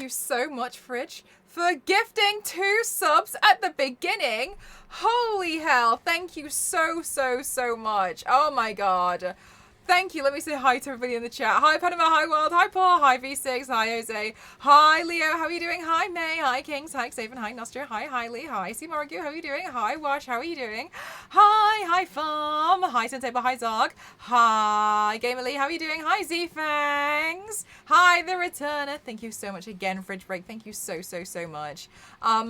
you so much, Fridge, for gifting 2 subs at the beginning. Holy hell. Thank you so much. Oh my god. Thank you. Let me say hi to everybody in the chat. Hi, Panama. Hi, World. Hi, Paul. Hi, V6. Hi, Jose. Hi, Leo. How are you doing? Hi, May. Hi, Kings. Hi, Xavier. Hi, Nostra. Hi, Lee. Hi, Simorgu. How are you doing? Hi, Wash. How are you doing? Hi, Farm. Hi, Senseiba. Hi, Zog. Hi, Gamer Lee. How are you doing? Hi, Z-Fangs. Hi, The Returner. Thank you so much again, Fridge Break. Thank you so much. Hi,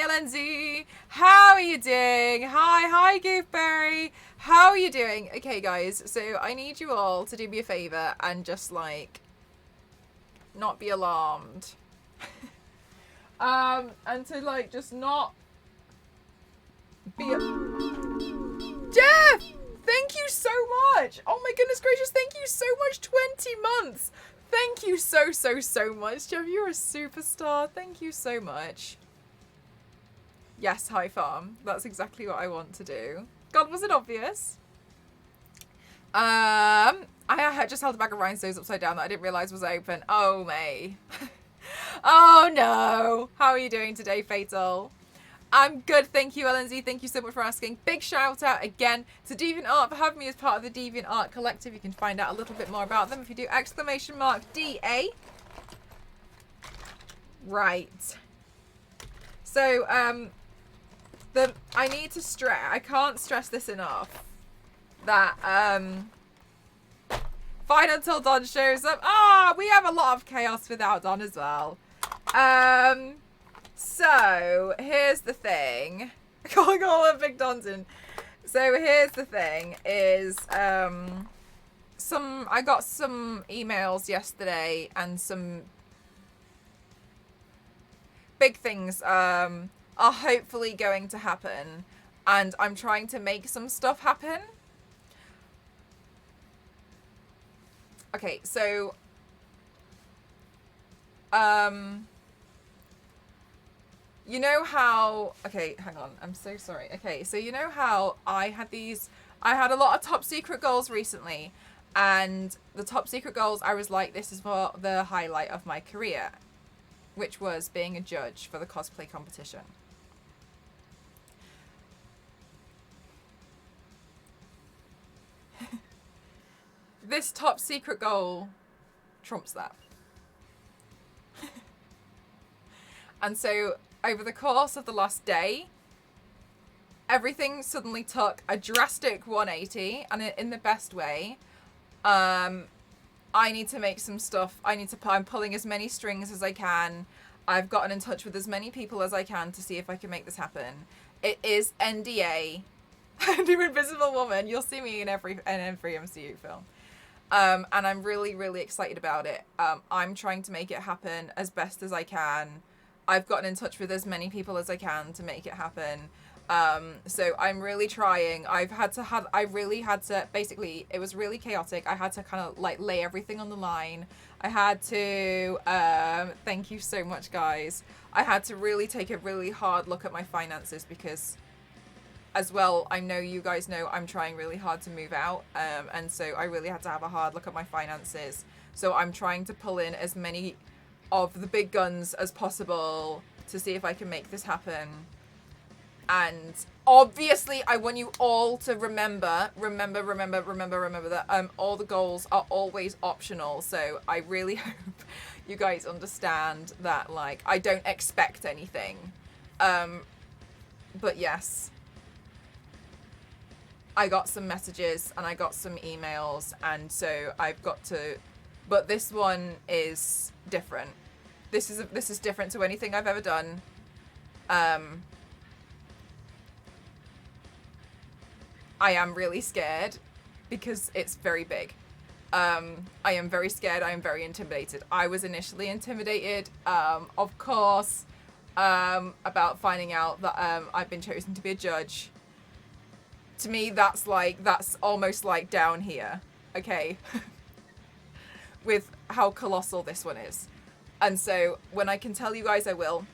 LNZ. How are you doing? Hi, Goofberry. How are you doing? Okay, guys, so I need you all to do me a favor and just, like, not be alarmed. And to, like, just not be Jeff! Thank you so much! Oh my goodness gracious, thank you so much! 20 months! Thank you so much, Jeff. You're a superstar. Thank you so much. Yes, hi, Farm. That's exactly what I want to do. God, was it obvious? I just held a bag of rhinestones upside down that I didn't realise was open. Oh, May. Oh, no. How are you doing today, Fatal? I'm good, thank you, LNZ. Thank you so much for asking. Big shout out again to DeviantArt for having me as part of the DeviantArt Collective. You can find out a little bit more about them if you do !DA. Right. So, I need to stress, I can't stress this enough, that, fine until Don shows up. We have a lot of chaos without Don as well. So, here's the thing. Calling all of Big Don's in. So, here's the thing, is, I got some emails yesterday, and some big things, are hopefully going to happen, and I'm trying to make some stuff happen. Okay, so you know how, okay, hang on, I'm so sorry. Okay, so you know how I had a lot of top secret goals recently, and the top secret goals, I was like, this is for the highlight of my career, which was being a judge for the cosplay competition. This top secret goal trumps that. And so over the course of the last day, everything suddenly took a drastic 180, and in the best way. I need to make some stuff. I'm pulling as many strings as I can. I've gotten in touch with as many people as I can to see if I can make this happen. It is NDA. New Invisible Woman. You'll see me in every MCU film. And I'm really excited about it. I'm trying to make it happen as best as I can. I've gotten in touch with as many people as I can to make it happen. So I'm really trying. I really had to, basically, it was really chaotic. I had to kind of like lay everything on the line. I had to, thank you so much, guys. I had to really take a really hard look at my finances because, as well, I know you guys know I'm trying really hard to move out. And so I really had to have a hard look at my finances. So I'm trying to pull in as many of the big guns as possible to see if I can make this happen. And obviously, I want you all to remember that all the goals are always optional. So I really hope you guys understand that, like, I don't expect anything. But yes, I got some messages and I got some emails, and so I've got to, but this one is different. This is different to anything I've ever done. I am really scared because it's very big. I am very scared. I am very intimidated. I was initially intimidated, of course, about finding out that I've been chosen to be a judge. To me, that's almost like down here, okay? With how colossal this one is. And so when I can tell you guys, I will.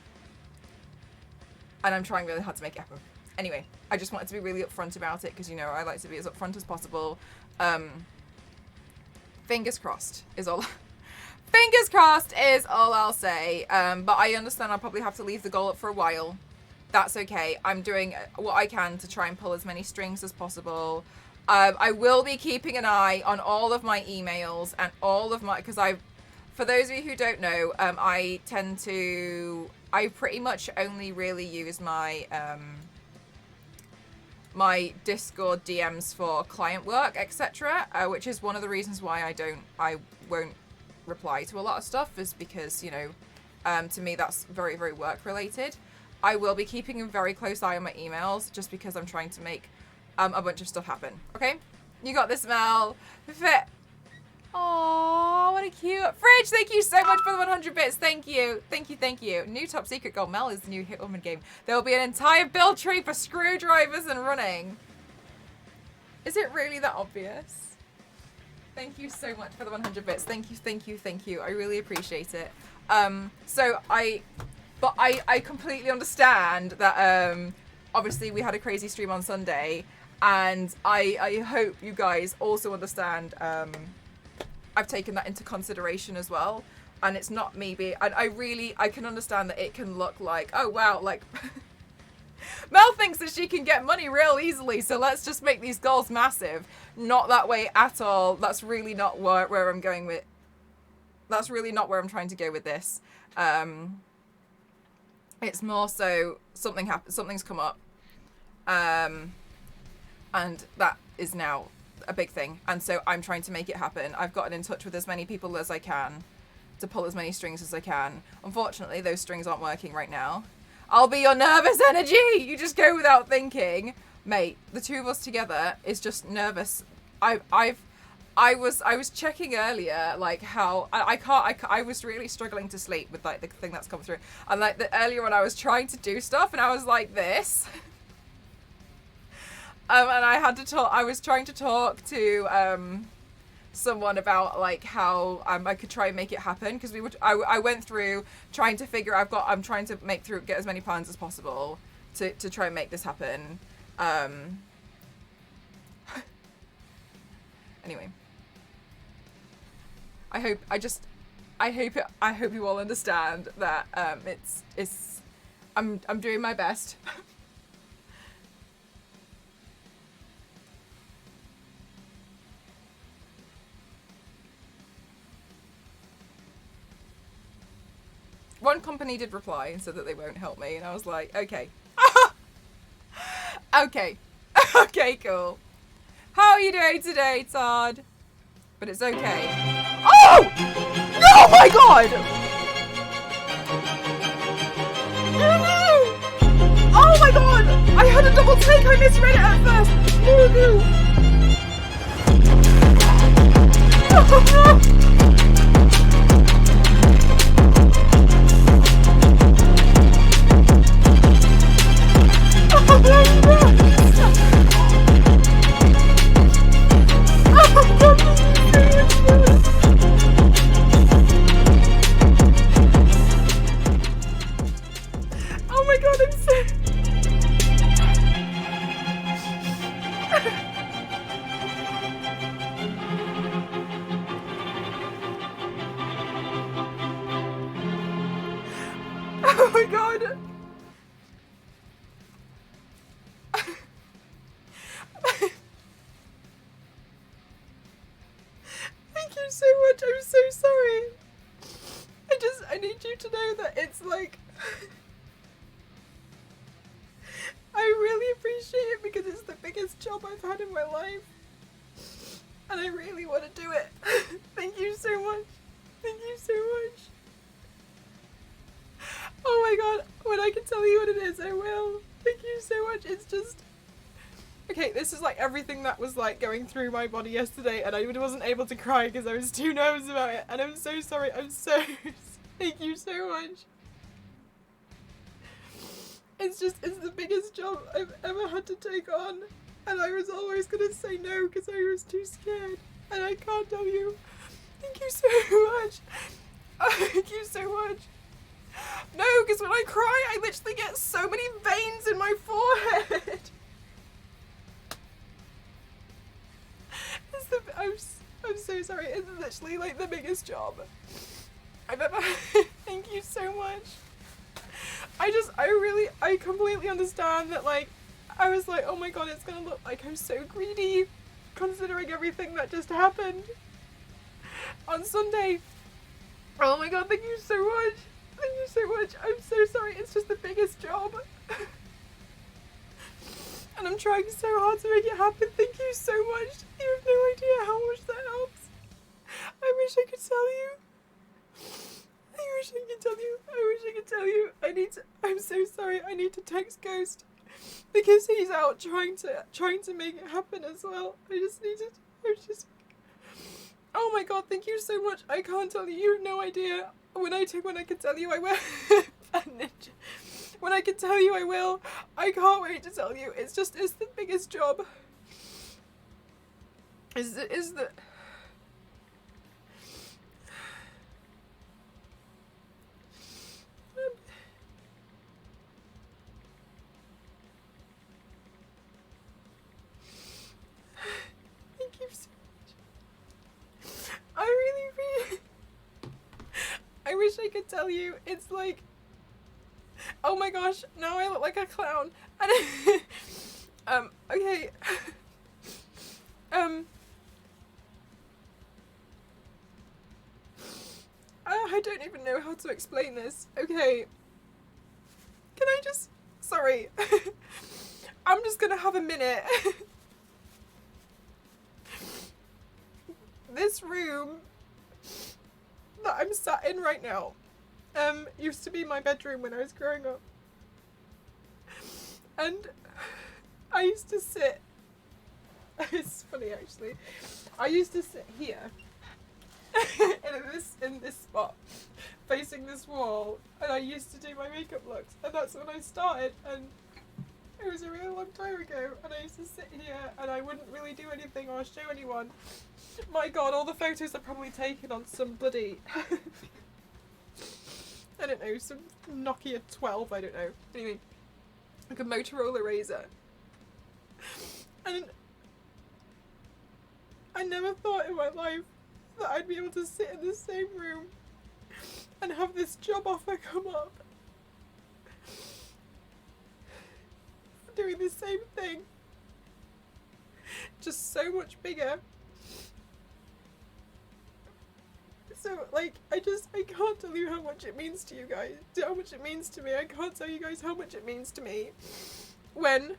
And I'm trying really hard to make it happen. Anyway, I just wanted to be really upfront about it because, you know, I like to be as upfront as possible. Fingers crossed is all. Fingers crossed is all I'll say. But I understand I'll probably have to leave the goal up for a while. That's okay. I'm doing what I can to try and pull as many strings as possible. I will be keeping an eye on all of my emails and all of my, because for those of you who don't know, I pretty much only really use my my Discord DMs for client work, etc., which is one of the reasons why I won't reply to a lot of stuff, is because, you know, to me that's very, very work related. I will be keeping a very close eye on my emails just because I'm trying to make a bunch of stuff happen. Okay? You got this, Mel. Fit. Oh, what a cute Fridge. Thank you so much for the 100 bits. Thank you. Thank you. Thank you. New top secret goal. Mel is the new Hitwoman game. There will be an entire build tree for screwdrivers and running. Is it really that obvious? Thank you so much for the 100 bits. Thank you. Thank you. Thank you. I really appreciate it. So I completely understand that obviously we had a crazy stream on Sunday, and I hope you guys also understand I've taken that into consideration as well, and it's not me being, I can understand that it can look like, oh wow, like Mel thinks that she can get money real easily, so let's just make these goals massive. Not that way at all. That's really not where I'm going with, that's really not where I'm trying to go with this. It's more so something's come up, and that is now a big thing, and so I'm trying to make it happen. I've gotten in touch with as many people as I can to pull as many strings as I can. Unfortunately, those strings aren't working right now. I'll be your nervous energy. You just go without thinking, mate. The two of us together is just nervous. I was checking earlier, like how I was really struggling to sleep with like the thing that's come through, and like earlier when I was trying to do stuff and I was like this. And I was trying to talk to someone about like how I could try and make it happen, because I went through trying to figure, I'm trying to get as many plans as possible to try and make this happen. Anyway, I hope you all understand that I'm doing my best. One company did reply and said that they won't help me, and I was like, okay. Okay. Okay, cool. How are you doing today, Todd? But it's okay. Oh! No, my God! No! Oh my God! I had a double take. I misread it at first. Oh no! Oh my God, I'm so... Oh my God. Thank you so much. I'm so sorry. I need you to know that it's like... I really appreciate it because it's the biggest job I've had in my life. And I really want to do it. Thank you so much. Thank you so much. Oh my God. When I can tell you what it is, I will. Thank you so much. It's just... Okay, this is like everything that was like going through my body yesterday, and I wasn't able to cry because I was too nervous about it, and I'm so sorry. Thank you so much. It's the biggest job I've ever had to take on, and I was always gonna say no because I was too scared, and I can't tell you. Thank you so much. Thank you so much. No, because when I cry, I literally get so many veins in my forehead. I'm so sorry. It's literally like the biggest job. I never. Thank you so much. I completely understand that, like, I was like, oh my god, it's gonna look like I'm so greedy, considering everything that just happened on Sunday. Oh my god, thank you so much. Thank you so much. I'm so sorry. It's just the biggest job. And I'm trying so hard to make it happen. Thank you so much. You have no idea how much that helps. I wish I could tell you. I wish I could tell you. I wish I could tell you. I'm so sorry. I need to text Ghost because he's out trying to make it happen as well. Oh my god, thank you so much. I can't tell you. You have no idea. When I can tell you, I will. When I can tell you, I will. I can't wait to tell you. It's the biggest job. Is the Thank you so much. I wish I could tell you. It's like, oh my gosh, now I look like a clown. And okay. I don't even know how to explain this. Okay. Can I just... Sorry. I'm just gonna have a minute. This room that I'm sat in right now used to be my bedroom when I was growing up. And I used to sit... It's funny actually. I used to sit here in this spot facing this wall, and I used to do my makeup looks, and that's when I started, and it was a really long time ago, and I used to sit here and I wouldn't really do anything or show anyone. My god, all the photos are probably taken on some bloody I don't know, some Nokia 12, I don't know. Anyway, like a Motorola Razr. And I never thought in my life that I'd be able to sit in the same room and have this job offer come up. Doing the same thing. Just so much bigger. So, like, I can't tell you how much it means to you guys. How much it means to me. I can't tell you guys how much it means to me when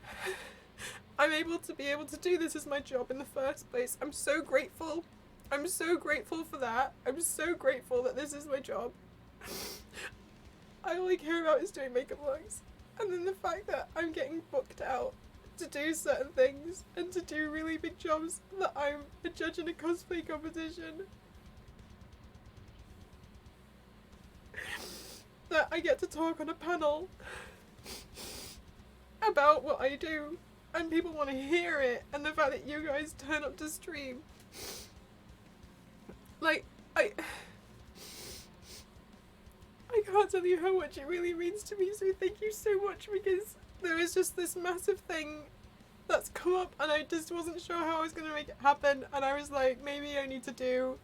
I'm able to do this as my job in the first place. I'm so grateful. I'm so grateful for that. I'm so grateful that this is my job. All I care about is doing makeup looks. And then the fact that I'm getting booked out to do certain things and to do really big jobs, that I'm a judge in a cosplay competition. That I get to talk on a panel about what I do and people want to hear it, and the fact that you guys turn up to stream. Like, I can't tell you how much it really means to me, so thank you so much, because there is just this massive thing that's come up and I just wasn't sure how I was going to make it happen, and I was like, maybe I need to do,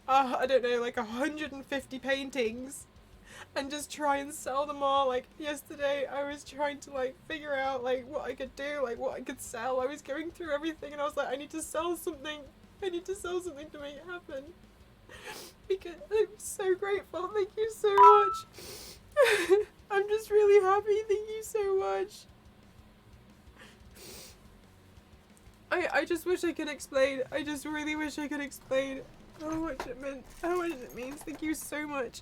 I don't know, like 150 paintings and just try and sell them all. Like, yesterday I was trying to like figure out like what I could do, like what I could sell. I was going through everything and I was like, I need to sell something. I need to sell something to make it happen. Because I'm so grateful. Thank you so much. I'm just really happy. Thank you so much. I just wish I could explain. I just really wish I could explain how much it meant, how much it means. Thank you so much.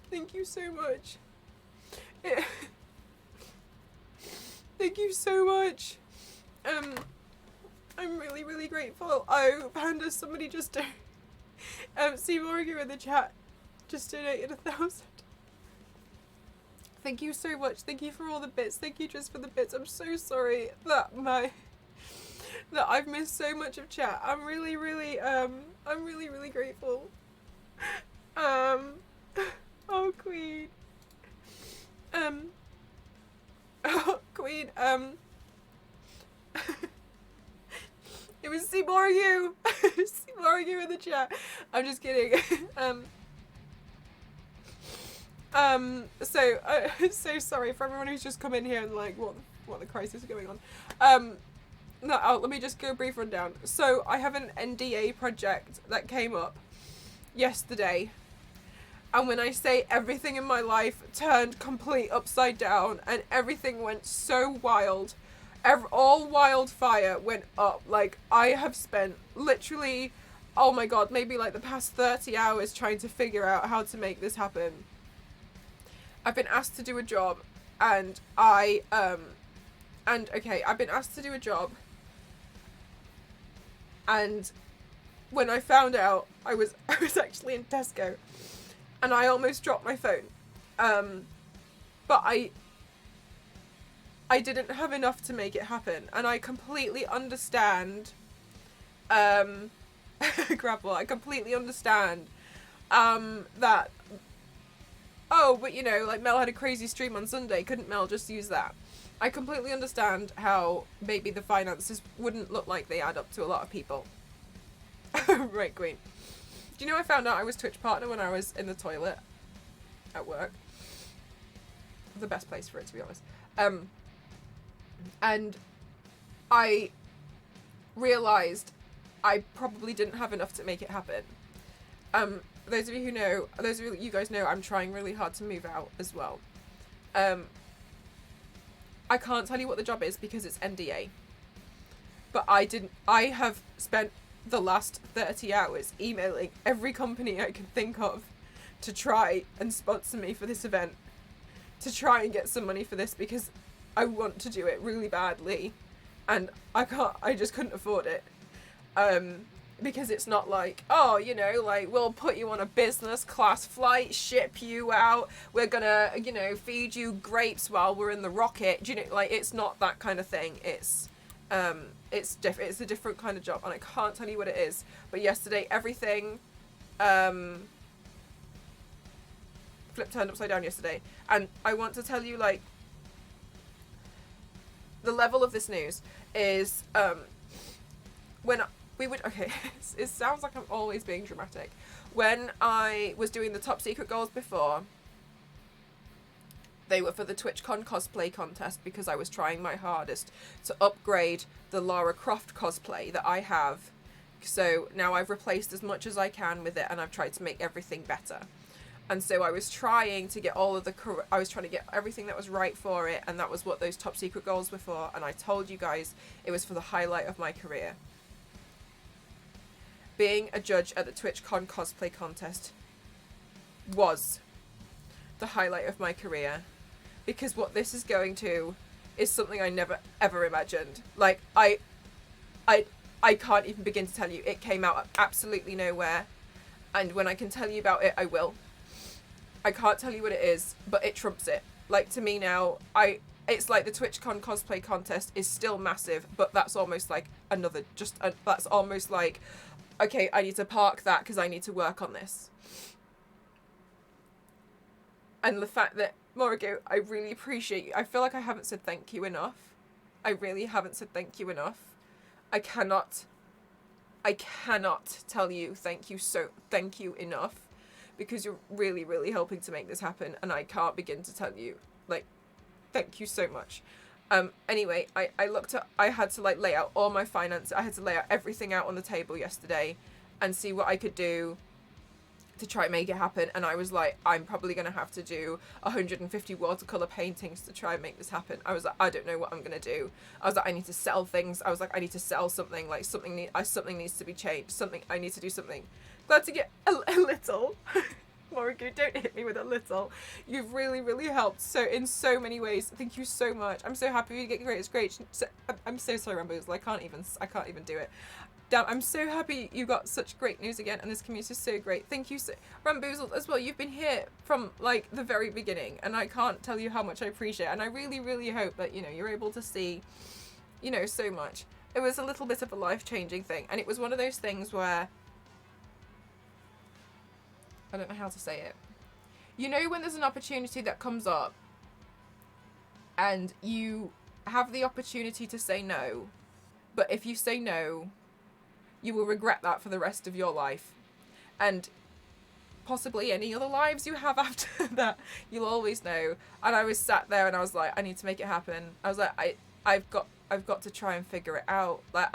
Thank you so much. Thank you so much. I'm really, really grateful. Oh, Panda, somebody just Seymour, you in the chat just donated 1,000. Thank you so much. Thank you for all the bits. Thank you just for the bits. I'm so sorry that I've missed so much of chat. I'm really, really grateful. Oh, Queen. Oh, Queen, it was Seymour you. Seymour you in the chat. I'm just kidding. So sorry for everyone who's just come in here and like, what the crisis is going on. No, let me just go brief rundown. So I have an NDA project that came up yesterday, and when I say everything in my life turned complete upside down and everything went so wild, all wildfire went up. Like, I have spent literally, oh my god, maybe like the past 30 hours trying to figure out how to make this happen. I've been asked to do a job, and I've been asked to do a job, and when I found out, I was actually in Tesco, and I almost dropped my phone, but I didn't have enough to make it happen, and I completely understand, grapple, I completely understand, that, oh, but you know, like, Mel had a crazy stream on Sunday, couldn't Mel just use that? I completely understand how maybe the finances wouldn't look like they add up to a lot of people. Right, Queen. Do you know I found out I was Twitch partner when I was in the toilet at work? The best place for it, to be honest. And I realised I probably didn't have enough to make it happen. Those of you guys know, I'm trying really hard to move out as well. I can't tell you what the job is because it's NDA. But I have spent the last 30 hours emailing every company I could think of to try and sponsor me for this event. To try and get some money for this, because I want to do it really badly. And I just couldn't afford it. Because it's not like, oh, you know, like, we'll put you on a business class flight, ship you out, we're gonna, you know, feed you grapes while we're in the rocket. Do you know, like, it's not that kind of thing. It's a different kind of job, and I can't tell you what it is. But yesterday, everything, turned upside down yesterday. And I want to tell you, like, the level of this news is, when it sounds like I'm always being dramatic. When I was doing the top secret goals before, they were for the TwitchCon cosplay contest, because I was trying my hardest to upgrade the Lara Croft cosplay that I have. So now I've replaced as much as I can with it, and I've tried to make everything better. And so I was trying to get I was trying to get everything that was right for it, and that was what those top secret goals were for. And I told you guys it was for the highlight of my career. Being a judge at the TwitchCon cosplay contest was the highlight of my career, because what this is going to is something I never ever imagined. Like, I can't even begin to tell you. It came out of absolutely nowhere, and when I can tell you about it, I will. I can't tell you what it is, but it trumps it. Like, to me now, it's like the TwitchCon cosplay contest is still massive, but that's almost like that's almost like, okay, I need to park that because I need to work on this. And the fact that, Morrigo, I really appreciate you. I feel like I haven't said thank you enough. I really haven't said thank you enough. I cannot tell you thank you enough, because you're really, really helping to make this happen, and I can't begin to tell you, like, thank you so much. Anyway, I had to, like, lay out all my finances. I had to lay out everything out on the table yesterday and see what I could do to try and make it happen. And I was like, I'm probably going to have to do 150 watercolor paintings to try and make this happen. I was like, I don't know what I'm going to do. I was like, I need to sell things. I was like, I need to sell something. Like, something needs to be changed. I need to do something. Glad to get a little. Morrigan, don't hit me with a little. You've really, really helped in so many ways. Thank you so much. I'm so happy you get great. It's great. I'm so sorry, Ramboozle. I can't even do it. Damn, I'm so happy you got such great news again, and this community is so great. Thank you, Ramboozle, as well. You've been here from, like, the very beginning, and I can't tell you how much I appreciate it. And I really, really hope that, you know, you're able to see, you know, so much. It was a little bit of a life-changing thing, and it was one of those things where, I don't know how to say it. You know, when there's an opportunity that comes up and you have the opportunity to say no, but if you say no, you will regret that for the rest of your life. And possibly any other lives you have after that, you'll always know. And I was sat there and I was like, I need to make it happen. I was like, I've got to try and figure it out. Like,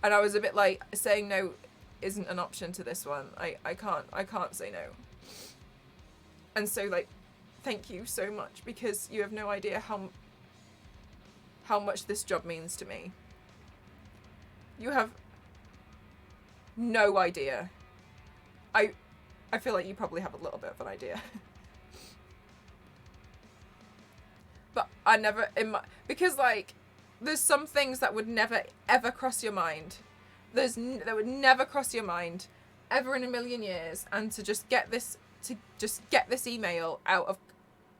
and I was a bit like, saying no isn't an option to this one. I can't say no. And so, like, thank you so much, because you have no idea how much this job means to me. You have no idea. I feel like you probably have a little bit of an idea. But I never, because, like, there's some things that would never, ever cross your mind. That would never cross your mind, ever in a million years. And to just get this email out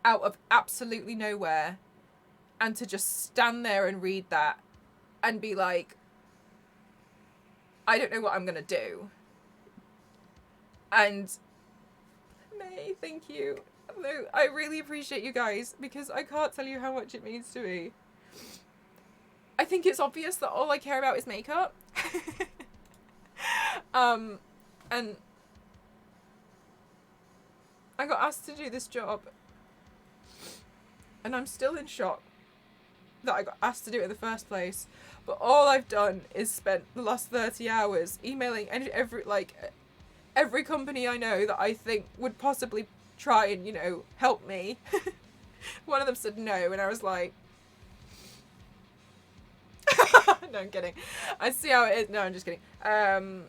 of absolutely nowhere, and to just stand there and read that and be like, I don't know what I'm gonna do. And May, thank you. No, I really appreciate you guys, because I can't tell you how much it means to me. I think it's obvious that all I care about is makeup. And I got asked to do this job, and I'm still in shock that I got asked to do it in the first place. But all I've done is spent the last 30 hours emailing every company I know that I think would possibly try and, you know, help me. One of them said no, and I was like, no, I'm kidding. I see how it is. No, I'm just kidding. To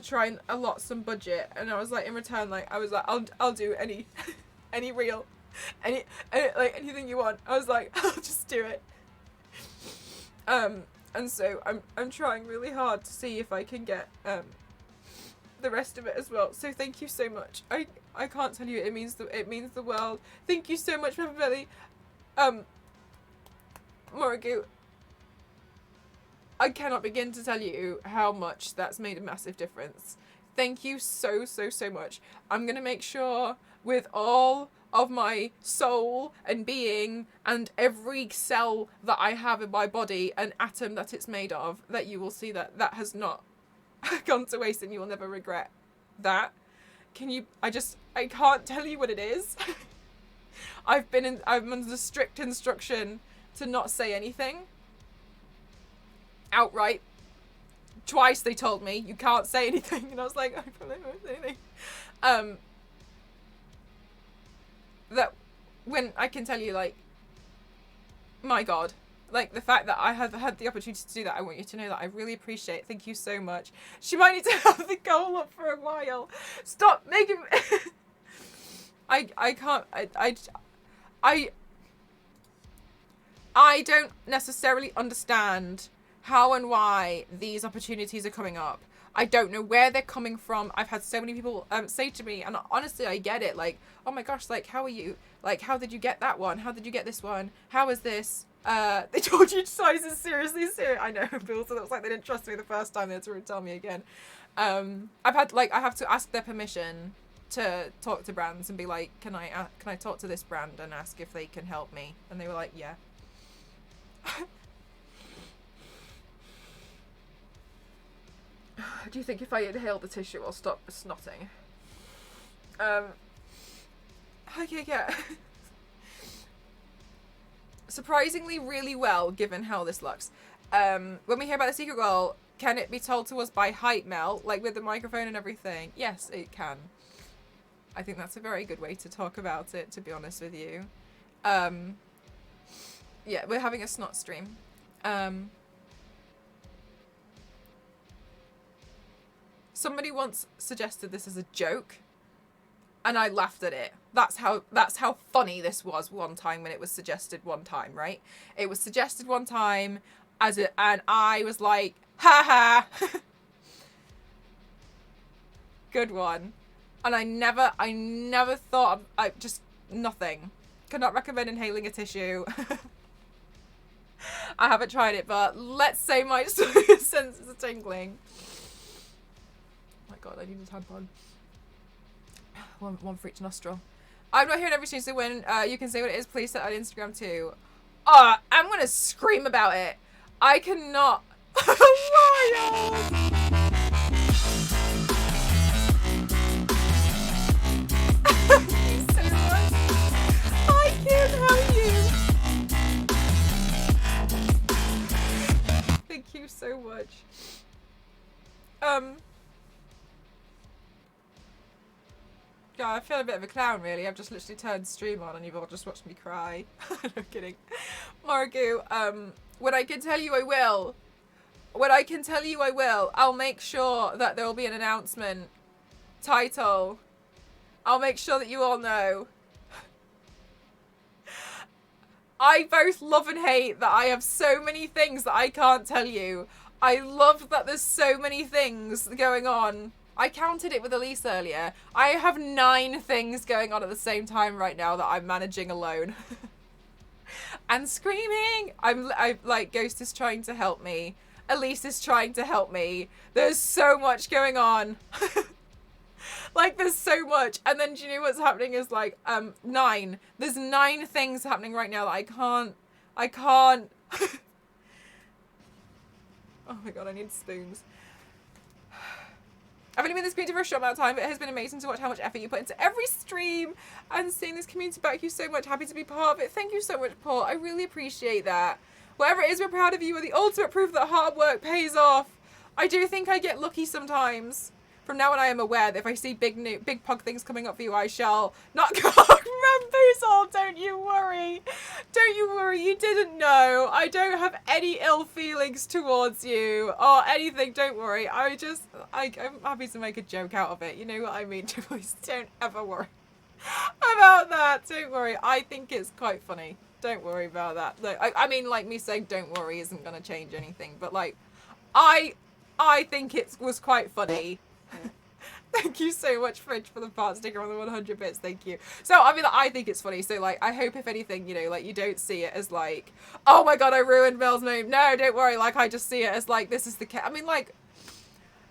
try and allot some budget, and I was like, in return, like, I was like, I'll do any reel, like, anything you want. I was like, I'll just do it. And so I'm trying really hard to see if I can get the rest of it as well. So thank you so much. I can't tell you, it means the world. Thank you so much, Pepper Belly. Morigu, I cannot begin to tell you how much that's made a massive difference. Thank you so much. I'm going to make sure with all of my soul and being and every cell that I have in my body and atom that it's made of, that you will see that has not gone to waste, and you will never regret that. I can't tell you what it is. I'm under strict instruction to not say anything. Outright. Twice they told me, you can't say anything, and I was like, I probably won't say anything. That when I can tell you, like, my God, like, the fact that I have had the opportunity to do that, I want you to know that I really appreciate it. Thank you so much. She might need to have the goal up for a while. Stop making I can't, I don't necessarily understand how and why these opportunities are coming up. I don't know where they're coming from. I've had so many people say to me, and honestly, I get it. Like, oh my gosh, like, how are you? Like, how did you get that one? How did you get this one? How is this? They told you sizes seriously. I know, but also it looks like they didn't trust me the first time. They had to tell me again. I have to ask their permission to talk to brands and be like, can I talk to this brand and ask if they can help me? And they were like, yeah. Do you think if I inhale the tissue I'll stop snotting? Okay, yeah. Surprisingly really well, given how this looks. When we hear about the secret goal, can it be told to us by Hype Mel, like with the microphone and everything? Yes, it can. I think that's a very good way to talk about it, to be honest with you. Yeah, we're having a snot stream. Somebody once suggested this as a joke, and I laughed at it. That's how funny this was one time when it was suggested one time, right? It was suggested one time and I was like, ha ha. Good one. And I never thought of, just nothing. Cannot recommend inhaling a tissue. I haven't tried it, but let's say my senses are tingling. Oh my God, I need a tampon. One for each nostril. I'm not here every Tuesday when you can say what it is. Please set on Instagram too. I'm gonna scream about it. I cannot. Liar! Thank you so much. I can't help you. Thank you so much. Yeah, I feel a bit of a clown, really. I've just literally turned stream on and you've all just watched me cry. No kidding. Margu, when I can tell you I will. When I can tell you I will, I'll make sure that there will be an announcement. Title. I'll make sure that you all know. I both love and hate that I have so many things that I can't tell you. I love that there's so many things going on. I counted it with Elise earlier. I have 9 things going on at the same time right now that I'm managing alone. And screaming. I'm like, Ghost is trying to help me. Elise is trying to help me. There's so much going on. Like, there's so much. And then do you know what's happening is like 9. There's 9 things happening right now that I can't. Oh my god, I need spoons. I've only been in this community for a short amount of time, but it has been amazing to watch how much effort you put into every stream and seeing this community back you so much. Happy to be part of it. Thank you so much, Paul. I really appreciate that. Whatever it is, we're proud of you. We're the ultimate proof that hard work pays off. I do think I get lucky sometimes. From now on, I am aware that if I see big pug things coming up for you, I shall not go. Ramboozle, don't you worry. Don't you worry. You didn't know. I don't have any ill feelings towards you or anything. Don't worry. I'm happy to make a joke out of it. You know what I mean? Please don't ever worry about that. Don't worry. I think it's quite funny. Don't worry about that. Look, I mean, like, me saying don't worry isn't going to change anything. But, like, I think it was quite funny. Thank you so much, Fridge, for the part sticker on the 100 bits. Thank you. So, I mean, I think it's funny. So, like, I hope, if anything, you know, like, you don't see it as, like, oh my god, I ruined Mel's name. No, don't worry. Like, I just see it as, like, this is the... I mean, like,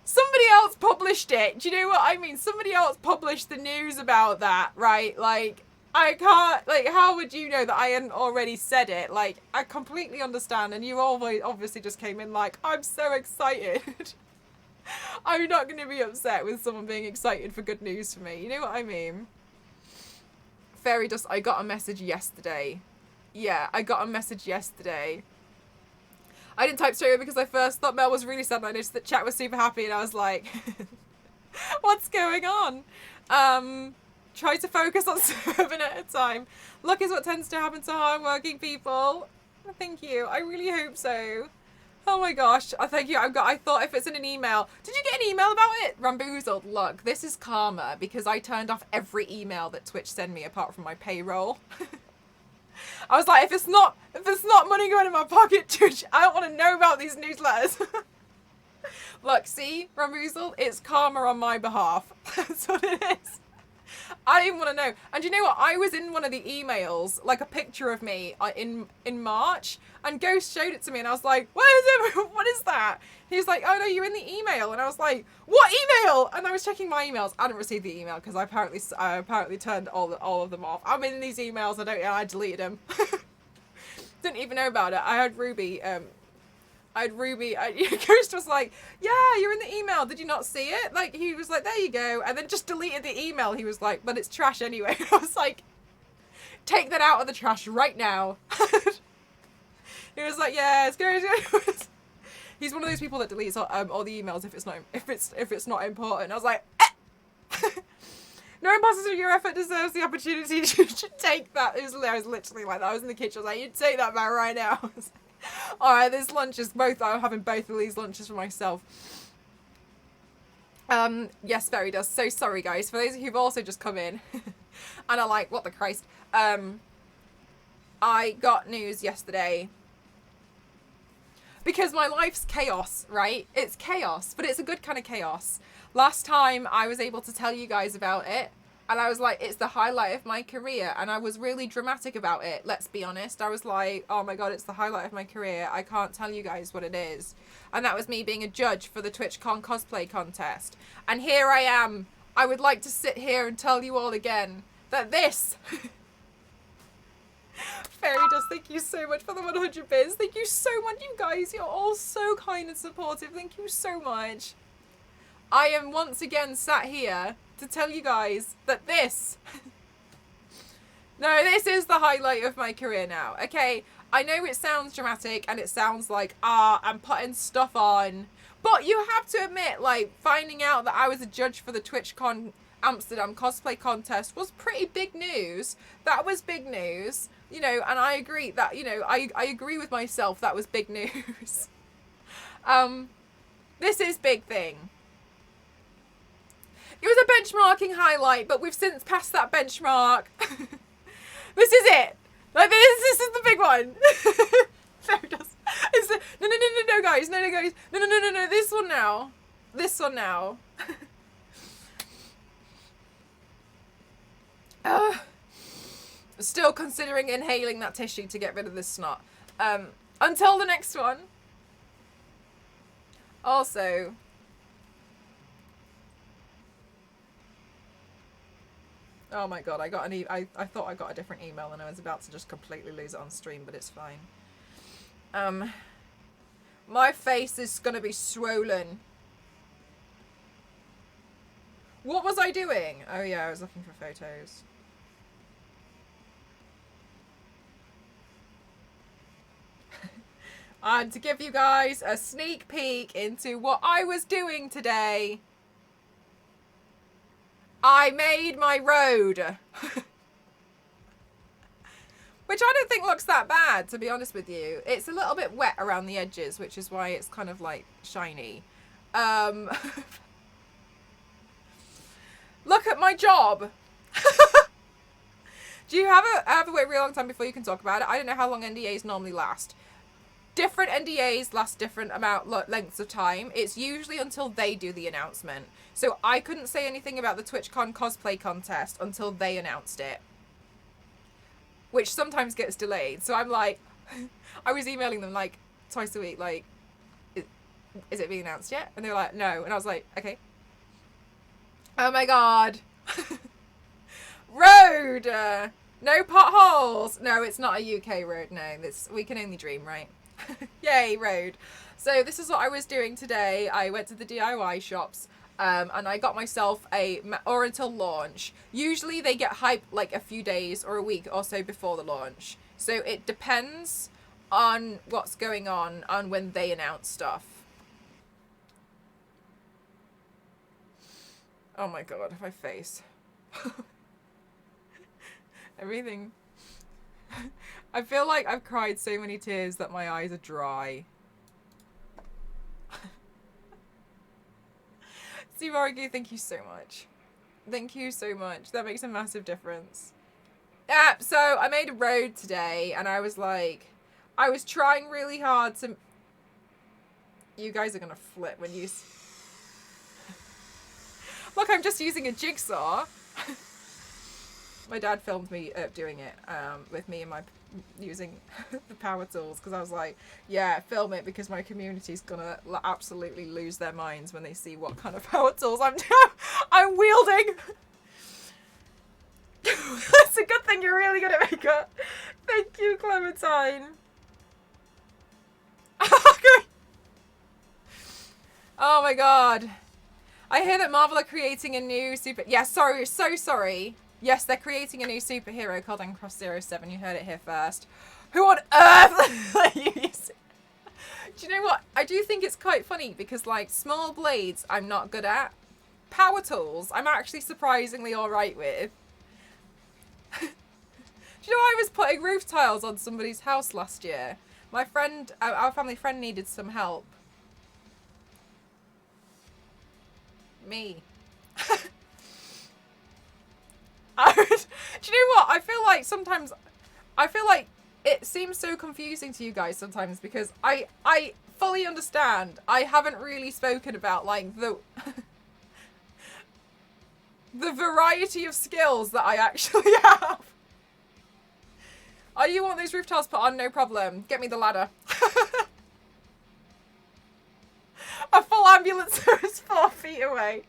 somebody else published it. Do you know what I mean? Somebody else published the news about that, right? Like, I can't... Like, how would you know that I hadn't already said it? Like, I completely understand. And you all obviously just came in like, I'm so excited. I'm not going to be upset with someone being excited for good news for me. You know what I mean? Fairy Dust, I got a message yesterday. Yeah, I got a message yesterday. I didn't type straight away because I first thought Mel was really sad and I noticed that chat was super happy and I was like, what's going on? Try to focus on 7 at a time. Luck is what tends to happen to hardworking people. Thank you. I really hope so. Oh my gosh, thank you. I thought if it's in an email. Did you get an email about it? Ramboozled, look, this is karma because I turned off every email that Twitch send me apart from my payroll. I was like, if it's not money going in my pocket, Twitch, I don't want to know about these newsletters. Look, see, Ramboozled, it's karma on my behalf. That's what it is. I don't even want to know. And you know what? I was in one of the emails, like a picture of me in March, and Ghost showed it to me, and I was like, what is it? What is that? He was like, oh no, you're in the email. And I was like, what email? And I was checking my emails. I didn't receive the email because I apparently turned all of them off. I'm in these emails. I deleted them. Didn't even know about it. I had Ruby. Ghost was like, yeah, you're in the email. Did you not see it? Like, he was like, there you go. And then just deleted the email. He was like, but it's trash anyway. I was like, take that out of the trash right now. He was like, yeah, it's good. He's one of those people that deletes all the emails if it's not important. I was like, eh. No imposter of your effort deserves the opportunity. You should take that. I was literally like that. I was in the kitchen. I was like, you'd take that back right now. Alright, this lunch is both. I'm having both of these lunches for myself. Yes, Fairy does. So sorry, guys. For those who've also just come in and are like, what the Christ? I got news yesterday. Because my life's chaos, right? It's chaos, but it's a good kind of chaos. Last time I was able to tell you guys about it, and I was like, it's the highlight of my career, and I was really dramatic about it, let's be honest. I was like, oh my god, it's the highlight of my career. I can't tell you guys what it is. And that was me being a judge for the TwitchCon cosplay contest. And here I am. I would like to sit here and tell you all again that this... Fairy Dust, thank you so much for the 100 bits. Thank you so much, you guys. You're all so kind and supportive. Thank you so much. I am once again sat here to tell you guys that this... No, this is the highlight of my career now. Okay, I know it sounds dramatic and it sounds like, I'm putting stuff on. But you have to admit, like, finding out that I was a judge for the TwitchCon Amsterdam cosplay contest was pretty big news. That was big news. You know, and I agree that, you know, I agree with myself that was big news. This is big thing. It was a benchmarking highlight, but we've since passed that benchmark. This is it. Like, this is the big one. No, it does. No, guys. No, guys. No. This one now. This one now. Still considering inhaling that tissue to get rid of this snot. Until the next one. Also... Oh my god, I got I thought I got a different email and I was about to just completely lose it on stream, but it's fine. My face is gonna be swollen. What was I doing? Oh yeah, I was looking for photos. And to give you guys a sneak peek into what I was doing today, I made my road. Which I don't think looks that bad, to be honest with you. It's a little bit wet around the edges, which is why it's kind of like shiny. Look at my job. Do you have to wait a really long time before you can talk about it? I don't know how long NDAs normally last. Different NDAs last different lengths of time. It's usually until they do the announcement. So I couldn't say anything about the TwitchCon cosplay contest until they announced it. Which sometimes gets delayed. So I'm like, I was emailing them like twice a week, like, is it being announced yet? And they were like, no. And I was like, okay. Oh my god. Road! No potholes! No, it's not a UK road, no. We can only dream, right? Yay, road. So this is what I was doing today. I went to the DIY shops and I got myself or until launch. Usually they get hype like a few days or a week or so before the launch. So it depends on what's going on when they announce stuff. Oh my god, my face. Everything. I feel like I've cried so many tears that my eyes are dry. Sivargu, thank you so much. Thank you so much. That makes a massive difference. Yeah, so I made a road today and I was like, I was trying really hard to... You guys are gonna flip when you... Look, I'm just using a jigsaw. My dad filmed me doing it with me and using the power tools because I was like, yeah, film it because my community's gonna absolutely lose their minds when they see what kind of power tools I'm wielding. It's a good thing you're really good at makeup. Thank you, Clementine. Oh my god. I hear that Marvel are creating a new so sorry. Yes, they're creating a new superhero called Uncross07. You heard it here first. Who on earth are you using? Do you know what? I do think it's quite funny because, like, small blades I'm not good at. Power tools I'm actually surprisingly alright with. Do you know I was putting roof tiles on somebody's house last year? My friend, our family friend needed some help. Me. Do you know what? I feel like it seems so confusing to you guys sometimes because I fully understand. I haven't really spoken about like the variety of skills that I actually have. Oh, you want those roof tiles put on? No problem. Get me the ladder. A full ambulance is 4 feet away.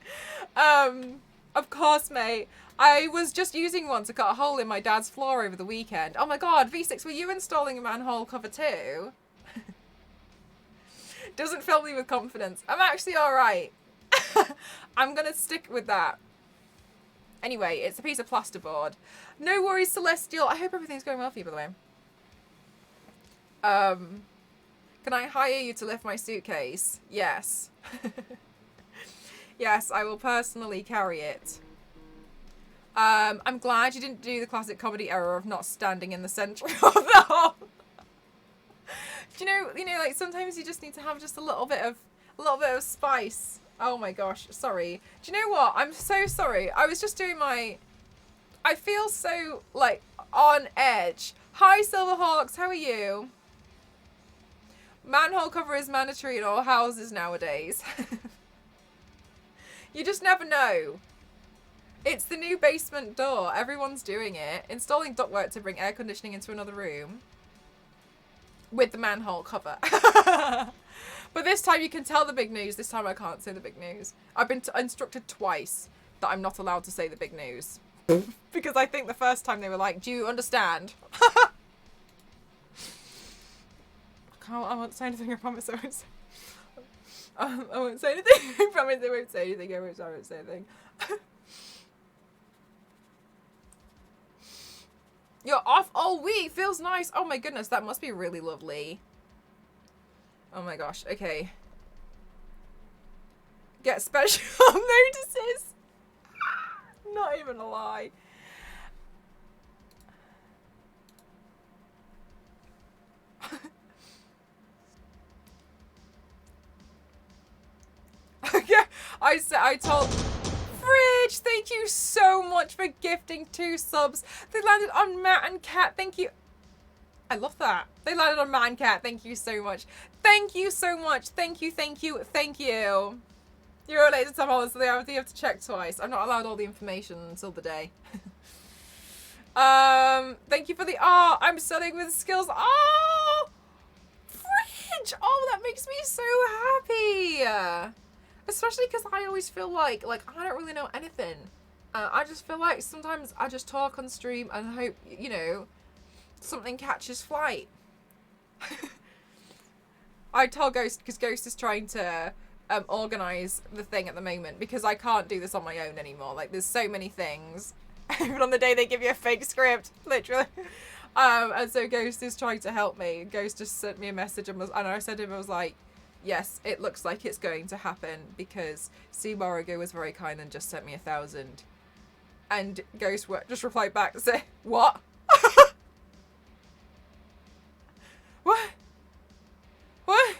Of course, mate. I was just using one to cut a hole in my dad's floor over the weekend. Oh my god, V6, were you installing a manhole cover too? Doesn't fill me with confidence. I'm actually alright. I'm gonna stick with that. Anyway, it's a piece of plasterboard. No worries, Celestial. I hope everything's going well for you, by the way. Can I hire you to lift my suitcase? Yes. Yes, I will personally carry it. I'm glad you didn't do the classic comedy error of not standing in the center of the hole. Do you know, like sometimes you just need to have just a little bit of spice. Oh my gosh, sorry. Do you know what? I'm so sorry. I was just doing I feel so like on edge. Hi Silverhawks, how are you? Manhole cover is mandatory in all houses nowadays. You just never know. It's the new basement door. Everyone's doing it. Installing ductwork to bring air conditioning into another room. With the manhole cover. But this time you can tell the big news. This time I can't say the big news. I've been instructed twice that I'm not allowed to say the big news. Because I think the first time they were like, do you understand? I won't say anything, I promise I won't say. I won't say anything. I promise I won't say anything. I won't say anything. You're off all week. Feels nice. Oh my goodness, that must be really lovely. Oh my gosh. Okay. Get special notices. Not even a lie. Yeah, I told Fridge, thank you so much for gifting 2 subs. They landed on Matt and Kat. Thank you. I love that. They landed on Matt and Kat. Thank you so much. Thank you so much. Thank you, thank you, thank you. You're related to Tom Holland, so they have to check twice. I'm not allowed all the information until the day. Thank you for the art. I'm studying with skills. Oh, Fridge. Oh, that makes me so happy. Especially because I always feel like I don't really know anything. I just feel like sometimes I just talk on stream and hope, you know, something catches flight. I told Ghost, because Ghost is trying to organise the thing at the moment, because I can't do this on my own anymore. Like, there's so many things. Even on the day they give you a fake script, literally. And so Ghost is trying to help me. Ghost just sent me a message and I said to him, I was like, yes, it looks like it's going to happen because Sue Morrigo was very kind and just sent me 1,000. And Ghost just replied back to say, what? What? What?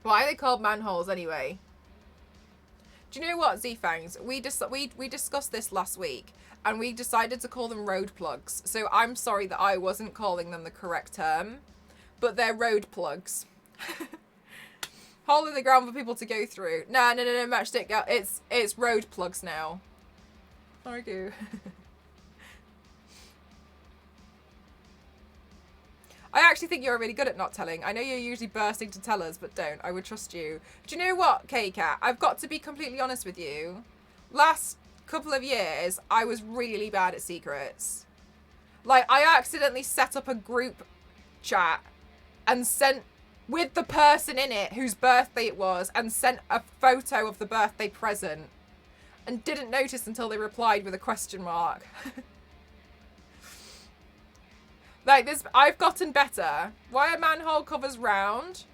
Why are they called manholes anyway? Do you know what, Z-Fangs? We discussed this last week and we decided to call them road plugs. So I'm sorry that I wasn't calling them the correct term. But they're road plugs. Hole in the ground for people to go through. No, Matchstick. It's road plugs now. Argue. I actually think you're really good at not telling. I know you're usually bursting to tell us, but don't. I would trust you. Do you know what, K-Cat? I've got to be completely honest with you. Last couple of years, I was really bad at secrets. Like, I accidentally set up a group chat and sent with the person in it whose birthday it was and sent a photo of the birthday present and didn't notice until they replied with a question mark. Like this, I've gotten better. Why are manhole covers round?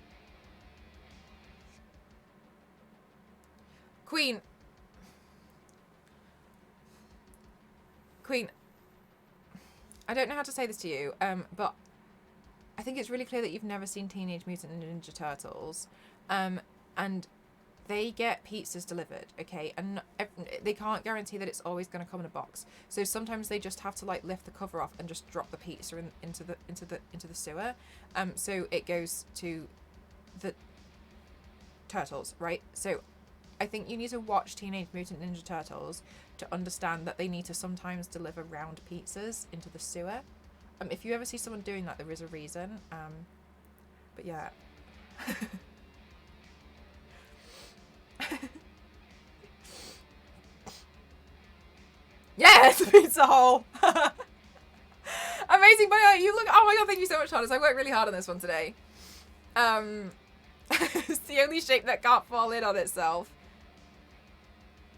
Queen, I don't know how to say this to you, but I think it's really clear that you've never seen Teenage Mutant Ninja Turtles, and they get pizzas delivered, okay, and they can't guarantee that it's always going to come in a box. So sometimes they just have to like lift the cover off and just drop the pizza into the sewer. So it goes to the turtles, right? So I think you need to watch Teenage Mutant Ninja Turtles to understand that they need to sometimes deliver round pizzas into the sewer. If you ever see someone doing that, there is a reason. But yeah. Yes, pizza hole. Amazing, but you look. Oh my god, thank you so much, Thomas. I worked really hard on this one today. It's the only shape that can't fall in on itself.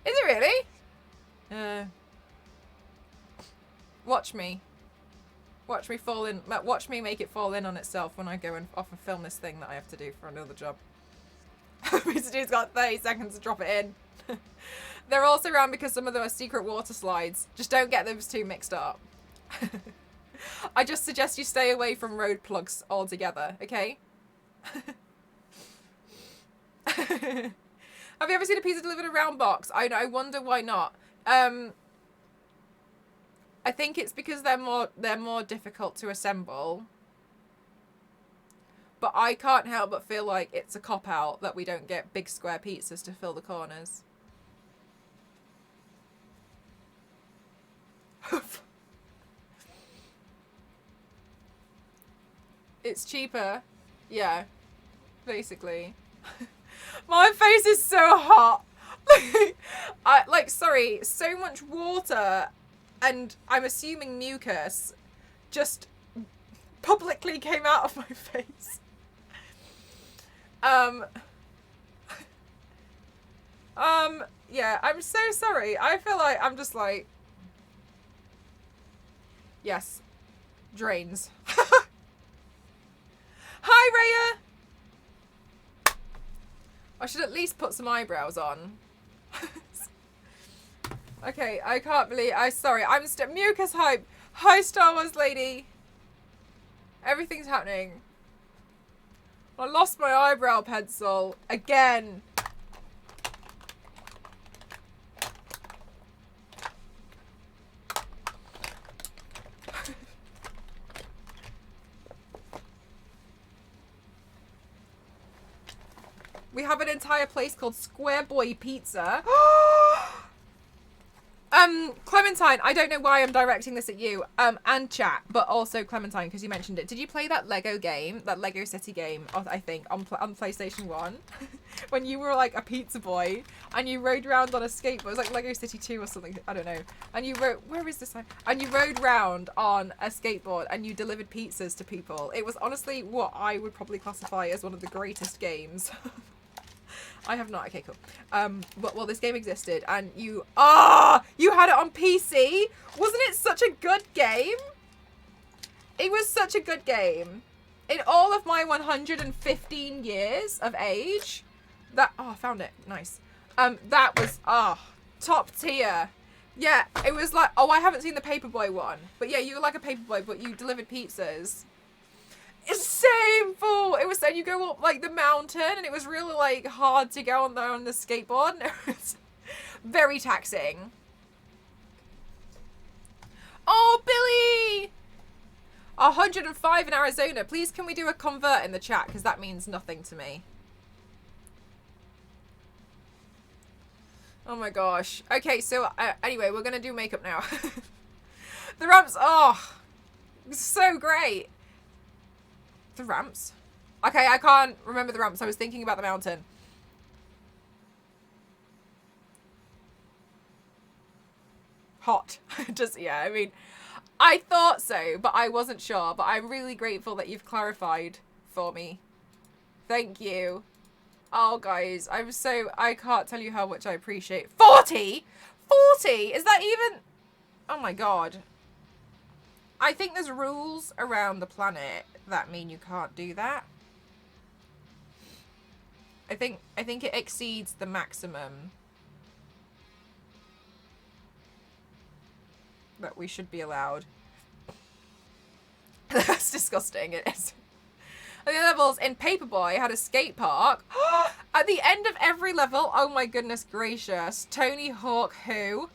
Is it really? Watch me. Watch me fall in. Watch me make it fall in on itself when I go and off and film this thing that I have to do for another job. Mr. Dude's got 30 seconds to drop it in. They're also around because some of them are secret water slides. Just don't get those two mixed up. I just suggest you stay away from road plugs altogether, okay? Have you ever seen a pizza delivered in a round box? I wonder why not. I think it's because they're more difficult to assemble. But I can't help but feel like it's a cop-out that we don't get big square pizzas to fill the corners. It's cheaper. Yeah. Basically. My face is so hot. Sorry, so much water and I'm assuming mucus just publicly came out of my face. Yeah, I'm so sorry. I feel like I'm just like, yes, drains. Hi, Raya. I should at least put some eyebrows on. Okay, I can't believe. Sorry, I'm mucus hype. Hi, Star Wars lady. Everything's happening. I lost my eyebrow pencil again. We have an entire place called Square Boy Pizza. Clementine, I don't know why I'm directing this at you, and chat, but also Clementine, because you mentioned it. Did you play that Lego game, that Lego City game, I think, on PlayStation 1? When you were like a pizza boy, and you rode around on a skateboard. It was like Lego City 2 or something, I don't know. And you rode, where is this? And you rode round on a skateboard, and you delivered pizzas to people. It was honestly what I would probably classify as one of the greatest games. I have not. Okay, cool. But well, this game existed, and you had it on PC. Wasn't it such a good game? It was such a good game. In all of my 115 years of age, I found it. Nice. That was top tier. Yeah, it was like, I haven't seen the Paperboy one, but yeah, you were like a Paperboy, but you delivered pizzas. It's shameful. It was saying you go up like the mountain, and it was really like hard to go on there on the skateboard. And it was very taxing. Oh, Billy! 105 in Arizona. Please, can we do a convert in the chat? Because that means nothing to me. Oh my gosh. Okay, so anyway, we're gonna do makeup now. The ramps. Oh, so great. The ramps? Okay, I can't remember the ramps. I was thinking about the mountain. Hot. Just, yeah, I mean, I thought so, but I wasn't sure. But I'm really grateful that you've clarified for me. Thank you. Oh, guys, I can't tell you how much I appreciate. 40? 40? Is that even? Oh my God. I think there's rules around the planet that mean you can't do that. I think it exceeds the maximum that we should be allowed. That's disgusting. It is. The levels in Paperboy had a skate park. At the end of every level, oh my goodness gracious, Tony Hawk who?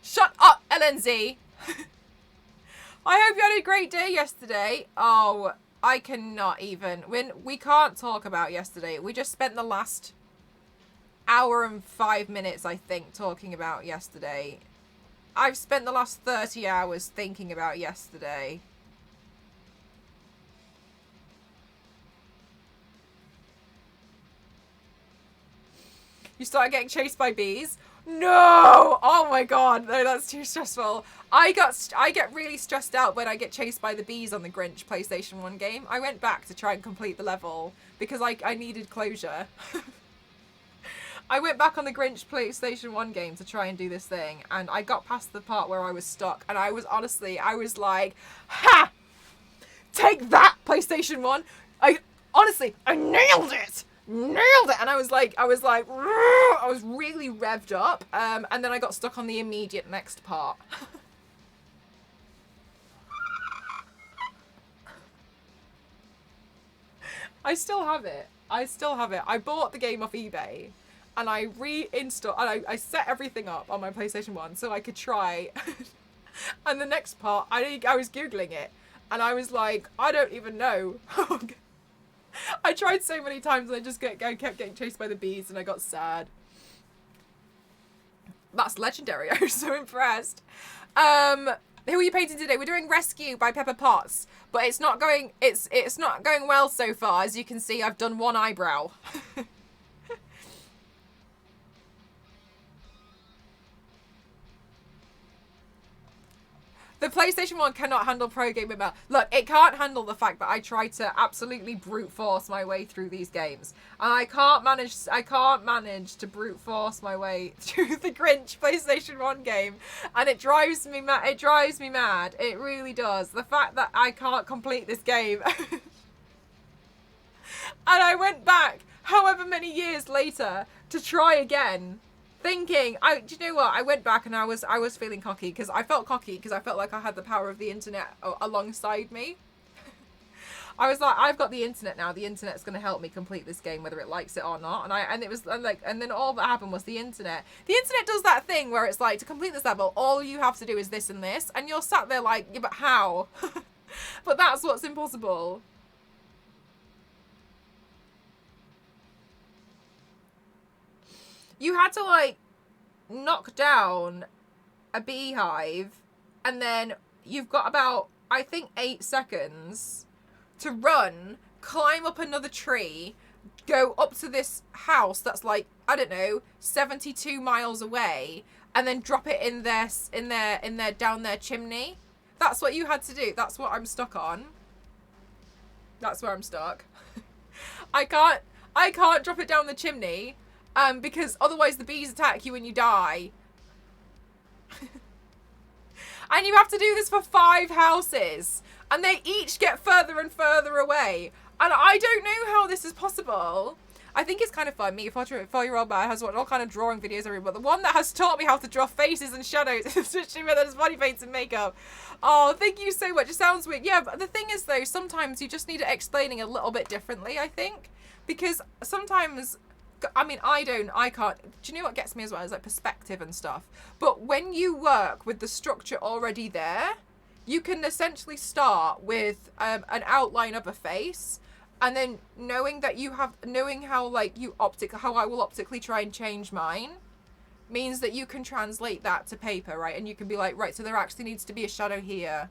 Shut up, LNZ. I hope you had a great day yesterday. Oh, I cannot even. We can't talk about yesterday. We just spent the last hour and 5 minutes, I think, talking about yesterday. I've spent the last 30 hours thinking about yesterday. You started getting chased by bees? No! Oh my god, no, that's too stressful. I get really stressed out when I get chased by the bees on the Grinch PlayStation 1 game. I went back to try and complete the level because I needed closure. I went back on the Grinch PlayStation 1 game to try and do this thing, and I got past the part where I was stuck, and I was like, ha! Take that, PlayStation 1! I nailed it! Nailed it! And I was really revved up, and then I got stuck on the immediate next part. I still have it. I bought the game off eBay, and I reinstalled, and I set everything up on my PlayStation 1 so I could try. And the next part, I was Googling it, and I was like, I don't even know. I tried so many times, and I kept getting chased by the bees, and I got sad. That's legendary. I was so impressed. Who are you painting today? We're doing Rescue by Pepper Potts, but it's not going well so far. As you can see, I've done one eyebrow. The PlayStation 1 cannot handle pro gamer mode. Look, it can't handle the fact that I try to absolutely brute force my way through these games. And I can't manage to brute force my way through the Grinch PlayStation 1 game. And it drives me mad. It really does. The fact that I can't complete this game. And I went back however many years later to try again. Thinking, do you know what? I went back and I was feeling cocky because I felt like I had the power of the internet alongside me. I was like, I've got the internet now. The internet's going to help me complete this game, whether it likes it or not. And then all that happened was the internet. The internet does that thing where it's like, to complete this level, all you have to do is this and this, and you're sat there like, yeah, but how? But that's what's impossible. You had to, like, knock down a beehive, and then you've got about, I think, 8 seconds to run, climb up another tree, go up to this house that's, like, I don't know, 72 miles away, and then drop it in their down their chimney. That's what you had to do. That's what I'm stuck on. That's where I'm stuck. I can't drop it down the chimney. Because otherwise the bees attack you and you die. And you have to do this for 5 houses. And they each get further and further away. And I don't know how this is possible. I think it's kind of fun. Me, a 4-year-old man, has watched all kind of drawing videos everywhere. But the one that has taught me how to draw faces and shadows is switching with his body paints and makeup. Oh, thank you so much. It sounds weird. Yeah, but the thing is, though, sometimes you just need it explaining a little bit differently, I think. Because sometimes... I mean, I can't. Do you know what gets me as well? Is like perspective and stuff. But when you work with the structure already there, you can essentially start with an outline of a face, and then knowing how like how I will optically try and change mine, means that you can translate that to paper, right? And you can be like, right, so there actually needs to be a shadow here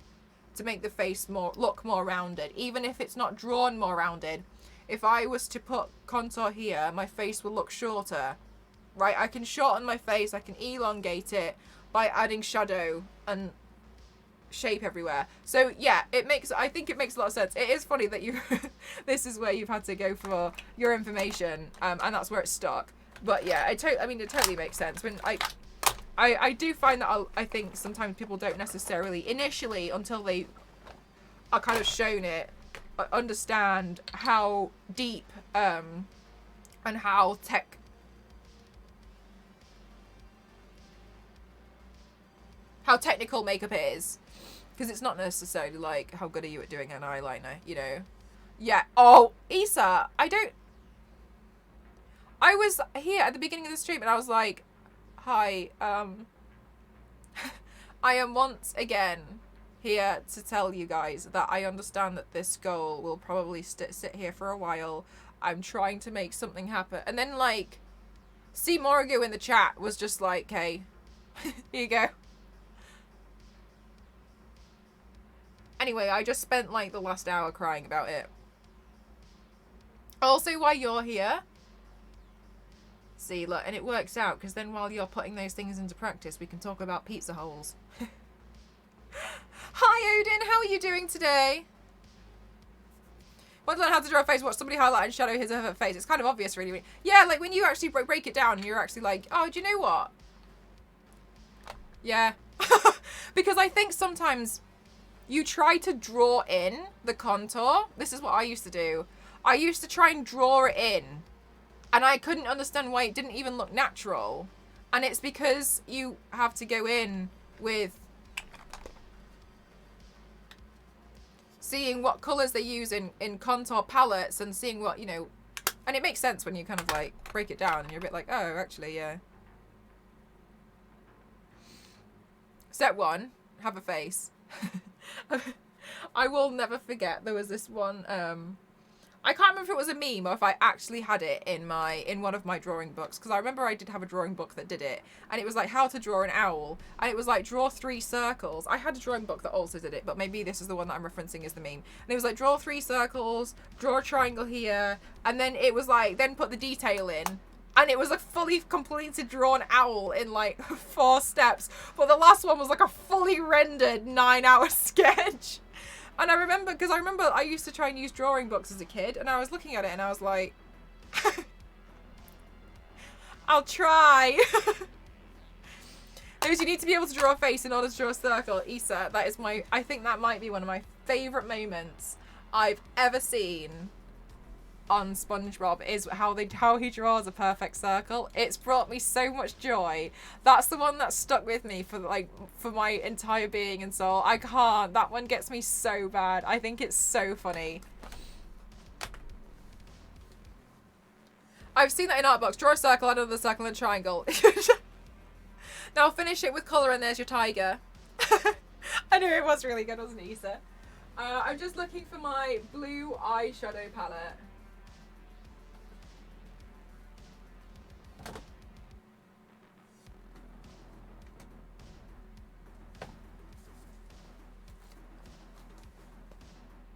to make the face look more rounded, even if it's not drawn more rounded. If I was to put contour here, my face will look shorter, right? I can shorten my face, I can elongate it by adding shadow and shape everywhere. So yeah, I think it makes a lot of sense. It is funny that this is where you've had to go for your information, and that's where it's stuck. But yeah, it totally makes sense. When I do find that I think sometimes people don't necessarily initially, until they are kind of shown it, understand how deep and how technical makeup is, because it's not necessarily like how good are you at doing an eyeliner, you know. Yeah. Oh, Issa, I was here at the beginning of the stream and I was like, hi, I am once again here to tell you guys that I understand that this goal will probably sit here for a while. I'm trying to make something happen. And then, like, C. Morigo in the chat was just like, hey, here you go. Anyway, I just spent, like, the last hour crying about it. Also, why you're here. See, look, and it works out, because then while you're putting those things into practice, we can talk about pizza holes. Hi, Odin, how are you doing today? Want to learn how to draw a face, watch somebody highlight and shadow his or her face. It's kind of obvious, really. Yeah, like, when you actually break it down, and you're actually like, oh, do you know what? Yeah. Because I think sometimes you try to draw in the contour. This is what I used to do. I used to try and draw it in, and I couldn't understand why it didn't even look natural. And it's because you have to go in with seeing what colours they use in contour palettes and seeing what, you know, and it makes sense when you kind of like break it down and you're a bit like, oh, actually, yeah. Step 1, have a face. I will never forget, there was this one, I can't remember if it was a meme or if I actually had it in one of my drawing books, because I remember I did have a drawing book that did it, and it was like how to draw an owl, and it was like draw 3 circles. I had a drawing book that also did it, but maybe this is the one that I'm referencing as the meme. And it was like draw 3 circles, draw a triangle here, and then it was like then put the detail in. And it was a fully completed drawn owl in like 4 steps. But the last one was like a fully rendered 9-hour sketch. And I remember, because I used to try and use drawing books as a kid, and I was looking at it and I was like, I'll try. Because you need to be able to draw a face in order to draw a circle. Issa, that is I think that might be one of my favourite moments I've ever seen on SpongeBob, is how he draws a perfect circle. It's brought me so much joy. That's the one that stuck with me for my entire being and soul. I can't. That one gets me so bad. I think it's so funny. I've seen that in art books. Draw a circle, add another circle and a triangle. Now finish it with colour and there's your tiger. I know, it was really good, wasn't it, Issa? I'm just looking for my blue eyeshadow palette.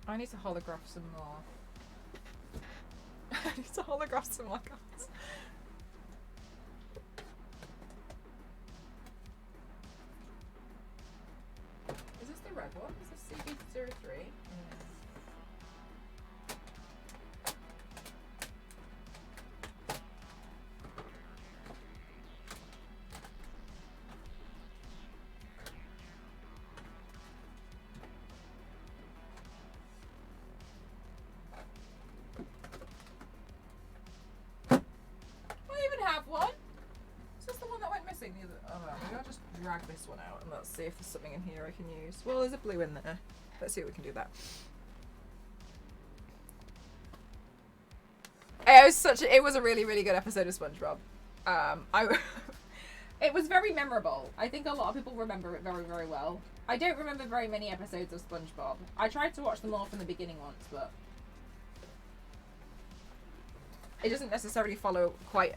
I need to holograph some more. I need to holograph some more cards. Is this the red one? Is this CB03? Maybe I'll just drag this one out and let's see if there's something in here I can use. Well, there's a blue in there. Let's see if we can do that. It was a really, really good episode of SpongeBob. It was very memorable. I think a lot of people remember it very, very well. I don't remember very many episodes of SpongeBob. I tried to watch them all from the beginning once, but it doesn't necessarily follow quite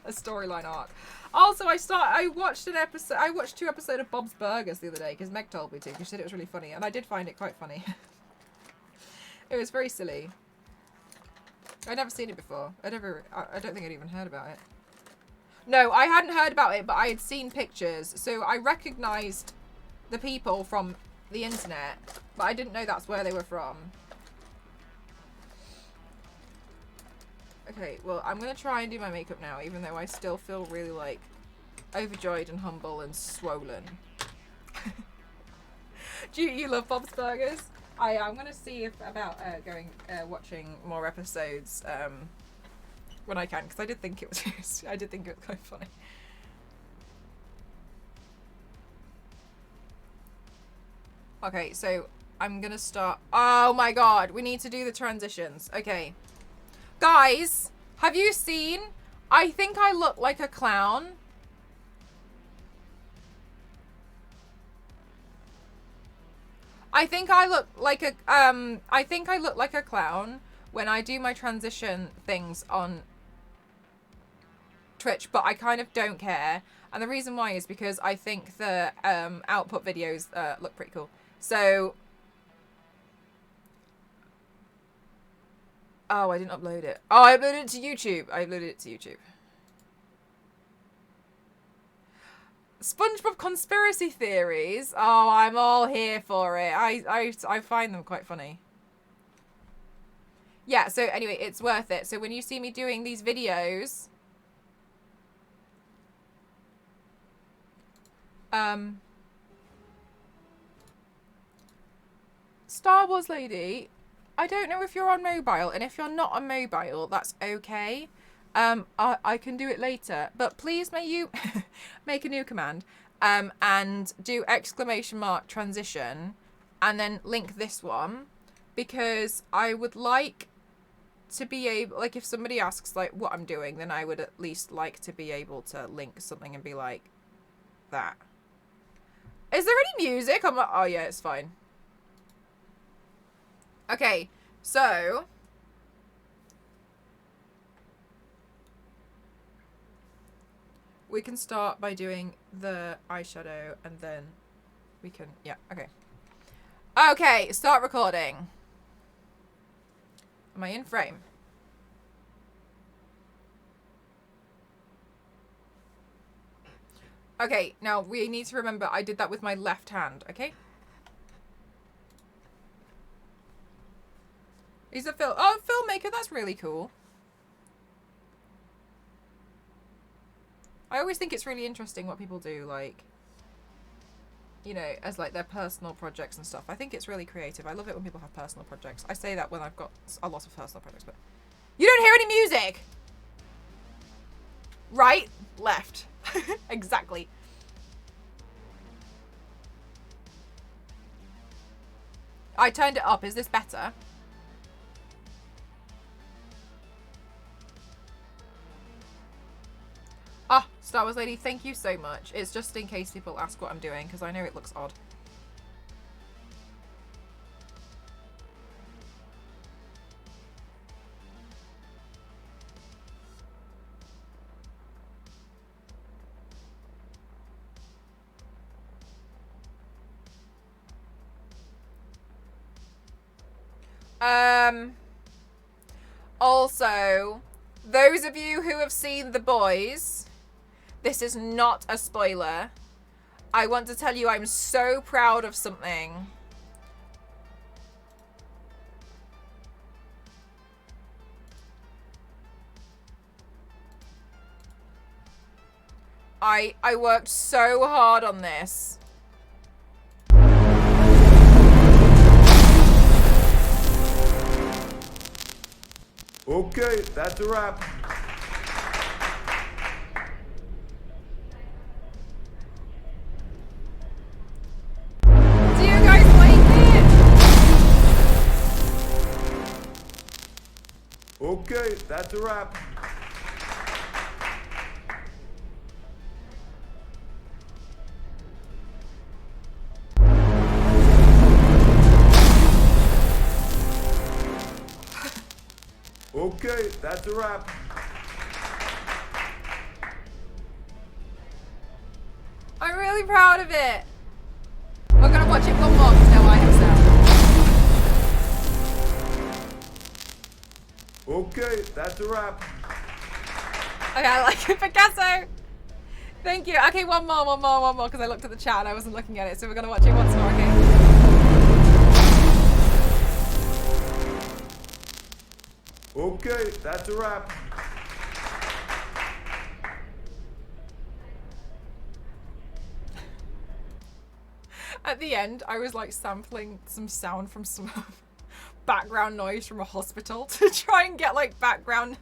a storyline arc. Also, I watched 2 episodes of Bob's Burgers the other day because Meg told me to. She said it was really funny, and I did find it quite funny. It was very silly. I'd never seen it before. I don't think I'd even heard about it. No, I hadn't heard about it, but I had seen pictures, so I recognised the people from the internet, but I didn't know that's where they were from. Okay, well, I'm going to try and do my makeup now, even though I still feel really, like, overjoyed and humble and swollen. Do you love Bob's Burgers? I'm going to see about watching more episodes when I can, because I did think it was I did think it was quite funny. Okay, so I'm going to start. Oh my god, we need to do the transitions. Okay. Guys, have you seen? I think I look like a clown. I think I look like a clown when I do my transition things on Twitch, but I kind of don't care. And the reason why is because I think the output videos look pretty cool. So oh, I didn't upload it. Oh, I uploaded it to YouTube. SpongeBob conspiracy theories. Oh, I'm all here for it. I find them quite funny. Yeah, so anyway, it's worth it. So when you see me doing these videos, Star Wars lady, I don't know if you're on mobile, and if you're not on mobile, that's okay. I can do it later, but please may you make a new command, and do ! Transition, and then link this one, because I would like to be able, like, if somebody asks like what I'm doing, then I would at least like to be able to link something and be like that. Is there any music? I'm like, oh yeah, it's fine. Okay, so we can start by doing the eyeshadow, and then we can, yeah, okay. Okay, start recording. Am I in frame? Okay, now we need to remember I did that with my left hand, okay? He's a filmmaker, that's really cool. I always think it's really interesting what people do, like, you know, as like their personal projects and stuff. I think it's really creative. I love it when people have personal projects. I say that when I've got a lot of personal projects, but you don't hear any music! Right, left. Exactly. I turned it up. Is this better? Ah, Star Wars lady, thank you so much. It's just in case people ask what I'm doing, because I know it looks odd. Also, those of you who have seen The Boys, this is not a spoiler. I want to tell you I'm so proud of something. I worked so hard on this. Okay, that's a wrap. Do you guys like it? Okay, that's a wrap. Okay, that's a wrap. I'm really proud of it. We're gonna watch it one more because now I have sound. Okay, that's a wrap. Okay, I like it, Picasso. Thank you. Okay, one more, because I looked at the chat and I wasn't looking at it, so we're gonna watch it once more, okay? Okay, that's a wrap. At the end, I was like sampling some sound from some background noise from a hospital to try and get like background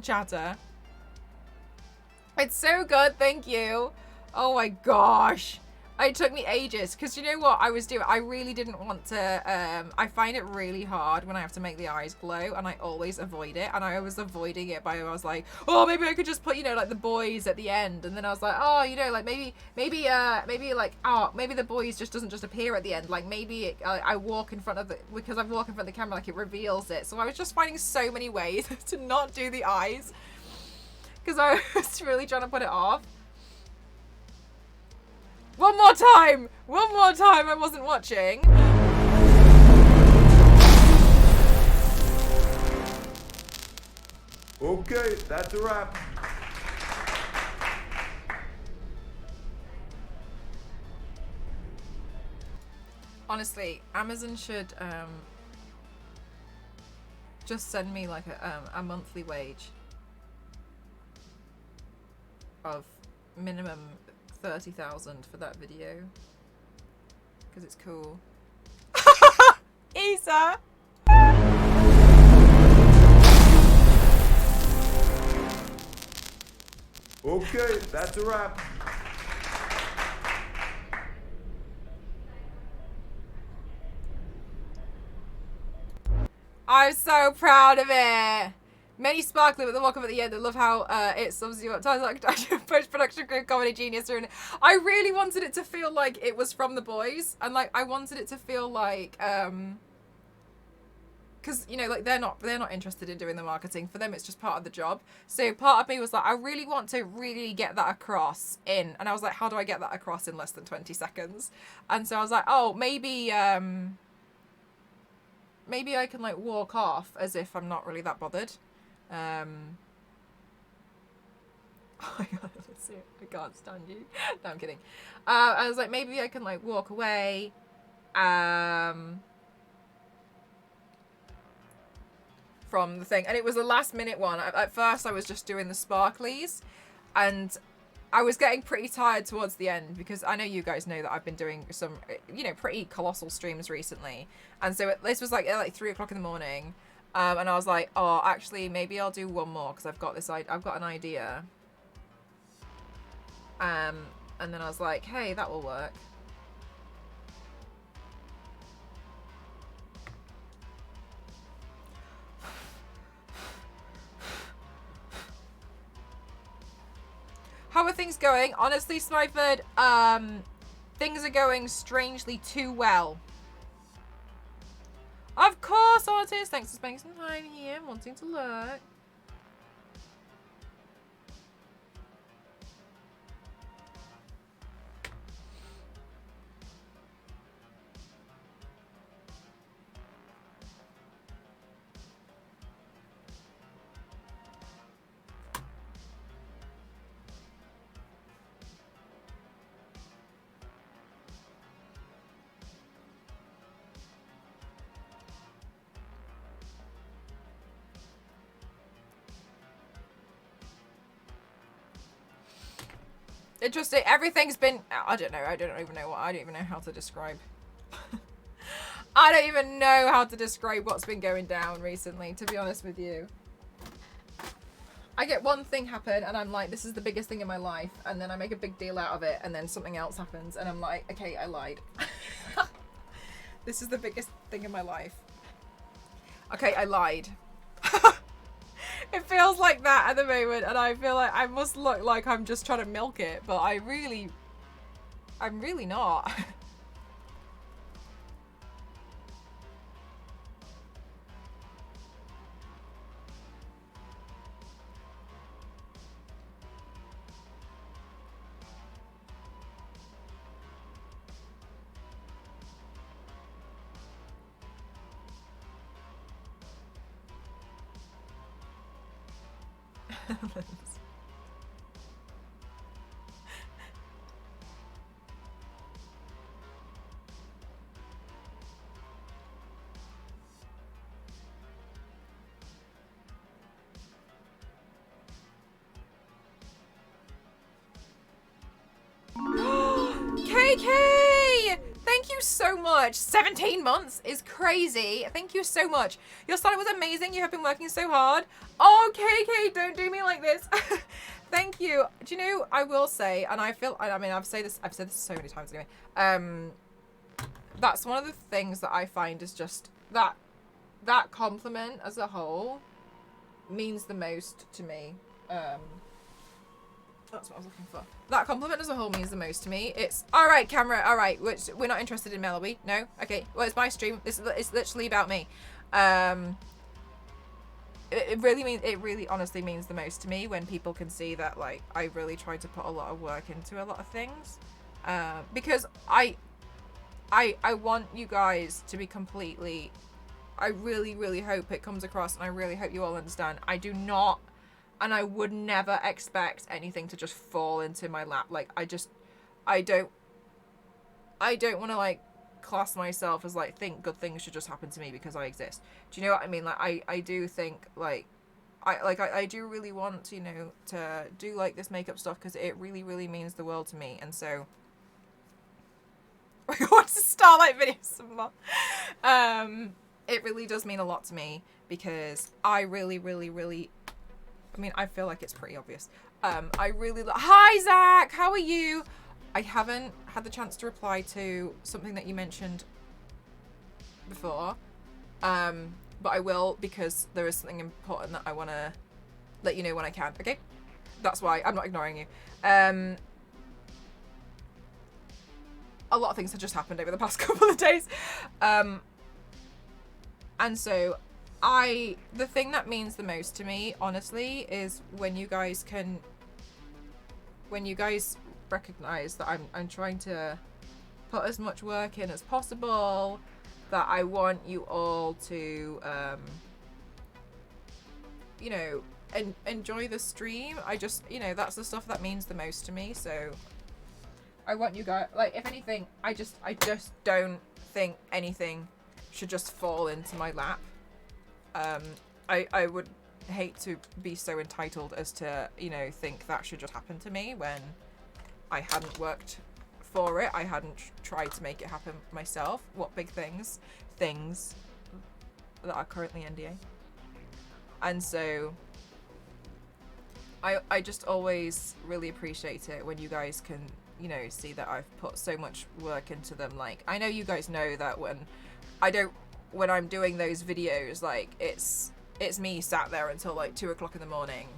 chatter. It's so good, thank you. Oh my gosh. It took me ages because you know what I was doing? I really didn't want to, I find it really hard when I have to make the eyes glow, and I always avoid it, and I was avoiding it by, I was like, oh, maybe I could just put, you know, like the boys at the end, and then I was like, oh, you know, like maybe like, oh, maybe the boys doesn't just appear at the end, like maybe I walk in front of the, because I walk in front of the camera, like it reveals it. So I was just finding so many ways to not do the eyes because I was really trying to put it off. One more time! I wasn't watching. Okay, that's a wrap. Honestly, Amazon should just send me like a monthly wage of minimum 30,000 for that video, because it's cool. Isa. Okay, that's a wrap. I'm so proud of it. Many sparkly with the welcome at the end. I love how it sums you up. Times like post-production crew, comedy genius. I really wanted it to feel like it was from the boys, and like I wanted it to feel like because you know, like they're not interested in doing the marketing. For them, it's just part of the job. So part of me was like, I really want to really get that across in, and I was like, how do I get that across in less than 20 seconds? And so I was like, oh, maybe maybe I can like walk off as if I'm not really that bothered. Oh my god, I can't stand you. No, I'm kidding. I was like, maybe I can like walk away. From the thing, and it was a last minute one. At first I was just doing the sparklies, and I was getting pretty tired towards the end, because I know you guys know that I've been doing some, you know, pretty colossal streams recently, and so this was like at 3 o'clock in the morning, and I was like, oh, actually maybe I'll do one more because I've got an idea, and then I was like, hey, that will work. How are things going? Honestly, Smyford, things are going strangely too well. Of course, artist. Thanks for spending some time here, wanting to lurk. Everything's been, I don't even know how to describe. I don't even know how to describe what's been going down recently, to be honest with you. I get one thing happen and I'm like, this is the biggest thing in my life, and then I make a big deal out of it, and then something else happens and I'm like, okay, I lied. This is the biggest thing in my life. Okay, I lied. It feels like that at the moment, and I feel like I must look like I'm just trying to milk it, but I'm really not. KK! Thank you so much. 17 months is crazy. Thank you so much. Your style was amazing. You have been working so hard. Oh, KK, don't do me like this. Thank you. Do you know, I will say, and I feel, I mean, I've said this so many times anyway. That's one of the things that I find is just that compliment as a whole means the most to me. That's what I was looking for. That compliment as a whole means the most to me. It's, alright, camera, alright, we're not interested in Mel, are we? No? Okay, well, it's my stream. It's literally about me. It really honestly means the most to me when people can see that, like, I really try to put a lot of work into a lot of things. Because I want you guys to be completely, I really, really hope it comes across, and I really hope you all understand. I do not, and I would never expect anything to just fall into my lap. Like, I don't want to, like, class myself as like think good things should just happen to me because I exist. Do you know what I mean? Like I do think like I do really want, you know, to do like this makeup stuff because it really, really means the world to me. And so I want to start like videos some more. It really does mean a lot to me because I really, really, really, I mean, I feel like it's pretty obvious. I really, hi Zach, how are you? I haven't had the chance to reply to something that you mentioned before. But I will because there is something important that I want to let you know when I can, okay? That's why I'm not ignoring you. A lot of things have just happened over the past couple of days. And so the thing that means the most to me, honestly, is when you guys recognize that I'm trying to put as much work in as possible, that I want you all to, you know, enjoy the stream. I just, you know, that's the stuff that means the most to me. So I want you guys, like, if anything, I just don't think anything should just fall into my lap. I would hate to be so entitled as to, you know, think that should just happen to me when I hadn't worked for it. I hadn't tried to make it happen myself. What big things that are currently NDA. And so I just always really appreciate it when you guys can, you know, see that I've put so much work into them. Like, I know you guys know that when I'm doing those videos, like, it's me sat there until like 2 o'clock in the morning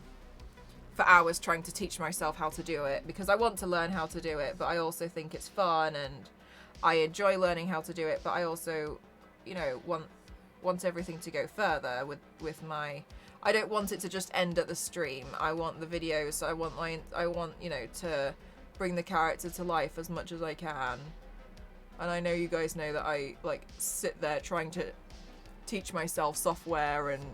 for hours trying to teach myself how to do it because I want to learn how to do it, but I also think it's fun and I enjoy learning how to do it, but I also, you know, want everything to go further with my, I don't want it to just end at the stream. I want the videos, I want, you know, to bring the character to life as much as I can. And I know you guys know that I like sit there trying to teach myself software and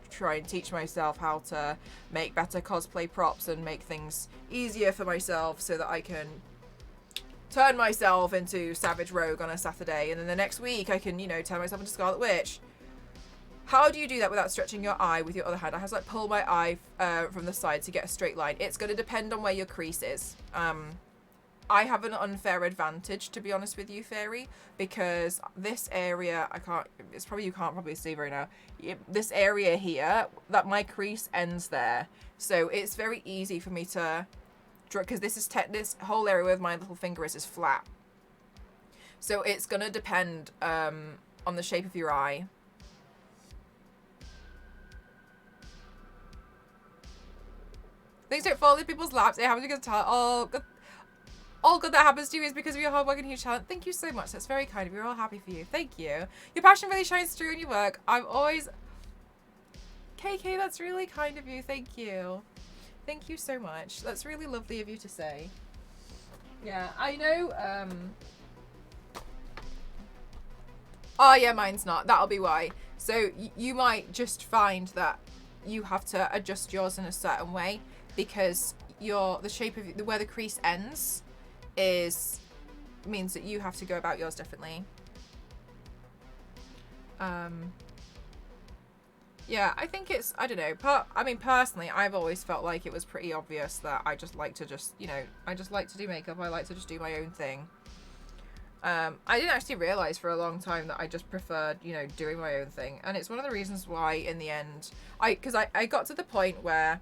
try and teach myself how to make better cosplay props and make things easier for myself so that I can turn myself into Savage Rogue on a Saturday, and then the next week I can, you know, turn myself into Scarlet Witch. How do you do that without stretching your eye with your other hand? I have to like pull my eye from the side to get a straight line. It's going to depend on where your crease is. I have an unfair advantage, to be honest with you, Fairy, because this area, you can't probably see very now. This area here, that my crease ends there. So it's very easy for me to draw, because this whole area where my little finger is flat. So it's going to depend on the shape of your eye. Things don't fall in people's laps. It happens because of talent. Oh, good. All good that happens to you is because of your hard work and huge talent. Thank you so much. That's very kind of you. We're all happy for you. Thank you. Your passion really shines through in your work. I'm always... KK, that's really kind of you. Thank you. Thank you so much. That's really lovely of you to say. Yeah, I know, Oh, yeah, mine's not. That'll be why. So, you might just find that you have to adjust yours in a certain way because the shape of... where the crease ends... means that you have to go about yours differently. Yeah, I think it's, I don't know, I mean, personally, I've always felt like it was pretty obvious that I just like to I just like to do makeup. I like to just do my own thing. I didn't actually realise for a long time that I just preferred, you know, doing my own thing. And it's one of the reasons why, in the end, because I got to the point where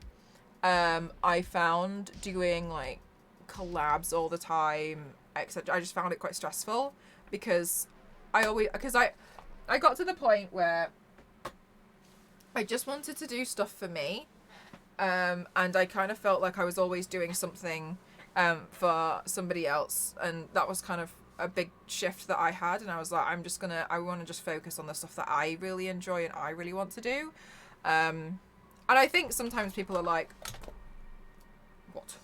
I found doing, like, collabs all the time, etc. I just found it quite stressful because I got to the point where I just wanted to do stuff for me, and I kind of felt like I was always doing something for somebody else, and that was kind of a big shift that I had, and I was like, I want to just focus on the stuff that I really enjoy and I really want to do, and I think sometimes people are like, what?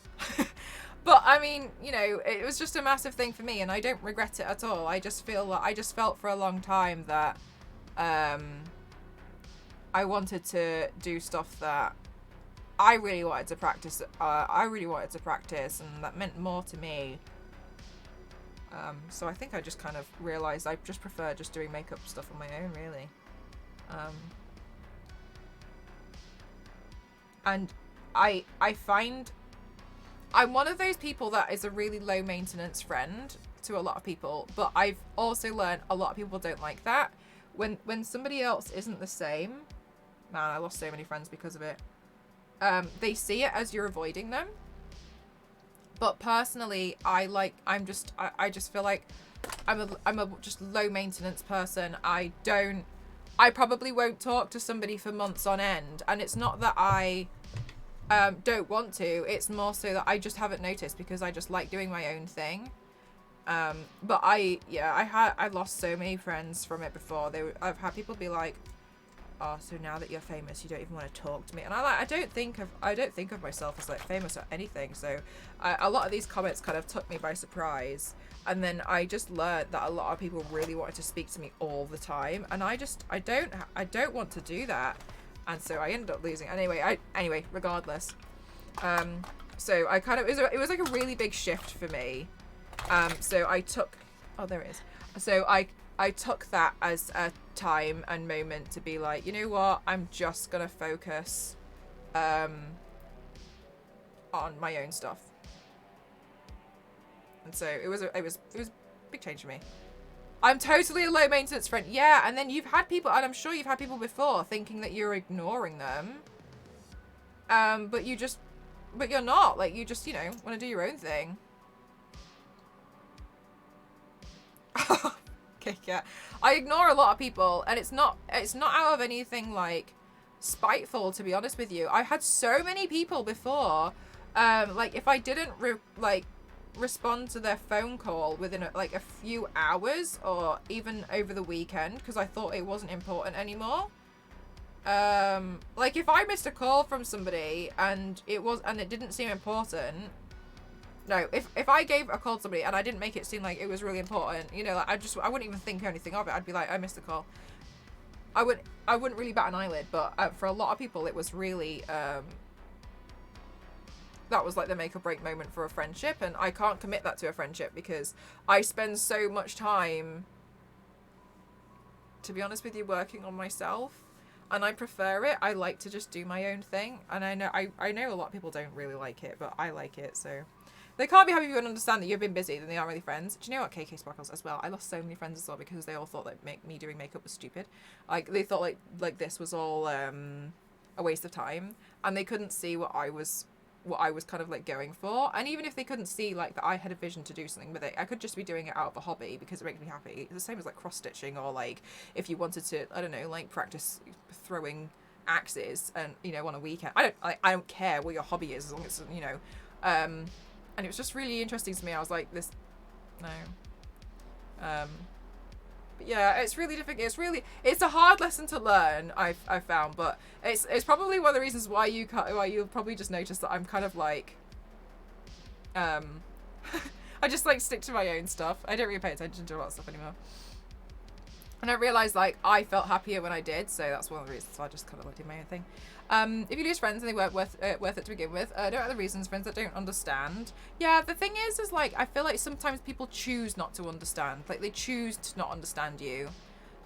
But I mean, you know, it was just a massive thing for me and I don't regret it at all. I just felt for a long time that I wanted to do stuff that I really wanted to practice. And that meant more to me. So I think I just kind of realised I just prefer just doing makeup stuff on my own, really. And I find I'm one of those people that is a really low maintenance friend to a lot of people, but I've also learned a lot of people don't like that. When somebody else isn't the same, man, I lost so many friends because of it. They see it as you're avoiding them. But personally, I just feel like I'm a just low maintenance person. I probably won't talk to somebody for months on end, and it's not that I don't want to. It's more so that I just haven't noticed because I just like doing my own thing. But I lost so many friends from it before. I've had people be like, "Oh, so now that you're famous, you don't even want to talk to me." And I don't think of myself as like famous or anything. So a lot of these comments kind of took me by surprise. And then I just learned that a lot of people really wanted to speak to me all the time, and I don't want to do that. And so I ended up losing. Anyway, regardless. So I kind of it was like a really big shift for me. So I took, oh, there it is. So I took that as a time and moment to be like, you know what, I'm just gonna focus on my own stuff. And so it was a big change for me. I'm totally a low maintenance friend. Yeah, and then you've had people, and I'm sure you've had people before thinking that you're ignoring them. But you're not. Like, you just, want to do your own thing. Okay, yeah. I ignore a lot of people, and it's not out of anything like spiteful, to be honest with you. I had so many people before, like if I didn't respond to their phone call within a few hours or even over the weekend because I thought it wasn't important anymore. Like if I missed a call from somebody and it didn't seem important. No, if I gave a call to somebody and I didn't make it seem like it was really important, I wouldn't even think anything of it. I'd be like, I missed a call. I wouldn't really bat an eyelid, but for a lot of people it was really that was like the make or break moment for a friendship, and I can't commit that to a friendship because I spend so much time, to be honest with you, working on myself, and I prefer it. I like to just do my own thing, and I know a lot of people don't really like it, but I like it. So they can't be happy if you understand that you've been busy, then they aren't really friends. Do you know what, KK Sparkles, as well? I lost so many friends as well because they all thought that me doing makeup was stupid. Like they thought like this was all a waste of time, and they couldn't see what I was kind of like going for. And even if they couldn't see like that I had a vision to do something with it, I could just be doing it out of a hobby because it makes me happy. It's the same as like cross stitching, or like if you wanted to, I don't know, like practice throwing axes and on a weekend. I don't care what your hobby is as long as and it was just really interesting to me. I was like, but yeah, it's really difficult. It's a hard lesson to learn. I've found, but it's probably one of the reasons why you'll probably just notice that I'm kind of like, I just like stick to my own stuff. I don't really pay attention to a lot of stuff anymore. And I realised like I felt happier when I did, so that's one of the reasons. So I just kind of like do my own thing. If you lose friends and they weren't worth it to begin with, don't other reasons, friends that don't understand. Yeah, the thing is like I feel like sometimes people choose not to understand. Like they choose to not understand you.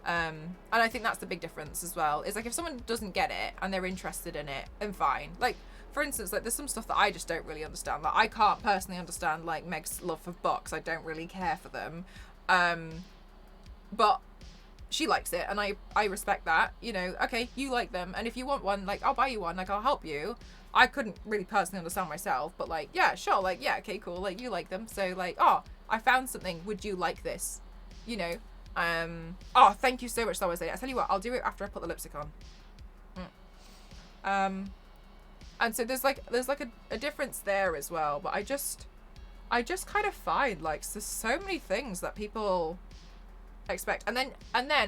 And I think that's the big difference as well. Is like if someone doesn't get it and they're interested in it, then fine. Like for instance, like there's some stuff that I just don't really understand. Like I can't personally understand like Meg's love for books. I don't really care for them. But she likes it, and I respect that. Okay, you like them, and if you want one, like I'll buy you one, like I'll help you. I couldn't really personally understand myself, but like yeah, sure, like yeah, okay, cool, like you like them, so like I found something, would you like this? Thank you so much, Star Lady. I tell you what, I'll do it after I put the lipstick on. And so there's a difference there as well, but I just kind of find like there's so many things that people expect, and then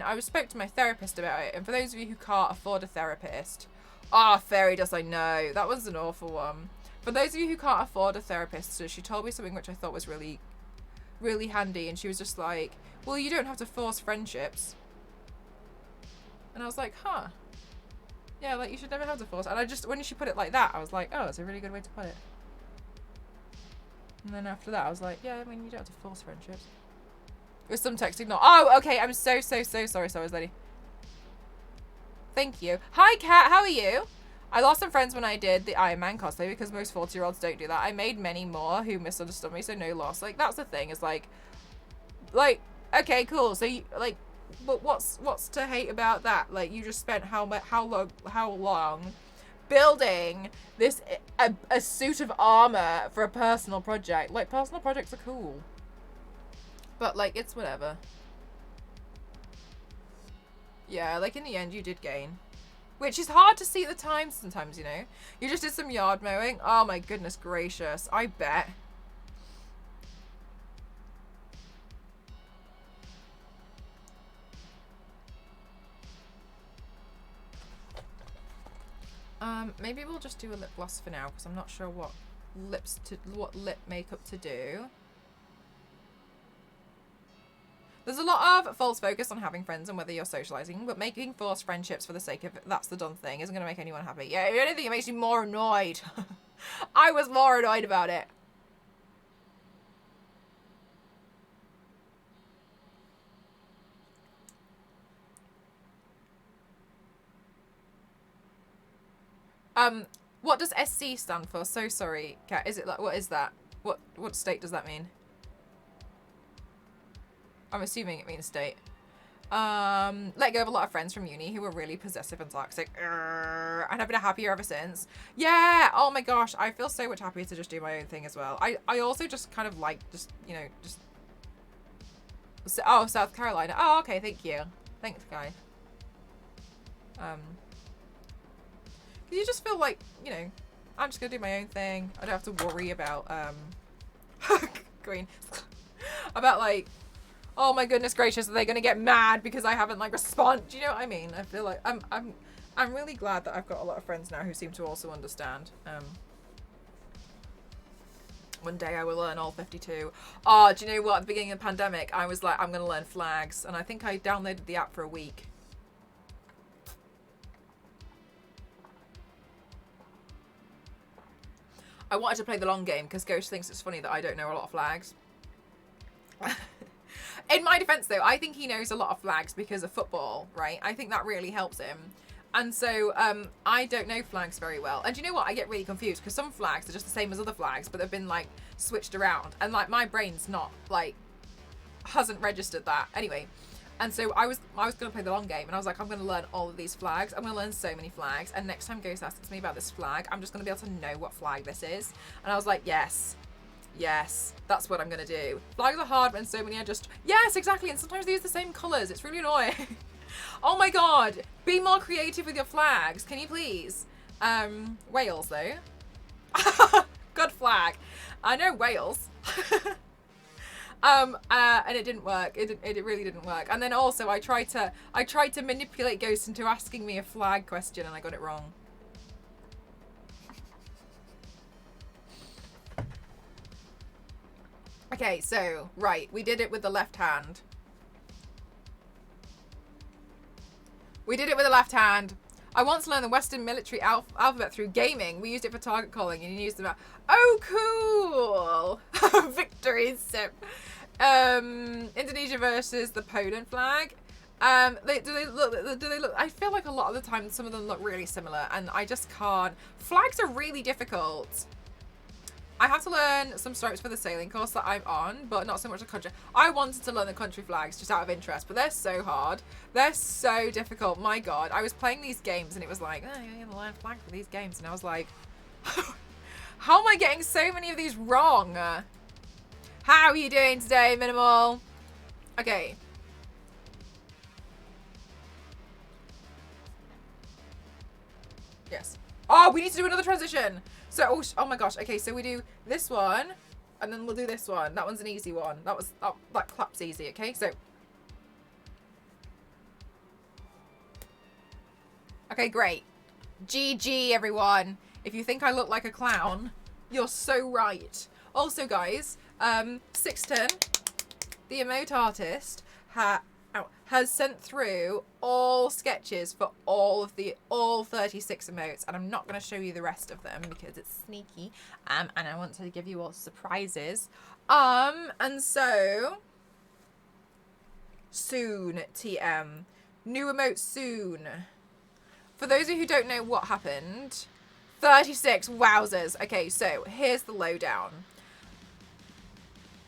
I spoke to my therapist about it, and for those of you who can't afford a therapist, fairy dust, I know that was an awful one. For those of you who can't afford a therapist, so she told me something which I thought was really, really handy, and she was just like, well, you don't have to force friendships. And I was like, yeah, like you should never have to force. And I just, when she put it like that, I was like, oh, it's a really good way to put it. And then after that I was like, yeah, I mean, you don't have to force friendships. With some text ignore. Oh, okay. I'm so sorry, lady. Thank you. Hi, Kat. How are you? I lost some friends when I did the Iron Man cosplay because most 40-year-olds don't do that. I made many more who misunderstood me, so no loss. Like, that's the thing. Is like, okay, cool. So you like, but what's to hate about that? Like, you just spent how long building this a suit of armor for a personal project. Like, personal projects are cool, but like, it's whatever. Yeah, like, in the end, you did gain. Which is hard to see at the time sometimes, you know? You just did some yard mowing. Oh my goodness gracious. I bet. Maybe we'll just do a lip gloss for now, because I'm not sure what lip makeup to do. There's a lot of false focus on having friends and whether you're socializing, but making forced friendships for the sake of it, that's the done thing, isn't going to make anyone happy. Yeah, if anything, it makes you more annoyed. I was more annoyed about it. What does SC stand for? So sorry, Kat. Is it like, what is that? What state does that mean? I'm assuming it means state. Let go of a lot of friends from uni who were really possessive and toxic. And I've been happier ever since. Yeah, oh my gosh. I feel so much happier to just do my own thing as well. I also just kind of like, just, you know, just... Oh, South Carolina. Oh, okay, thank you. Thanks, guys. You just feel like, you know, I'm just gonna do my own thing. I don't have to worry about, green. About, like, oh my goodness gracious, are they gonna get mad because I haven't, like, responded? Do you know what I mean? I feel like I'm really glad that I've got a lot of friends now who seem to also understand. One day I will learn all 52. Oh, do you know what? At the beginning of the pandemic, I was like, I'm gonna learn flags, and I think I downloaded the app for a week. I wanted to play the long game because Ghost thinks it's funny that I don't know a lot of flags. In my defense, though, I think he knows a lot of flags because of football, right? I think that really helps him. And so I don't know flags very well. And you know what? I get really confused because some flags are just the same as other flags, but they've been, like, switched around. And, like, my brain's not, like, hasn't registered that. Anyway. And so I was going to play the long game, and I was like, I'm going to learn all of these flags. I'm going to learn so many flags. And next time Ghost asks me about this flag, I'm just going to be able to know what flag this is. And I was like, yes. Yes, that's what I'm going to do. Flags are hard when so many are just... Yes, exactly. And sometimes they use the same colours. It's really annoying. Oh my god. Be more creative with your flags. Can you please? Wales, though. Good flag. I know Wales. And it didn't work. It really didn't work. And then also I tried to manipulate Ghost into asking me a flag question, and I got it wrong. Okay, so right, we did it with the left hand. We did it with the left hand. I once learned the Western military alphabet through gaming. We used it for target calling, and you used them. Oh, cool! Victory sip. Indonesia versus the Poland flag. Do they look? I feel like a lot of the time some of them look really similar, and I just can't. Flags are really difficult. I have to learn some stripes for the sailing course that I'm on, but not so much the country. I wanted to learn the country flags just out of interest, but they're so hard. They're so difficult. My God, I was playing these games and it was like, oh, you're going to learn flag for these games. And I was like, how am I getting so many of these wrong? How are you doing today, Minimal? Okay. Yes. Oh, we need to do another transition. So, oh my gosh. Okay, so we do this one, and then we'll do this one. That one's an easy one. That clap's easy, okay? So. Okay, great. GG, everyone. If you think I look like a clown, you're so right. Also, guys, Sixton, the emote artist, has sent through all sketches for all 36 emotes, and I'm not going to show you the rest of them because it's sneaky, and I want to give you all surprises. And so soon, TM. New emote soon. For those of you who don't know what happened, 36, wowzers. Okay, so here's the lowdown.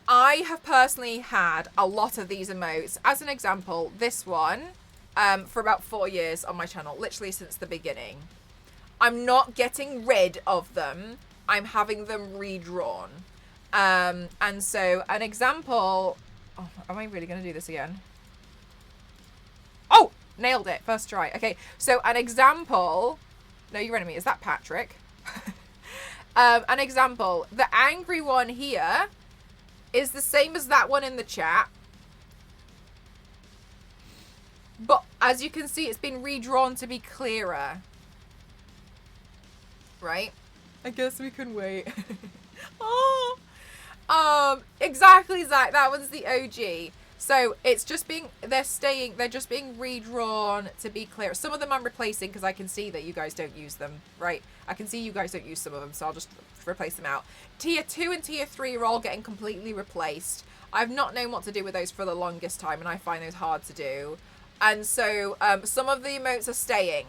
I have personally had a lot of these emotes. As an example, this one, for about 4 years on my channel, literally since the beginning. I'm not getting rid of them. I'm having them redrawn. And so an example, oh, am I really going to do this again? Oh, nailed it. First try. Okay. So an example, no, you're enemy. Is that Patrick? An example, the angry one here is the same as that one in the chat. But as you can see, it's been redrawn to be clearer. Right? I guess we can wait. Oh. Exactly, Zach. That one's the OG. So it's just being, they're just being redrawn to be clear. Some of them I'm replacing because I can see that you guys don't use them, right? I can see you guys don't use some of them, so I'll just replace them out. Tier 2 and Tier 3 are all getting completely replaced. I've not known what to do with those for the longest time, and I find those hard to do. And so some of the emotes are staying.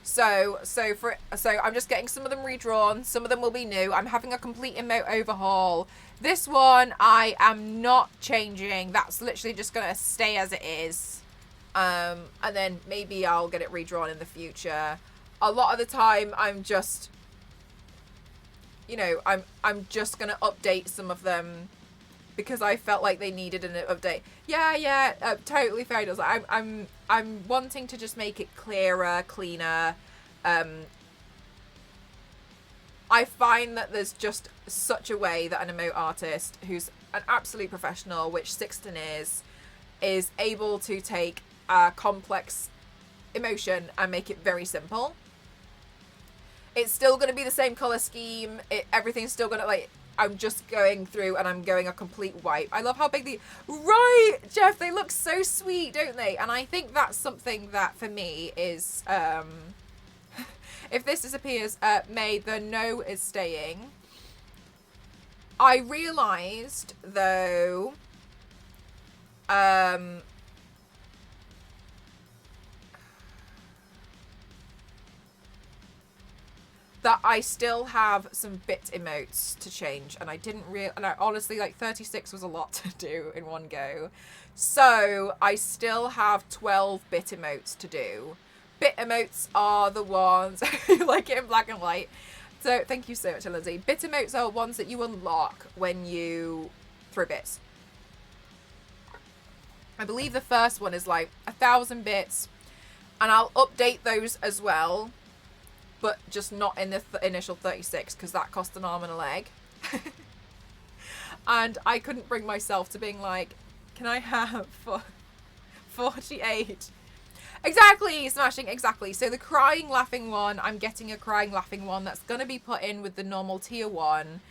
So I'm just getting some of them redrawn. Some of them will be new. I'm having a complete emote overhaul. This one I am not changing. That's literally just gonna stay as it is. And then maybe I'll get it redrawn in the future. A lot of the time I'm just, you know, I'm just gonna update some of them because I felt like they needed an update. Yeah, totally fair. I'm wanting to just make it clearer, cleaner. I find that there's just such a way that an emote artist who's an absolute professional, which Sixten is able to take a complex emotion and make it very simple. It's still going to be the same color scheme. Everything's still going to, like, I'm just going through and I'm going a complete wipe. I love how big the... Right, Jeff, they look so sweet, don't they? And I think that's something that, for me, is... if this disappears, May, the no is staying. I realised, though... that I still have some bit emotes to change, and I didn't and I honestly, like, 36 was a lot to do in one go. So I still have 12 bit emotes to do. Bit emotes are the ones, you like it in black and white. So thank you so much, Lindsay. Bit emotes are ones that you unlock when you throw bits. I believe the first one is like 1,000 bits, and I'll update those as well. But just not in the initial 36 because that cost an arm and a leg. And I couldn't bring myself to being like, can I have 48? Exactly, smashing, exactly. So the crying laughing one, I'm getting a crying laughing one that's going to be put in with the normal tier 1.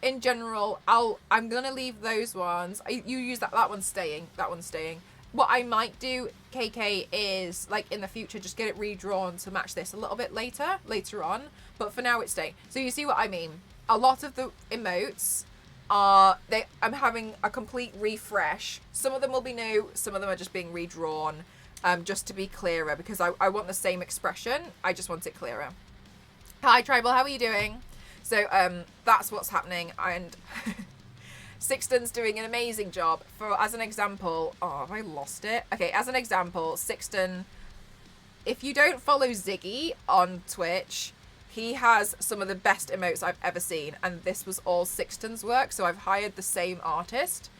In general, I'm going to leave those ones. You use that one's staying. That one's staying. What I might do, KK, is, like, in the future, just get it redrawn to match this a little bit later on. But for now, it's staying. So you see what I mean? A lot of the emotes are, I'm having a complete refresh. Some of them will be new. Some of them are just being redrawn, just to be clearer, because I want the same expression. I just want it clearer. Hi, Tribal. How are you doing? So that's what's happening. And... Sixten's doing an amazing job. As an example, oh, have I lost it? Okay, as an example, Sixten, if you don't follow Ziggy on Twitch, he has some of the best emotes I've ever seen, and this was all Sixten's work, so I've hired the same artist.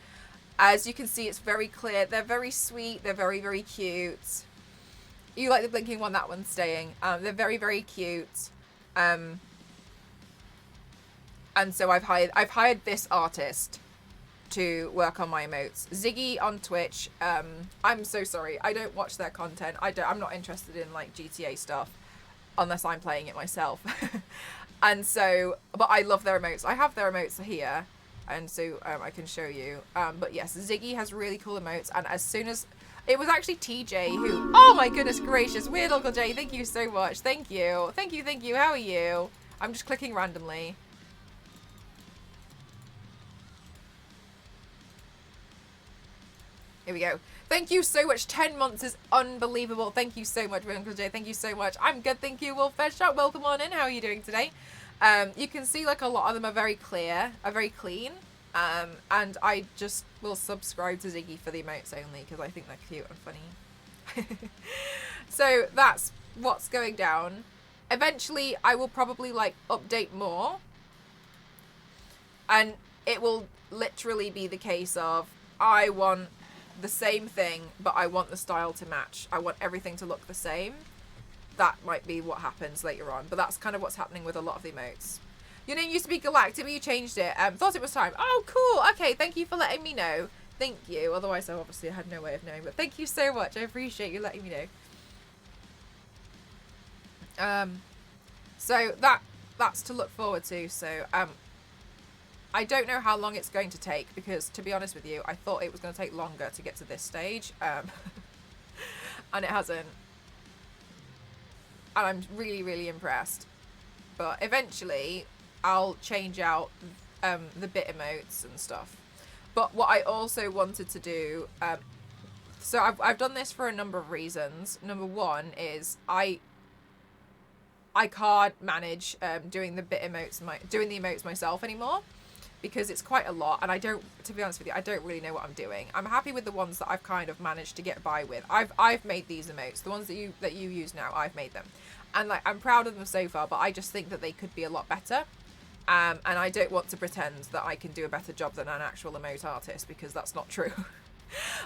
As you can see, it's very clear. They're very sweet. They're very, very cute. You like the blinking one? That one's staying. They're very, very cute. And so I've hired this artist to work on my emotes. Ziggy on Twitch, I'm so sorry, I don't watch their content. I'm not interested in, like, GTA stuff unless I'm playing it myself. And so, but I love their emotes. I have their emotes here, and so I can show you. But yes, Ziggy has really cool emotes, and as soon as it was actually TJ who, oh my goodness gracious, Weird Uncle J, thank you so much. Thank you, how are you? I'm just clicking randomly. Here we go. Thank you so much. 10 months is unbelievable. Thank you so much, Uncle Jay. Thank you so much. I'm good, thank you. Wolf Shot, welcome on in. How are you doing today? You can see like a lot of them are very clear, are very clean. And I just will subscribe to Ziggy for the emotes only because I think they're cute and funny. So that's what's going down. Eventually, I will probably like update more. And it will literally be the case of I want the same thing, but I want the style to match. I want everything to look the same. That might be what happens later on, but that's kind of what's happening with a lot of the emotes. Your name used to be Galactic, but you changed it. Thought it was time. Oh, cool. Okay, thank you for letting me know. Thank you. Otherwise, I obviously had no way of knowing, but thank you so much. I appreciate you letting me know. So that's to look forward to. So, I don't know how long it's going to take because, to be honest with you, I thought it was going to take longer to get to this stage, and it hasn't. And I'm really, really impressed. But eventually, I'll change out the bit emotes and stuff. But what I also wanted to do, so I've done this for a number of reasons. Number one is I can't manage doing the bit emotes, doing the emotes myself anymore. Because it's quite a lot, and I don't, to be honest with you, I don't really know what I'm doing. I'm happy with the ones that I've kind of managed to get by with. I've made these emotes, the ones that you use now. I've made them, and like I'm proud of them so far. But I just think that they could be a lot better, and I don't want to pretend that I can do a better job than an actual emote artist because that's not true.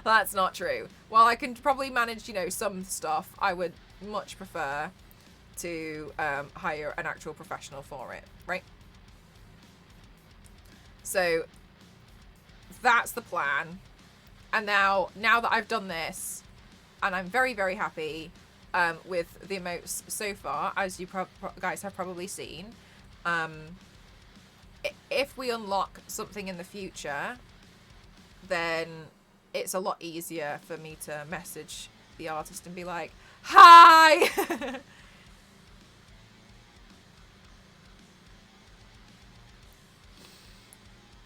That's not true. While I can probably manage, you know, some stuff, I would much prefer to hire an actual professional for it, right? So that's the plan. And now that I've done this, and I'm very, very happy with the emotes so far, as you guys have probably seen, if we unlock something in the future, then it's a lot easier for me to message the artist and be like, hi!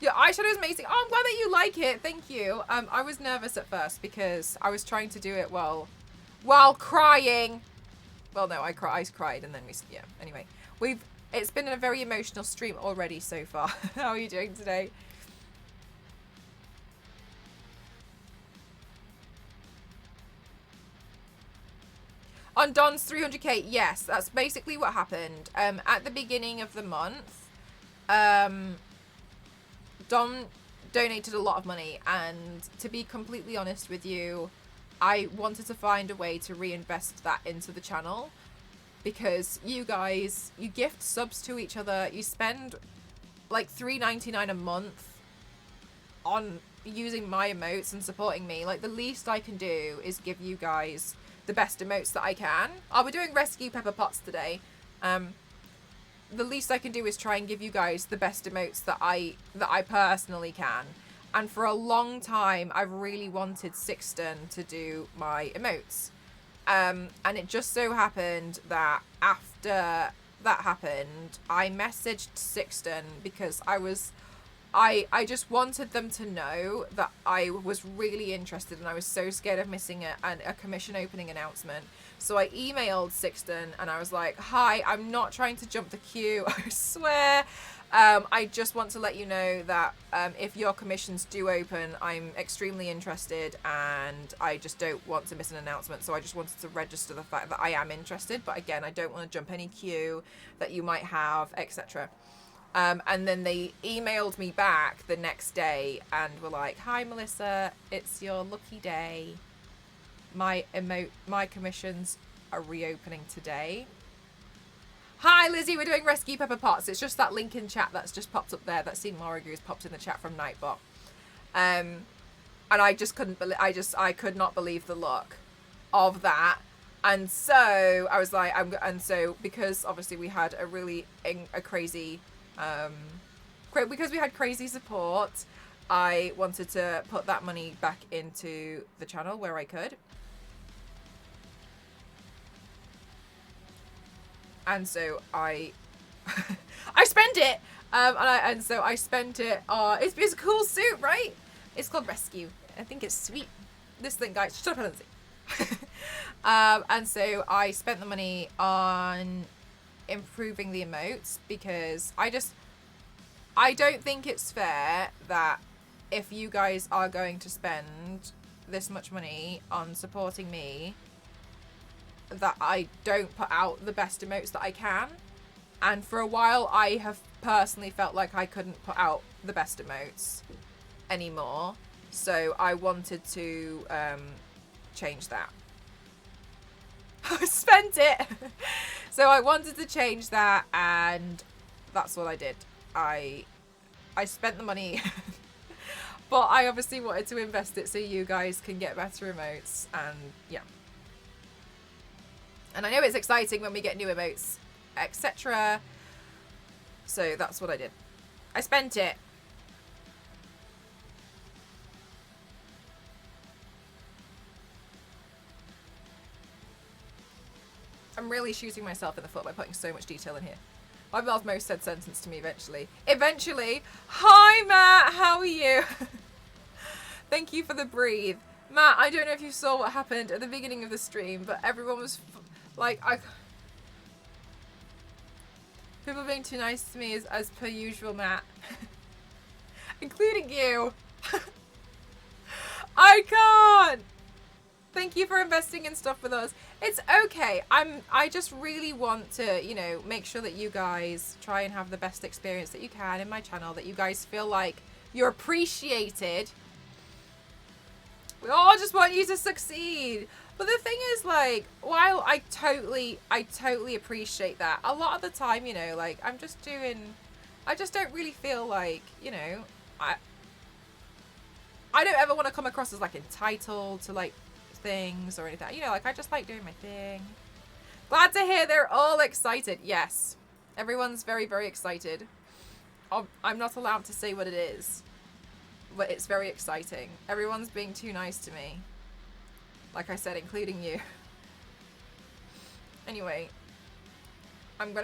Your eyeshadow is amazing. Oh, I'm glad that you like it. Thank you. I was nervous at first because I was trying to do it while crying. Well, no, I cried and then yeah. Anyway, it's been a very emotional stream already so far. How are you doing today? On Don's 300k, yes, that's basically what happened. At the beginning of the month, Dom donated a lot of money, and to be completely honest with you, I wanted to find a way to reinvest that into the channel because you guys, you gift subs to each other, you spend like $3.99 a month on using my emotes and supporting me. Like, the least I can do is give you guys the best emotes that I can. Oh, we're doing Rescue Pepper Pots today. The least I can do is try and give you guys the best emotes that I personally can. And for a long time, I've really wanted Sixten to do my emotes. And it just so happened that after that happened, I messaged Sixten because I just wanted them to know that I was really interested and I was so scared of missing a commission opening announcement. So I emailed Sixten and I was like, hi, I'm not trying to jump the queue, I swear. I just want to let you know that if your commissions do open, I'm extremely interested and I just don't want to miss an announcement. So I just wanted to register the fact that I am interested. But again, I don't want to jump any queue that you might have, etc. And then they emailed me back the next day and were like, hi, Melissa, it's your lucky day. My commissions are reopening today. Hi, Lizzie, we're doing Rescue Pepper Pots. It's just that link in chat that's just popped up there. That's seen Laura Goose popped in the chat from Nightbot. And I just couldn't believe, I could not believe the luck of that. And so I was like, because obviously we had a crazy, because we had crazy support, I wanted to put that money back into the channel where I could. And so I spent it, and so I spent it. It's a cool suit, right? It's called Rescue. I think it's sweet. listen, guys, shut up, Lindsay. And so I spent the money on improving the emotes because I don't think it's fair that if you guys are going to spend this much money on supporting me, that I don't put out the best emotes that I can. And for a while, I have personally felt like I couldn't put out the best emotes anymore. So I wanted to change that. I spent it! So I wanted to change that, and that's what I did. I spent the money, but I obviously wanted to invest it so you guys can get better emotes, and yeah. And I know it's exciting when we get new emotes, etc. So that's what I did. I spent it. I'm really shooting myself in the foot by putting so much detail in here. My mouth most said sentence to me eventually. Eventually. Hi, Matt. How are you? Thank you for the breathe. Matt, I don't know if you saw what happened at the beginning of the stream, but everyone was like, people being too nice to me as per usual, Matt. Including you. I can't. Thank you for investing in stuff with us. It's okay. I just really want to, you know, make sure that you guys try and have the best experience that you can in my channel, that you guys feel like you're appreciated. We all just want you to succeed. But the thing is, like, while I totally appreciate that, a lot of the time, you know, like, I just don't really feel like, you know, I don't ever want to come across as, like, entitled to, like, things or anything. You know, like, I just like doing my thing. Glad to hear they're all excited. Yes. Everyone's very, very excited. I'm not allowed to say what it is, but it's very exciting. Everyone's being too nice to me. Like I said, including you. Anyway, I'm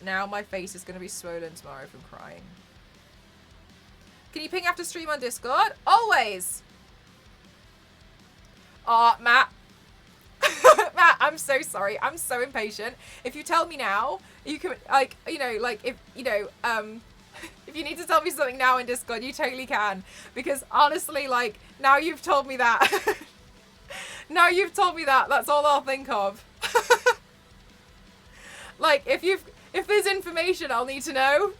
now my face is gonna be swollen tomorrow from crying. Can you ping after stream on Discord? Always! Oh, Matt. Matt, I'm so sorry. I'm so impatient. If you tell me now, you can, like, you know, like, if, you know, if you need to tell me something now in Discord, you totally can. Because honestly, like, now you've told me that. Now you've told me that, that's all I'll think of. Like, if there's information I'll need to know.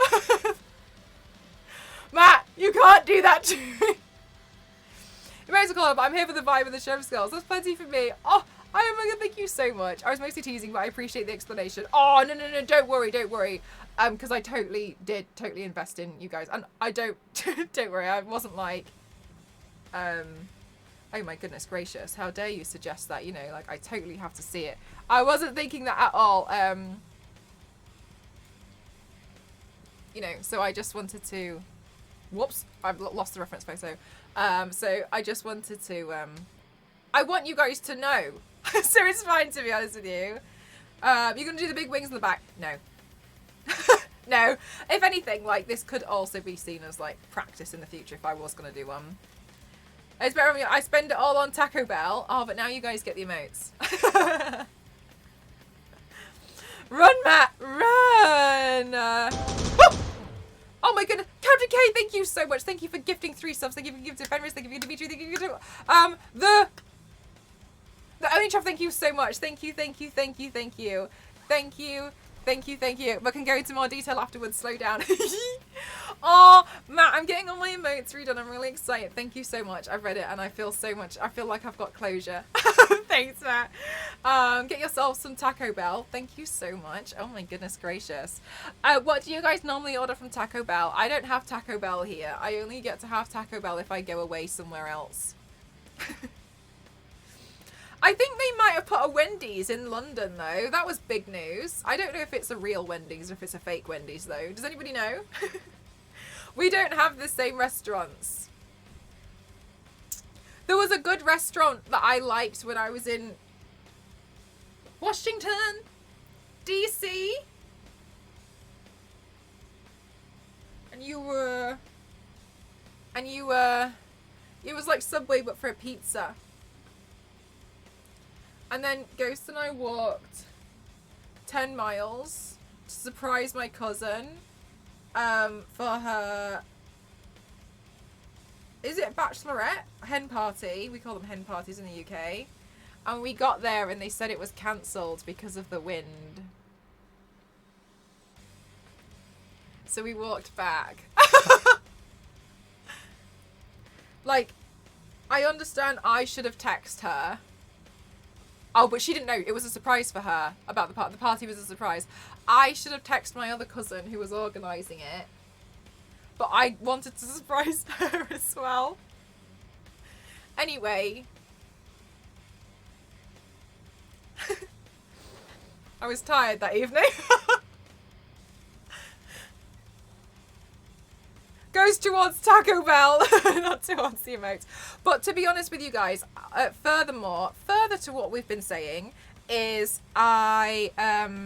Matt, you can't do that to me. Amazing Club, I'm here for the vibe of the chef skills. That's plenty for me. Oh, oh my god, thank you so much. I was mostly teasing, but I appreciate the explanation. Oh, no, don't worry. Because I totally invest in you guys. And I don't worry, I wasn't like, oh my goodness gracious, how dare you suggest that, you know, like, I totally have to see it. I wasn't thinking that at all. You know, so I just wanted to, whoops, I've lost the reference photo. So I just wanted to, I want you guys to know. So it's fine, to be honest with you. You're going to do the big wings in the back? No. No. If anything, like, this could also be seen as, like, practice in the future if I was going to do one. It's better when I spend it all on Taco Bell. Oh, but now you guys get the emotes. Run, Matt, run! Oh my goodness, Captain K, thank you so much. Thank you for gifting 3 subs. Thank you for gifting Fenris. Thank you for Dimitri. Thank you for the Only Chef. Thank you so much. Thank you. But can go into more detail afterwards. Slow down. Oh, Matt, I'm getting all my emotes redone. I'm really excited. Thank you so much. I've read it and I feel so much. I feel like I've got closure. Thanks, Matt. Get yourself some Taco Bell. Thank you so much. Oh my goodness gracious. What do you guys normally order from Taco Bell? I don't have Taco Bell here. I only get to have Taco Bell if I go away somewhere else. I think they might have put a Wendy's in London, though. That was big news. I don't know if it's a real Wendy's or if it's a fake Wendy's, though. Does anybody know? We don't have the same restaurants. There was a good restaurant that I liked when I was in Washington, D.C. And you were It was like Subway, but for a pizza. And then Ghost and I walked 10 miles to surprise my cousin for her... Is it a bachelorette? Hen party. We call them hen parties in the UK. And we got there and they said it was cancelled because of the wind. So we walked back. Like, I understand I should have texted her. Oh, but she didn't know. It was a surprise for her. About the party. The party was a surprise. I should have texted my other cousin who was organising it. But I wanted to surprise her as well. Anyway. I was tired that evening. Goes towards Taco Bell, not towards the emotes. But to be honest with you guys, further to what we've been saying, is hang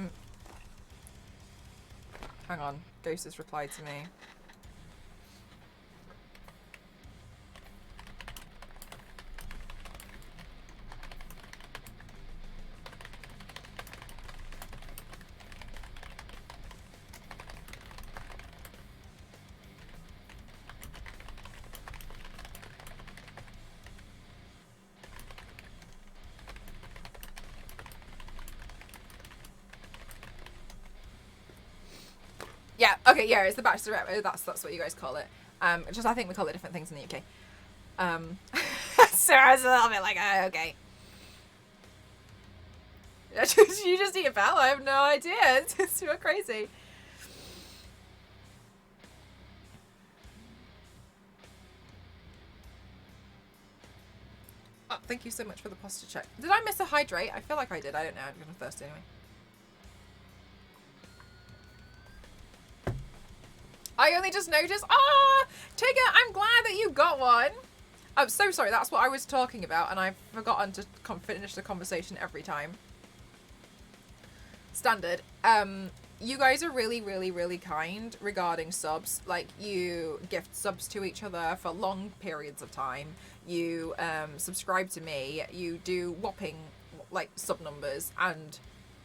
on, Ghost has replied to me. Yeah, okay, yeah, it's the Bachelorette. That's what you guys call it. Just I think we call it different things in the UK. So I was a little bit like, oh, okay. You just eat a bell? I have no idea. It's super crazy. Oh, thank you so much for the posture check. Did I miss a hydrate? I feel like I did. I don't know. I'm gonna thirst anyway. I only just noticed. Ah, Tigger, I'm glad that you got one. I'm so sorry. That's what I was talking about, and I've forgotten to finish the conversation every time. Standard. You guys are really, really, really kind regarding subs. Like, you gift subs to each other for long periods of time. You subscribe to me. You do whopping, like, sub numbers, and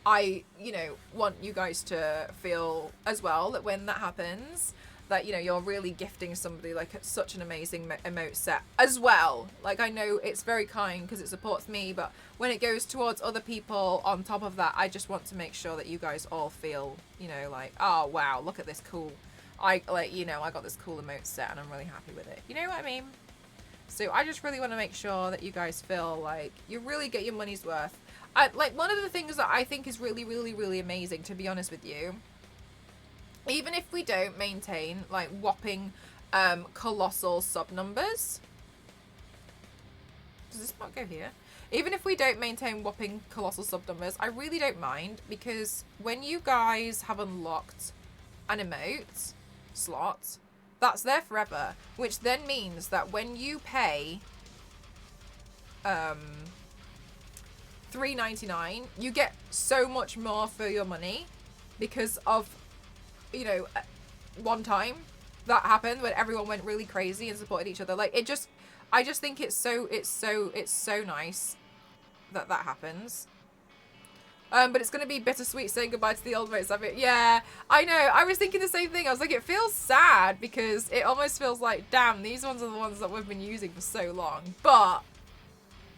I, you know, want you guys to feel as well that when that happens, that, you know, you're really gifting somebody like such an amazing emote set as well. Like, I know it's very kind because it supports me, but when it goes towards other people on top of that, I just want to make sure that you guys all feel, you know, like, oh wow, look at this cool, I got this cool emote set and I'm really happy with it. You know what I mean? So I just really want to make sure that you guys feel like you really get your money's worth. Like, one of the things that I think is really, really, really amazing, to be honest with you, even if we don't maintain, like, whopping colossal sub numbers. Does this not go here? Even if we don't maintain whopping colossal sub numbers, I really don't mind, because when you guys have unlocked an emote slot, that's there forever, which then means that when you pay $3.99, you get so much more for your money because of, you know, one time that happened when everyone went really crazy and supported each other. Like, I just think it's so nice that happens. But it's going to be bittersweet saying goodbye to the old mates. Yeah, I know. I was thinking the same thing. I was like, it feels sad because it almost feels like, damn, these ones are the ones that we've been using for so long. But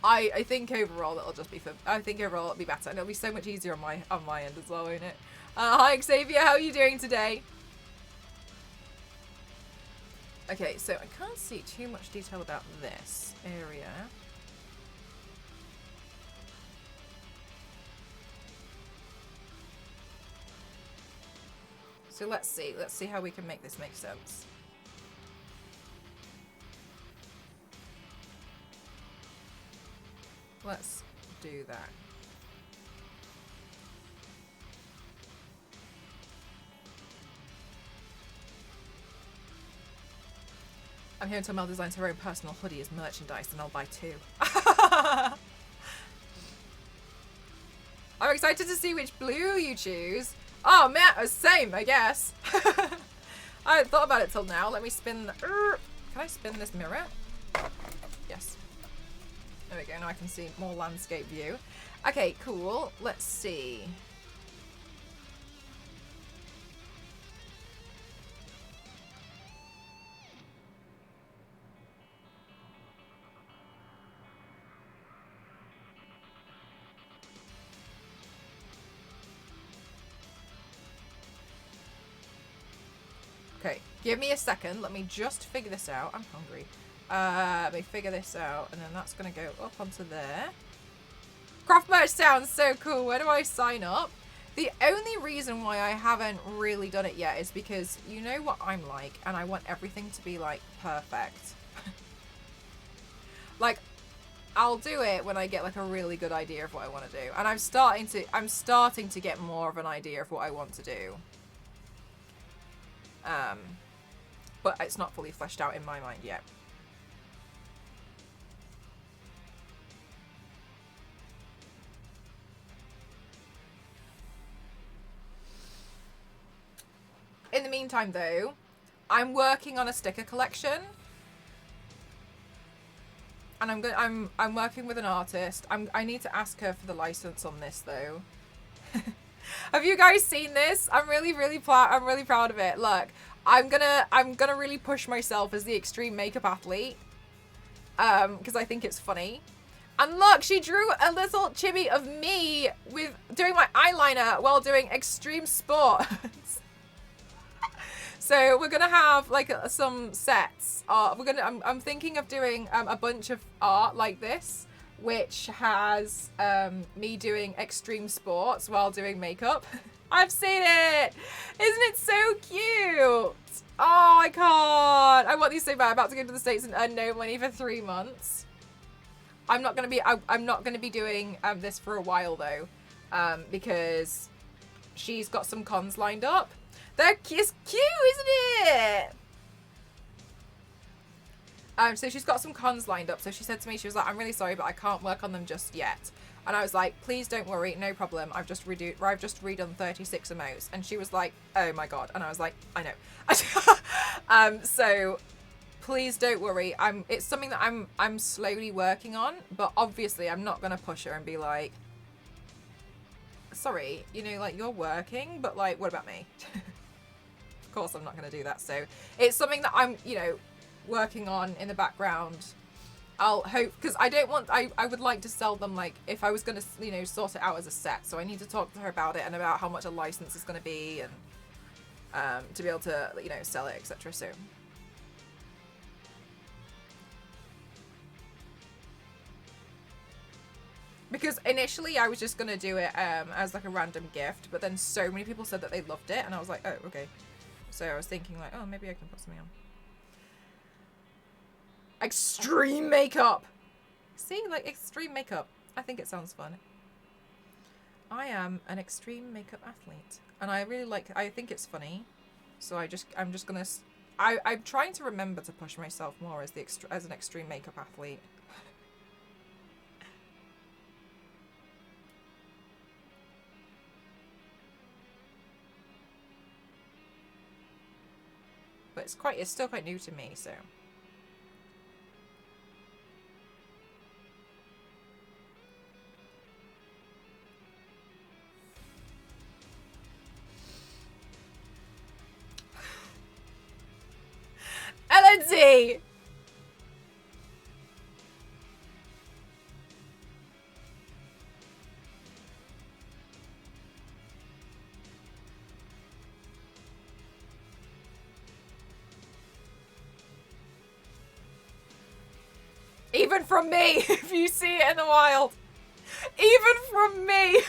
I think overall it'll just be I think overall it'll be better, and it'll be so much easier on my end as well, won't it? Hi Xavier, how are you doing today? Okay, so I can't see too much detail about this area. So let's see how we can make this make sense. Let's do that. I'm here until Mel designs her own personal hoodie as merchandise, and I'll buy 2. I'm excited to see which blue you choose. Oh man, same, I guess. I hadn't thought about it till now. Let me spin the... Can I spin this mirror? There we go, now I can see more landscape view. Okay, cool. Let's see. Okay, give me a second. Let me just figure this out. I'm hungry. Let me figure this out, and then that's gonna go up onto there. Craft merch sounds so cool. Where do I sign up? The only reason why I haven't really done it yet is because you know what I'm like, and I want everything to be like perfect. Like, I'll do it when I get like a really good idea of what I want to do, and I'm starting to get more of an idea of what I want to do. But it's not fully fleshed out in my mind yet. In the meantime, though, I'm working on a sticker collection, and I'm working with an artist. I need to ask her for the license on this, though. Have you guys seen this? I'm really proud of it. Look, I'm gonna really push myself as the extreme makeup athlete, because I think it's funny. And look, she drew a little chibi of me with doing my eyeliner while doing extreme sports. So we're gonna have like some sets. I'm thinking of doing a bunch of art like this, which has me doing extreme sports while doing makeup. I've seen it! Isn't it so cute? Oh, I can't. I want these so bad. I'm about to go to the States and earn no money for 3 months. I'm not gonna be doing this for a while though, because she's got some cons lined up. It's cute, isn't it? So she's got some cons lined up. So she said to me, she was like, I'm really sorry, but I can't work on them just yet. And I was like, please don't worry, no problem. I've just redone 36 emotes. And she was like, oh my god. And I was like, I know. So please don't worry. It's something that I'm slowly working on, but obviously I'm not gonna push her and be like, sorry, you know, like, you're working, but like, what about me? Of course I'm not gonna do that. So it's something that I'm, you know, working on in the background. I'll hope, because I would like to sell them, like, if I was going to, you know, sort it out as a set. So I need to talk to her about it and about how much a license is going to be, and to be able to, you know, sell it, etc. soon. Because initially I was just going to do it as like a random gift, but then so many people said that they loved it, and I was like, oh, okay. So I was thinking like, oh, maybe I can put something on. Extreme makeup. See, like, extreme makeup. I think it sounds fun. I am an extreme makeup athlete, and I really like. I think it's funny, so I'm just gonna. I'm trying to remember to push myself more as an extreme makeup athlete. But it's still quite new to me, so. LNZ! Even from me, if you see it in the wild. Even from me.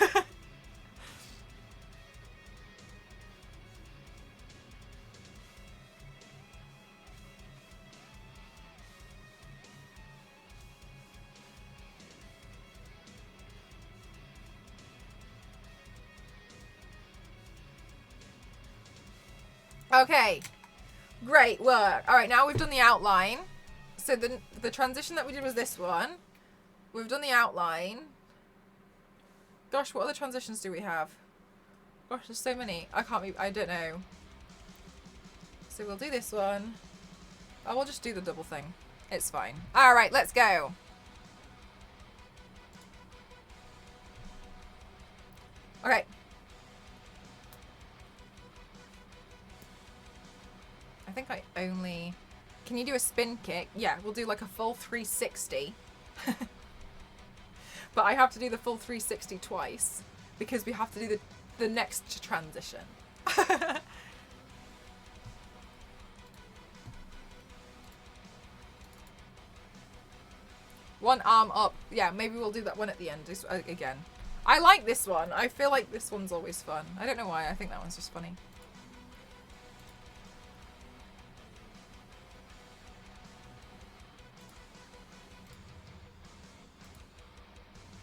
Okay, great work. All right, now we've done the outline. So the transition that we did was this one. We've done the outline. Gosh, what other transitions do we have? Gosh, there's so many. I don't know. So we'll do this one. Oh, we'll just do the double thing. It's fine. All right, let's go. Okay. I think I only... Can you do a spin kick? Yeah, we'll do like a full 360. But I have to do the full 360 twice because we have to do the next transition. One arm up. Yeah, maybe we'll do that one at the end again. I like this one. I feel like this one's always fun. I don't know why. I think that one's just funny.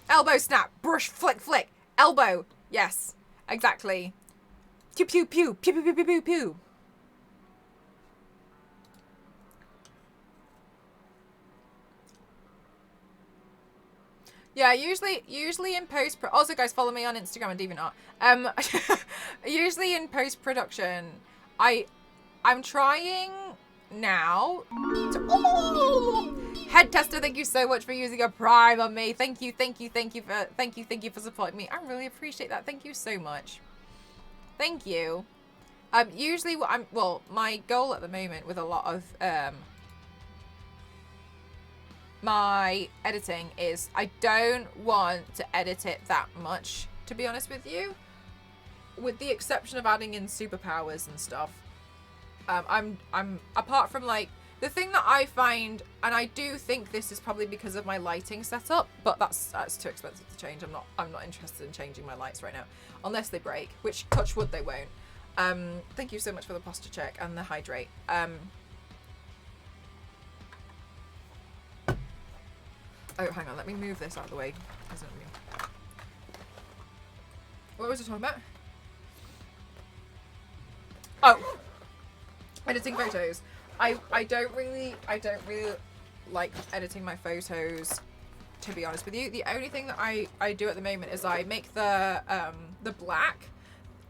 Elbow snap. Brush, flick, flick. Elbow. Yes. Exactly. Pew, pew, pew. Pew, pew, pew, pew, pew, pew. Yeah, usually in also guys, follow me on Instagram and DeviantArt. Usually in post-production, I'm trying now to... Oh! Head Tester, thank you so much for using a Prime on me. Thank you for supporting me. I really appreciate that. Thank you so much. Thank you. Usually my goal at the moment with a lot of my editing is I don't want to edit it that much, to be honest with you, with the exception of adding in superpowers and stuff. I'm apart from like the thing that I find, and I do think this is probably because of my lighting setup, but that's too expensive to change. I'm not interested in changing my lights right now unless they break, which touch wood they won't. Thank you so much for the posture check and the hydrate. Oh, hang on, let me move this out of the way. What was I talking about? Oh, editing photos. I don't really like editing my photos, to be honest with you. The only thing that I do at the moment is I make the black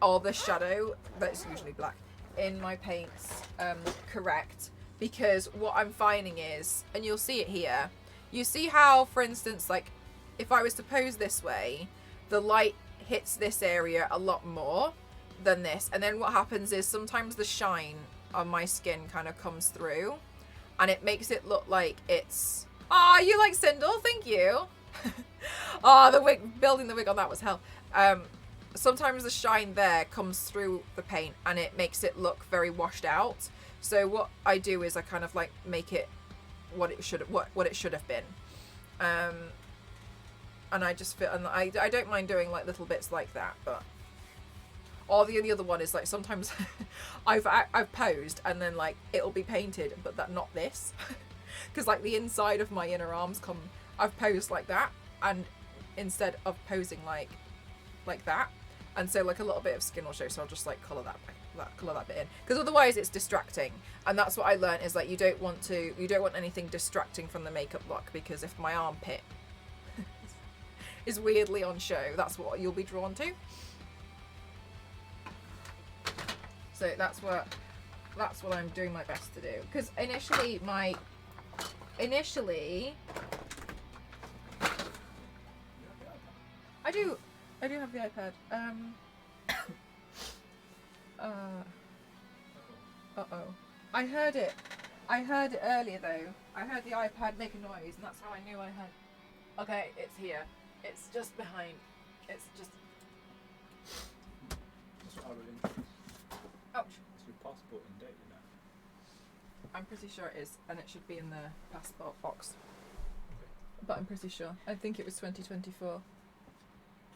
or the shadow, that's usually black, in my paints correct, because what I'm finding is, and you'll see it here, you see how, for instance, like if I was to pose this way, the light hits this area a lot more than this, and then what happens is sometimes the shine on my skin kind of comes through and it makes it look like it's... Ah, you like Sindel? Thank you. Oh, the wig, building the wig on that was hell. Sometimes the shine there comes through the paint and it makes it look very washed out. So what I do is I kind of like make it what it should have been. And I just feel, and I don't mind doing like little bits like that, but... Or the other one is like sometimes I've posed and then like it'll be painted, but not this, because like the inside of my inner arms I've posed like that, and instead of posing like that, and so like a little bit of skin will show, so I'll just like colour that bit in, because otherwise it's distracting. And that's what I learned, is like you don't want anything distracting from the makeup look, because if my armpit is weirdly on show, that's what you'll be drawn to. So that's what I'm doing my best to do. Because initially I do have the iPad. Uh-oh. I heard it earlier though. I heard the iPad make a noise, and that's how I knew I had... Okay, it's here. It's just behind. It's just... That's what I would interest. Ouch. Is your passport in date, you know? I'm pretty sure it is, and it should be in the passport box. But I'm pretty sure. I think it was 2024.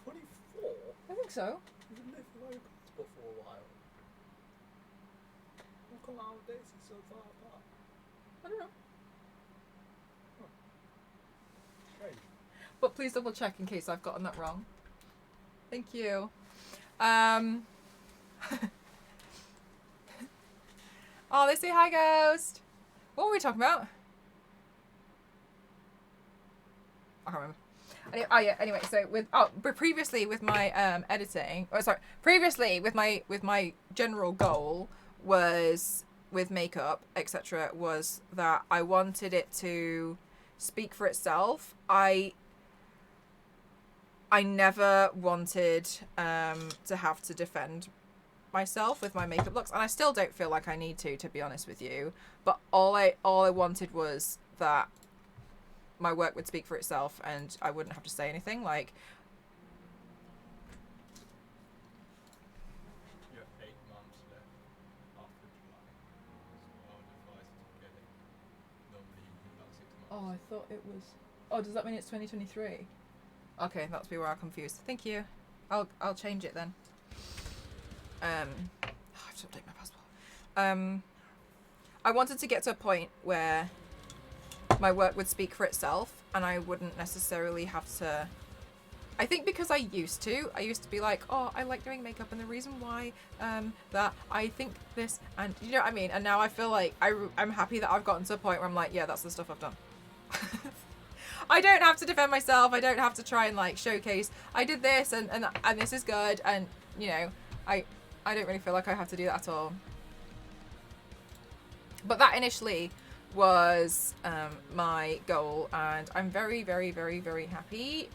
24? I think so. You've been living without your passport for a while. How come our dates are so far apart? I don't know. Strange. But please double check in case I've gotten that wrong. Thank you. Oh, they say hi, Ghost. What were we talking about? I can't remember. Anyway, so but previously with my editing, previously with my general goal was with makeup, etc., was that I wanted it to speak for itself. I I never wanted to have to defend myself with my makeup looks, and I still don't feel like I need to be honest with you. But all I wanted was that my work would speak for itself, and I wouldn't have to say anything. Like, You have 8 months left after July. So I would advise to get it normally in about 6 months. oh, I thought it was. Oh, does that mean it's 2023? Okay, that's where I'm confused. Thank you. I'll change it then. I have to update my passport. I wanted to get to a point where my work would speak for itself, and I wouldn't necessarily have to. I think because I used to be like, oh, I like doing makeup, and the reason why that I think this, and you know what I mean. And now I feel like I'm happy that I've gotten to a point where I'm like, yeah, that's the stuff I've done. I don't have to defend myself. I don't have to try and like showcase I did this and this is good, and you know, I don't really feel like I have to do that at all. But that initially was my goal, and I'm very, very, very, very happy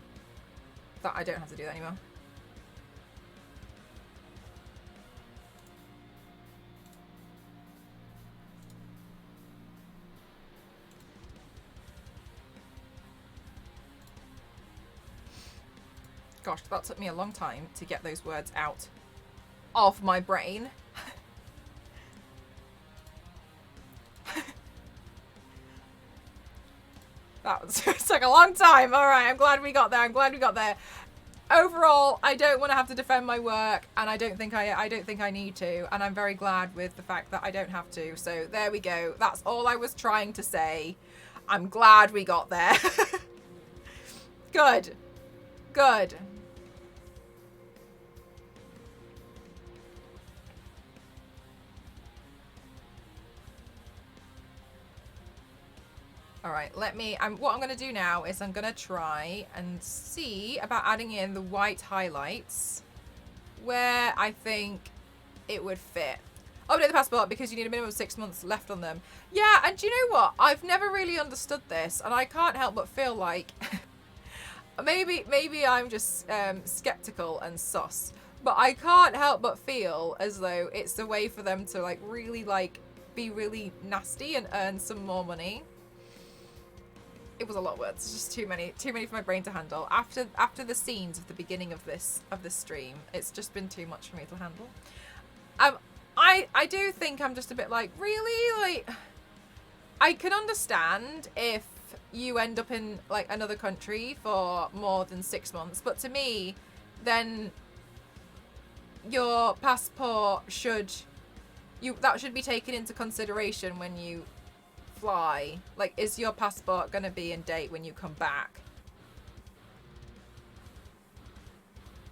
that I don't have to do that anymore. Gosh, that took me a long time to get those words out of my brain. It took a long time. All right, I'm glad we got there. Overall, I don't want to have to defend my work, and I don't think I need to, and I'm very glad with the fact that I don't have to. So there we go. That's all I was trying to say. I'm glad we got there. Good. Good. All right, what I'm going to do now is I'm going to try and see about adding in the white highlights where I think it would fit. Update the passport because you need a minimum of 6 months left on them. Yeah, and do you know what? I've never really understood this, and I can't help but feel like maybe I'm just skeptical and sus, but I can't help but feel as though it's a way for them to like really like be really nasty and earn some more money. It was a lot of words. It's just too many for my brain to handle. After the scenes of the beginning of this stream, it's just been too much for me to handle. I do think I'm just a bit like, really? Like, I can understand if you end up in like another country for more than 6 months, but to me, then your passport should be taken into consideration when you fly. Like, is your passport gonna be in date when you come back?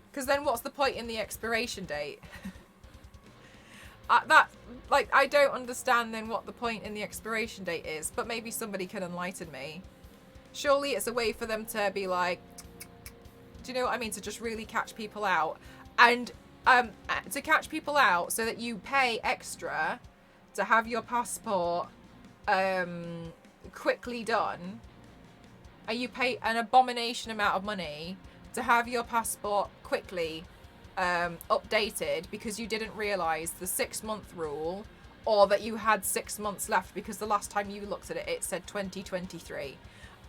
Because then what's the point in the expiration date? I don't understand then what the point in the expiration date is, but maybe somebody can enlighten me. Surely it's a way for them to be like, do you know what I mean? To just really catch people out. And to catch people out so that you pay extra to have your passport quickly done, and you pay an abomination amount of money to have your passport quickly updated because you didn't realize the 6 month rule, or that you had 6 months left because the last time you looked at it, it said 2023,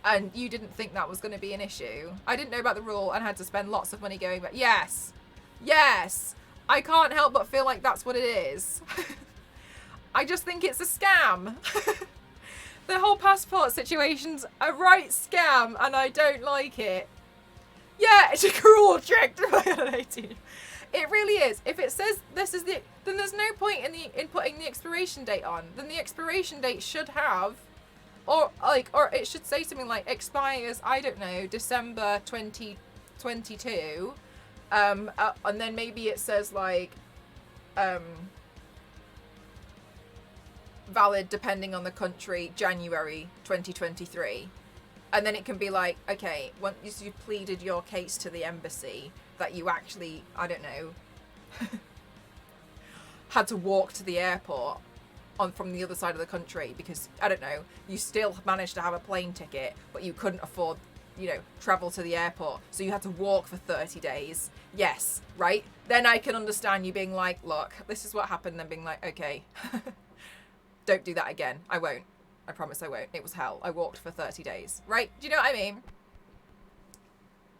and you didn't think that was going to be an issue. I didn't know about the rule and had to spend lots of money going, but yes, I can't help but feel like that's what it is. I just think it's a scam. The whole passport situation's a right scam, and I don't like it. Yeah, it's a cruel trick to buy an 18. It really is. If it says this is the, then there's no point in putting the expiration date on. Then the expiration date should have, or it should say something like expires, I don't know, December 2022, and then maybe it says like valid depending on the country, January 2023. And then it can be like, okay, once you've pleaded your case to the embassy that you actually, I don't know, had to walk to the airport from the other side of the country because, I don't know, you still managed to have a plane ticket, but you couldn't afford travel to the airport. So you had to walk for 30 days. Yes, right? Then I can understand you being like, look, this is what happened. Then being like, okay, don't do that again. I won't. I promise I won't. It was hell. I walked for 30 days. Right? Do you know what I mean?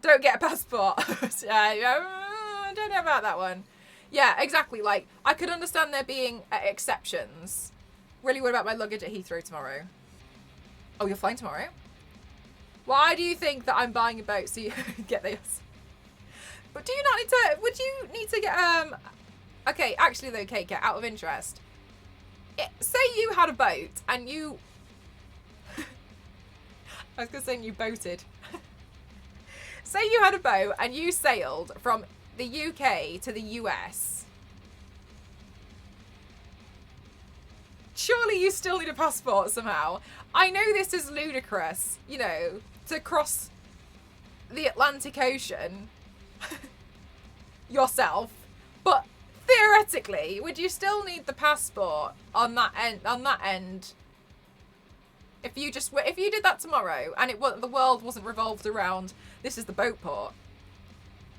Don't get a passport. I don't know about that one. Yeah, exactly. Like, I could understand there being exceptions. Really worried about my luggage at Heathrow tomorrow. Oh, you're flying tomorrow? Why do you think that I'm buying a boat so you get this? But do you not need to... Would you need to get... Okay, actually though, Kate, out of interest. Say you had a boat and you... I was going to say you boated. Say you had a boat and you sailed from the UK to the US. Surely you still need a passport somehow. I know this is ludicrous, to cross the Atlantic Ocean yourself, but theoretically, would you still need the passport on that end? If you did that tomorrow and the world wasn't revolved around this is the boat port.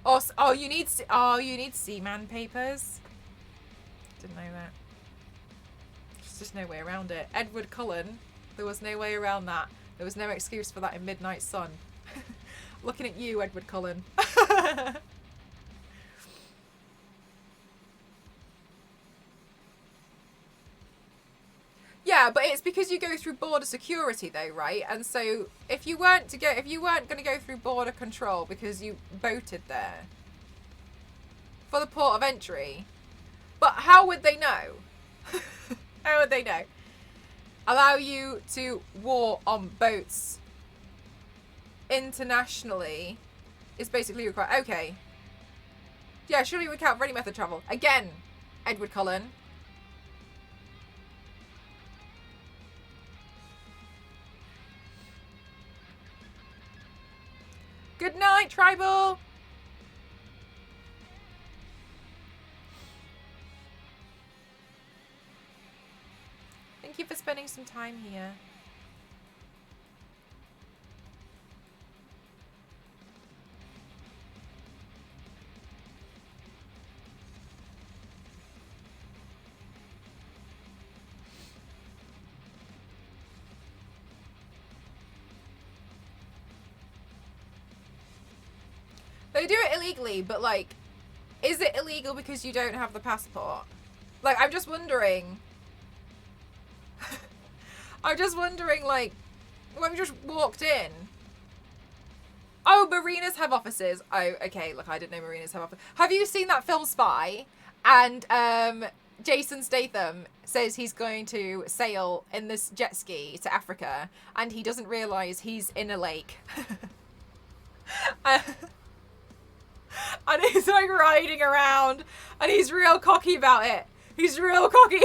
Or you need seaman papers. Didn't know that. There's just no way around it. Edward Cullen, there was no way around that. There was no excuse for that in Midnight Sun. Looking at you, Edward Cullen. Yeah, but it's because you go through border security though, right? And so if you weren't going to go through border control because you boated there for the port of entry, but how would they know? How would they know? Allow you to war on boats internationally is basically required. Okay. Yeah, surely we count for any method travel. Again, Edward Cullen. Good night, Tribal! Thank you for spending some time here. They do it illegally, but like, is it illegal because you don't have the passport? Like, I'm just wondering. I'm just wondering, like, when we just walked in. Oh, marinas have offices. Oh, okay. Look, I didn't know marinas have offices. Have you seen that film Spy? And Jason Statham says he's going to sail in this jet ski to Africa, and he doesn't realize he's in a lake. And he's like riding around and he's real cocky about it. He's real cocky.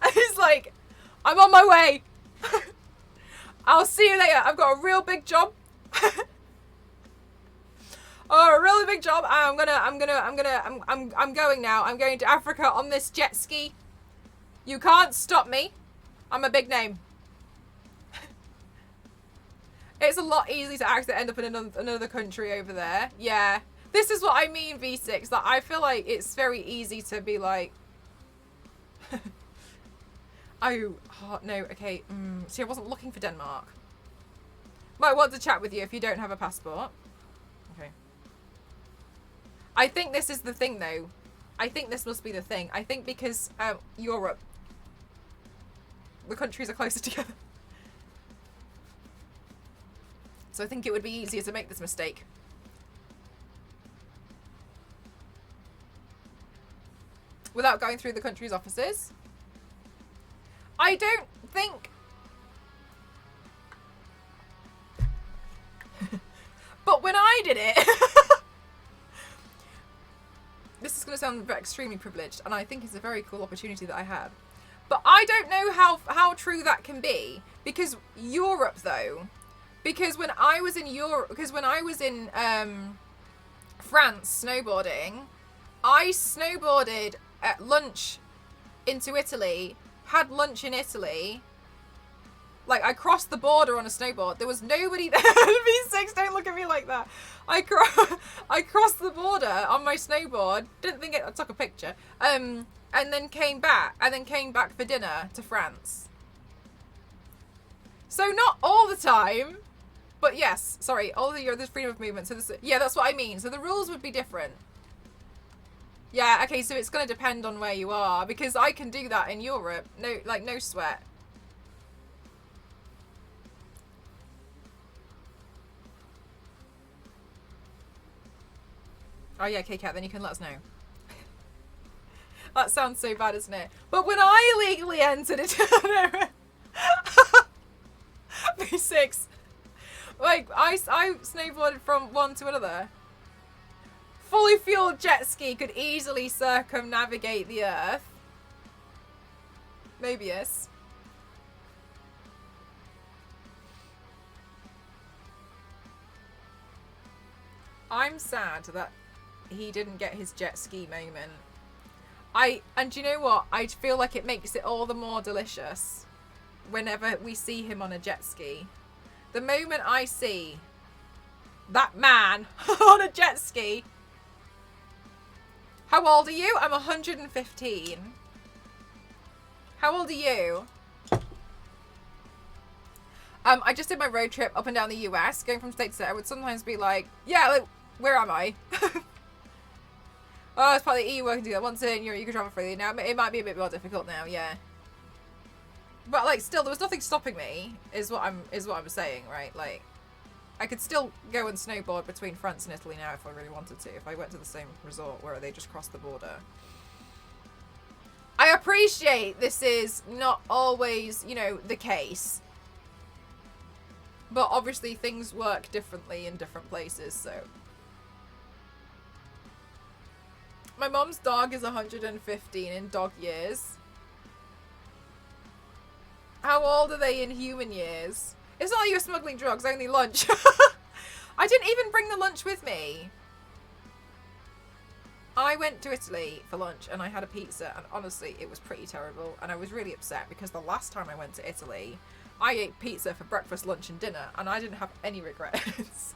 And he's like, I'm on my way. I'll see you later. I've got a real big job. Oh, a really big job. I'm going now. I'm going to Africa on this jet ski. You can't stop me. I'm a big name. It's a lot easier to actually end up in another country over there. Yeah. This is what I mean, V6. That I feel like it's very easy to be like... oh, no, okay. See, I wasn't looking for Denmark. Might want to chat with you if you don't have a passport. Okay. I think this is the thing, though. I think this must be the thing. I think because Europe, the countries are closer together. So I think it would be easier to make this mistake. Without going through the country's offices. I don't think... But when I did it... This is going to sound extremely privileged, and I think it's a very cool opportunity that I had. But I don't know how true that can be. Because Europe, though... Because when I was in France snowboarding, I snowboarded at lunch into Italy had lunch in Italy. Like, I crossed the border on a snowboard. There was nobody there. V6, don't look at me like that. I crossed the border on my snowboard. Didn't think I took a picture. And then came back. And then came back for dinner to France. So not all the time. But yes, sorry, all the year there's freedom of movement. So this, yeah, that's what I mean. So the rules would be different. Yeah, okay, so it's going to depend on where you are. Because I can do that in Europe. No, like, no sweat. Oh yeah, K-Cat, then you can let us know. That sounds so bad, isn't it? But when I illegally entered it, V6, like, I snowboarded from one to another. Fully fueled jet ski could easily circumnavigate the Earth. Mobius. I'm sad that he didn't get his jet ski moment. And you know what? I feel like it makes it all the more delicious whenever we see him on a jet ski. The moment I see that man on a jet ski. How old are you? I'm 115. How old are you? I just did my road trip up and down the US, going from state to state. I would sometimes be like, yeah, like, where am I? Oh, it's part of the EU working together. Once in Europe, you can travel freely. Now, it might be a bit more difficult now, yeah. But, like, still, there was nothing stopping me, is what I'm saying, right? Like, I could still go and snowboard between France and Italy now if I really wanted to, if I went to the same resort where they just crossed the border. I appreciate this is not always, you know, the case. But obviously things work differently in different places, so. My mom's dog is 115 in dog years. How old are they in human years? It's not like you were smuggling drugs, only lunch. I didn't even bring the lunch with me. I went to Italy for lunch and I had a pizza, and honestly, it was pretty terrible. And I was really upset because the last time I went to Italy, I ate pizza for breakfast, lunch, and dinner, and I didn't have any regrets.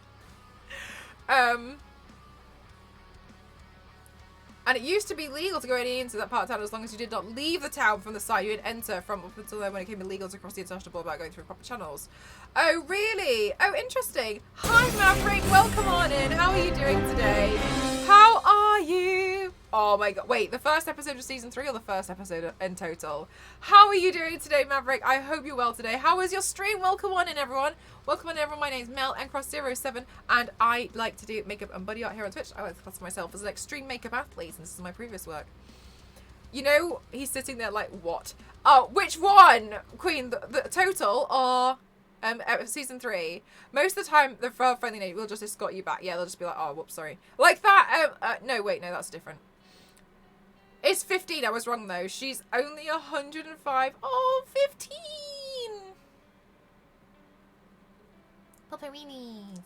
And it used to be legal to go into that part of town as long as you did not leave the town from the side you didn't enter from, up until then when it became illegal to cross the international border without going through proper channels. Oh, really? Oh, interesting. Hi, Maverick. Welcome on in. How are you doing today? How are you? Oh my god. Wait, the first episode of season 3 or the first episode in total? How are you doing today, Maverick? I hope you're well today. How was your stream? Welcome on in, everyone. Welcome on in, everyone. My name's Mel Ncross07, and I like to do makeup and body art here on Twitch. I like to class myself as an extreme makeup athlete, and this is my previous work. You know, he's sitting there like, what? Oh, which one? Queen, the total or season 3? Most of the time, the friendly name will just escort you back. Yeah, they'll just be like, oh, whoops, sorry. Like that. No, wait, no, that's different. It's 15. I was wrong, though. She's only 105. Oh, 15. Popperinis.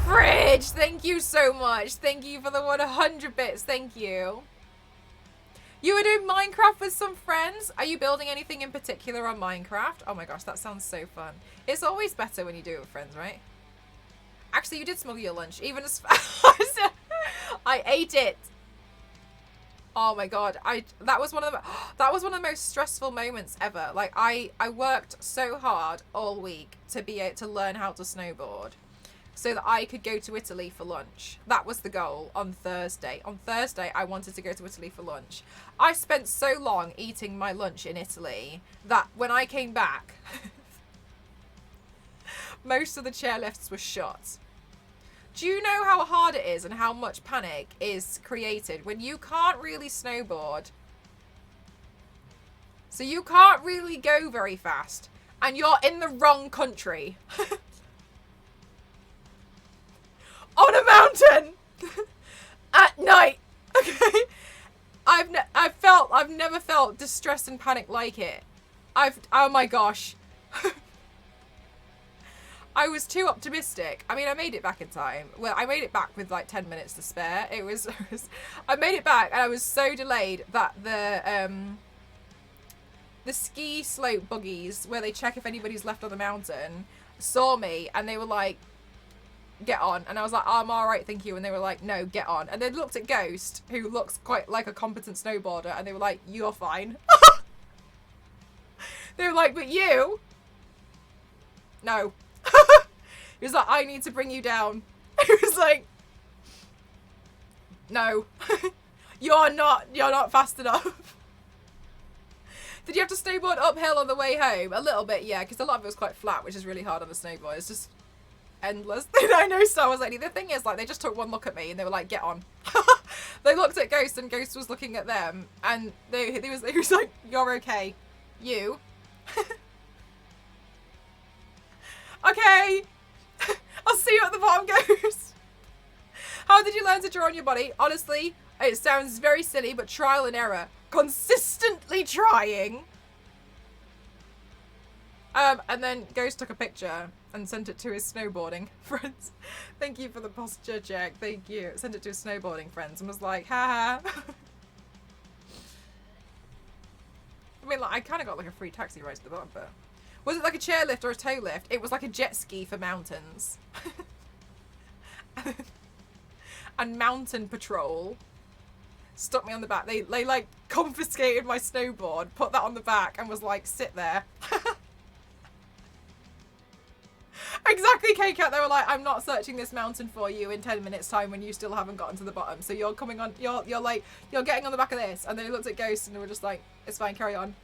Fridge, thank you so much. Thank you for the 100 bits. Thank you. You were doing Minecraft with some friends? Are you building anything in particular on Minecraft? Oh my gosh, that sounds so fun. It's always better when you do it with friends, right? Actually, you did smuggle your lunch, even as fast. I ate it. Oh my god, that was one of the most stressful moments ever. Like I worked so hard all week to be able to learn how to snowboard, so that I could go to Italy for lunch. That was the goal on Thursday. On Thursday, I wanted to go to Italy for lunch. I spent so long eating my lunch in Italy that when I came back, most of the chairlifts were shut. Do you know how hard it is and how much panic is created when you can't really snowboard? So you can't really go very fast and you're in the wrong country. On a mountain at night. Okay. I've never felt distress and panic like it. Oh my gosh. I was too optimistic. I mean, I made it back in time. Well, I made it back with like 10 minutes to spare. I made it back, and I was so delayed that the ski slope buggies, where they check if anybody's left on the mountain, saw me, and they were like, get on. And I was like, I'm all right, thank you. And they were like, no, get on. And they looked at Ghost, who looks quite like a competent snowboarder, and they were like, you're fine. They were like, but you? No. He was like, I need to bring you down. He was like, no. You're not fast enough. Did you have to snowboard uphill on the way home? A little bit, yeah, because a lot of it was quite flat, which is really hard on a snowboard. It's just endless. I know Star Wars Lady. The thing is, like, they just took one look at me and they were like, get on. They looked at Ghost and Ghost was looking at them, and he was like, you're okay. You. Okay. I'll see you at the bottom, Ghost. How did you learn to draw on your body? Honestly, it sounds very silly, but trial and error. Consistently trying. And then Ghost took a picture and sent it to his snowboarding friends. Thank you for the posture check. Thank you. Sent it to his snowboarding friends and was like, haha. I mean, like, I kind of got like a free taxi ride to the bottom, but was it like a chairlift or a tow lift? It was like a jet ski for mountains. And mountain patrol stuck me on the back. They like confiscated my snowboard, put that on the back, and was like, sit there. Exactly, K-Cat. They were like, I'm not searching this mountain for you in 10 minutes time when you still haven't gotten to the bottom. So you're coming on, you're getting on the back of this. And then they looked at Ghost and they were just like, it's fine, carry on.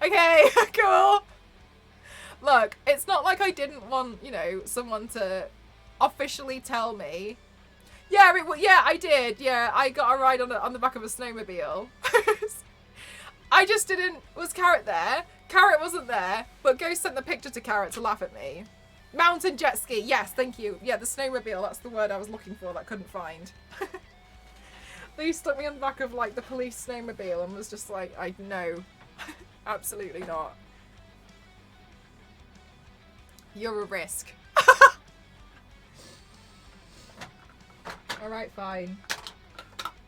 Okay, cool. Look, it's not like I didn't want, you know, someone to officially tell me. Yeah, yeah, I did. Yeah, I got a ride on the back of a snowmobile. I just didn't. Was Carrot there? Carrot wasn't there, but Ghost sent the picture to Carrot to laugh at me. Mountain jet ski. Yes, thank you. Yeah, the snowmobile. That's the word I was looking for that I couldn't find. They stuck me on the back of like the police snowmobile and was just like, I know. Absolutely not. You're a risk. Alright, fine.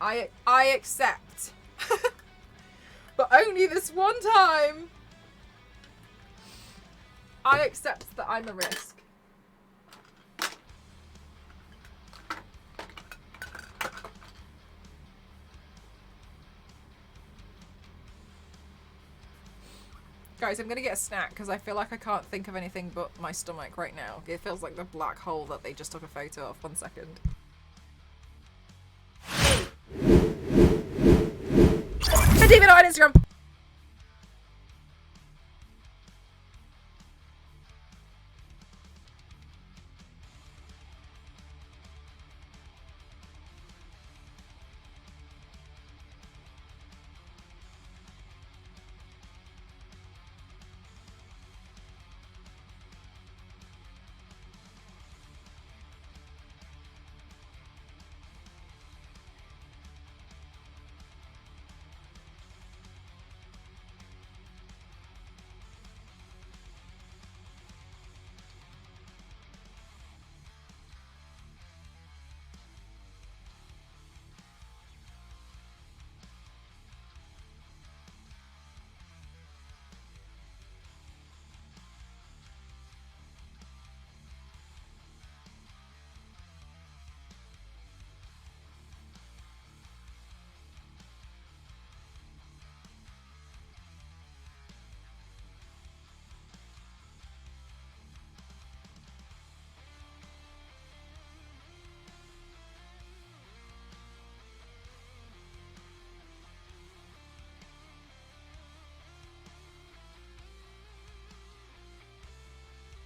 I accept. But only this one time. I accept that I'm a risk. Guys, I'm gonna get a snack because I feel like I can't think of anything but my stomach right now. It feels like the black hole that they just took a photo of. 1 second. David on Instagram.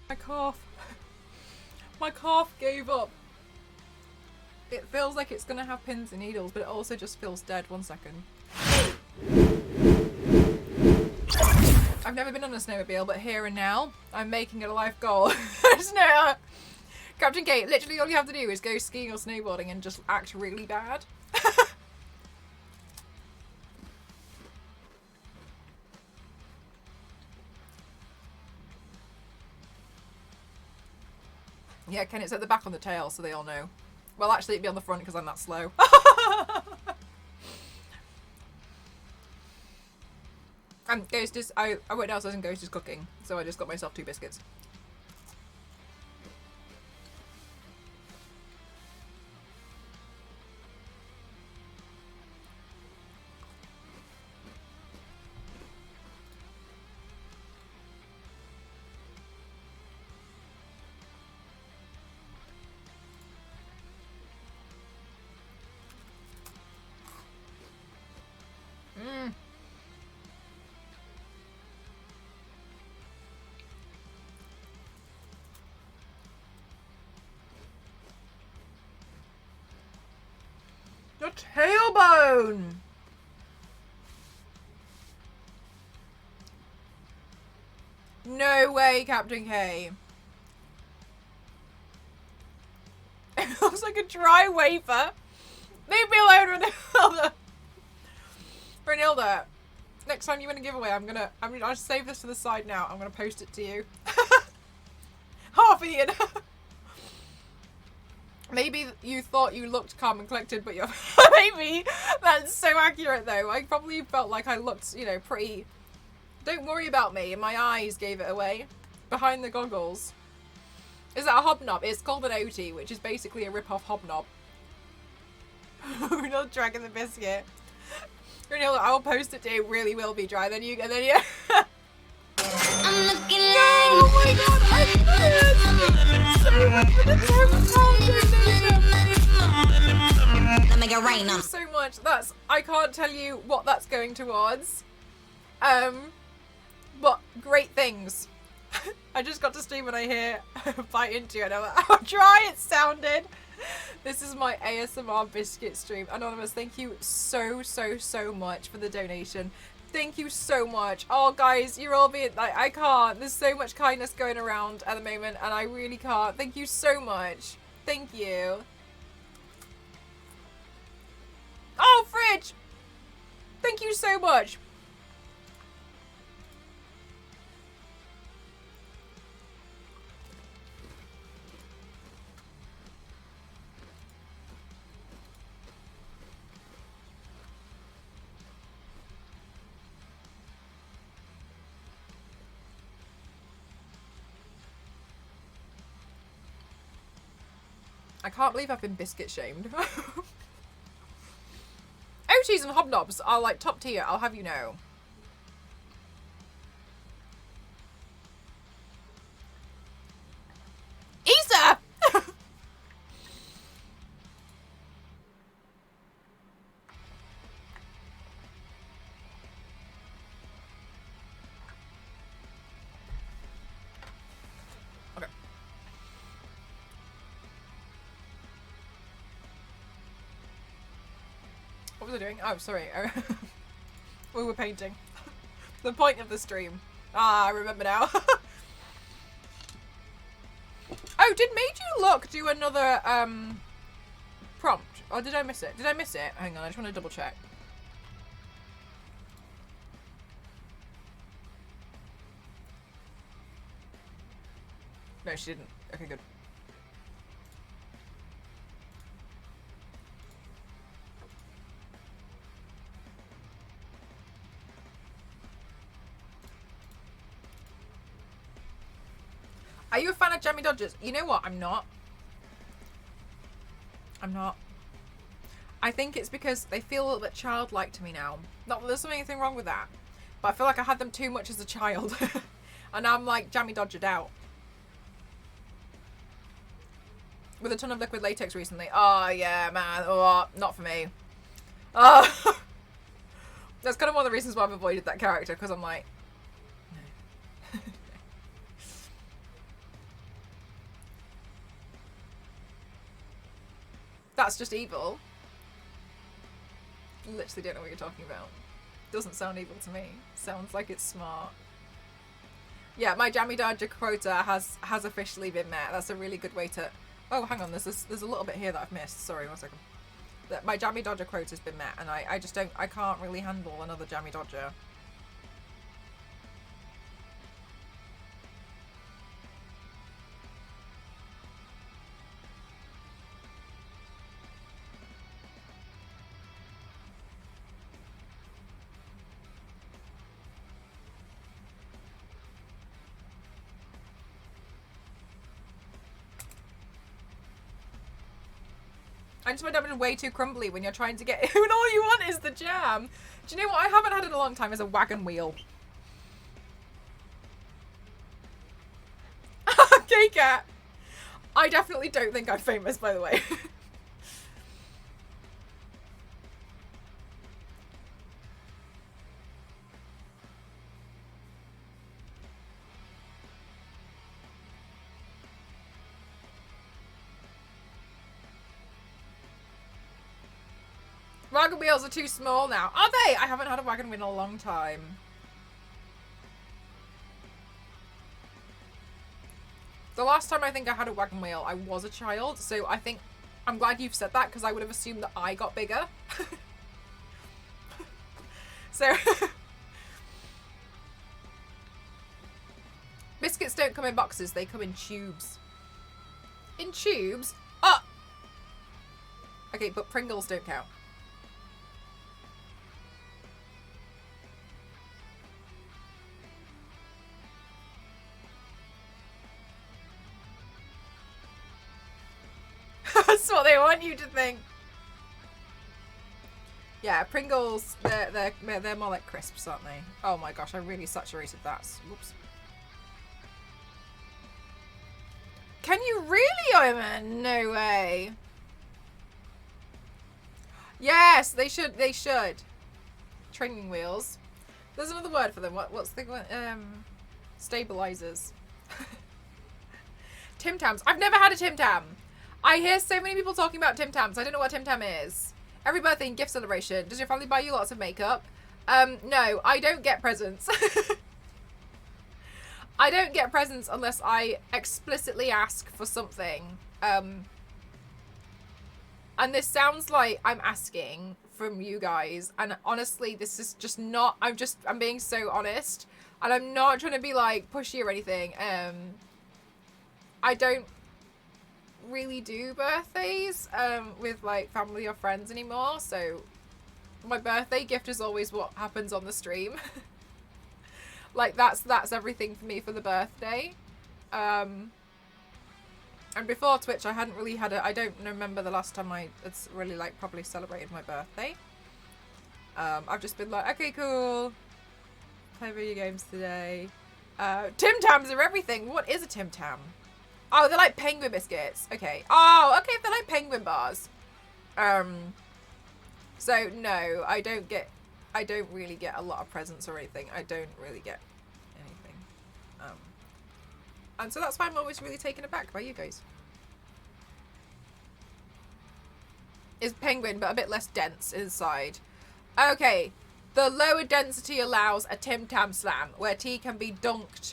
My calf. My calf gave up. It feels like it's gonna have pins and needles, but it also just feels dead. 1 second. I've never been on a snowmobile, but here and now, I'm making it a life goal. Captain Kate, literally all you have to do is go skiing or snowboarding and just act really bad. Yeah, Ken, it's at the back on the tail, so they all know. Well, actually, it'd be on the front because I'm that slow. And Ghost is, I went downstairs and Ghost is cooking, so I just got myself 2 biscuits. Mmm. Your tailbone! No way, Captain K. It looks like a dry wafer. Leave me alone, Renilda. Renilda, next time you win a giveaway, I'll save this to the side now. I'm gonna post it to you. Half eaten. Maybe you thought you looked calm and collected, but you're maybe that's so accurate though. I probably felt like I looked, you know, pretty. Don't worry about me. And my eyes gave it away. Behind the goggles. Is that a hobnob? It's called an OT, which is basically a rip-off hobnob. We're not dragging the biscuit. Renilda, I will post it to you. It really will be dry. Then you. I'm looking oh my god! Let me get rain on. So much. That's. I can't tell you what that's going towards. But great things. I just got to stream and I hear bite into it and I'm like, how dry it sounded. This is my ASMR biscuit stream. Anonymous, thank you so much for the donation. Thank you so much. Oh guys, you're all being like, I can't. There's so much kindness going around at the moment and I really can't. Thank you so much. Thank you. Oh, Fridge! Thank you so much. I can't believe I've been biscuit shamed. OTs and hobnobs are like top tier, I'll have you know. Isa! Okay. What was I doing? Oh, sorry. We were painting. The point of the stream. Ah, I remember now. Oh, did Made You Look do another prompt? Or did I miss it? Did I miss it? Hang on, I just want to double check. No, she didn't. Okay, good. Are you a fan of Jammy Dodgers? You know what? I'm not. I'm not. I think it's because they feel a little bit childlike to me now. Not that there's anything wrong with that. But I feel like I had them too much as a child. And now I'm like Jammy Dodgered out. With a ton of liquid latex recently. Oh, yeah, man. Oh, not for me. Oh. That's kind of one of the reasons why I've avoided that character. Because I'm like... No. That's just evil. Literally don't know what you're talking about. Doesn't sound evil to me. Sounds like it's smart. Yeah, my Jammy Dodger quota has officially been met. That's a really good way to... Oh, hang on. There's a little bit here that I've missed. Sorry, 1 second. My Jammy Dodger quota's been met, and I just don't... I can't really handle another Jammy Dodger. I just find it way too crumbly when you're trying to get when all you want is the jam. Do you know what I haven't had in a long time is a wagon wheel. Okay, cat. I definitely don't think I'm famous, by the way. Wagon wheels are too small now. Are they? I haven't had a wagon wheel in a long time. The last time I think I had a wagon wheel, I was a child. So I think I'm glad you've said that because I would have assumed that I got bigger. So biscuits don't come in boxes, they come in tubes. In tubes? Oh! Okay, but Pringles don't count. That's what they want you to think. Yeah, Pringles, they're more like crisps, aren't they? Oh my gosh, I really saturated that. Whoops. Can you really, Omen? No way. Yes, they should. They should. Training wheels. There's another word for them. What's the one? Stabilizers. Tim Tams. I've never had a Tim Tam. I hear so many people talking about Tim Tams. I don't know what Tim Tam is. Every birthday and gift celebration. Does your family buy you lots of makeup? No, I don't get presents. I don't get presents unless I explicitly ask for something. And this sounds like I'm asking from you guys. And honestly, this is just not, I'm being so honest. And I'm not trying to be like pushy or anything. I don't really do birthdays with like family or friends anymore, so my birthday gift is always what happens on the stream. Like that's everything for me for the birthday. And before Twitch I hadn't really had I don't remember the last time I really like properly celebrated my birthday. I've just been like, okay, cool, play video games today. Tim Tams are everything. What is a Tim Tam? Oh, they're like penguin biscuits. Okay. Oh, okay, if they're like penguin bars. So no, I don't really get a lot of presents or anything. I don't really get anything. And so that's why I'm always really taken aback by you guys. Is penguin, but a bit less dense inside. Okay. The lower density allows a Tim Tam slam, where tea can be dunked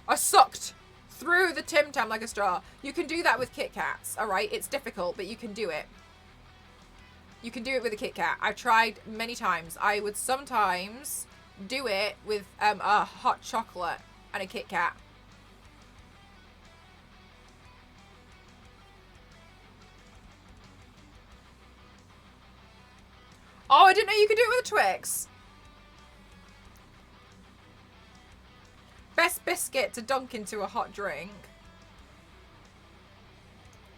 or sucked through the Tim Tam like a straw. You can do that with Kit Kats, alright? It's difficult, but you can do it. You can do it with a Kit Kat. I've tried many times. I would sometimes do it with a hot chocolate and a Kit Kat. Oh, I didn't know you could do it with a Twix. Best biscuit to dunk into a hot drink.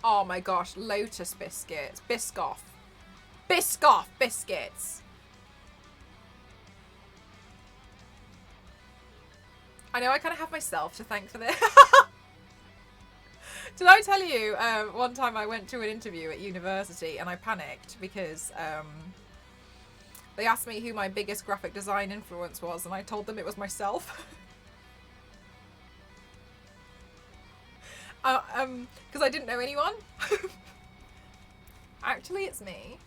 Oh my gosh, Lotus biscuits. Biscoff. Biscoff biscuits. I know I kind of have myself to thank for this. Did I tell you one time I went to an interview at university and I panicked because they asked me who my biggest graphic design influence was and I told them it was myself. Because I didn't know anyone. Actually, it's me.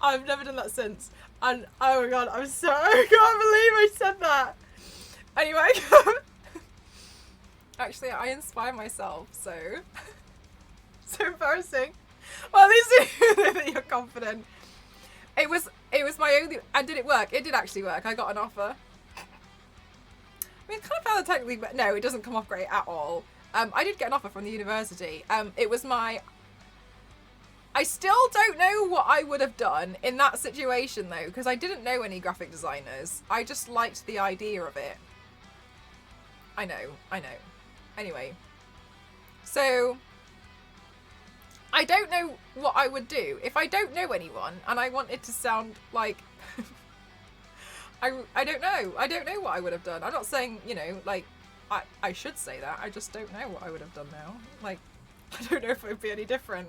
I've never done that since. And, oh my god, I can't believe I said that. Anyway. Actually, I inspire myself, so. So embarrassing. Well, at least you know that you're confident. It was my only, and did it work? It did actually work. I got an offer. I mean, it kind of felt technically, but no, it doesn't come off great at all. I did get an offer from the university. It was I still don't know what I would have done in that situation though, because I didn't know any graphic designers. I just liked the idea of it. I know. Anyway, so I don't know what I would do if I don't know anyone and I wanted to sound like I don't know. I don't know what I would have done. I'm not saying, you know, like I should say that. I just don't know what I would have done now. Like I don't know if it would be any different.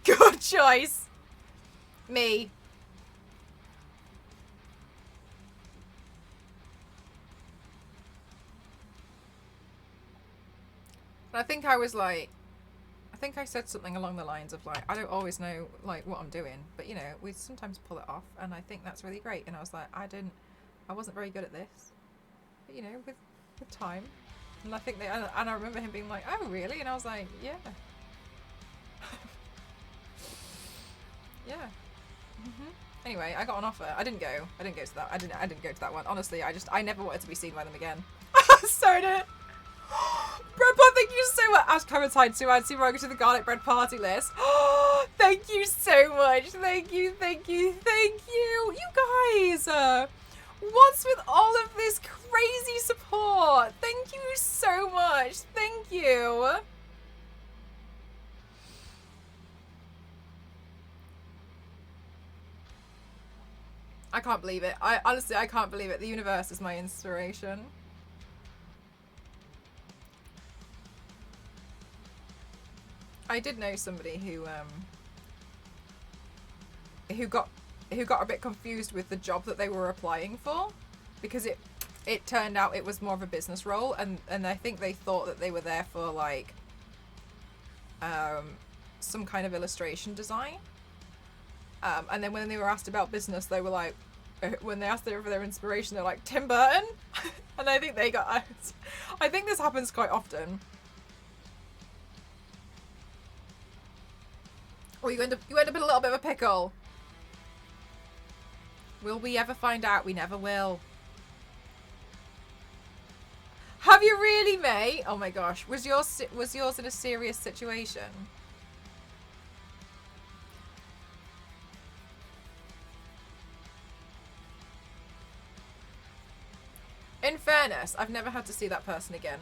Good choice. Me. I think I was like, I think I said something along the lines of like, I don't always know like what I'm doing, but you know, we sometimes pull it off, and I think that's really great. And I was like, I wasn't very good at this, but you know, with time, and I think and I remember him being like, oh really? And I was like, yeah, yeah. Anyway, I got an offer. I didn't go. I didn't go to that. I didn't go to that one. Honestly, I never wanted to be seen by them again. So did. Bread pot, thank you so much. Ash Clementine, so I'd see welcome to the garlic bread party list. Thank you so much. Thank you, thank you, thank you. You guys, what's with all of this crazy support? Thank you so much. Thank you. I can't believe it. Honestly, I can't believe it. The universe is my inspiration. I did know somebody who got a bit confused with the job that they were applying for, because it turned out it was more of a business role, and I think they thought that they were there for like some kind of illustration design, and then when they were asked about business, they were like, when they asked them for their inspiration, they're like, Tim Burton. And I think they got I think this happens quite often. Or you end up in a little bit of a pickle. Will we ever find out? We never will. Have you really, May? Oh my gosh, was yours in a serious situation? In fairness, I've never had to see that person again.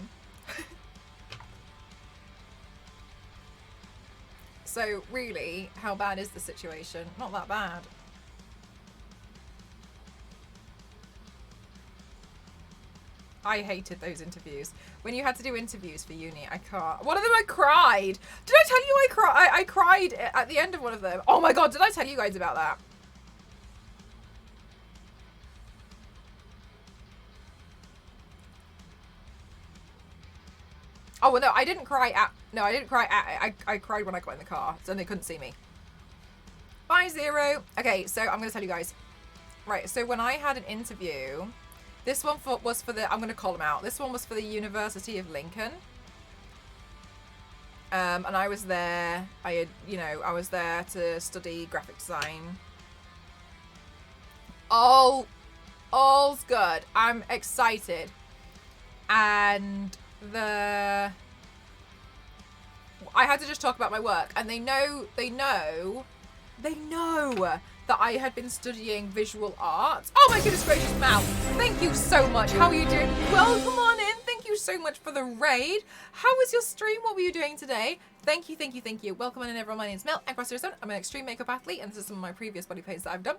So really, how bad is the situation? Not that bad. I hated those interviews. When you had to do interviews for uni, I can't. One of them I cried. Did I tell you I cried at the end of one of them? Oh my god, did I tell you guys about that? Oh, well, no, I didn't cry at... No, I didn't cry at... I cried when I got in the car, so they couldn't see me. Bye, Zero. Okay, so I'm going to tell you guys. Right, so when I had an interview... This one was for the... I'm going to call them out. This one was for the University of Lincoln. And I was there... I was there to study graphic design. All's good. I'm excited. And... I had to just talk about my work, and they know that I had been studying visual art. Oh my goodness gracious, Mal, thank you so much. How are you doing? Welcome on in. Thank you so much for the raid. How was your stream? What were you doing today? Thank you, thank you, thank you. Welcome on in, everyone. My name's Mel. I'm an extreme makeup athlete, and this is some of my previous body paints that I've done.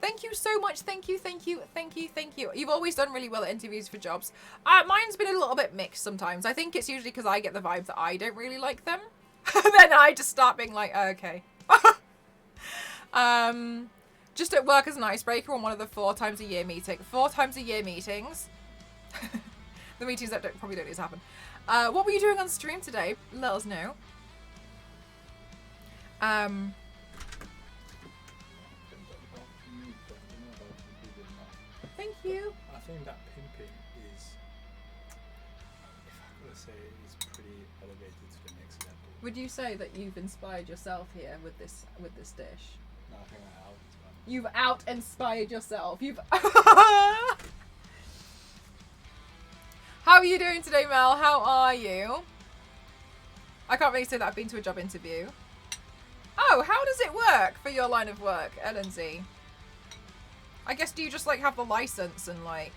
Thank you so much. Thank you, thank you, thank you, thank you. You've always done really well at interviews for jobs. Mine's been a little bit mixed sometimes. I think it's usually because I get the vibe that I don't really like them. Then I just start being like, oh, okay. Just at work as an icebreaker on one of the 4 times a year meetings. The meetings that probably don't need to happen. What were you doing on stream today? Let us know. Thank you. I think that pimping is, if I could say, is pretty elevated to the next level. Would you say that you've inspired yourself here with this dish? No, I think I have. You've out-inspired yourself. You've... How are you doing today, Mel? How are you? I can't really say that I've been to a job interview. Oh, how does it work for your line of work, LNZ? I guess, do you just, like, have the license and, like...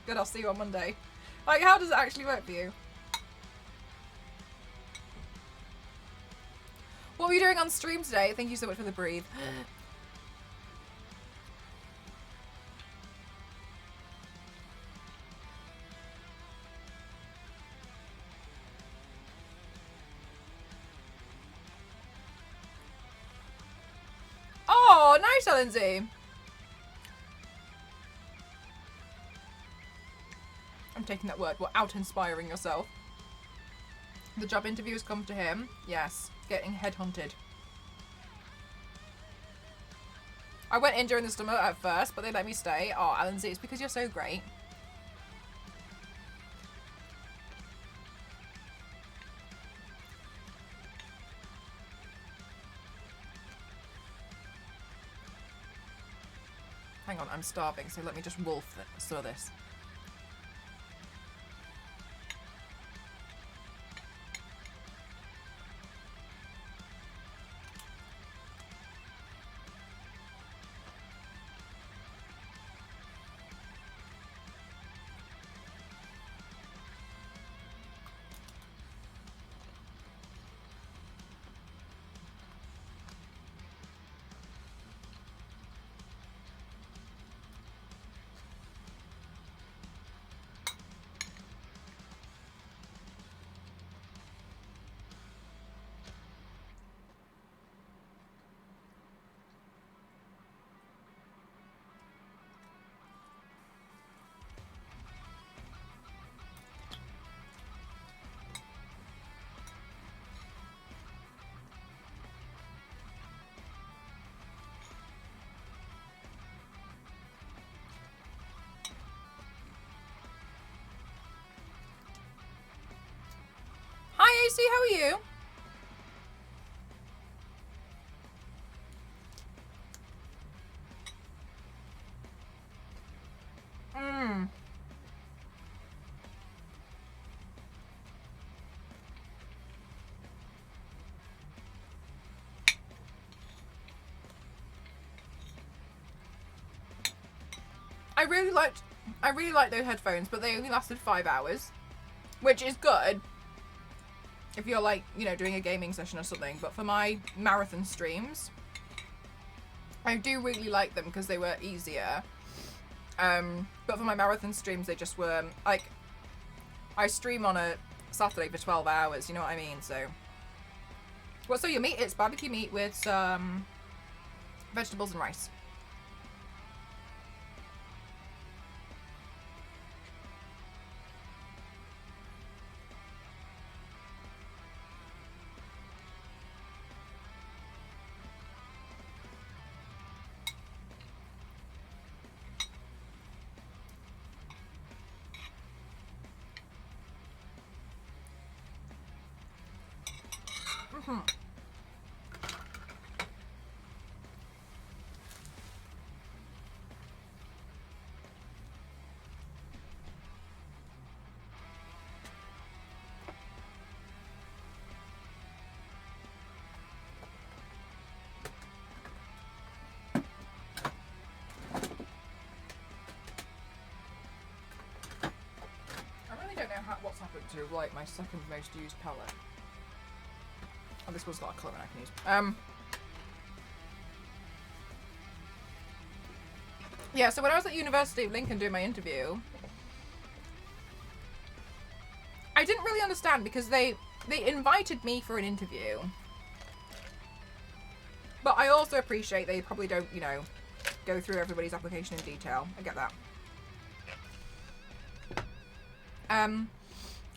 Good, I'll see you on Monday. Like, how does it actually work for you? What were you doing on stream today? Thank you so much for the breathe. Oh, nice, Lindsay. I'm taking that word. What, out-inspiring yourself? The job interview has come to him. Yes, getting headhunted. I went in during the summer at first, but they let me stay. Oh, Lindsay, it's because you're so great. Hang on, I'm starving, so let me just wolf some of this. Hi AC, how are you? I really liked those headphones, but they only lasted 5 hours, which is good if you're like, you know, doing a gaming session or something. But for my marathon streams, I do really like them because they were easier. But for my marathon streams, they just were like, I stream on a Saturday for 12 hours, you know what I mean? So, so your meat? It's barbecue meat with some vegetables and rice. What's happened to like my second most used palette. Oh, this one's got a colour I can use. Yeah, so when I was at University of Lincoln doing my interview, I didn't really understand because they invited me for an interview. But I also appreciate they probably don't, you know, go through everybody's application in detail. I get that.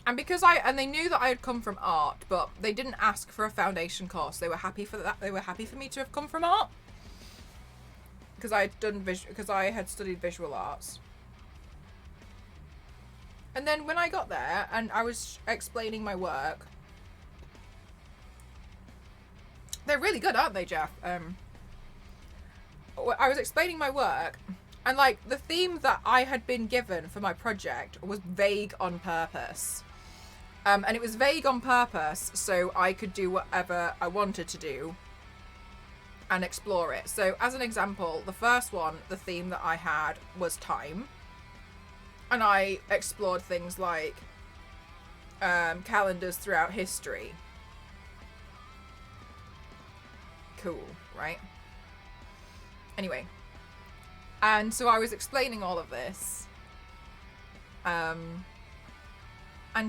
And because they knew that I had come from art, but they didn't ask for a foundation course. They were happy for that. They were happy for me to have come from art because I had done because I had studied visual arts. And then when I got there and I was explaining my work, they're really good, aren't they, Jeff? I was explaining my work, and like the theme that I had been given for my project was vague on purpose. And it was vague on purpose so I could do whatever I wanted to do and explore it. So as an example, the first one, the theme that I had was time. And I explored things like calendars throughout history. Cool, right? Anyway. And so I was explaining all of this. And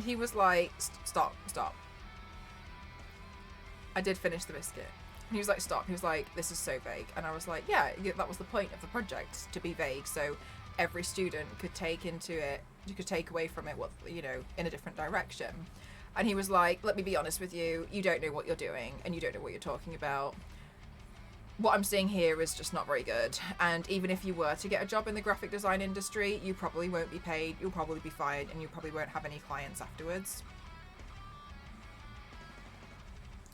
he was like, stop. I did finish the biscuit. And he was like, stop. He was like, this is so vague. And I was like, yeah, that was the point of the project, to be vague. So every student could take into it, you could take away from it what, you know, in a different direction. And he was like, let me be honest with you. You don't know what you're doing and you don't know what you're talking about. What I'm seeing here is just not very good. And even if you were to get a job in the graphic design industry, you probably won't be paid. You'll probably be fired and you probably won't have any clients afterwards.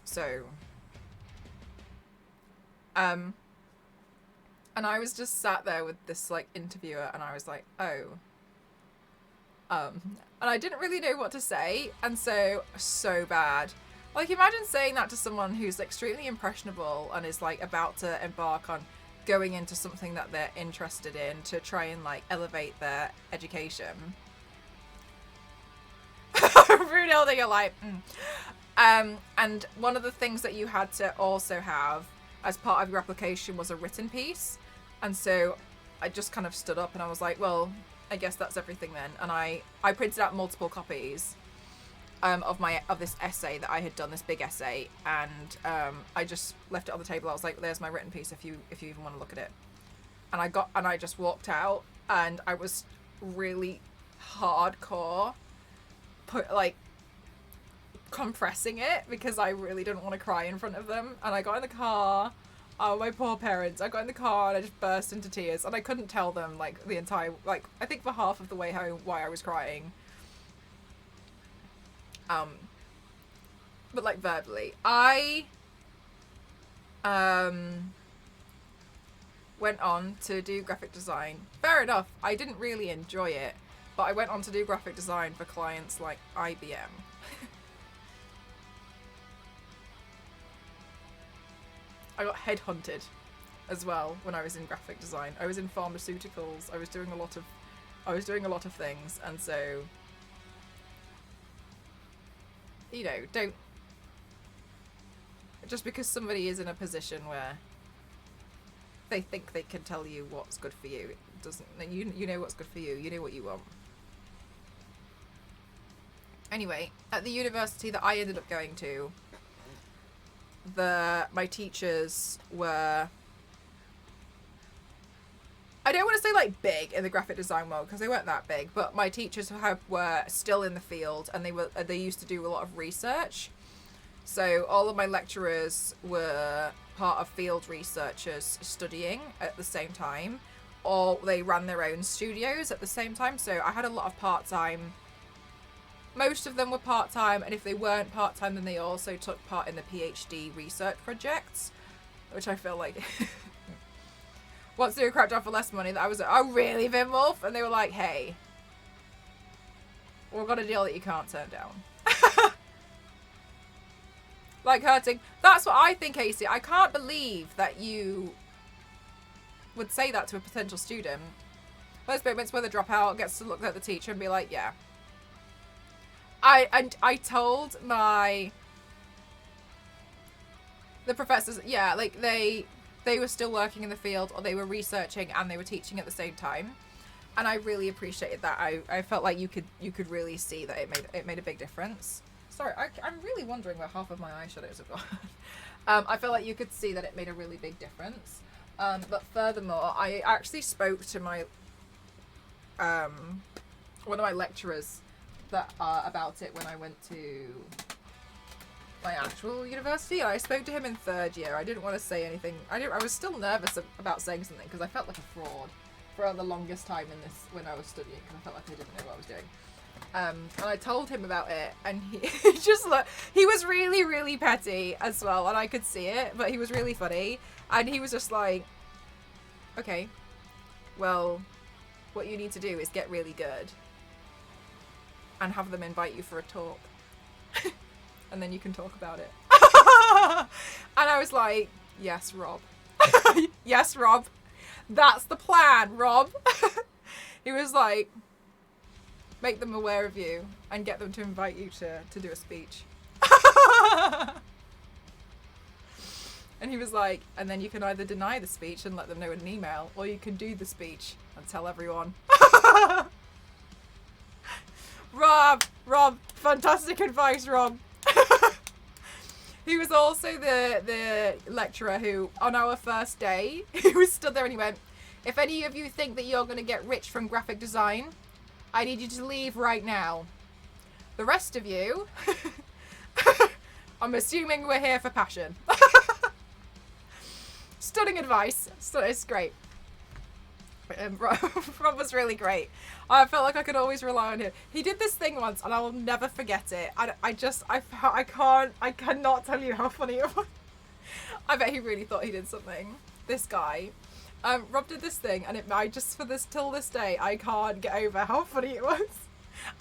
So, and I was just sat there with this like interviewer and I was like, oh, and I didn't really know what to say. And so bad. Like, imagine saying that to someone who's extremely impressionable and is like about to embark on going into something that they're interested in to try and like elevate their education. Brunhilde, you're like, and one of the things that you had to also have as part of your application was a written piece. And so I just kind of stood up and I was like, well, I guess that's everything then. And I printed out multiple copies of this essay that I had done, this big essay, and I just left it on the table. I was like, there's my written piece if you even want to look at it. And I just walked out and I was really hardcore compressing it because I really didn't want to cry in front of them. And I got in the car. Oh, my poor parents. I got in the car and I just burst into tears. And I couldn't tell them, like, the entire, like, I think for half of the way home why I was crying. But, like, verbally. I, went on to do graphic design. Fair enough. I didn't really enjoy it. But I went on to do graphic design for clients like IBM. I got headhunted as well when I was in graphic design. I was in pharmaceuticals. I was doing a lot of things, and so, you know, don't, just because somebody is in a position where they think they can tell you what's good for you, it doesn't, you know what's good for you. You know what you want. Anyway, at the university that I ended up going to, my teachers were, I don't want to say like big in the graphic design world because they weren't that big, but my teachers were still in the field and they used to do a lot of research. So all of my lecturers were part of field researchers studying at the same time, or they ran their own studios at the same time. So I had a lot of part-time. Most of them were part-time, and if they weren't part-time, then they also took part in the PhD research projects, which I feel like once they were cracked off for less money, that I was like, oh really, Vinwolf? And they were like, hey, we've got a deal that you can't turn down. Like hurting. That's what I think, AC. I can't believe that you would say that to a potential student. Those moments where the dropout gets to look at the teacher and be like, yeah. I told the professors, yeah, like they were still working in the field, or they were researching and they were teaching at the same time, and I really appreciated that. I felt like you could really see that it made a big difference. Sorry, I'm really wondering where half of my eyeshadows have gone. I felt like you could see that it made a really big difference. But furthermore, I actually spoke to my one of my lecturers about it when I went to my actual university. I spoke to him in third year. I didn't want to say anything. I was still nervous about saying something because I felt like a fraud for the longest time in this when I was studying, because I felt like I didn't know what I was doing. And I told him about it, and he just he was really, really petty as well, and I could see it, but he was really funny, and he was just like, okay, well, what you need to do is get really good and have them invite you for a talk. And then you can talk about it. And I was like, yes, Rob. Yes, Rob. That's the plan, Rob. He was like, make them aware of you and get them to invite you to do a speech. And he was like, and then you can either deny the speech and let them know in an email, or you can do the speech and tell everyone. Rob, fantastic advice, Rob. He was also the lecturer who, on our first day, he was stood there and he went, if any of you think that you're going to get rich from graphic design, I need you to leave right now. The rest of you, I'm assuming we're here for passion. Stunning advice. It's great. Rob was really great. I felt like I could always rely on him. He did this thing once, and I will never forget it. I cannot tell you how funny it was. I bet he really thought he did something. This guy, Rob did this thing, and till this day, I can't get over how funny it was.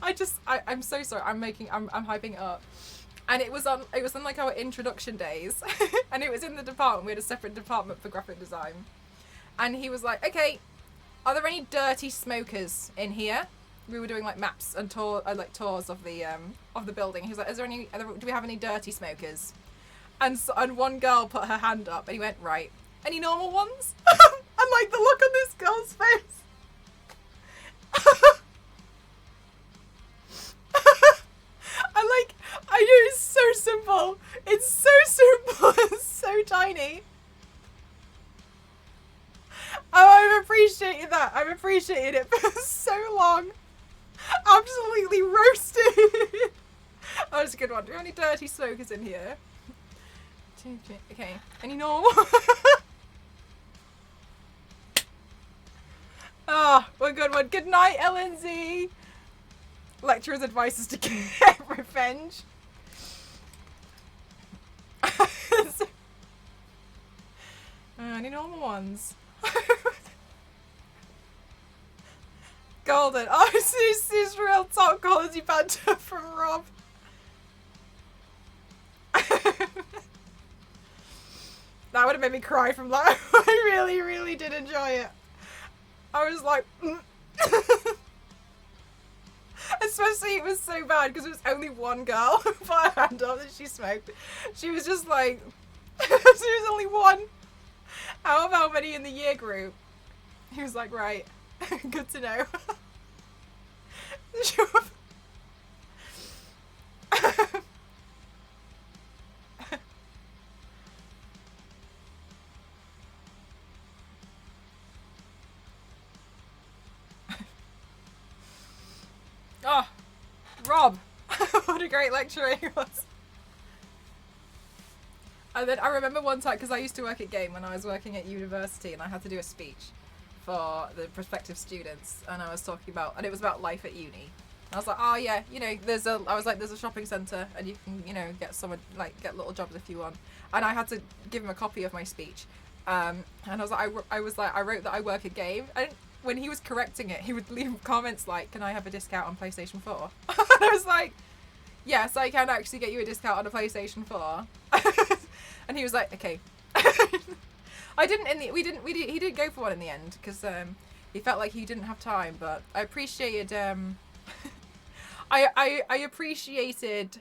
I'm so sorry. I'm hyping it up. And it was on like our introduction days, and it was in the department. We had a separate department for graphic design, and he was like, "Okay, are there any dirty smokers in here?" We were doing like maps and tours of the building. He was like, "Do we have any dirty smokers?" And one girl put her hand up, and he went, "Right, any normal ones?" And like the look on this girl's face. I know it's so simple. It's so simple. It's so tiny. Oh, I've appreciated that. I've appreciated it for so long. Absolutely roasted. Oh, that's a good one. Do you have any dirty smokers in here? Okay. Any normal? Ah, we're good one. Good night, LNZ. Lecturer's advice is to get revenge. Any normal ones? Golden. Oh, this is real top quality banter from Rob. That would have made me cry from that. I really, really did enjoy it. I was like... Especially it was so bad because it was only one girl who put her hand up that she smoked. She was just like... There was only one. Out of how many in the year group? He was like, right, good to know. Oh, Rob. What a great lecturer he was. And then I remember one time, because I used to work at Game when I was working at university, and I had to do a speech for the prospective students, and I was talking about, and it was about life at uni. And I was like, oh yeah, there's a shopping centre, and you can, get little jobs if you want. And I had to give him a copy of my speech. And I was like, I wrote that I work at Game, and when he was correcting it, he would leave comments like, can I have a discount on PlayStation 4? And I was like, yes, I can actually get you a discount on a PlayStation 4. And he was like, okay. He didn't go for one in the end because he felt like he didn't have time, but I appreciated I appreciated,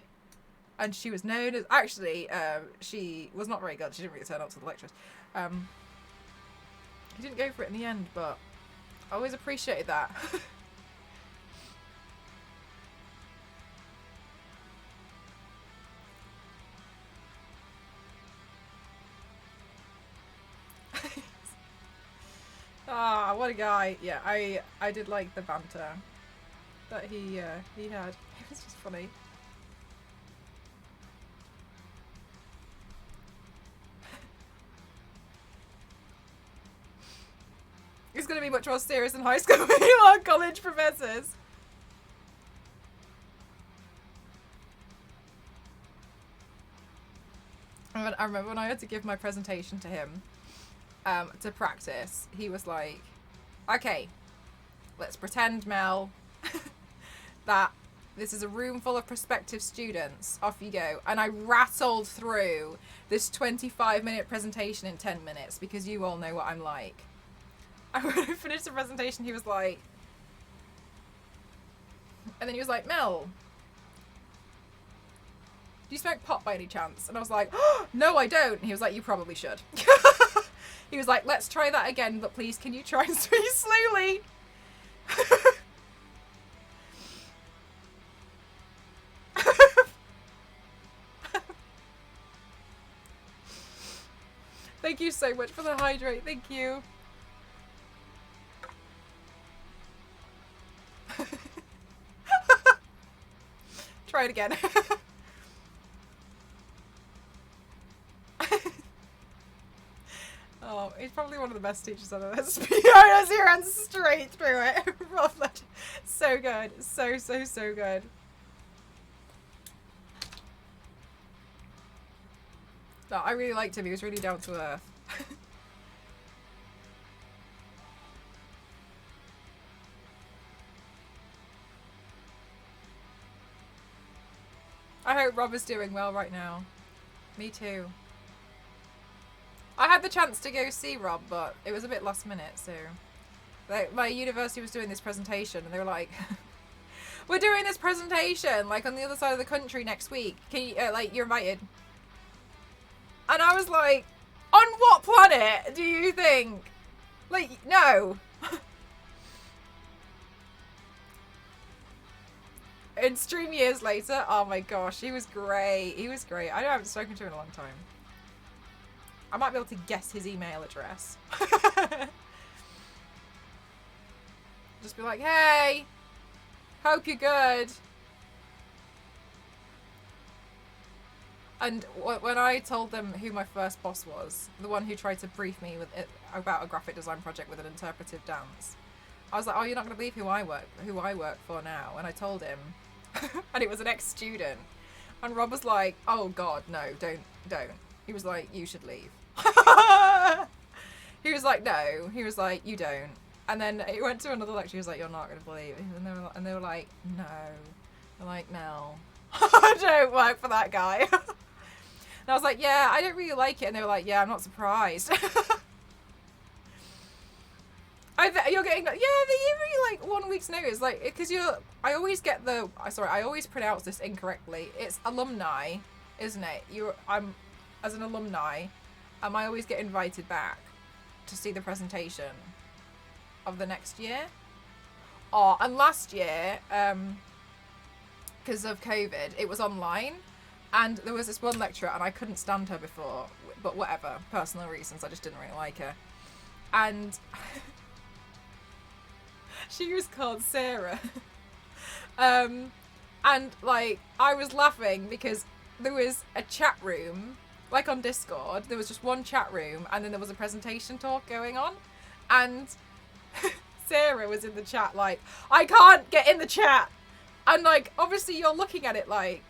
and she was known as, actually she was not very good. She didn't really turn up to the lectures. He didn't go for it in the end, but I always appreciated that. Ah, what a guy. Yeah, I did like the banter that he had. It was just funny. It's going to be much more serious in high school when you are college professors. I remember when I had to give my presentation to him to practice, he was like, okay, let's pretend, Mel, that this is a room full of prospective students. Off you go. And I rattled through this 25-minute presentation in 10 minutes because you all know what I'm like. And when I finished the presentation, he was like, And then he was like, Mel, do you smoke pot by any chance? And I was like, oh, no, I don't. And he was like, you probably should. He was like, let's try that again, but please, can you try and speak slowly? Thank you so much for the hydrate. Thank you. Try it again. Oh, he's probably one of the best teachers I've ever seen. He ran straight through it. Rob Ledger. So good. So, so, so good. No, I really liked him. He was really down to earth. I hope Rob is doing well right now. Me too. I had the chance to go see Rob, but it was a bit last minute, so... Like, my university was doing this presentation, and they were like... We're doing this presentation, like, on the other side of the country next week. Can you, like, you're invited. And I was like, on what planet do you think? Like, no. And stream years later, oh my gosh, he was great. He was great. I haven't spoken to him in a long time. I might be able to guess his email address. Just be like, hey, hope you're good. And when I told them who my first boss was, the one who tried to brief me with about a graphic design project with an interpretive dance, I was like, oh, you're not going to believe who I work for now. And I told him, and it was an ex-student. And Rob was like, oh God, no, don't. He was like, you should leave. He was like, no. He was like, you don't. And then he went to another lecture. He was like, you're not going to believe it. And they were like, no. They're like, Mel, I don't work for that guy. And I was like, yeah, I don't really like it. And they were like, yeah, I'm not surprised. You're getting, yeah, they give me like 1 week's notice, like, because I always get I always pronounce this incorrectly. It's alumni, isn't it? I'm, as an alumni, I always get invited back to see the presentation of the next year. Oh, and last year, because of COVID, it was online, and there was this one lecturer, and I couldn't stand her before, but whatever, personal reasons, I just didn't really like her. And she was called Sarah. And like, I was laughing because there was a chat room, like on Discord, there was just one chat room, and then there was a presentation talk going on, and Sarah was in the chat like, I can't get in the chat. And like, obviously you're looking at it like,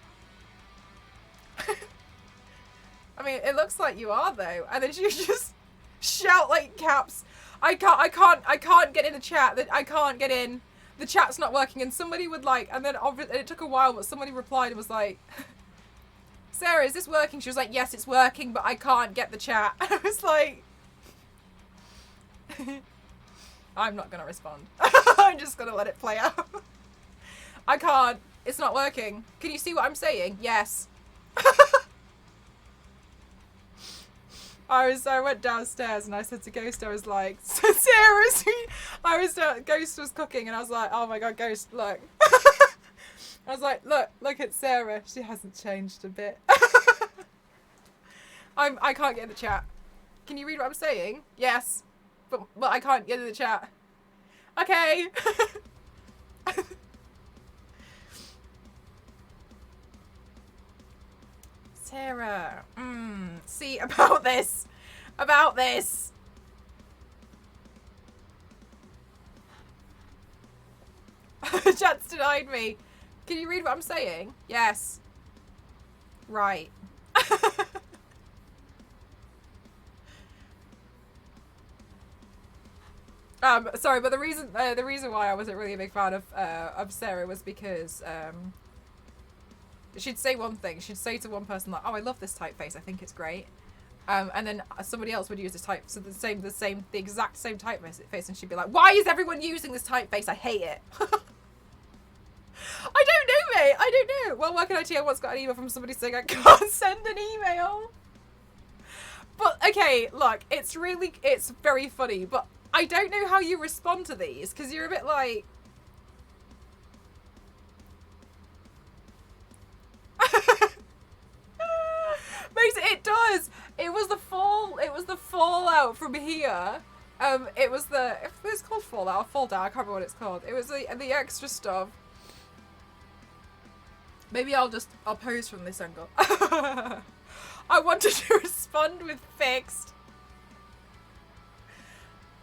I mean, it looks like you are though. And then she just shout like caps, I can't get in the chat, that I can't get in, the chat's not working. And somebody would like, and then it took a while, but somebody replied and was like, Sarah, is this working? She was like, yes, it's working, but I can't get the chat. And I was like, I'm not gonna respond. I'm just gonna let it play out. I can't. It's not working. Can you see what I'm saying? Yes. I went downstairs and I said to Ghost, I was like, Sarah, Ghost was cooking and I was like, oh my God, Ghost, look. I was like, look at Sarah. She hasn't changed a bit. I can't get in the chat. Can you read what I'm saying? Yes. But I can't get in the chat. Okay. Sarah. See, about this. Chat's denied me. Can you read what I'm saying? Yes. Right. Sorry, but the reason why I wasn't really a big fan of Sarah was because she'd say one thing. She'd say to one person like, "Oh, I love this typeface. I think it's great," and then somebody else would use this type, so the exact same typeface, and she'd be like, "Why is everyone using this typeface? I hate it." I don't know, mate. I don't know. Well, working IT, I once got an email from somebody saying I can't send an email. But, okay, look, it's very funny, but I don't know how you respond to these, because you're a bit like... It does. It was the fallout from here. It was called fallout or fall down. I can't remember what it's called. It was the extra stuff. Maybe I'll pose from this angle. I wanted to respond with fixed.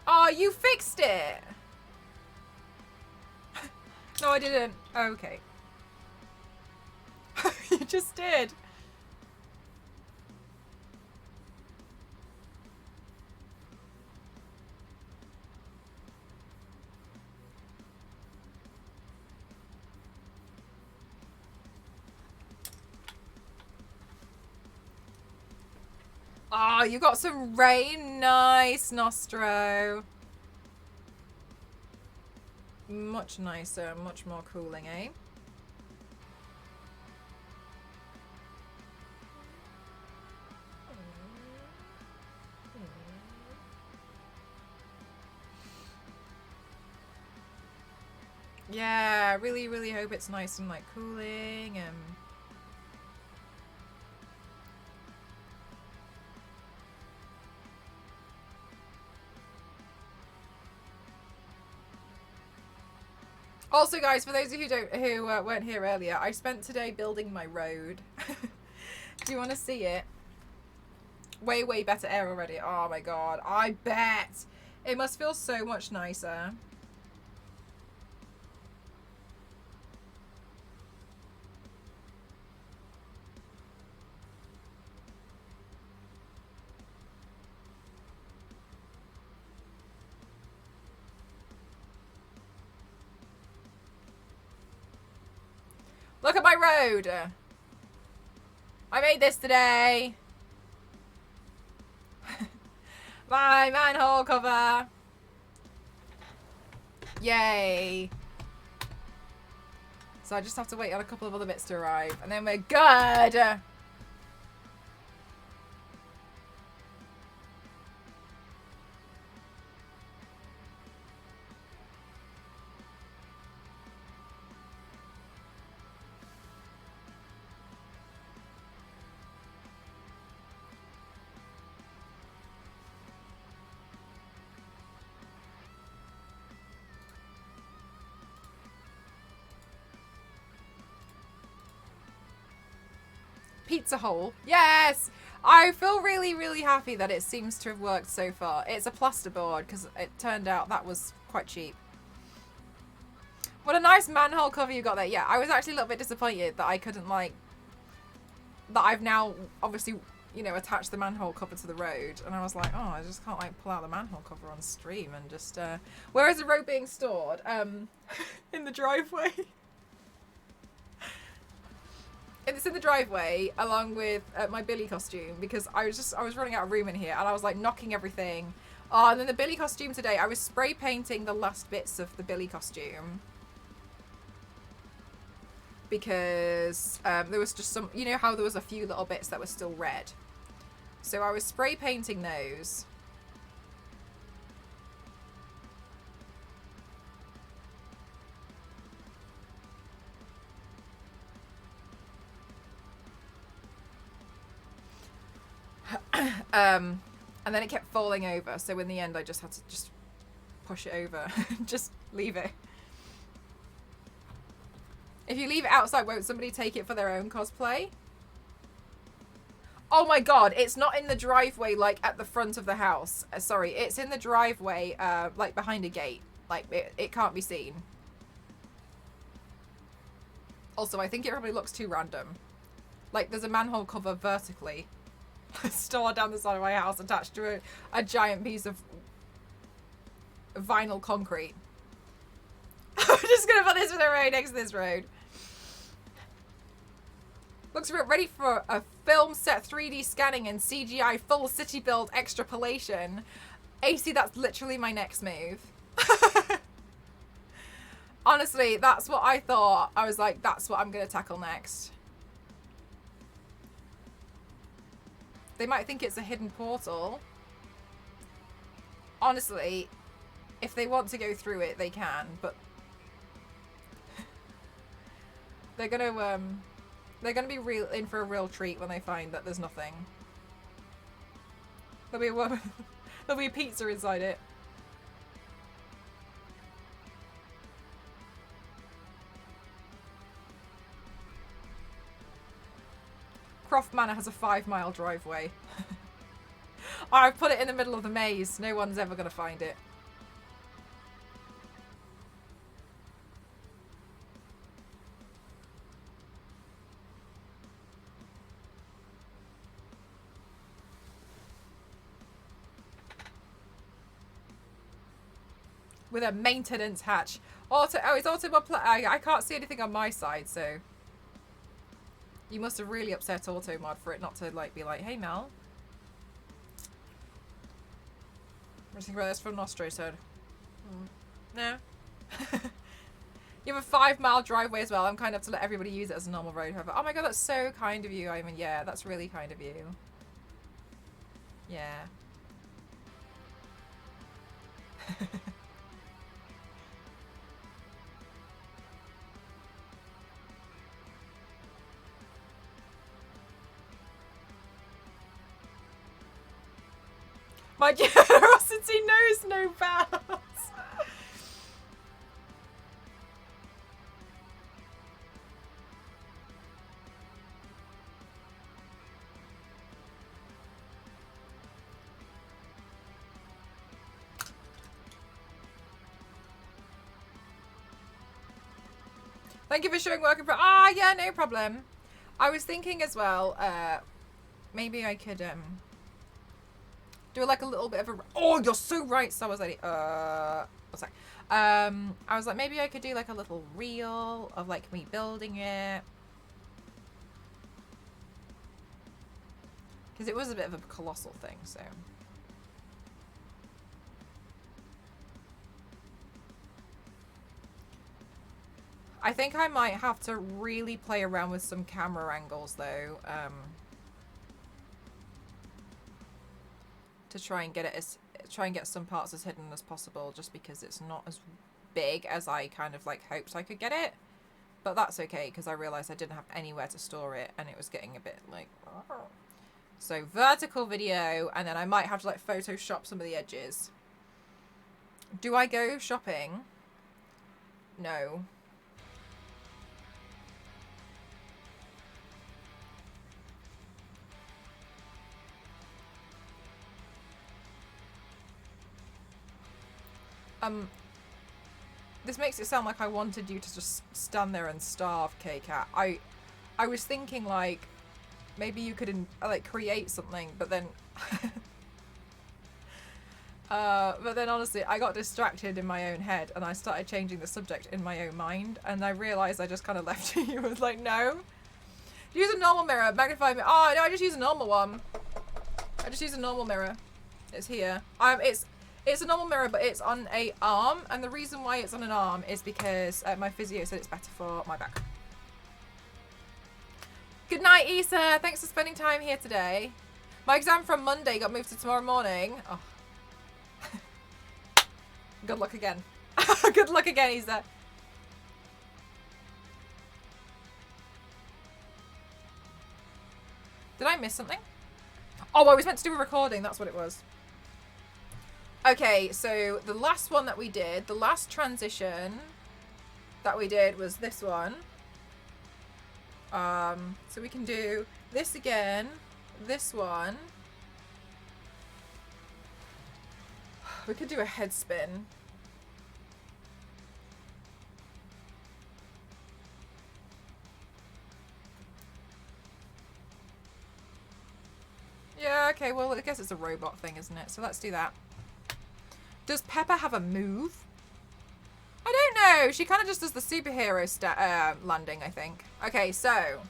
Oh, you fixed it. No, I didn't. Oh, okay. You just did. Oh, you got some rain. Nice, Nostro. Much nicer, much more cooling, eh? Yeah, really, really hope it's nice and like cooling and... Also, guys, for those of you who weren't here earlier, I spent today building my road. Do you want to see it? Way, way better air already. Oh my god, I bet. It must feel so much nicer. Look at my road. I made this today. My manhole cover. Yay. So I just have to wait on a couple of other bits to arrive and then we're good. Pizza hole. Yes! I feel really, really happy that it seems to have worked so far. It's a plasterboard because it turned out that was quite cheap. What a nice manhole cover you got there. Yeah, I was actually a little bit disappointed that I couldn't that I've now obviously, you know, attached the manhole cover to the road. And I was like, oh, I just can't like pull out the manhole cover on stream and just, where is the road being stored? In the driveway. It's in the driveway along with my Billy costume because I was running out of room in here and I was like knocking everything. Oh, and then the Billy costume today, I was spray painting the last bits of the Billy costume because there was just some, you know how there was a few little bits that were still red. So I was spray painting those. And then it kept falling over, so in the end I just had to just push it over. Just leave it. If you leave it outside, won't somebody take it for their own cosplay? Oh my god, it's not in the driveway like at the front of the house. Sorry, it's in the driveway like behind a gate. Like it can't be seen. Also, I think it probably looks too random. Like there's a manhole cover vertically stored down the side of my house attached to a giant piece of vinyl concrete. I'm just gonna put this in the road next to this road. Looks ready for a film set 3D scanning and CGI full city build extrapolation. AC, that's literally my next move. Honestly, that's what I thought. I was like, that's what I'm going to tackle next. They might think it's a hidden portal. Honestly, if they want to go through it, they can, but they're gonna be in for a real treat when they find that there's nothing. There'll be a pizza inside it. Croft Manor has a 5-mile driveway. I've put it in the middle of the maze. No one's ever going to find it. With a maintenance hatch. Auto. Oh, it's auto mod. I can't see anything on my side, so you must have really upset auto mod for it not to like be like, hey Mel. I'm thinking about this from Nostro said. No. You have a 5-mile driveway as well. I'm kind of to let everybody use it as a normal road. However, oh my god, that's so kind of you. I mean, yeah, that's really kind of you. Yeah. My generosity knows no bounds. Thank you for showing work in progress. Ah, yeah, no problem. I was thinking as well, maybe I could do like a little bit of a. Oh, you're so right, Star Wars Lady. What's that? I was like, maybe I could do like a little reel of like me building it, because it was a bit of a colossal thing. So. I think I might have to really play around with some camera angles though, to try and get some parts as hidden as possible, just because it's not as big as I kind of like hoped I could get it. But that's okay, because I realized I didn't have anywhere to store it and it was getting a bit like, so vertical video, and then I might have to like Photoshop some of the edges. Do I go shopping? No. This makes it sound like I wanted you to just stand there and starve, K-Cat. I was thinking like maybe you could like create something, but then honestly I got distracted in my own head and I started changing the subject in my own mind, and I realized I just kind of left you. Was like, no, use a normal mirror, magnify mirror. Oh no, I just use a normal one. I just use a normal mirror. It's here. It's a normal mirror, but it's on a arm, and the reason why it's on an arm is because my physio said it's better for my back. Good night, Issa. Thanks for spending time here today. My exam from Monday got moved to tomorrow morning. Oh. Good luck again. Good luck again, Issa. Did I miss something? Oh, I was meant to do a recording. That's what it was. Okay, so the last one that we did, the last transition that we did was this one. So we can do this again, this one. We could do a head spin. Yeah, okay, well, I guess it's a robot thing, isn't it? So let's do that. Does Pepper have a move? I don't know. She kind of just does the superhero landing, I think. Okay, so.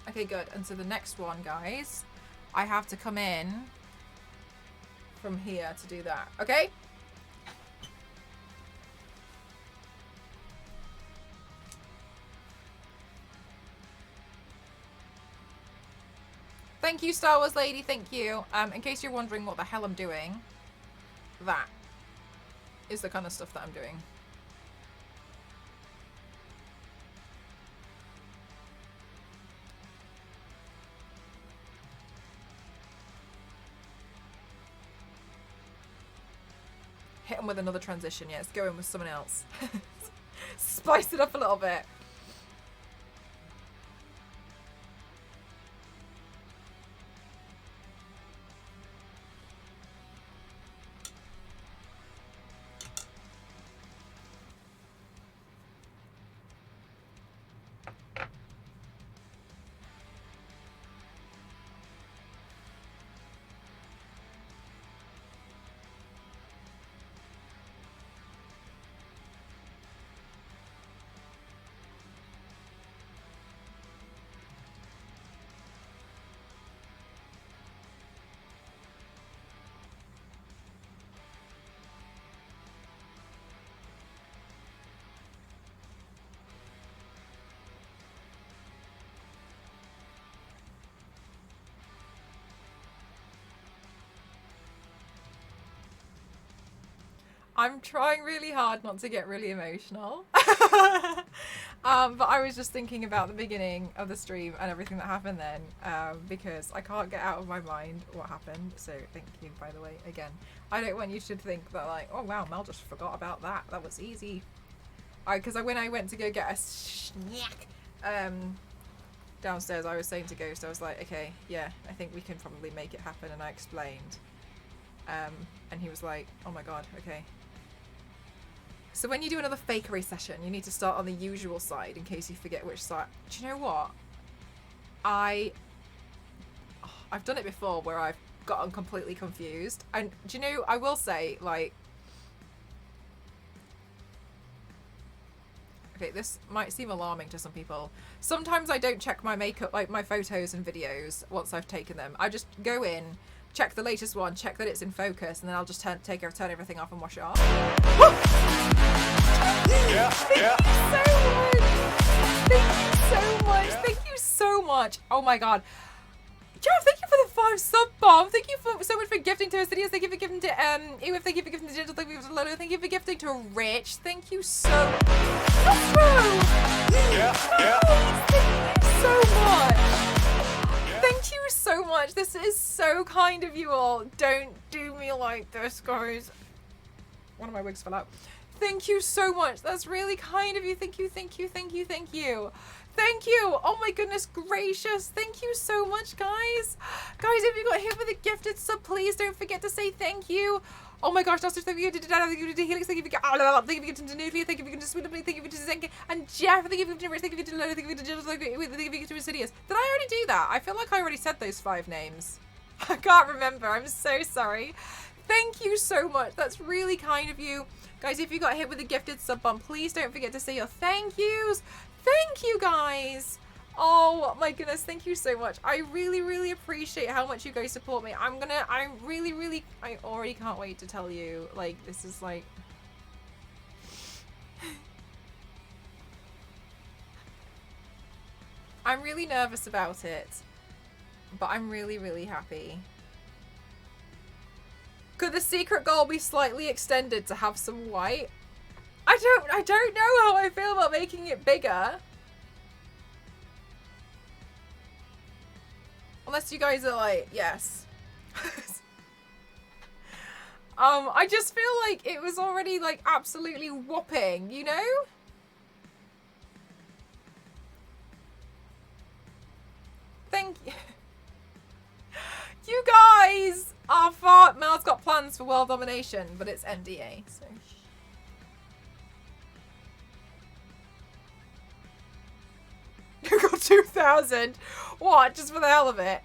Okay, good. And so the next one, guys. I have to come in from here to do that. Okay? Thank you, Star Wars Lady. Thank you. In case you're wondering what the hell I'm doing, that is the kind of stuff that I'm doing. Hit him with another transition. Yes, go in with someone else. Spice it up a little bit. I'm trying really hard not to get really emotional. But I was just thinking about the beginning of the stream and everything that happened then, because I can't get out of my mind what happened. So thank you, by the way, again. I don't want you to think that like, oh wow, Mel just forgot about that. That was easy. Because when I went to go get a snack downstairs, I was saying to Ghost, I was like, okay, yeah, I think we can probably make it happen. And I explained. And he was like, oh my god, okay. So when you do another fakery session, you need to start on the usual side in case you forget which side. Do you know what? I've done it before where I've gotten completely confused. And do you know, I will say, like, okay, this might seem alarming to some people. Sometimes I don't check my makeup, like my photos and videos once I've taken them. I just go in, check the latest one, check that it's in focus, and then I'll just turn everything off and wash it off. Thank you so much. Thank you so much. Oh my god. Jeff, thank you for the 5 sub bomb. Thank you so much for gifting to us. Thank you for gifting to Ew, thank you for gifting to Digital, thank you for Lodo, thank you for gifting to Rich. Thank you so much. Thank you so much. Thank you so much. This is so kind of you all. Don't do me like this, guys. One of my wigs fell out. Thank you so much. That's really kind of you. Thank you, thank you, thank you, thank you. Thank you. Oh my goodness gracious. Thank you so much, guys. Guys, if you got hit with a gifted sub, please don't forget to say thank you. Oh my gosh, Dustin, thank you to Dada, thank you to Helix, thank you to Nuclear, thank you to Sweetly, thank you to Zenka, and Jeff, thank you to Rich, thank you to Lola, thank you to Jill, thank you to Insidious. Did I already do that? I feel like I already said those 5 names. I can't remember. I'm so sorry. Thank you so much. That's really kind of you. Guys, if you got hit with a gifted sub bomb, please don't forget to say your thank yous. Thank you, guys. Oh my goodness, thank you so much. I really, really appreciate how much you guys support me. I already can't wait to tell you. Like, this is like... I'm really nervous about it, but I'm really, really happy. Could the secret goal be slightly extended to have some white? I don't know how I feel about making it bigger. Unless you guys are like, yes. I just feel like it was already like absolutely whopping, you know? Thank you. You guys are far. Mel's got plans for world domination, but it's NDA, so. You got 2,000. What? Just for the hell of it?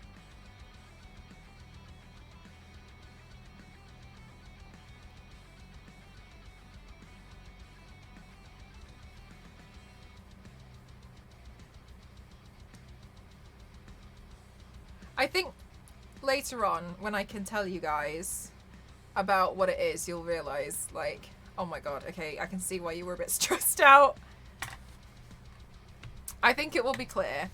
I think later on, when I can tell you guys about what it is, you'll realise, like, oh my god, okay, I can see why you were a bit stressed out. I think it will be clear.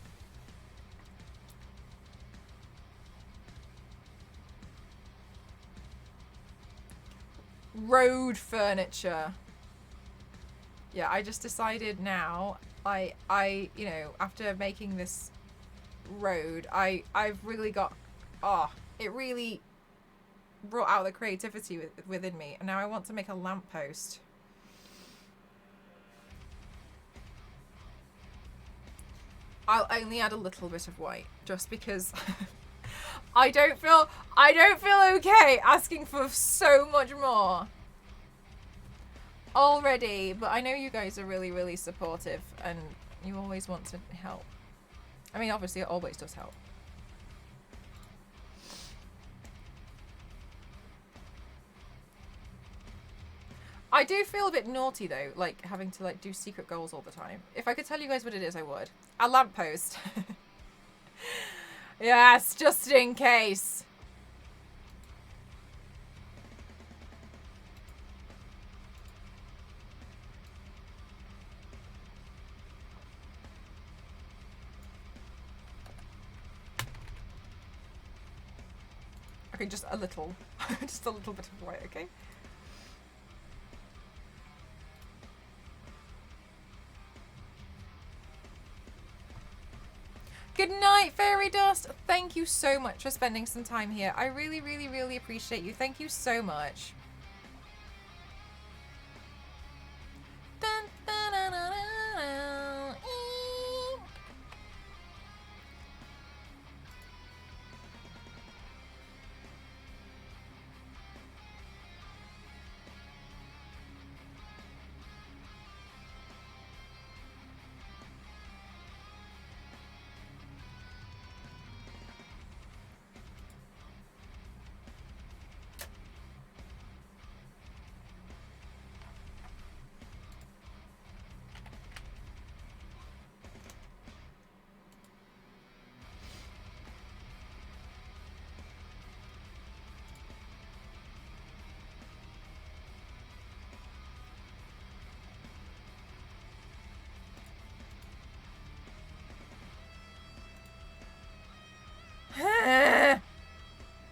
Road furniture. Yeah, I just decided now, you know, after making this road, I've really got, it really brought out the creativity within me, and now I want to make a lamppost. I'll only add a little bit of white, just because I don't feel okay asking for so much more already, but I know you guys are really, really supportive, and you always want to help. I mean, obviously it always does help. I do feel a bit naughty though, like having to like do secret goals all the time. If I could tell you guys what it is, I would. A lamppost. Yes, just in case. Okay, just a little. Just a little bit of white, okay? Good night, Fairy Dust. Thank you so much for spending some time here. I really, really, really appreciate you. Thank you so much. Dun, dun, dun, dun, dun, dun. Eek.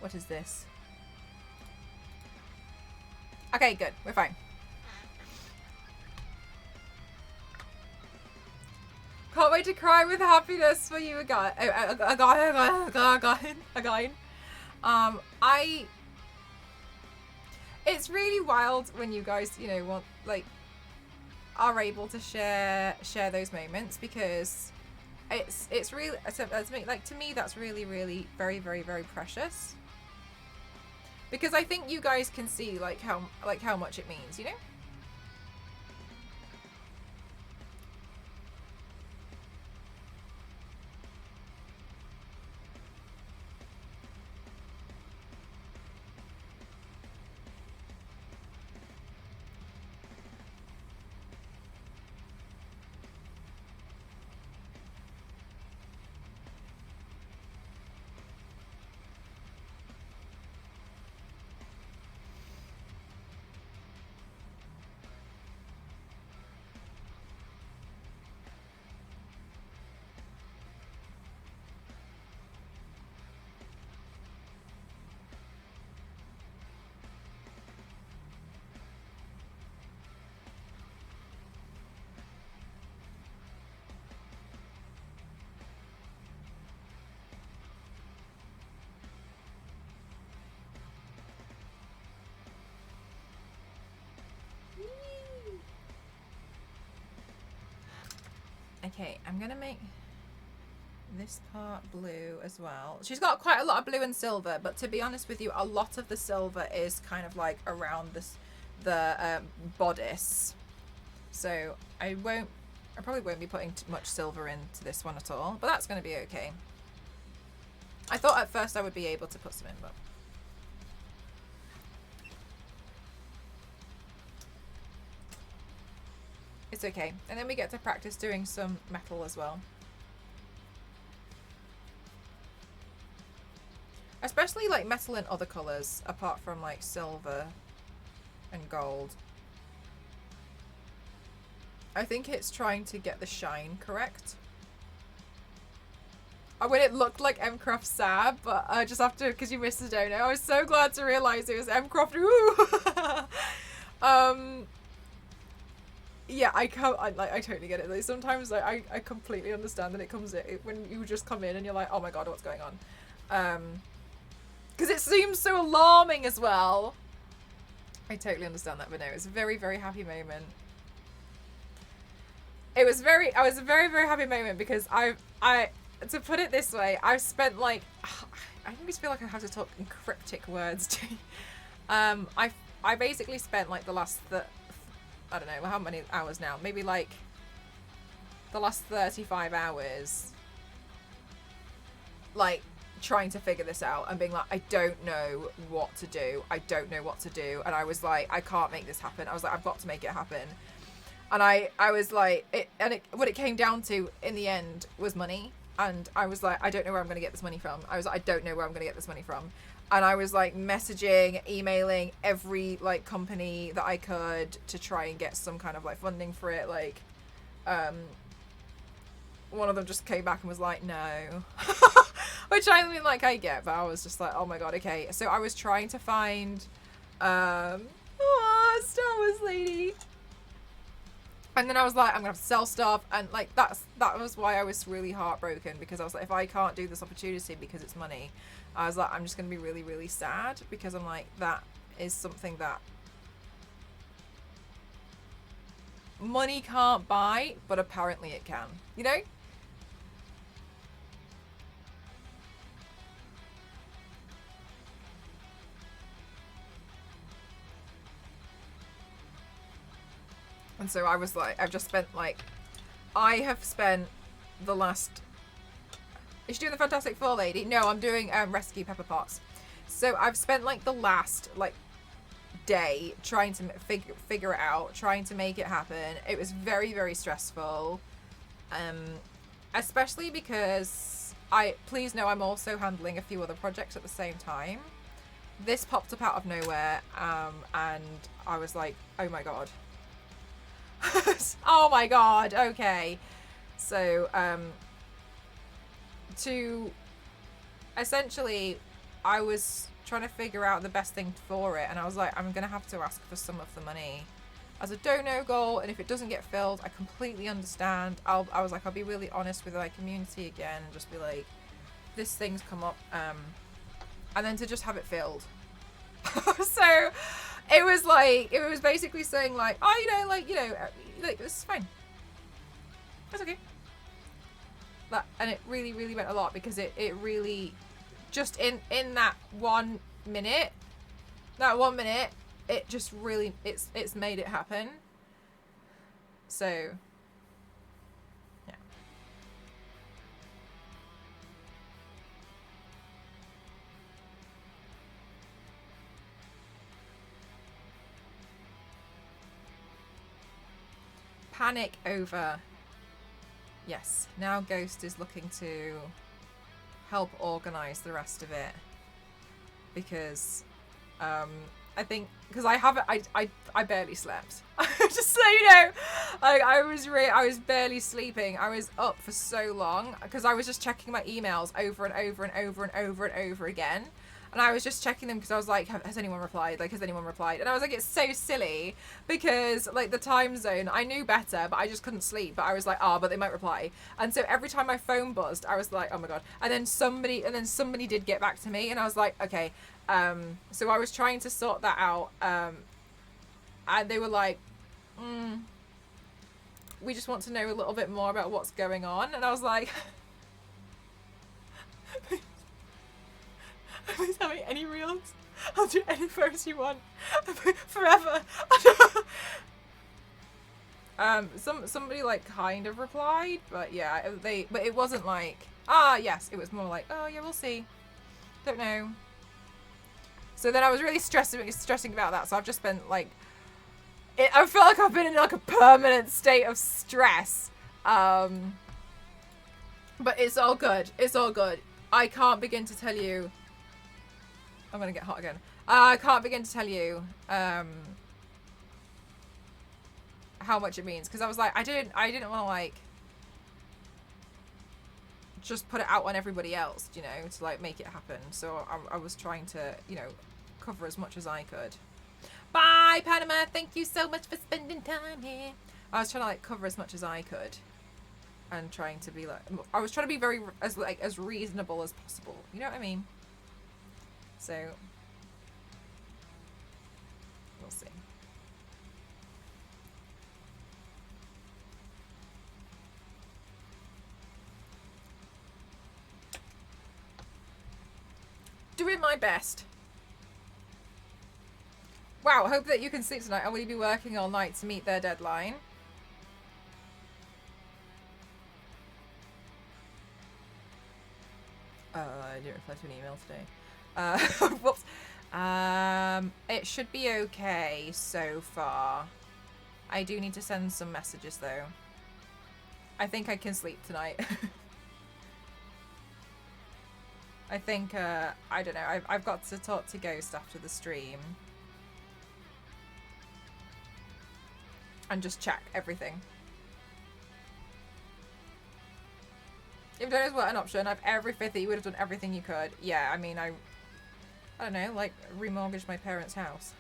What is this? Okay, good. We're fine. Can't wait to cry with happiness for you again. It's really wild when you guys, you know, want like are able to share those moments, because it's really to me that's really, really very, very, very precious, because I think you guys can see like how much it means, you know. Okay, I'm gonna make this part blue as well. She's got quite a lot of blue and silver, but to be honest with you, a lot of the silver is kind of like around the bodice. So I probably won't be putting much silver into this one at all, but that's gonna be okay. I thought at first I would be able to put some in, but it's okay. And then we get to practice doing some metal as well. Especially like metal and other colours, apart from like silver and gold. I think it's trying to get the shine correct. When it looked like Mcraft Sab, but I just have to, because you missed the dono. I was so glad to realise it was Mcraft. Ooh! Yeah, I totally get it. Like, sometimes I completely understand that it comes when you just come in and you're like, oh my god, what's going on? Because it seems so alarming as well. I totally understand that, but no, it's a very, very happy moment. I was a very, very happy moment because to put it this way, I've spent like, I always feel like I have to talk in cryptic words too. I basically spent like the last, I don't know how many hours now, maybe like the last 35 hours, like trying to figure this out and being like, I don't know what to do. I don't know what to do. And I was like, I can't make this happen. I was like, I've got to make it happen. And I was like, what it came down to in the end was money. And I was like, I don't know where I'm going to get this money from. I was like, I don't know where I'm going to get this money from. And I was like messaging, emailing every like company that I could to try and get some kind of like funding for it. Like, one of them just came back and was like, no. Which I mean, like, I get, but I was just like, oh my god, okay. So I was trying to find, Star Wars lady. And then I was like, I'm gonna have to sell stuff, and like that was why I was really heartbroken, because I was like, if I can't do this opportunity because it's money, I was like, I'm just gonna be really, really sad, because I'm like, that is something that money can't buy, but apparently it can, you know? And so I was like, I have spent the last... Is she doing the Fantastic Four lady? No, I'm doing Rescue Pepper Potts. So I've spent like the last like day trying to figure it out, trying to make it happen. It was very, very stressful. Especially because please know I'm also handling a few other projects at the same time. This popped up out of nowhere, and I was like, oh my god. Oh my god, okay. So, essentially, I was trying to figure out the best thing for it, and I was like, I'm gonna have to ask for some of the money as a dono goal, and if it doesn't get filled, I completely understand. I was like, I'll be really honest with my community again, and just be like, this thing's come up, and then to just have it filled. So it was like, it was basically saying like, oh, like this is fine, that's okay. And it really, really meant a lot, because it really just in that 1 minute, it just really, it's made it happen. So yeah. Panic over. Yes, now Ghost is looking to help organise the rest of it, because I think, because I barely slept. Just so you know, like I was barely sleeping. I was up for so long because I was just checking my emails over and over and over and over and over again. And I was just checking them because I was like, has anyone replied? Like, has anyone replied? And I was like, it's so silly because, like, the time zone, I knew better, but I just couldn't sleep. But I was like, but they might reply. And so every time my phone buzzed, I was like, oh my God. And then somebody did get back to me, and I was like, okay. So I was trying to sort that out. And they were like, we just want to know a little bit more about what's going on. And I was like, please tell me any reels. I'll do any photos you want. Forever. Somebody like kind of replied, but yeah, but it wasn't like, yes, it was more like, oh yeah, we'll see. Don't know. So then I was really stressing about that, so I've just been like, I feel like I've been in like a permanent state of stress. But it's all good. It's all good. I can't begin to tell you I'm gonna get hot again. I can't begin to tell you how much it means, because I was like, I didn't want to like just put it out on everybody else, you know, to like make it happen. So I was trying to, you know, cover as much as I could. Bye, Panama. Thank you so much for spending time here. I was trying to like cover as much as I could, and trying to be like, I was trying to be very as reasonable as possible. You know what I mean? So we'll see. Doing my best. Wow, hope that you can sleep tonight. And will you be working all night to meet their deadline? I didn't reply to an email today. Whoops. It should be okay so far. I do need to send some messages though. I think I can sleep tonight. I think, I don't know, I've got to talk to Ghost after the stream. And just check everything. If donuts were an option, I've every faith that you would have done everything you could. Yeah, I mean, I don't know, like, remortgage my parents' house.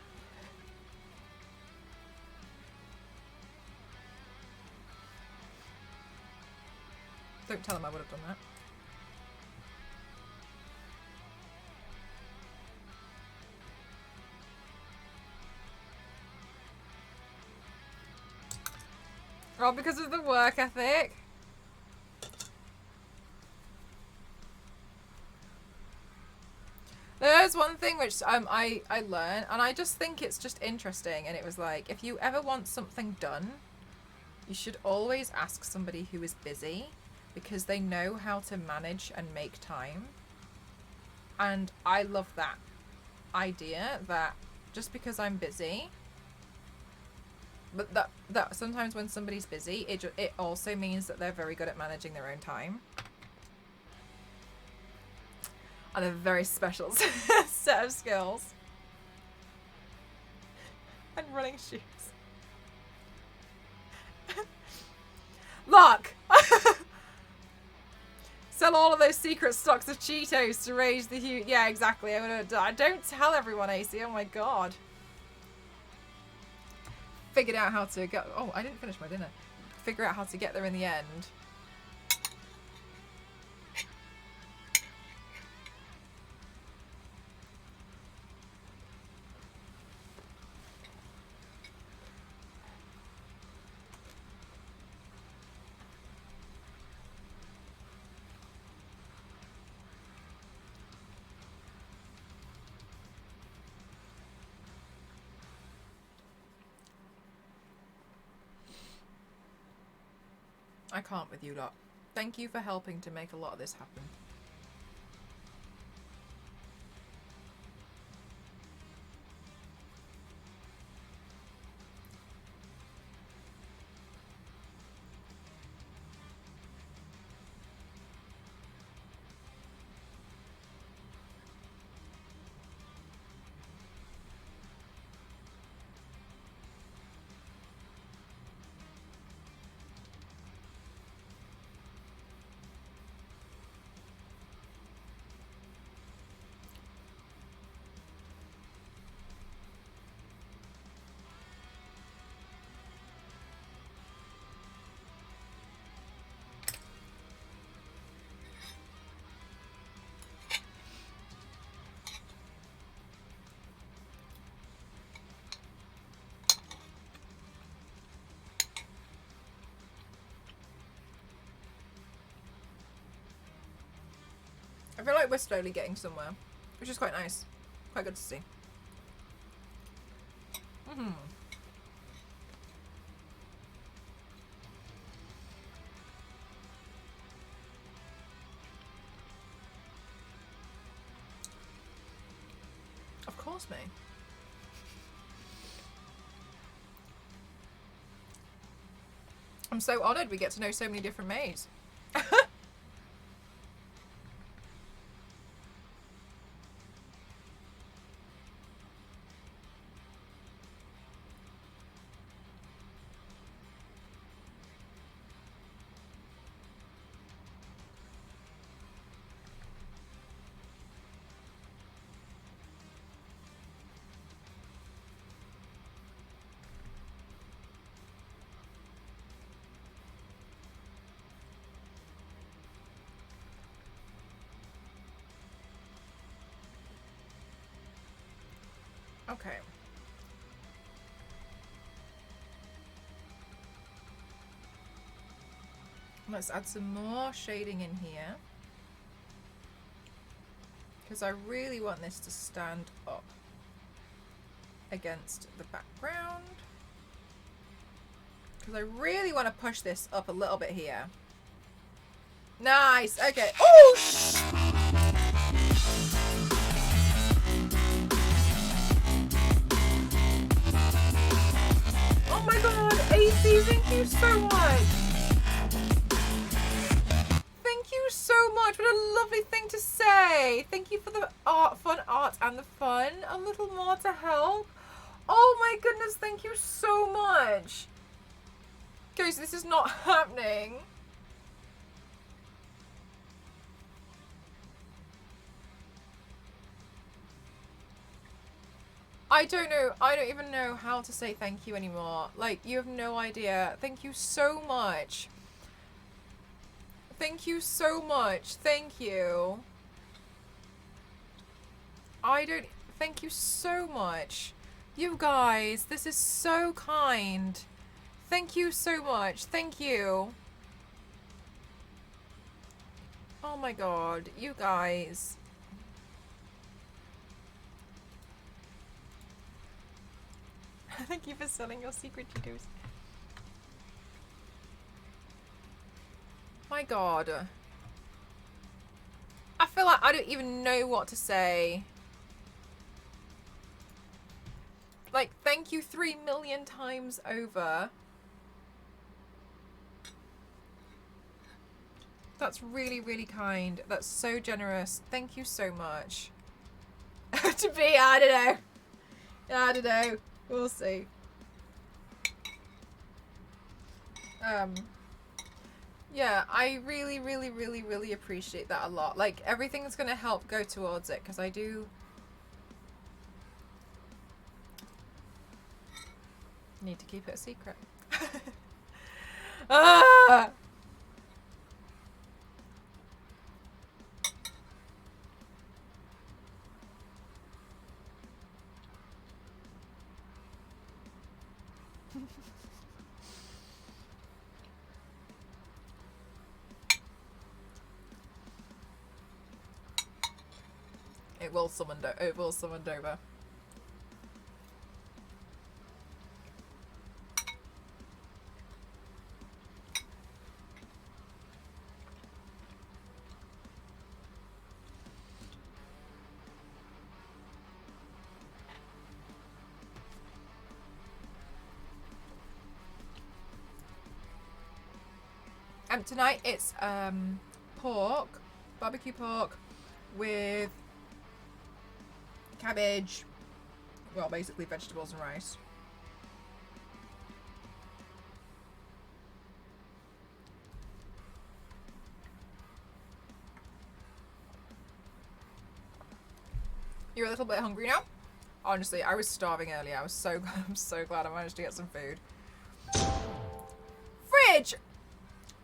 Don't tell them I would have done that. Oh, because of the work ethic. There's one thing which I learned, and I just think it's just interesting, and it was like, if you ever want something done, you should always ask somebody who is busy, because they know how to manage and make time. And I love that idea that just because I'm busy, but that sometimes when somebody's busy, it also means that they're very good at managing their own time. And a very special set of skills. And running shoes. Look! Sell all of those secret stocks of Cheetos to raise the huge... Yeah, exactly. I'm gonna die. Don't tell everyone, AC. Oh my god. Figured out how to get... Oh, I didn't finish my dinner. Figure out how to get there in the end. I can't with you lot. Thank you for helping to make a lot of this happen. I feel like we're slowly getting somewhere, which is quite nice. Quite good to see. Of course, mate. I'm so honoured we get to know so many different maids. Okay. Let's add some more shading in here. Because I really want this to stand up against the background. Because I really want to push this up a little bit here. Nice. Okay. Oh! Oh my god, AC, thank you so much. Thank you so much. What a lovely thing to say. Thank you for the fun art and the fun. A little more to help. Oh my goodness, thank you so much. Guys, this is not happening. I don't know. I don't even know how to say thank you anymore. Like, you have no idea. Thank you so much. Thank you so much. Thank you. Thank you so much. You guys, this is so kind. Thank you so much. Thank you. Oh my god, you guys. Thank you for selling your secret Cheetos. My god. I feel like I don't even know what to say. Like, thank you 3 million times over. That's really, really kind. That's so generous. Thank you so much. To be, I don't know. I don't know. We'll see. Yeah, I really, really, really, really appreciate that a lot. Like, everything's gonna help go towards it, because I do need to keep it a secret. Ah! It will summon over. Tonight it's pork, barbecue pork with cabbage, well, basically vegetables and rice. You're a little bit hungry now? Honestly, I was starving earlier. I'm so glad I managed to get some food. Fridge!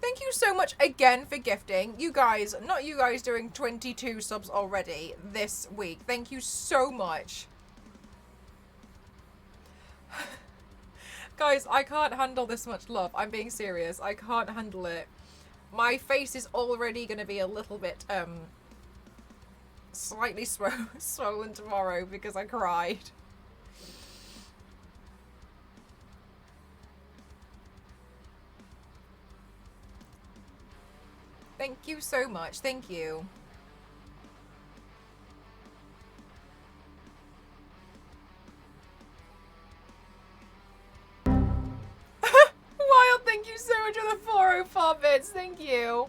Thank you so much again for gifting. You guys, not you guys doing 22 subs already this week. Thank you so much. Guys, I can't handle this much love. I'm being serious. I can't handle it. My face is already going to be a little bit, slightly swollen tomorrow because I cried. Thank you so much. Thank you. Wild, thank you so much for the 404 bits. Thank you.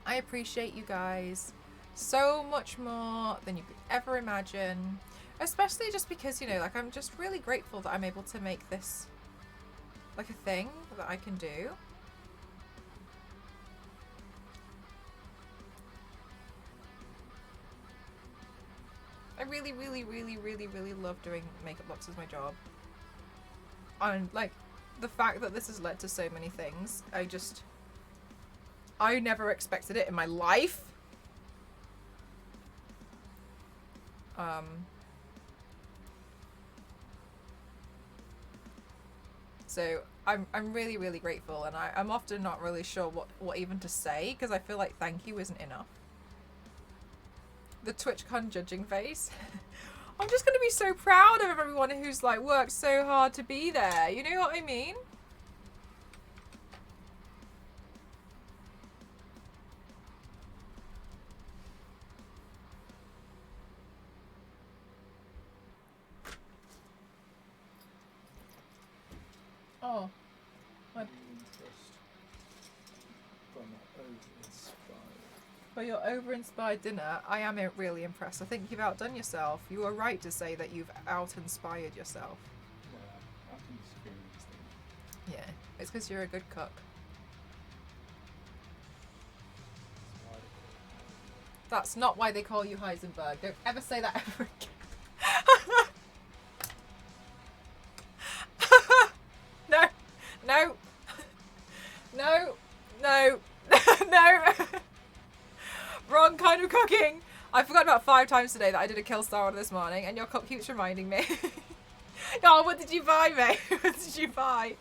I appreciate you guys so much more than you could ever imagine. Especially just because, you know, like, I'm just really grateful that I'm able to make this, like, a thing that I can do. I really, really, really, really, really love doing makeup looks as my job. And, like, the fact that this has led to so many things, I never expected it in my life. So I'm really, really grateful, and I'm often not really sure what even to say, because I feel like thank you isn't enough. The TwitchCon judging face. I'm just gonna be so proud of everyone who's like worked so hard to be there. You know what I mean? Oh. My For your over-inspired dinner, I am really impressed. I think you've outdone yourself. You are right to say that you've out-inspired yourself. Yeah, I can disagree with these things. Yeah, it's because you're a good cook. That's why they call it. That's not why they call you Heisenberg. Don't ever say that ever again. No, no, no, no, no. Wrong kind of cooking. I forgot about 5 times today that I did a kill star order this morning, and your cup keeps reminding me. Oh, what did you buy, mate? What did you buy?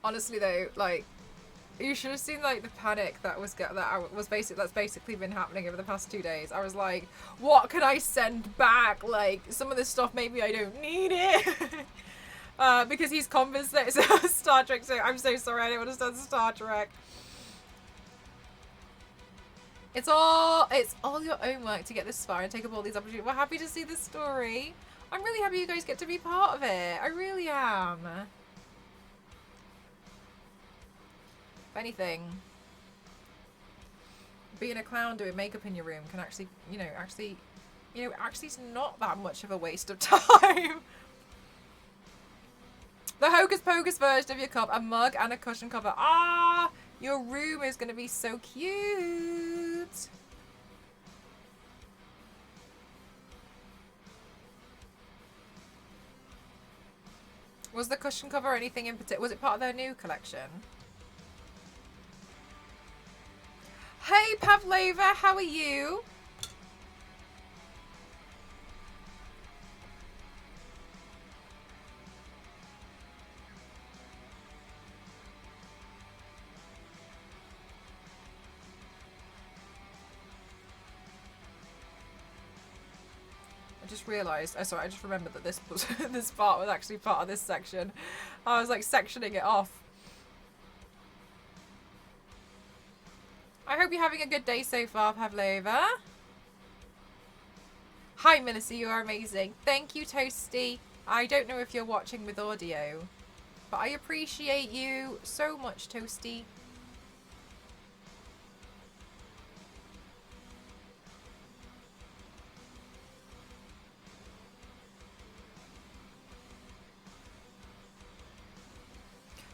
Honestly though, like, you should have seen like the panic that that's basically been happening over the past 2 days. I was like, what can I send back? Like, some of this stuff maybe I don't need it. Because he's convinced that it's Star Trek, so I'm so sorry I don't understand Star Trek. It's all your own work to get this far and take up all these opportunities. We're happy to see this story. I'm really happy you guys get to be part of it. I really am. If anything, being a clown doing makeup in your room can actually, actually it's not that much of a waste of time. The Hocus Pocus version of your cup, a mug and a cushion cover. Ah, your room is going to be so cute. Was the cushion cover anything in particular? Was it part of their new collection? Hey Pavlova, how are you? I just realised, I just remembered that this was, this part was actually part of this section. I was like sectioning it off. I hope you're having a good day so far, Pavlova. Hi, Millicent, you are amazing. Thank you, Toasty. I don't know if you're watching with audio, but I appreciate you so much, Toasty.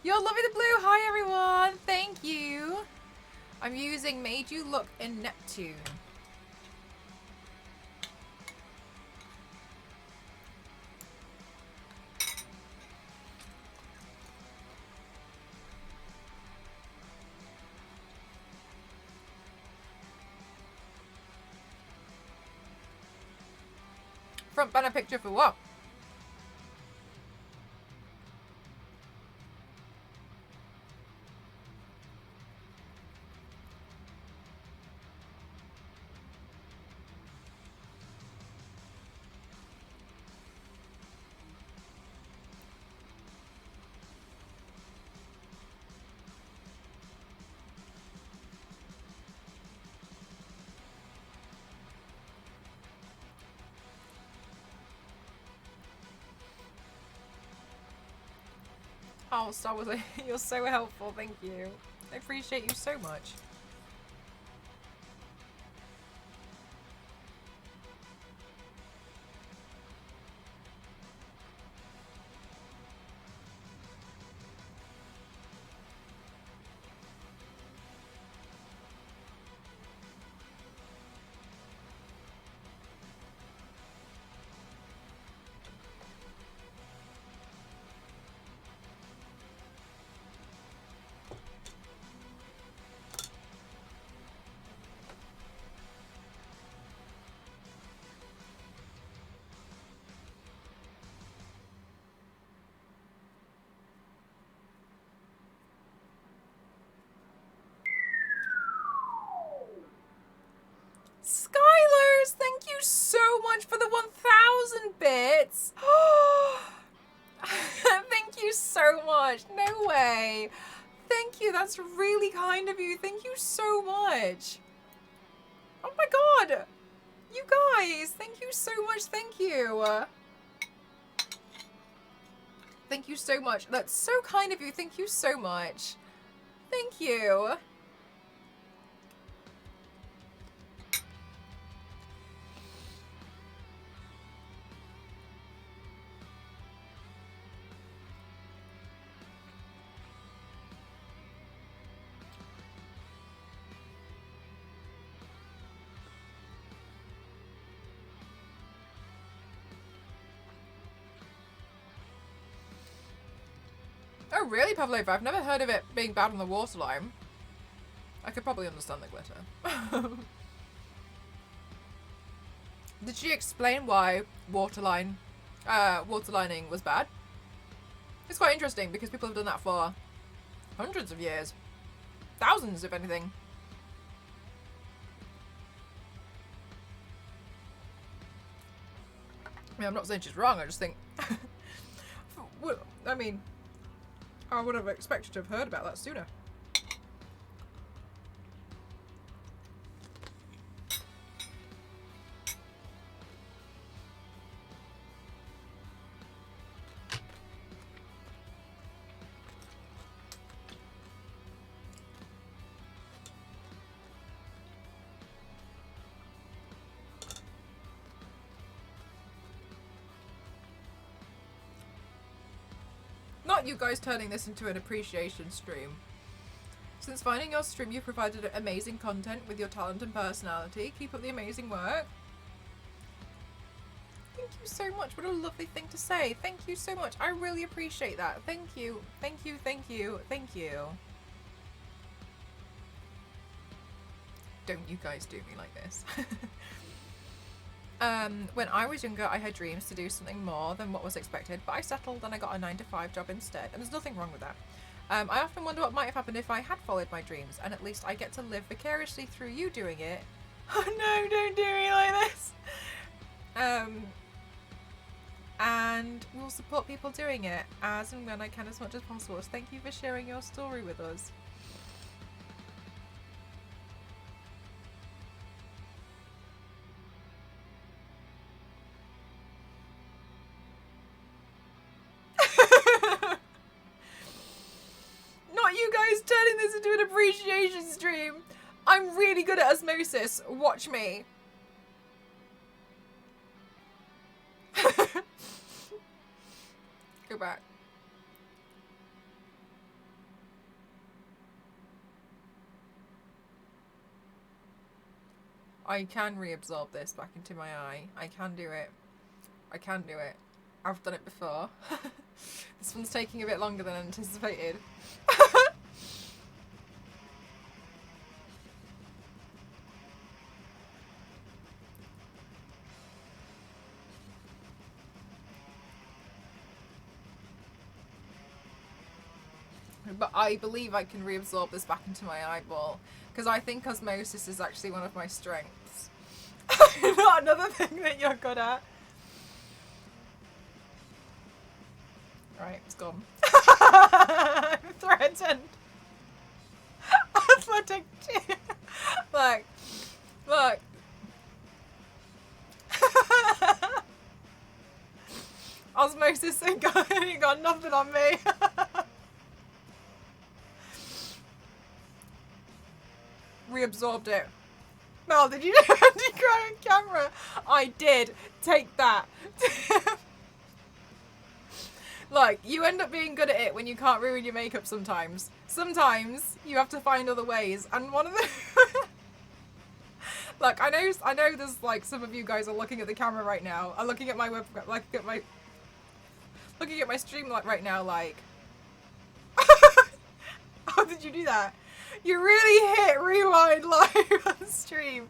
You're loving the blue. Hi, everyone. Thank you. I'm using Made You Look in Neptune. Front banner picture for what? Oh, Star Wars, you're so helpful. Thank you. I appreciate you so much. so much. No way. Thank you. That's really kind of you. Thank you so much. Oh my god. You guys, thank you so much. Thank you. Thank you so much. That's so kind of you. Thank you so much. Thank you. Oh, really, Pavlova? I've never heard of it being bad on the waterline. I could probably understand the glitter. Did she explain why waterlining was bad? It's quite interesting because people have done that for hundreds of years. Thousands, if anything. I mean, I'm not saying she's wrong, I just think... well, I mean... I would have expected to have heard about that sooner. Not you guys turning this into an appreciation stream. Since finding your stream, you've provided amazing content with your talent and personality. Keep up the amazing work. Thank you so much. What a lovely thing to say. Thank you so much. I really appreciate that. Thank you. Thank you. Thank you. Thank you. Don't you guys do me like this. When I was younger, I had dreams to do something more than what was expected, but I settled and I got a 9-to-5 job instead, and there's nothing wrong with that. I often wonder what might have happened if I had followed my dreams, and at least I get to live vicariously through you doing it. Oh no, don't do me like this! And we'll support people doing it as and when I can as much as possible. So thank you for sharing your story with us. Not you guys turning this into an appreciation stream. I'm really good at osmosis. Watch me. Go back. I can reabsorb this back into my eye. I can do it. I can do it. I've done it before. This one's taking a bit longer than anticipated. But I believe I can reabsorb this back into my eyeball because I think osmosis is actually one of my strengths. Not another thing that you're good at. Right, it's gone. I'm threatened. Athletic cheer. Look. Look. Osmosis ain't got nothing on me. Reabsorbed it. Mel, did you cry on camera? I did. Take that. Look, you end up being good at it when you can't ruin your makeup sometimes. Sometimes you have to find other ways, and one of the Look, I know there's like some of you guys are looking at the camera right now. Are looking at my web looking at my stream like right now like how did you do that? You really hit rewind live on stream.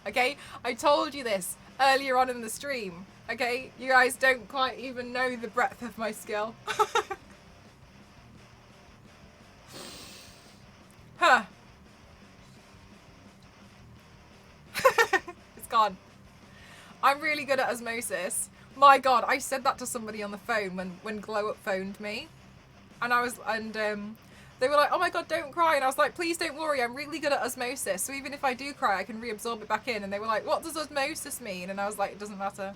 Okay, I told you this earlier on in the stream. Okay, you guys don't quite even know the breadth of my skill. Huh. It's gone. I'm really good at osmosis. My god, I said that to somebody on the phone when Glow Up phoned me. they were like, oh my god, don't cry. And I was like, please don't worry, I'm really good at osmosis. So even if I do cry, I can reabsorb it back in. And they were like, what does osmosis mean? And I was like, it doesn't matter.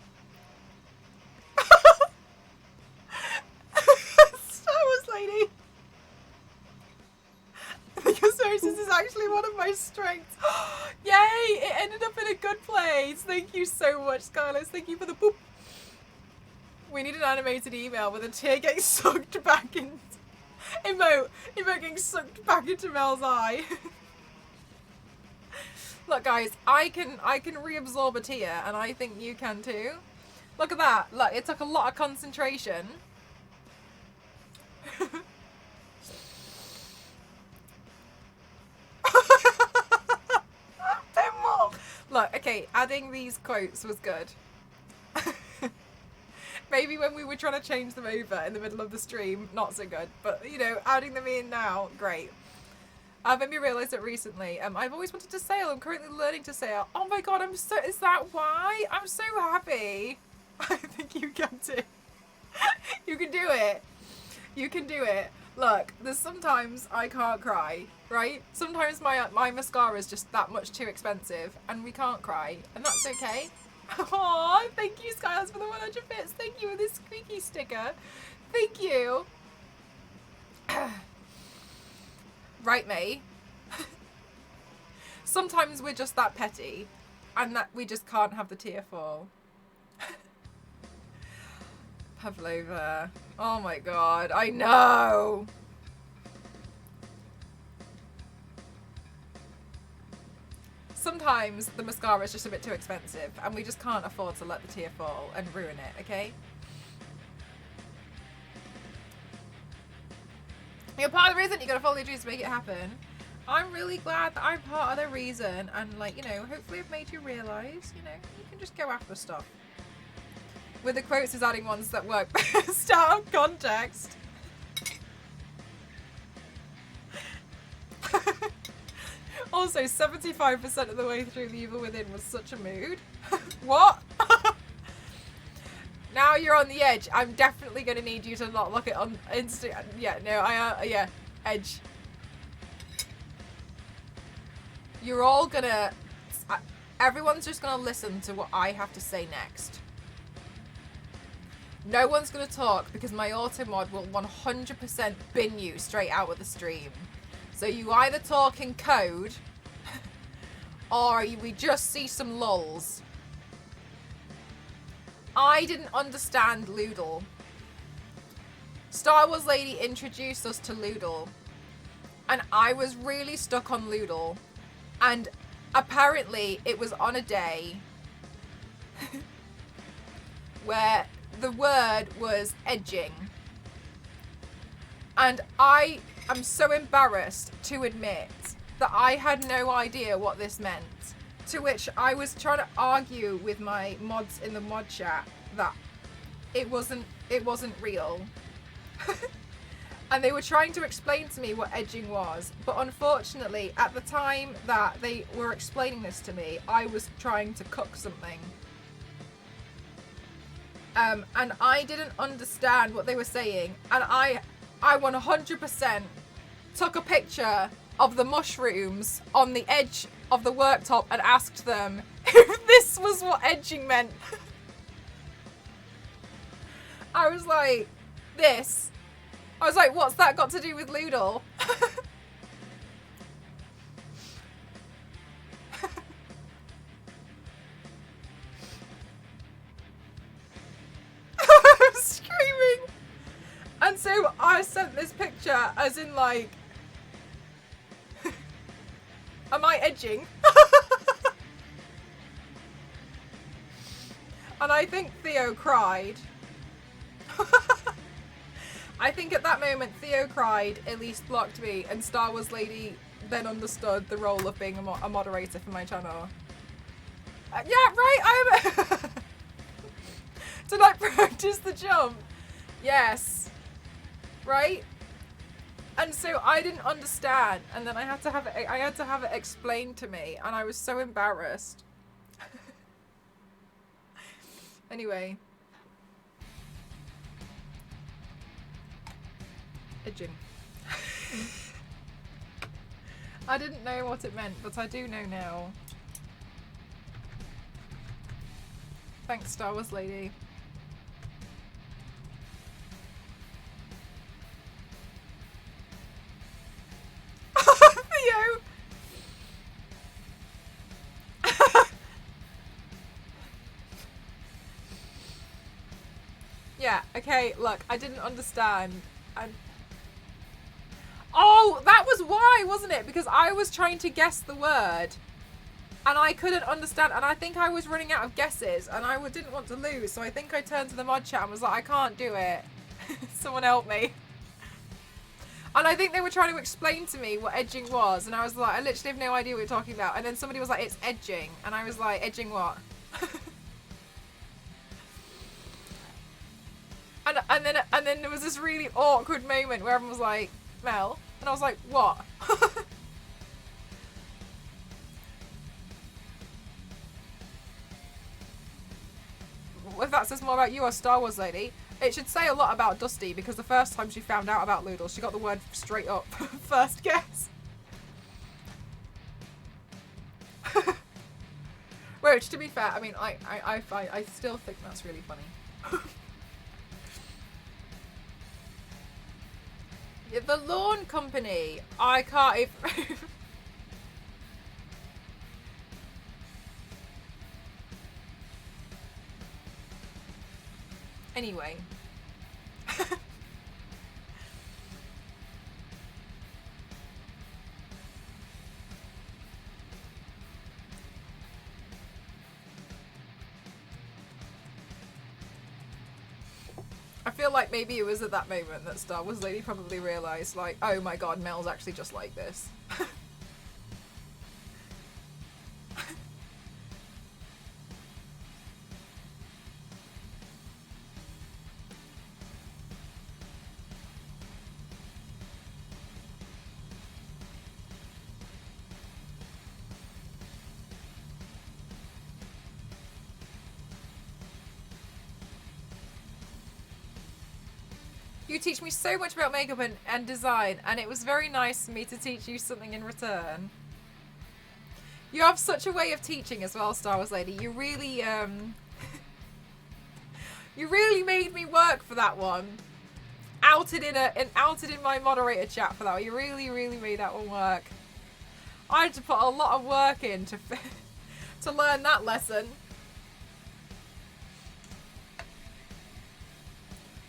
Star Wars lady. Because osmosis is actually one of my strengths. Yay! It ended up in a good place. Thank you so much, Skylar. Thank you for the boop. We need an animated email with a tear getting sucked back in. Emote getting sucked back into Mel's eye. Look, guys, I can reabsorb a tear, and I think you can too. Look at that. Look, it took a lot of concentration. Look, okay, adding these quotes was good. Maybe when we were trying to change them over in the middle of the stream, not so good. But, you know, adding them in now, great. Made me realise it recently. I've always wanted to sail. I'm currently learning to sail. Oh my god, is that why? I'm so happy. I think you can too. You can do it. You can do it. Look, there's sometimes I can't cry, right? Sometimes my mascara is just that much too expensive and we can't cry, and that's okay. Aww, thank you, Skylas, for the 100 bits. Thank you for this squeaky sticker. Thank you. Right, May. Sometimes we're just that petty and that we just can't have the tear fall. Pavlova. Oh my god, I know! Sometimes the mascara is just a bit too expensive and we just can't afford to let the tear fall and ruin it, okay? You're part of the reason, you gotta follow your dreams to make it happen. I'm really glad that I'm part of the reason, and like, you know, hopefully I've made you realise, you know, you can just go after stuff. With the quotes is adding ones that work best out of context. Also, 75% of the way through The Evil Within was such a mood. What? Now you're on the edge. I'm definitely going to need you to not look it on Insta. Yeah, no, yeah, edge. You're all gonna... everyone's just gonna listen to what I have to say next. No one's gonna talk because my auto mod will 100% bin you straight out of the stream. So you either talk in code or we just see some lulls. I didn't understand Loodle. Star Wars Lady introduced us to Loodle, and I was really stuck on Loodle, and apparently it was on a day where the word was edging, and I am so embarrassed to admit that I had no idea what this meant. To which I was trying to argue with my mods in the mod chat that it wasn't real. And they were trying to explain to me what edging was, but unfortunately at the time that they were explaining this to me, I was trying to cook something. And I didn't understand what they were saying, and I 100% took a picture of the mushrooms on the edge of the worktop and asked them if this was what edging meant. I was like, this? I was like, what's that got to do with Loodle? I'm screaming. And so I sent this picture as in like, am I edging? And I think Theo cried. I think at that moment Theo cried, Elise blocked me, and Star Wars Lady then understood the role of being a moderator for my channel. Yeah, right, I'm... Did I practice the jump? Yes. Right? And so I didn't understand, and then I had to have it explained to me, and I was so embarrassed. Anyway. Edging. I didn't know what it meant, but I do know now. Thanks, Star Wars lady. Theo! Yeah, okay, look, I didn't understand. Oh, that was why, wasn't it? Because I was trying to guess the word. And I couldn't understand, and I think I was running out of guesses, and I didn't want to lose, so I think I turned to the mod chat and was like, I can't do it. Someone help me. And I think they were trying to explain to me what edging was, and I was like, I literally have no idea what you're talking about. And then somebody was like, it's edging, and I was like, edging what? and then there was this really awkward moment where everyone was like, Mel, and I was like, what? If that says more about you or Star Wars lady, it should say a lot about Dusty, because the first time she found out about Loodle, she got the word straight up. First guess. Which, to be fair, I mean, I still think that's really funny. The lawn company, I can't even... Anyway. I feel like maybe it was at that moment that Star Wars lady probably realised, like, oh my god, Mel's actually just like this. You teach me so much about makeup and design, and it was very nice for me to teach you something in return. You have such a way of teaching as well, Star Wars lady. You really, you really made me work for that one. Outed in my moderator chat for that one. You really, really made that one work. I had to put a lot of work in to learn that lesson.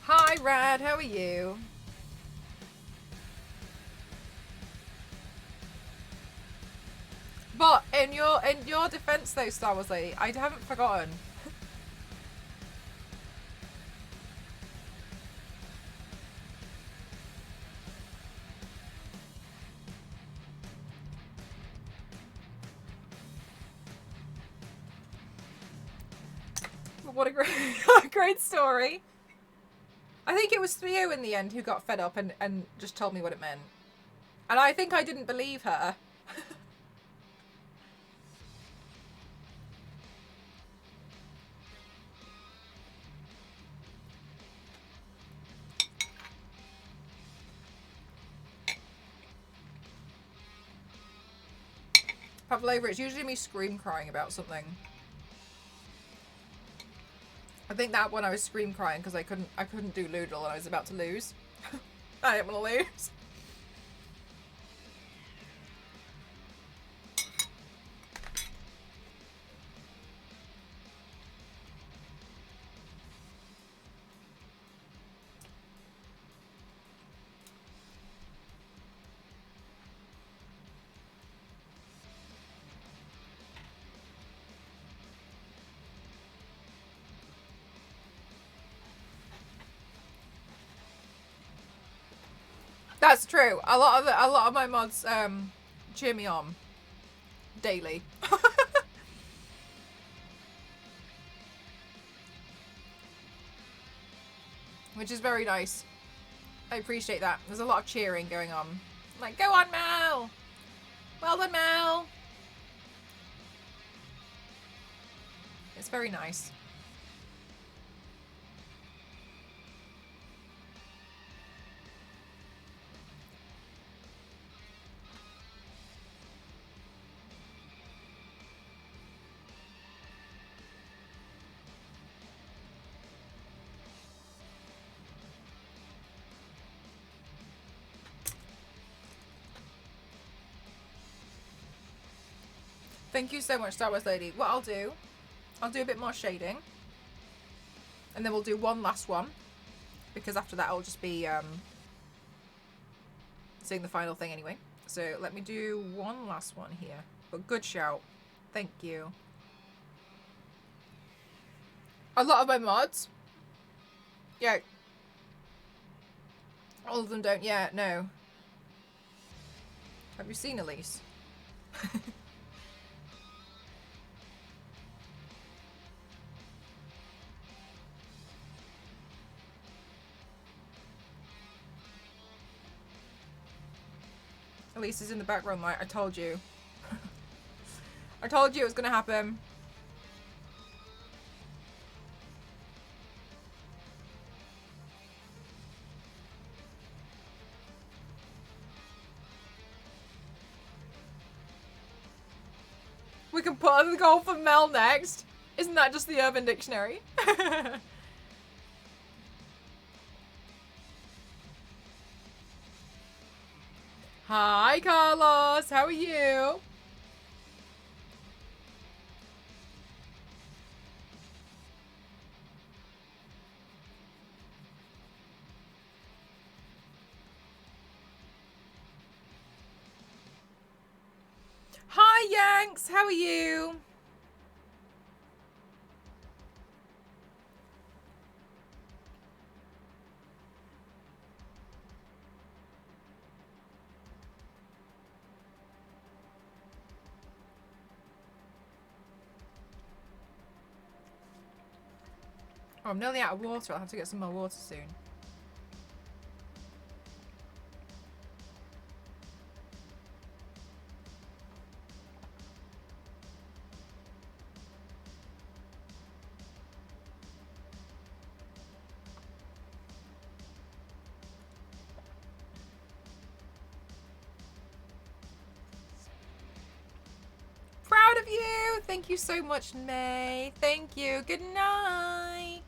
Hi, Rad. How are you? But in your defense, though, Star Wars lady, I haven't forgotten. What a great story. I think it was Theo in the end who got fed up and just told me what it meant. And I think I didn't believe her. Pavlova, it's usually me scream crying about something. I think that one I was scream crying because I couldn't do Loodle and I was about to lose. I didn't want to lose. That's true. A lot of my mods cheer me on daily. Which is very nice. I appreciate that. There's a lot of cheering going on. Like, go on, Mel! Well done, Mel! It's very nice. Thank you so much, Star Wars Lady. What I'll do a bit more shading. And then we'll do one last one. Because after that I'll just be saying the final thing anyway. So let me do one last one here. But good shout. Thank you. A lot of my mods. Yeah. All of them don't yet, no. Have you seen Elise? Elise is in the background light. I told you. I told you it was gonna happen. We can put on the goal for Mel next. Isn't that just the Urban Dictionary? Hi, Carlos. How are you? Hi, Yanks. How are you? Oh, I'm nearly out of water. I'll have to get some more water soon. Proud of you. Thank you so much, May. Thank you. Good night.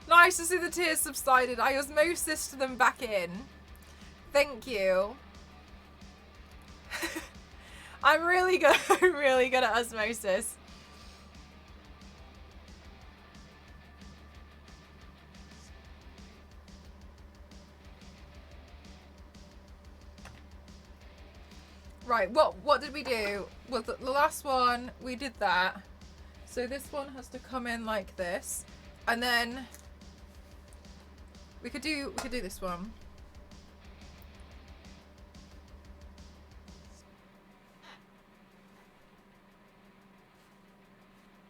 Nice to see the tears subsided. I osmosis them back in. Thank you. I'm really good. I'm really good at osmosis. Right, what did we do? Well, the last one, we did that. So this one has to come in like this. And then we could do this one.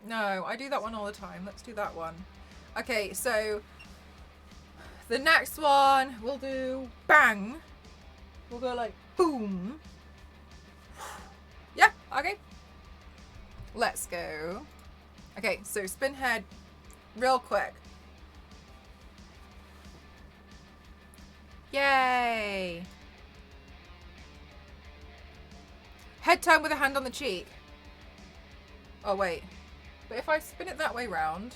No, I do that one all the time. Let's do that one. Okay, so the next one we'll do bang. We'll go like boom. Yeah, okay. Let's go. Okay, so spin head real quick. Yay! Head turn with a hand on the cheek. Oh, wait. But if I spin it that way round...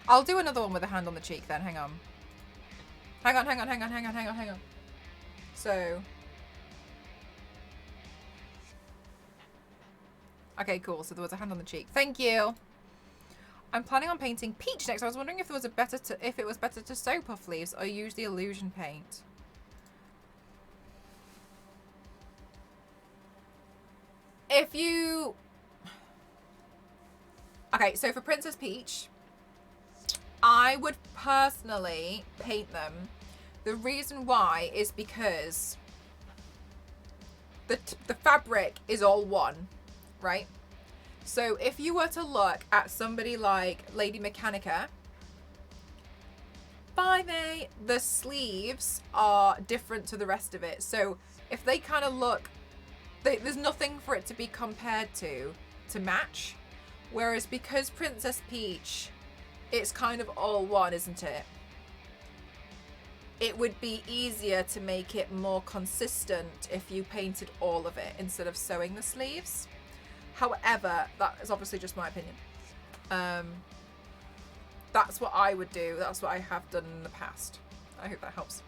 I'll do another one with a hand on the cheek then. Hang on. Hang on. So... Okay, cool. So there was a hand on the cheek. Thank you. I'm planning on painting peach next. I was wondering if it was better to sew puff leaves or use the illusion paint. If you... Okay, so for Princess Peach, I would personally paint them. The reason why is because the fabric is all one, right? So if you were to look at somebody like Lady Mechanica, the sleeves are different to the rest of it. So if they kind of look, there's nothing for it to be compared to match. Whereas because Princess Peach, it's kind of all one, isn't it? It would be easier to make it more consistent if you painted all of it instead of sewing the sleeves. However, that is obviously just my opinion. That's what I would do. That's what I have done in the past. I hope that helps.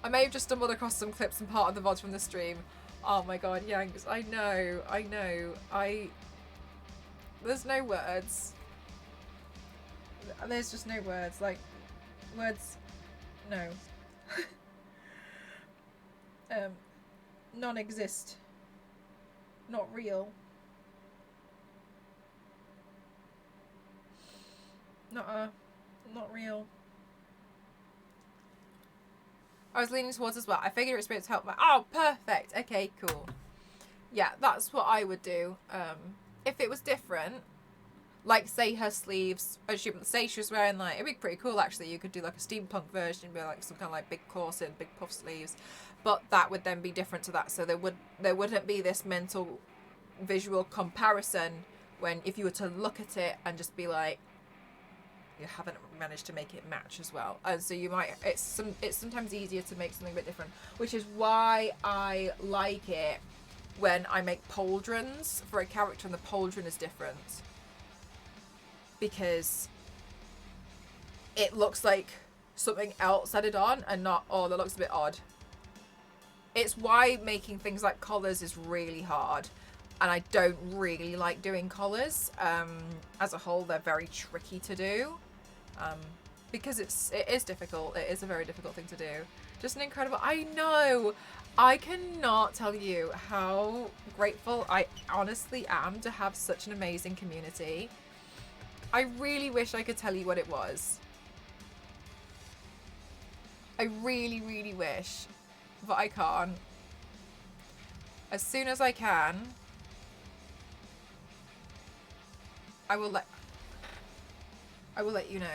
I may have just stumbled across some clips and part of the VODs from the stream. Oh my god, Yanks, I know. There's no words. There's just no words. Like, words, no. Non-exist. Not real. Not real. I was leaning towards as well. I figured it's supposed to help my... Oh, perfect. Okay, cool. Yeah, that's what I would do. If it was different, like, say her sleeves, say she was wearing, like, it'd be pretty cool, actually. You could do, like, a steampunk version, be, like, some kind of, like, big corset, big puff sleeves. But that would then be different to that. So there wouldn't be this mental visual comparison when, if you were to look at it and just be like, you haven't managed to make it match as well. And so you might, it's sometimes easier to make something a bit different, which is why I like it when I make pauldrons for a character and the pauldron is different, because it looks like something else added on and not, oh, that looks a bit odd. It's why making things like collars is really hard, and I don't really like doing collars. As a whole, they're very tricky to do. Because it is difficult. It is a very difficult thing to do. Just an incredible... I know! I cannot tell you how grateful I honestly am to have such an amazing community. I really wish I could tell you what it was. I really, really wish. But I can't. As soon as I can, I will let you know.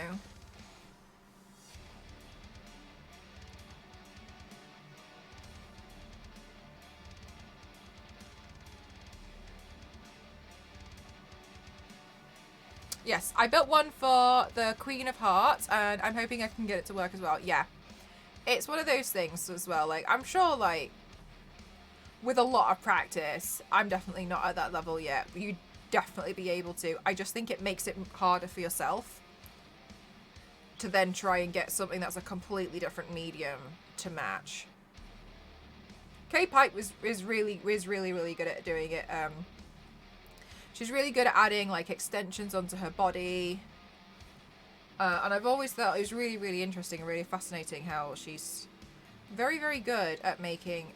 Yes, I built one for the Queen of Hearts, and I'm hoping I can get it to work as well. Yeah. It's one of those things as well. Like, I'm sure, like, with a lot of practice, I'm definitely not at that level yet. You'd definitely be able to. I just think it makes it harder for yourself to then try and get something that's a completely different medium to match. K-Pipe is really good at doing it. She's really good at adding, like, extensions onto her body. And I've always thought it was really, really interesting and really fascinating how she's very, very good at making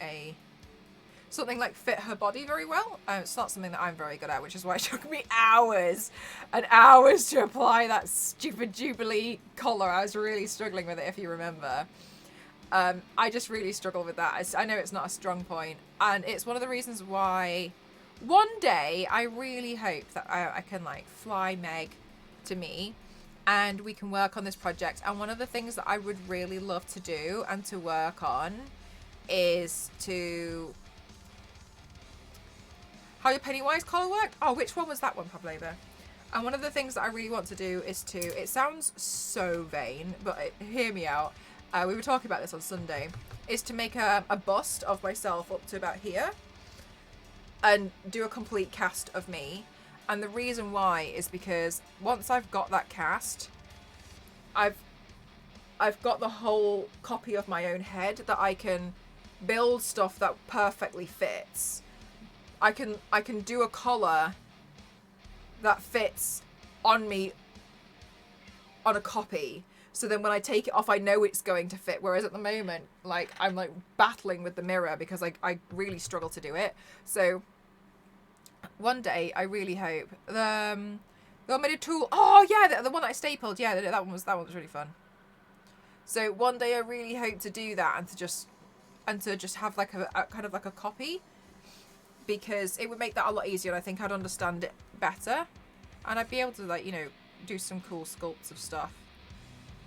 something like fit her body very well. It's not something that I'm very good at, which is why it took me hours and hours to apply that stupid Jubilee collar. I was really struggling with it, if you remember. I just really struggle with that. I know it's not a strong point, and it's one of the reasons why one day I really hope that I can, like, fly Meg to me and we can work on this project. And one of the things that I would really love to do and to work on is to... How your Pennywise collar work? Oh, which one was that one, Pavlova? And one of the things that I really want to do is to... It sounds so vain, but hear me out. We were talking about this on Sunday. Is to make a bust of myself up to about here. And do a complete cast of me. And the reason why is because once I've got that cast, I've got the whole copy of my own head that I can build stuff that perfectly fits. I can do a collar that fits on me on a copy. So then when I take it off, I know it's going to fit. Whereas at the moment, like, I'm, like, battling with the mirror because I really struggle to do it. So one day, I really hope the automated tool. Oh yeah, the one that I stapled. Yeah, that one was really fun. So one day, I really hope to do that and to just have, like, a kind of like a copy, because it would make that a lot easier. And I think I'd understand it better, and I'd be able to, like, you know, do some cool sculpts of stuff.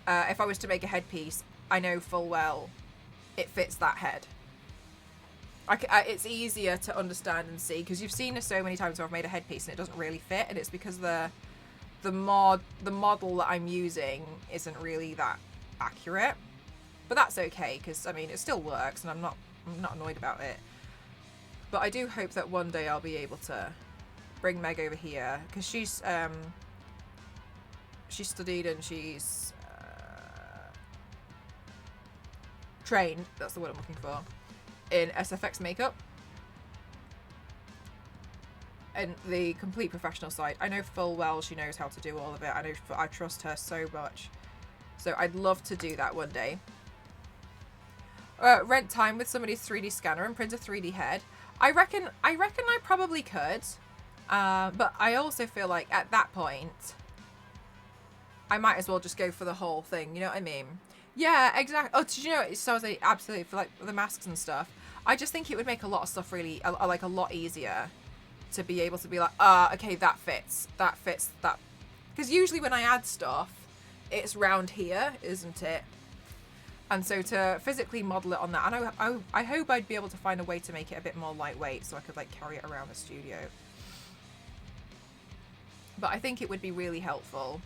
If I was to make a headpiece, I know full well it fits that head. It's easier to understand and see because you've seen it so many times where I've made a headpiece and it doesn't really fit, and it's because the model that I'm using isn't really that accurate. But that's okay because I mean it still works and I'm not annoyed about it. But I do hope that one day I'll be able to bring Meg over here because she's studied and she's trained, that's the word I'm looking for, in SFX makeup and the complete professional side. I know full well she knows how to do all of it. I trust her so much. So I'd love to do that one day. Rent time with somebody's 3D scanner and print a 3D head. I reckon I probably could. But I also feel like at that point I might as well just go for the whole thing, you know what I mean? Yeah, exactly. Oh, did you know it? So I was like, absolutely, for like the masks and stuff. I just think it would make a lot of stuff really like a lot easier to be able to be like, okay, that fits, that. Because usually when I add stuff, it's round here, isn't it? And so to physically model it on that, and I hope I'd be able to find a way to make it a bit more lightweight so I could like carry it around the studio. But I think it would be really helpful.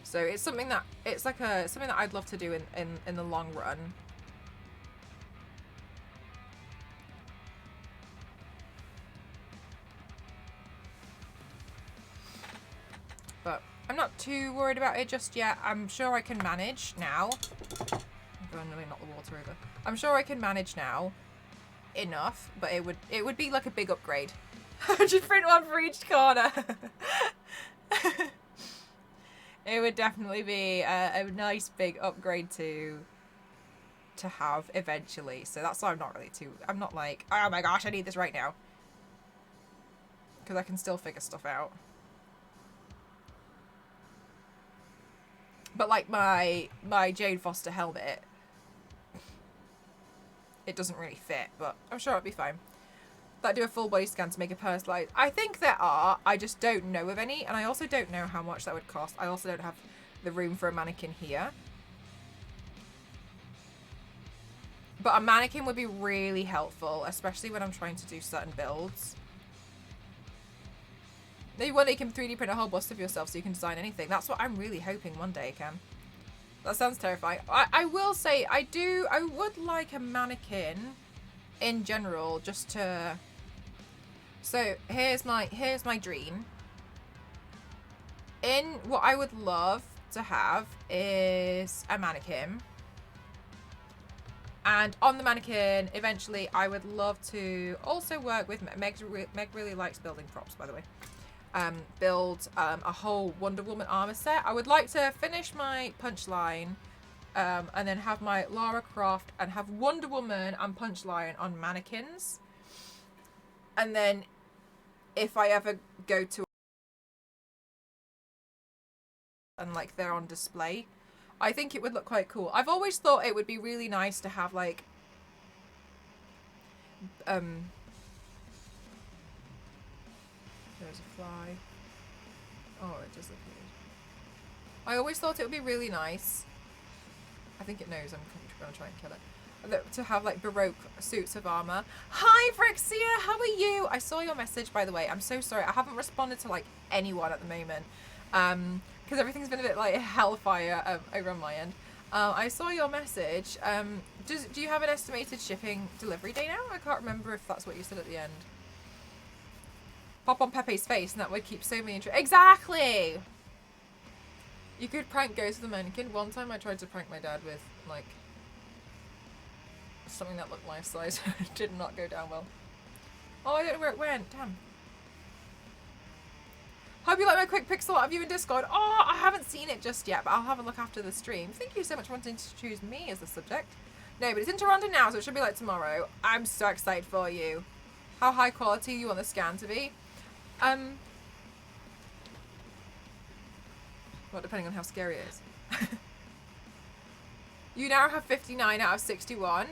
So it's something that something that I'd love to do in the long run. But I'm not too worried about it just yet. I'm sure I can manage now. I'm going to knock the water over. I'm sure I can manage now enough, but it would be like a big upgrade. Just print one for each corner. It would definitely be a nice big upgrade to have eventually. So that's why I'm not like, oh my gosh, I need this right now. Because I can still figure stuff out. But like my Jane Foster helmet, it doesn't really fit, but I'm sure it'll be fine. That do a full body scan to make a personalized. I think there are. I just don't know of any, and I also don't know how much that would cost. I also don't have the room for a mannequin here. But a mannequin would be really helpful, especially when I'm trying to do certain builds. Maybe one day you can 3D print a whole bust of yourself so you can design anything. That's what I'm really hoping one day I can. That sounds terrifying. I will say I would like a mannequin in general just to... So here's my dream. What I would love to have is a mannequin. And on the mannequin, eventually, I would love to also work with Meg. Meg really likes building props, by the way. Build a whole Wonder Woman armor set. I would like to finish my Punchline, and then have my Lara Croft and have Wonder Woman and Punchline on mannequins. And then, if I ever go to and like they're on display, I think it would look quite cool. I've always thought it would be really nice to have like there's a fly. Oh, it disappeared. I always thought it would be really nice. I think it knows I'm going to try and kill it. To have like Baroque suits of armor. Hi Frixia, how are you? I saw your message, by the way. I'm so sorry. I haven't responded to like anyone at the moment. Because everything's been a bit like hellfire over on my end. I saw your message. Do you have an estimated shipping delivery day now? I can't remember if that's what you said at the end. Pop on Pepe's face and that would keep so many Exactly! You could prank Ghost with the mannequin. One time I tried to prank my dad with like something that looked life size. It did not go down well. Oh, I don't know where it went. Damn. Hope you like my quick pixel art of you in Discord. Oh, I haven't seen it just yet, but I'll have a look after the stream. Thank you so much for wanting to choose me as the subject. No, but it's in Toronto now, so it should be like tomorrow. I'm so excited for you. How high quality you want the scan to be? Well, depending on how scary it is. You now have 59 out of 61.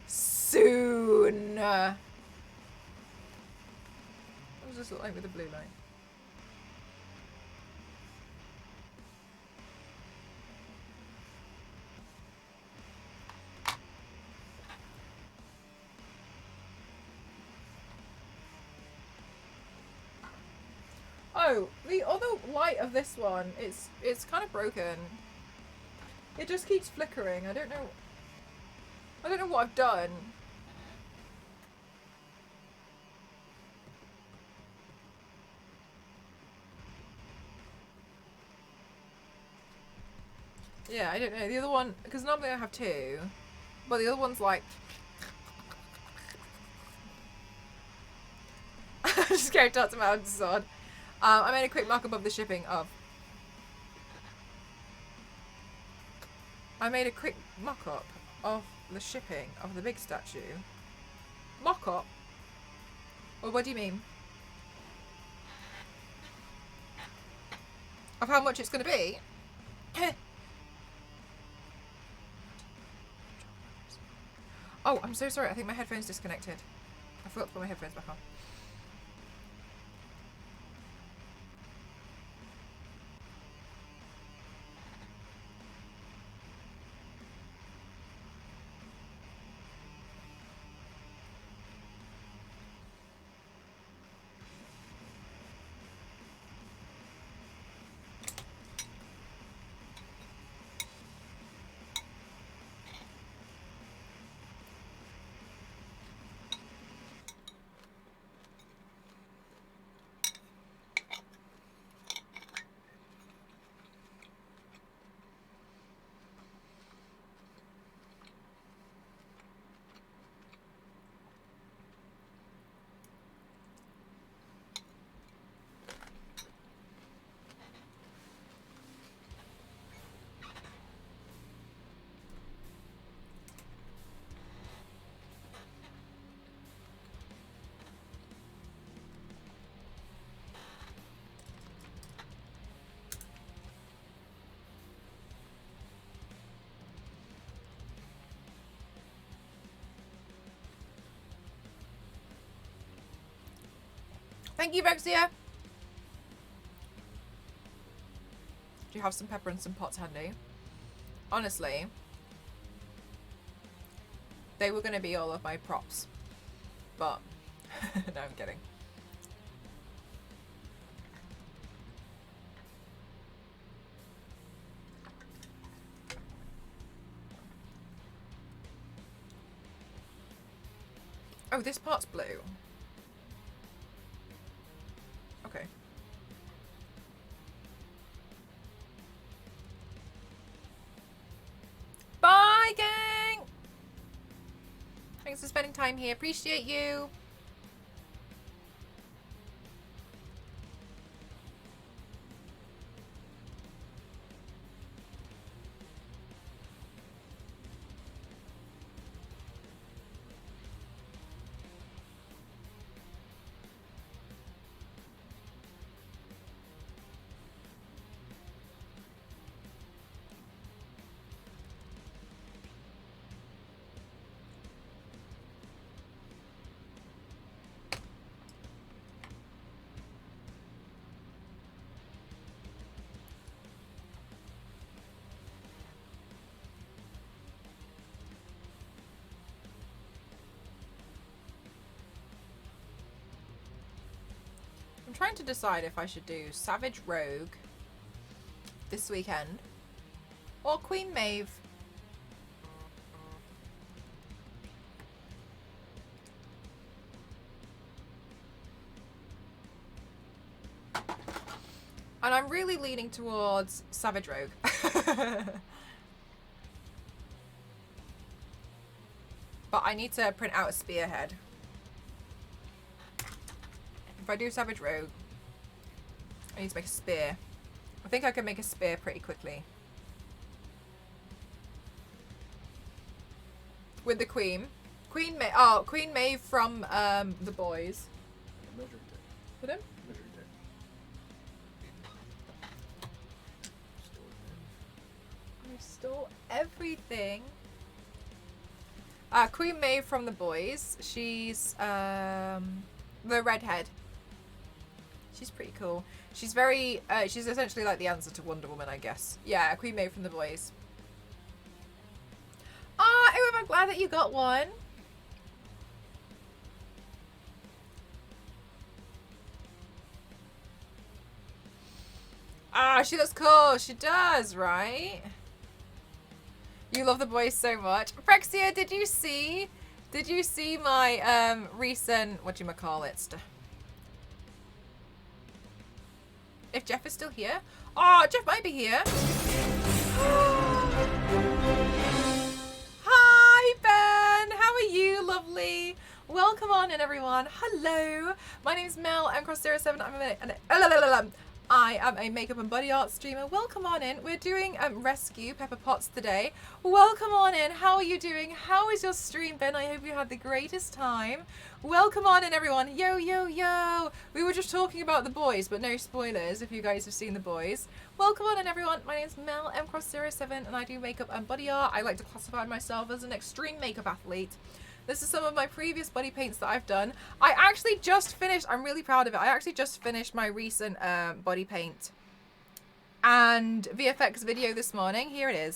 Soon. What does this look like with the blue light? no. The other light of this one, it's kind of broken. It just keeps flickering. I don't know what I've done. Yeah, I don't know. The other one, because normally I have two, but the other one's like... I'm just going to talk to my own sword. I made a quick mock-up of the shipping of... I made a quick mock-up of the shipping of the big statue. Mock-up? Well, what do you mean? Of how much it's going to be? Oh, I'm so sorry. I think my headphone's disconnected. I forgot to put my headphones back on. Thank you, Vexia. Do you have some pepper and some pots handy? Honestly, they were going to be all of my props, but no, I'm kidding. Oh, this part's blue. Okay. Bye, gang! Thanks for spending time here. Appreciate you. I'm trying to decide if I should do Savage Rogue this weekend or Queen Maeve. And I'm really leaning towards Savage Rogue. But I need to print out a spearhead. If I do Savage Rogue, I need to make a spear. I think I can make a spear pretty quickly. With the Queen. Queen Maeve from The Boys. Put him? Restore everything. Queen Maeve from The Boys. She's the redhead. She's pretty cool. She's very, she's essentially like the answer to Wonder Woman, I guess. Yeah, Queen Maeve from The Boys. Ah, oh, I'm glad that you got one. Ah, she looks cool. She does, right? You love the boys so much. Prexia, did you see my recent whatchamacallit? If Jeff is still here? Oh, Jeff might be here. Hi, Ben. How are you, lovely? Welcome on in, everyone. Hello. My name's Mel. I'm Cross07. I am a makeup and body art streamer. Welcome on in. We're doing Rescue Pepper Potts today. Welcome on in. How are you doing? How is your stream been? I hope you had the greatest time. Welcome on in, everyone. Yo, yo, yo. We were just talking about the boys, but no spoilers if you guys have seen the boys. Welcome on in, everyone. My name's Mel Mcross07 and I do makeup and body art. I like to classify myself as an extreme makeup athlete. This is some of my previous body paints that I've done. I actually just finished, I'm really proud of it. I actually just finished my recent body paint and VFX video this morning. Here it is.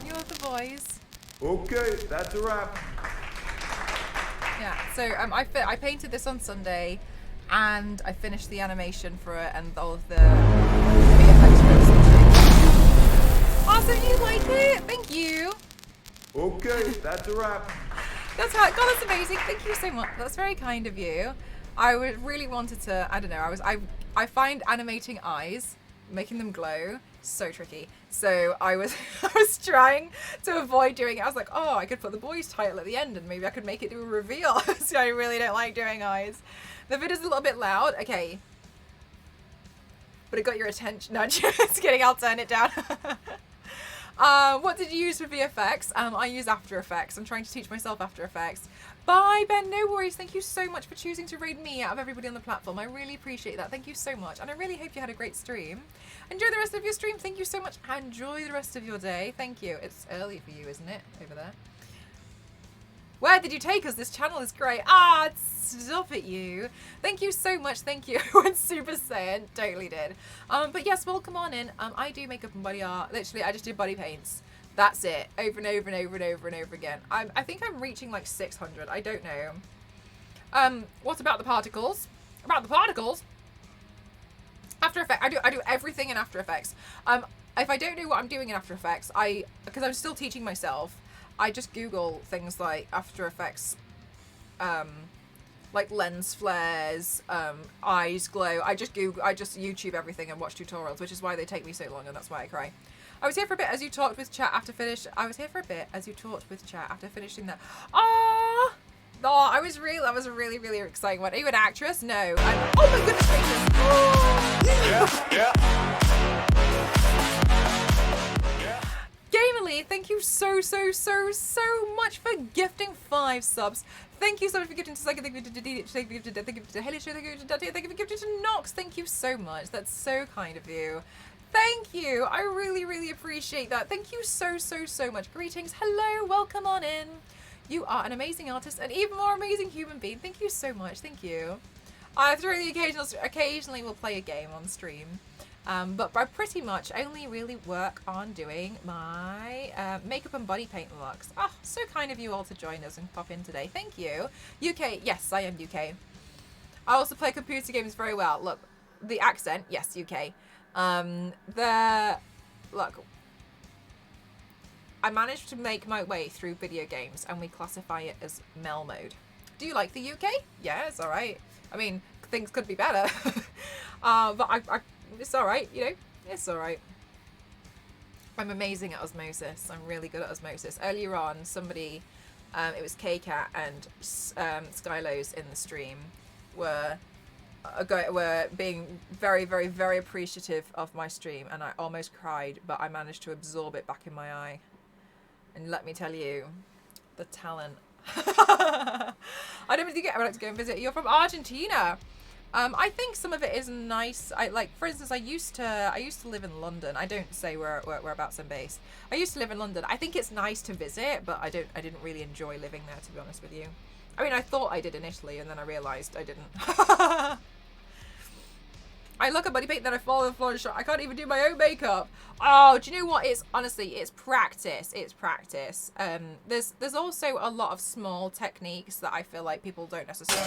You're the boys. Okay, that's a wrap. Yeah, so I painted this on Sunday and I finished the animation for it and all of the VFX for it. Awesome, you like it? Thank you. Okay, that's a wrap. That's how, God, that's amazing. Thank you so much. That's very kind of you. I would really wanted to, I don't know, I find animating eyes, making them glow, so tricky. So I was trying to avoid doing it. I was like, oh, I could put the boys title at the end and maybe I could make it do a reveal. So I really don't like doing eyes. The video's a little bit loud. Okay. But it got your attention. No, just kidding. I'll turn it down. What did you use for VFX? I use After Effects. I'm trying to teach myself After Effects. Bye, Ben. No worries. Thank you so much for choosing to raid me out of everybody on the platform. I really appreciate that. Thank you so much. And I really hope you had a great stream. Enjoy the rest of your stream. Thank you so much. Enjoy the rest of your day. Thank you. It's early for you, isn't it? Over there. Where did you take us? This channel is great. Ah, stop it, you. Thank you so much. Thank you. I went Super Saiyan. Totally did. But yes, welcome on in. I do makeup and body art. Literally, I just do body paints. That's it. Over and over and over and over and over again. I think I'm reaching like 600. I don't know. What about the particles? About the particles? After Effects. I do everything in After Effects. If I don't know what I'm doing in After Effects, because I'm still teaching myself, I just Google things like After Effects, like lens flares, eyes glow. I just YouTube everything and watch tutorials, which is why they take me so long, and that's why I cry. I was here for a bit as you talked with chat after finishing that. Ah, oh, that was a really, really exciting one. Are you an actress? No. Oh my goodness gracious. Oh. Yeah. Gamerly, thank you so much for gifting 5 subs. Thank you so much for gifting to Psycho, thank you to Haley Show, thank you for gifting to Nox. Thank you so much. That's so kind of you. Thank you. I really, really appreciate that. Thank you so much. Greetings. Hello. Welcome on in. You are an amazing artist and even more amazing human being. Thank you so much. Thank you. Occasionally we'll play a game on stream. But I pretty much only really work on doing my makeup and body paint looks. Oh, so kind of you all to join us and pop in today. Thank you. UK, yes, I am UK. I also play computer games very well. Look, the accent, yes, UK. Look, I managed to make my way through video games and we classify it as Mel mode. Do you like the UK? Yeah, it's alright. I mean, things could be better. But it's alright, you know, it's alright. I'm amazing at osmosis. I'm really good at osmosis. Earlier on, somebody, it was K-Cat and Skylos in the stream, were being very, very, very appreciative of my stream, and I almost cried, but I managed to absorb it back in my eye. And let me tell you, the talent. I don't really get. I would like to go and visit. You're from Argentina. I think some of it is nice. For instance, I used to live in London. I don't say whereabouts I'm based. I used to live in London. I think it's nice to visit, but I didn't really enjoy living there, to be honest with you. I mean, I thought I did initially, and then I realised I didn't. I look at body paint, then I fall on the floor and I can't even do my own makeup. Oh, do you know what? It's honestly, it's practice. It's practice. There's also a lot of small techniques that I feel like people don't necessarily.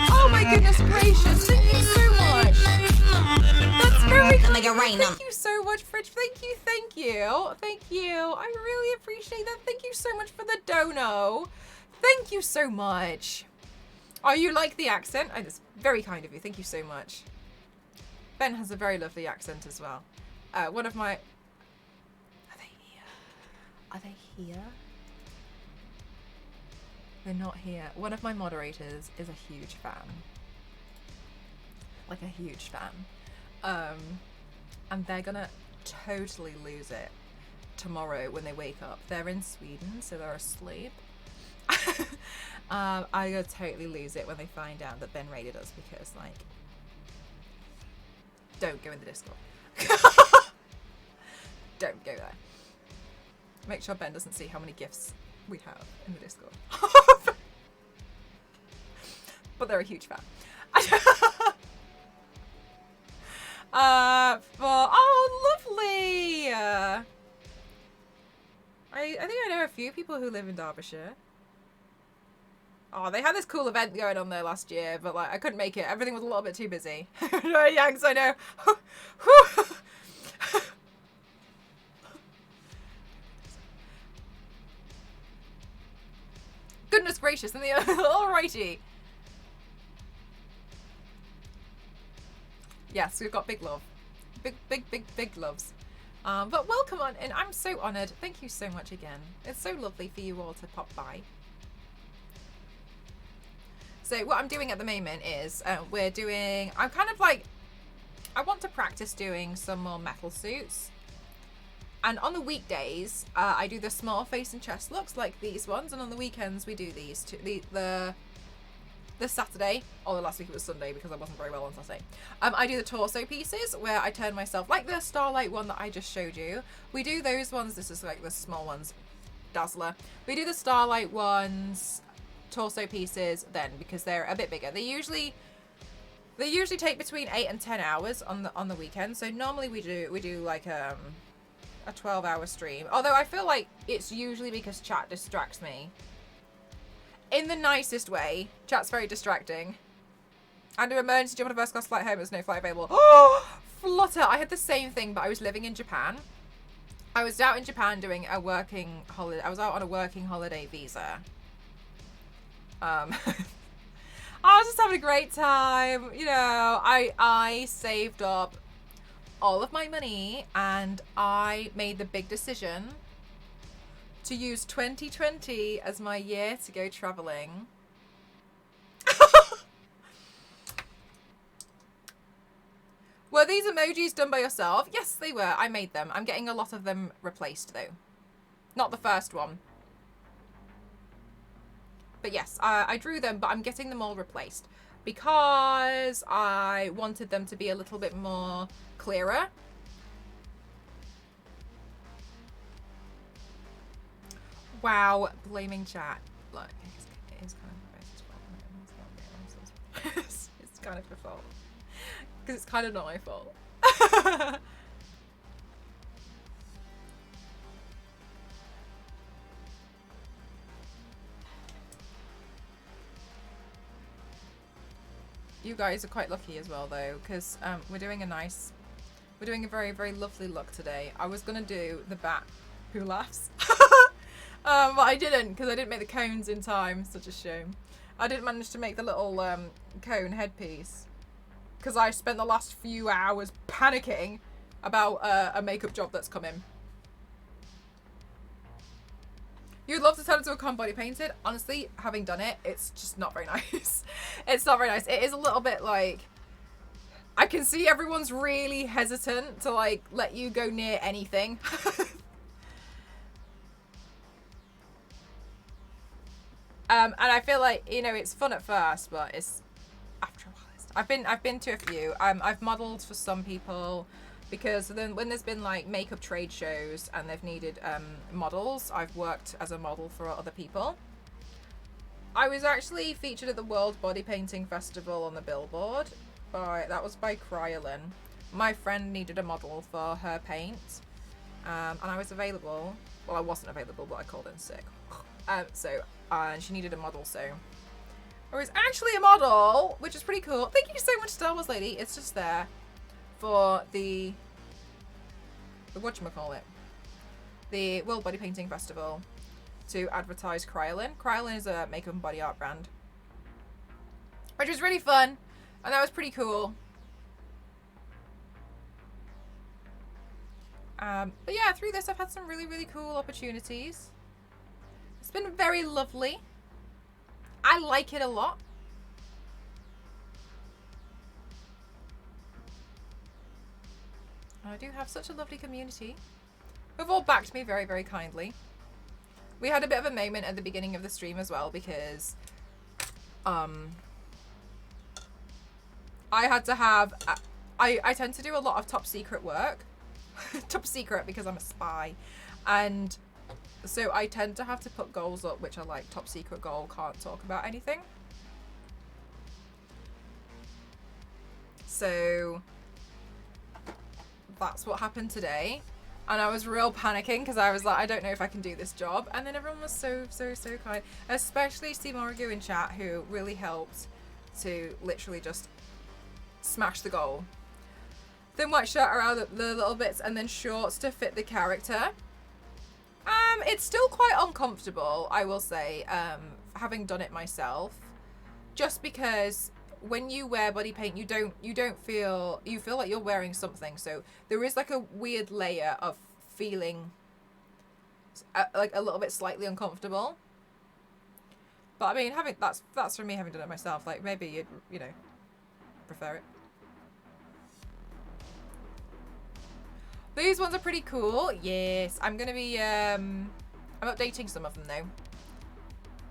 Oh my goodness gracious! Thank you so much. That's very kind. Thank you so much, Fridge. Thank you, thank you, thank you. I really appreciate that. Thank you so much for the dono. Thank you so much. Oh, you like the accent? Oh, that's very kind of you. Thank you so much. Ben has a very lovely accent as well. One of my... Are they here? Are they here? They're not here. One of my moderators is a huge fan. Like a huge fan. And they're gonna totally lose it tomorrow when they wake up. They're in Sweden, so they're asleep. I'm gonna totally lose it when they find out that Ben raided us because, like, don't go in the Discord. Don't go there. Make sure Ben doesn't see how many gifts we have in the Discord. But they're a huge fan. Oh, lovely! I think I know a few people who live in Derbyshire. Oh, they had this cool event going on there last year, but like I couldn't make it. Everything was a little bit too busy. Yanks, I know. Goodness gracious, and the alrighty. Yes, we've got big love. Big loves. But welcome on, and I'm so honoured. Thank you so much again. It's so lovely for you all to pop by. So what I'm doing at the moment is I'm kind of like, I want to practice doing some more metal suits. And on the weekdays, I do the small face and chest looks like these ones. And on the weekends, we do these two, this Saturday, although last week it was Sunday because I wasn't very well on Saturday. I do the torso pieces where I turn myself, like the Starlight one that I just showed you. We do those ones. This is like the small ones, Dazzler. We do the Starlight ones, torso pieces then because they're a bit bigger. They usually take between 8 and 10 hours on the weekend. So normally we do like a 12-hour stream. Although I feel like it's usually because chat distracts me. In the nicest way. Chat's very distracting. And an emergency jump on a first class flight home, there's no flight available. Oh, Flutter! I had the same thing, but I was living in Japan. I was out in Japan doing a working holiday. I was out on a working holiday visa. I was just having a great time. You know, I saved up all of my money and I made the big decision to use 2020 as my year to go traveling. Were these emojis done by yourself? Yes, they were. I made them. I'm getting a lot of them replaced though. Not the first one. But yes, I drew them, but I'm getting them all replaced because I wanted them to be a little bit more clearer. Wow, blaming chat. Look, it is kind of my fault. It's kind of your fault. Because it's kind of not my fault. You guys are quite lucky as well though, because we're doing a very, very lovely look today. I was going to do the bat who laughs. But I didn't because I didn't make the cones in time. Such a shame. I didn't manage to make the little cone headpiece because I spent the last few hours panicking about a makeup job that's coming. You'd love to turn into a con body painted. Honestly, having done it, it's just not very nice. It's not very nice. It is a little bit like, I can see everyone's really hesitant to like let you go near anything. And I feel like, you know, it's fun at first, but it's after a while. I've been to a few. I've modelled for some people because then when there's been like makeup trade shows and they've needed models, I've worked as a model for other people. I was actually featured at the World Body Painting Festival on the billboard. That was by Cryolyn. My friend needed a model for her paint, and I was available. Well, I wasn't available, but I called in sick. And she needed a model, so I was actually a model, which is pretty cool. Thank you so much, Star Wars Lady. It's just there for the whatchamacallit, the World Body Painting Festival, to advertise Cryolyn. Cryolyn is a makeup and body art brand, which was really fun, and that was pretty cool. But yeah, through this I've had some really, really cool opportunities. It's been very lovely. I like it a lot. I do have such a lovely community who've all backed me very, very kindly. We had a bit of a moment at the beginning of the stream as well, because I had to have I tend to do a lot of top secret work. Top secret because I'm a spy, and so I tend to have to put goals up which are like top secret goal, can't talk about anything. So that's what happened today, and I was real panicking because I was like, I don't know if I can do this job. And then everyone was so kind, especially Simorigu in chat, who really helped to literally just smash the goal. Thin white shirt around the little bits and then shorts to fit the character. It's still quite uncomfortable, I will say, having done it myself, just because when you wear body paint, you feel like you're wearing something. So there is like a weird layer of feeling like a little bit slightly uncomfortable. But I mean, that's for me having done it myself. Like maybe you'd, you know, prefer it. These ones are pretty cool. Yes, I'm gonna be I'm updating some of them though,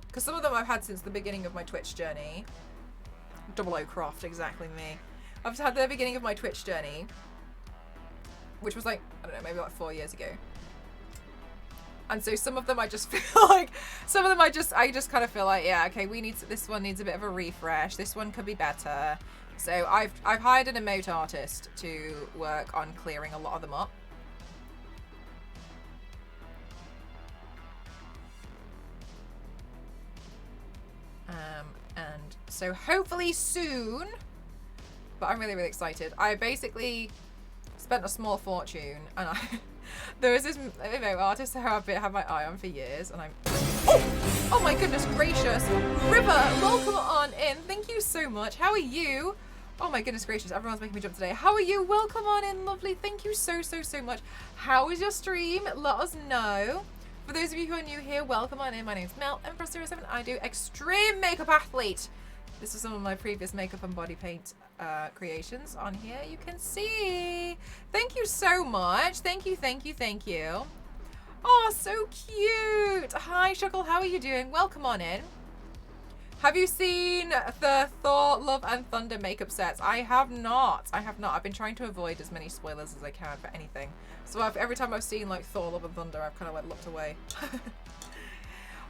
because some of them I've had since the beginning of my Twitch journey. Double O Croft, exactly me. I've had the beginning of my Twitch journey, which was like, I don't know, maybe like 4 years ago. And so some of them I just feel like, I just kind of feel like, yeah, okay, this one needs a bit of a refresh. This one could be better. So I've hired an emote artist to work on clearing a lot of them up. And so hopefully soon, but I'm really, really excited. I basically spent a small fortune, and there was this emote artist who I've had my eye on for years, and oh my goodness gracious, River, welcome on in. Thank you so much. How are you? Oh my goodness gracious, everyone's making me jump today. How are you? Welcome on in, lovely. Thank you so much. How was your stream? Let us know. For those of you who are new here, welcome on in. My name's Mel, Empress07. I do Extreme Makeup Athlete. This is some of my previous makeup and body paint creations on here. You can see. Thank you so much. Thank you. Oh, so cute. Hi, Shuckle. How are you doing? Welcome on in. Have you seen the Thor, Love and Thunder makeup sets? I have not. I've been trying to avoid as many spoilers as I can for anything. So every time I've seen like Thor, Love and Thunder, I've kind of like looked away.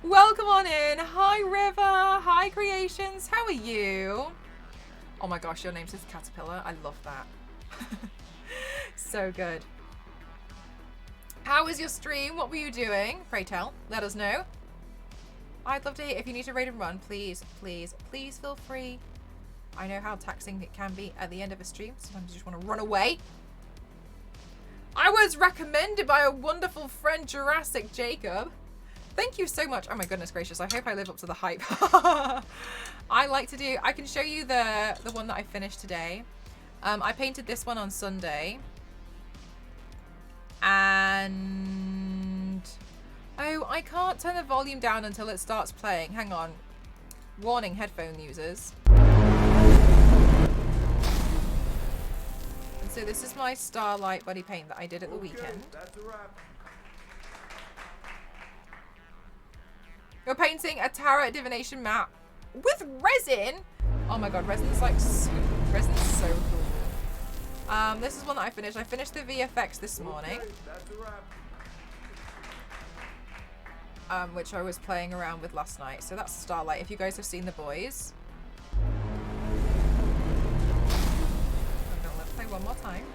Welcome on in. Hi, River. Hi, Creations. How are you? Oh my gosh, your name says Caterpillar. I love that. So good. How was your stream? What were you doing? Pray tell. Let us know. I'd love to hear. If you need to raid and run, please feel free. I know how taxing it can be at the end of a stream. Sometimes you just want to run away. I was recommended by a wonderful friend, Jurassic Jacob. Thank you so much. Oh my goodness gracious. I hope I live up to the hype. I can show you the one that I finished today. I painted this one on Sunday. And oh, I can't turn the volume down until it starts playing. Hang on. Warning, headphone users. And so this is my Starlight body paint that I did at the weekend. That's a wrap. You're painting a tarot divination map with resin. Oh my god, resin's resin's so cool. This is one that I finished. I finished the VFX this morning. Okay, that's a wrap. which I was playing around with last night. So that's Starlight. If you guys have seen The Boys. I'm going to play one more time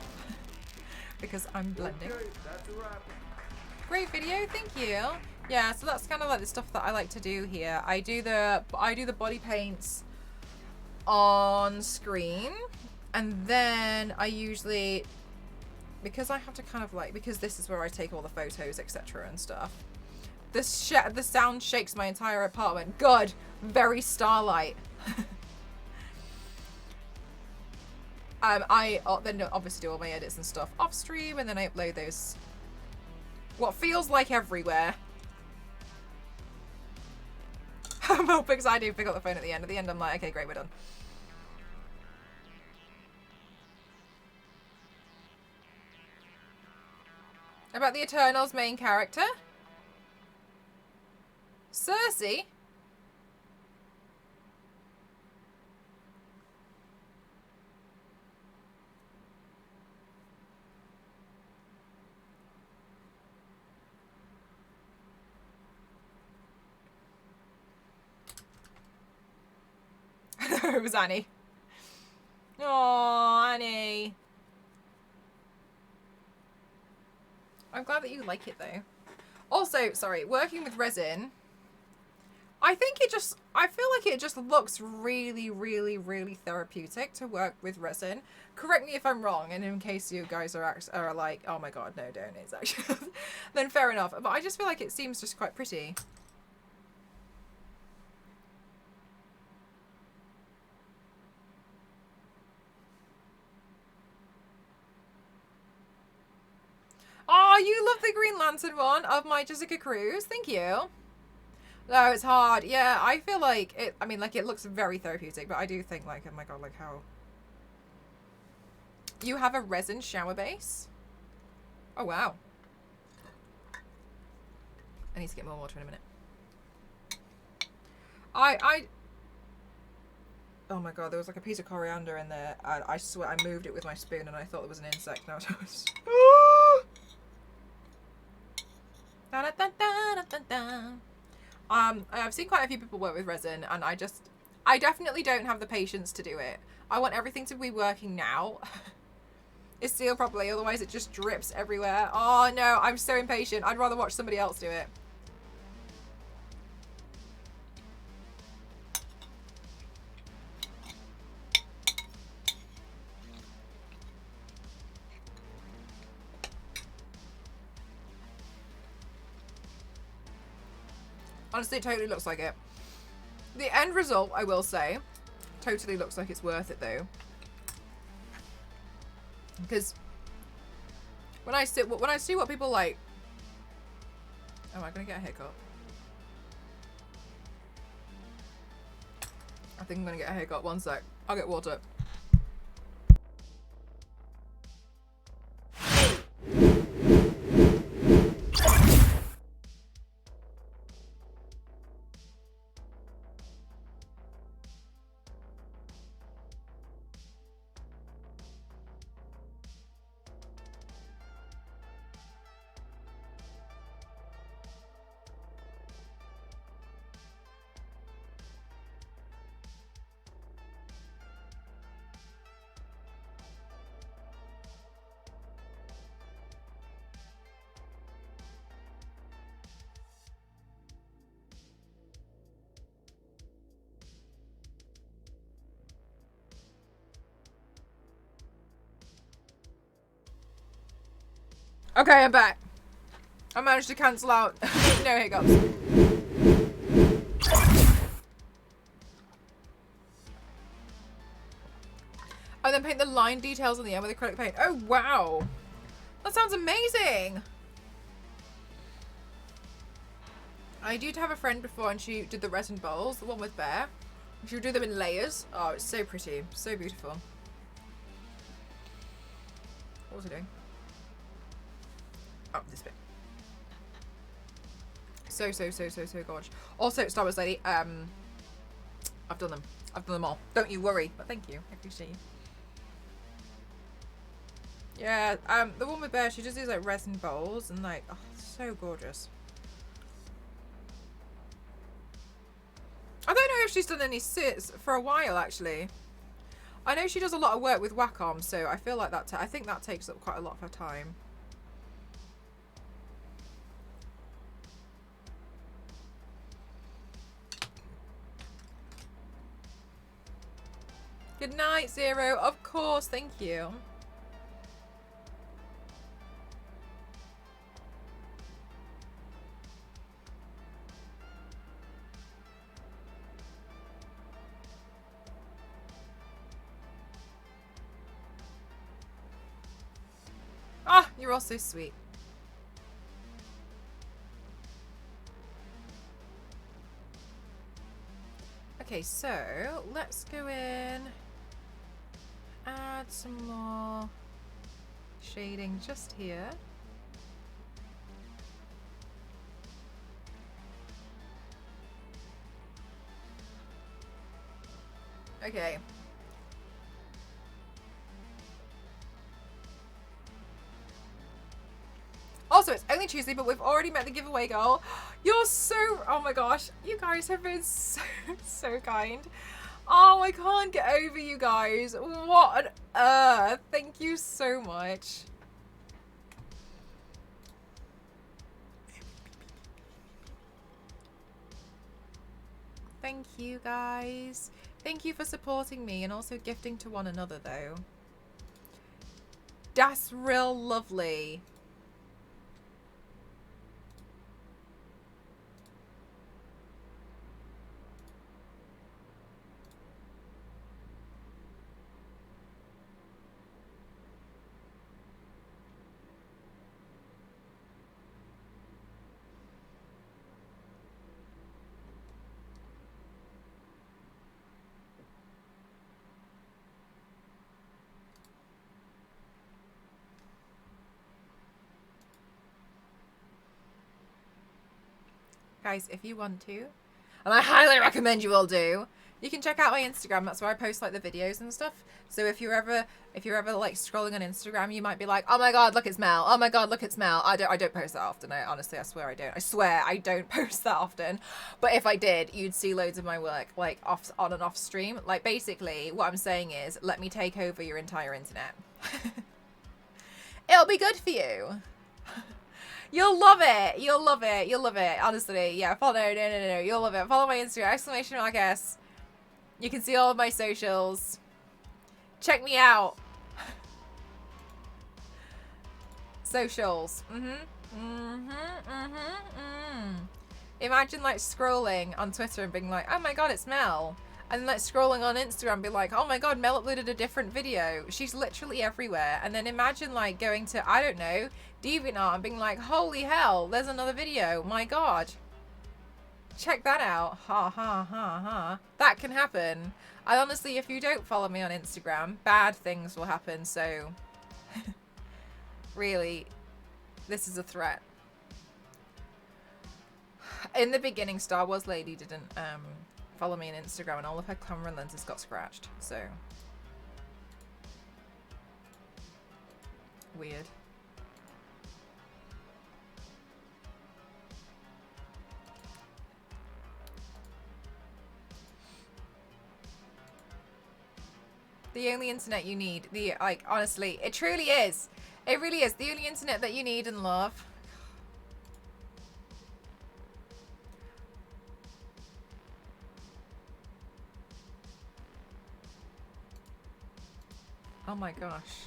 because I'm blending. Okay, that's a wrap. Great video, thank you. Yeah, so that's kind of like the stuff that I like to do here. I do the body paints on screen, and then I usually, because I have to kind of like, because this is where I take all the photos, etc. and stuff. The sound shakes my entire apartment. God, very Starlight. I then obviously do all my edits and stuff off stream, and then I upload those. What feels like everywhere. Well, because I do pick up the phone at the end. At the end, I'm like, okay, great, we're done. About the Eternals main character? Cersei? It was Annie. Oh, Annie. I'm glad that you like it though. Also, sorry, working with resin, I feel like it just looks really, really, really therapeutic to work with resin. Correct me if I'm wrong, and in case you guys are like, oh my god, no, don't, it's actually, then fair enough. But I just feel like it seems just quite pretty. Oh, you love the Green Lantern one of my Jessica Cruz. Thank you. No, it's hard. Yeah, I feel like it, I mean, like, it looks very therapeutic, but I do think, like, oh my god, like, how... You have a resin shower base? Oh, wow. I need to get more water in a minute. Oh my god, there was like a piece of coriander in there, and I swear I moved it with my spoon and I thought there was an insect. Now I was... I've seen quite a few people work with resin, and I definitely don't have the patience to do it. I want everything to be working now. It's sealed properly, otherwise it just drips everywhere. Oh no, I'm so impatient. I'd rather watch somebody else do it. Honestly, it totally looks like it. The end result, I will say, totally looks like it's worth it though. Because when I see what people like... Oh, am I gonna get a haircut? I think I'm gonna get a haircut. One sec. I'll get water. Okay, I'm back. I managed to cancel out no hiccups. And then paint the line details on the end with acrylic paint. Oh, wow. That sounds amazing. I did have a friend before, and she did the resin bowls, the one with Bear. She would do them in layers. Oh, it's so pretty. So beautiful. What was I doing? Oh, this bit. So gorgeous. Also, Star Wars Lady, I've done them. I've done them all. Don't you worry. But thank you. I appreciate you. Yeah, the one with Bear, she just does like resin bowls and like, oh, so gorgeous. if she's done any sits for a while, actually. I know she does a lot of work with Wacom, so I feel like that. I think that takes up quite a lot of her time. Good night, Zero. Of course, thank you. Ah, you're all so sweet. Okay, so let's go in, add some more shading just here. Okay. Also, it's only Tuesday, but we've already met the giveaway goal. You're so... Oh my gosh. You guys have been so, so kind. Oh, I can't get over you guys. What on earth? Thank you so much. Thank you, guys. Thank you for supporting me and also gifting to one another, though. That's real lovely. Guys, if you want to, and I highly recommend you all do, you can check out my Instagram. That's where I post like the videos and stuff. So if you're ever like scrolling on Instagram, you might be like, oh my god, look, it's Mel. Oh my god, look, it's Mel. I don't post that often. I swear I don't. I swear I don't post that often. But if I did, you'd see loads of my work like on and off stream. Like basically what I'm saying is, let me take over your entire internet. It'll be good for you. You'll love it. You'll love it. You'll love it. Honestly, yeah. Follow. No. You'll love it. Follow my Instagram. !S. You can see all of my socials. Check me out. Socials. Imagine like scrolling on Twitter and being like, oh my god, it's Mel. And like scrolling on Instagram and be like, oh my god, Mel uploaded a different video. She's literally everywhere. And then imagine like going to, I don't know, DeviantArt and being like, holy hell, there's another video. My god. Check that out. Ha ha ha ha. That can happen. I honestly, if you don't follow me on Instagram, bad things will happen. So really, this is a threat. In the beginning, Star Wars Lady didn't follow me on Instagram and all of her camera lenses got scratched. So weird. The only internet you need. Like, honestly, it truly is. It really is. The only internet that you need and love. Oh my gosh.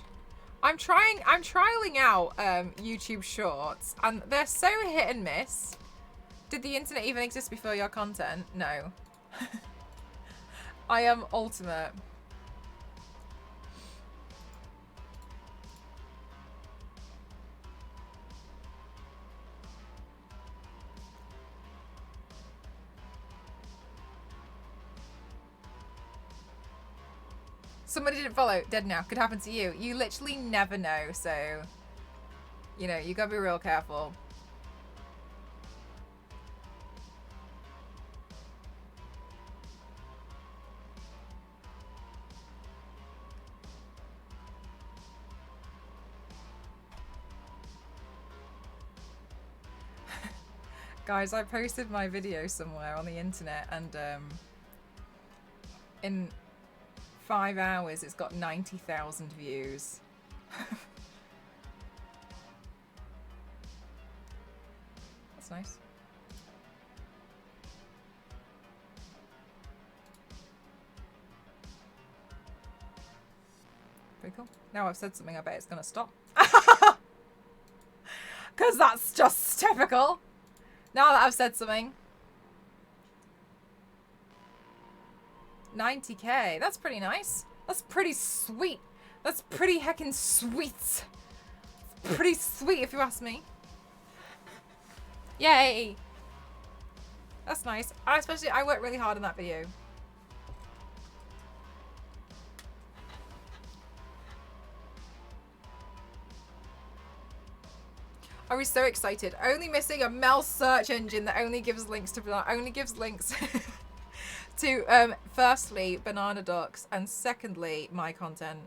I'm trialing out YouTube Shorts and they're so hit and miss. Did the internet even exist before your content? No. I am ultimate. Somebody didn't follow. Dead now. Could happen to you. You literally never know. So, you know, you gotta be real careful. Guys, I posted my video somewhere on the internet and in 5 hours, it's got 90,000 views. That's nice. Pretty cool. Now I've said something, I bet it's gonna stop. Because that's just typical. Now that I've said something. 90k. That's pretty nice. That's pretty sweet. That's pretty heckin' sweet. Pretty sweet if you ask me. Yay. That's nice. I worked really hard on that video. I was so excited. Only missing a Mel search engine that only gives links to to firstly banana ducks and secondly my content.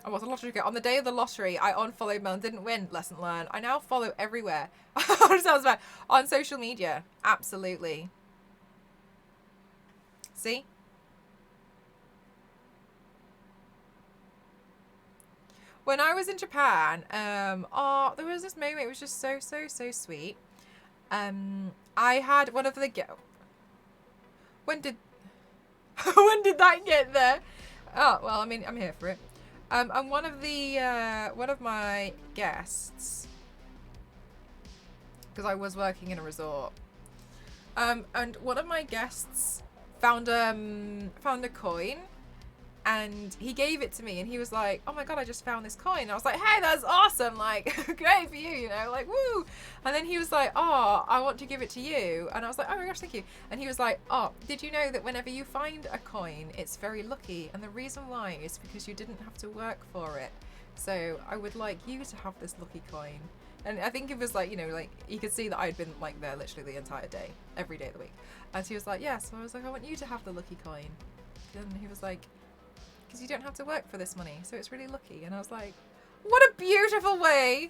I was a lottery ticket. On the day of the lottery, I unfollowed Mel and didn't win. Lesson learned. I now follow everywhere. Sounds bad. On social media. Absolutely. See? When I was in Japan, oh, there was this moment. It was just so sweet. I had one of the when did when did that get there? Oh well, I mean, I'm here for it. And one of my guests, because I was working in a resort, and one of my guests found a coin. And he gave it to me and he was like, oh my God, I just found this coin. And I was like, hey, that's awesome. Like, great for you, you know, like, woo. And then he was like, oh, I want to give it to you. And I was like, oh my gosh, thank you. And he was like, oh, did you know that whenever you find a coin, it's very lucky. And the reason why is because you didn't have to work for it. So I would like you to have this lucky coin. And I think it was like, you know, like you could see that I'd been like there literally the entire day, every day of the week. And he was like, yeah. So I was like, I want you to have the lucky coin. And he was like, because you don't have to work for this money, so it's really lucky. And I was like, what a beautiful way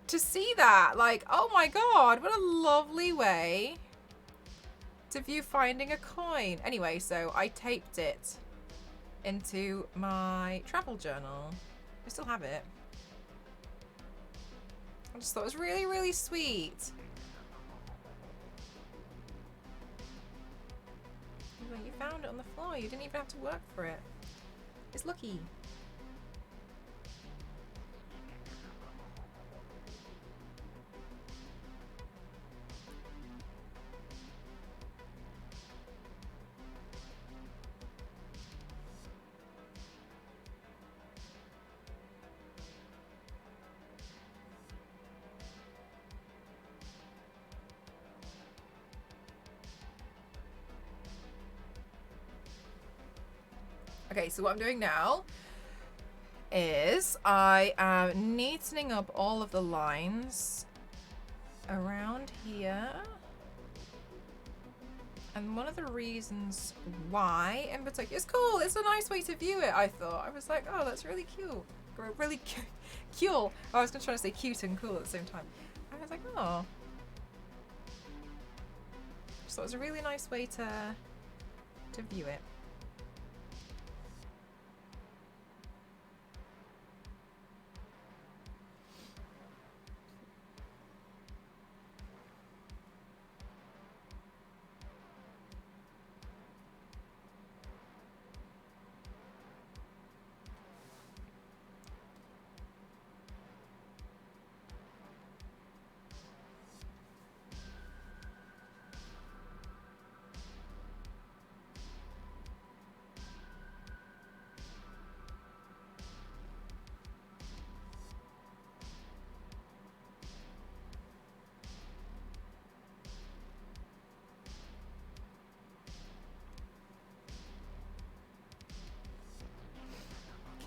to see that. Like, oh my God, what a lovely way to view finding a coin. Anyway, so I taped it into my travel journal. I still have it. I just thought it was really, really sweet. You found it on the floor. You didn't even have to work for it. It's lucky. Okay, so what I'm doing now is I am neatening up all of the lines around here. And one of the reasons why, in particular, it's cool, it's a nice way to view it, I thought. I was like, oh, that's really cute. Really cute. I was trying to say cute and cool at the same time. I was like, oh. So it was a really nice way to view it.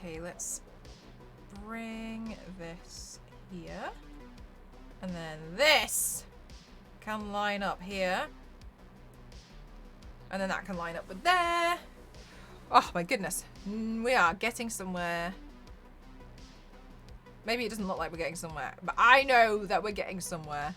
Okay, let's bring this here. And then this can line up here. And then that can line up with there. Oh my goodness. We are getting somewhere. Maybe it doesn't look like we're getting somewhere, but I know that we're getting somewhere.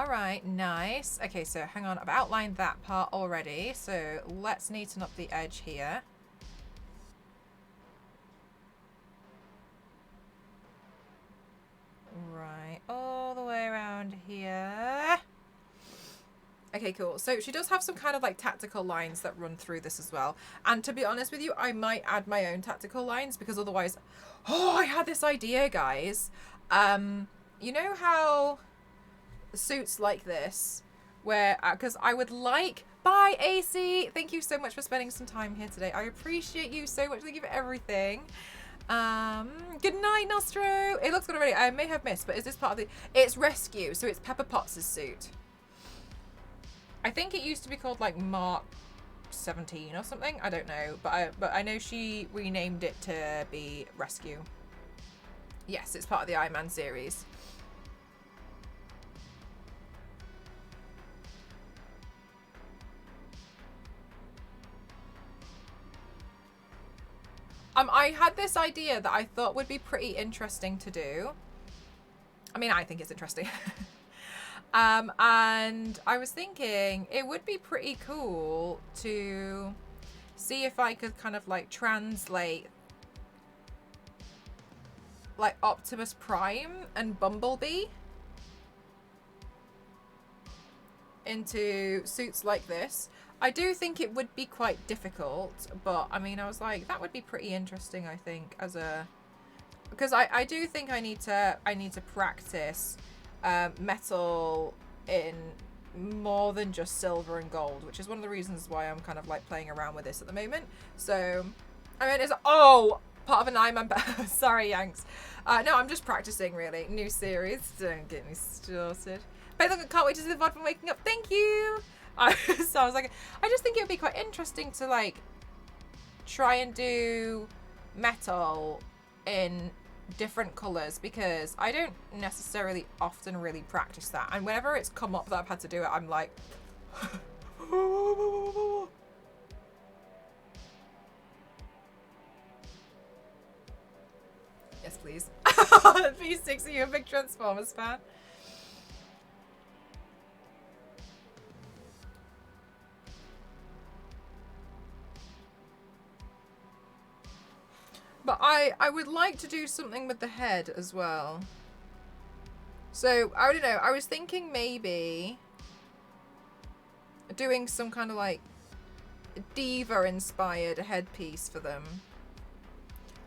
All right, nice. Okay, so hang on. I've outlined that part already. So let's neaten up the edge here. Right, all the way around here. Okay, cool. So she does have some kind of like tactical lines that run through this as well. And to be honest with you, I might add my own tactical lines because otherwise... Oh, I had this idea, guys. You know how suits like this, where... Because I would like... Bye, AC! Thank you so much for spending some time here today. I appreciate you so much. Thank you for everything. Good night, Nostro. It looks good already. I may have missed, but is this part of the... It's Rescue, so it's Pepper Potts' suit. I think it used to be called like Mark 17 or something. I don't know, but I know she renamed it to be Rescue. Yes, it's part of the Iron Man series. I had this idea that I thought would be pretty interesting to do. I mean, I think it's interesting. And I was thinking it would be pretty cool to see if I could kind of like translate like Optimus Prime and Bumblebee into suits like this. I do think it would be quite difficult, but I mean, I was like, that would be pretty interesting, I think, as a... Because I do think I need to practice metal in more than just silver and gold, which is one of the reasons why I'm kind of like playing around with this at the moment. So, I mean, it's... Oh! Part of an Iron Man... Sorry, Yanks. No, I'm just practicing, really. New series. Don't get me started. But look, I can't wait to see the VOD from waking up. Thank you! So I was like, I just think it would be quite interesting to like try and do metal in different colours, because I don't necessarily often really practice that, and whenever it's come up that I've had to do it, I'm like yes please. V6, are you a big Transformers fan? But I would like to do something with the head as well. So, I don't know. I was thinking maybe doing some kind of like diva-inspired headpiece for them.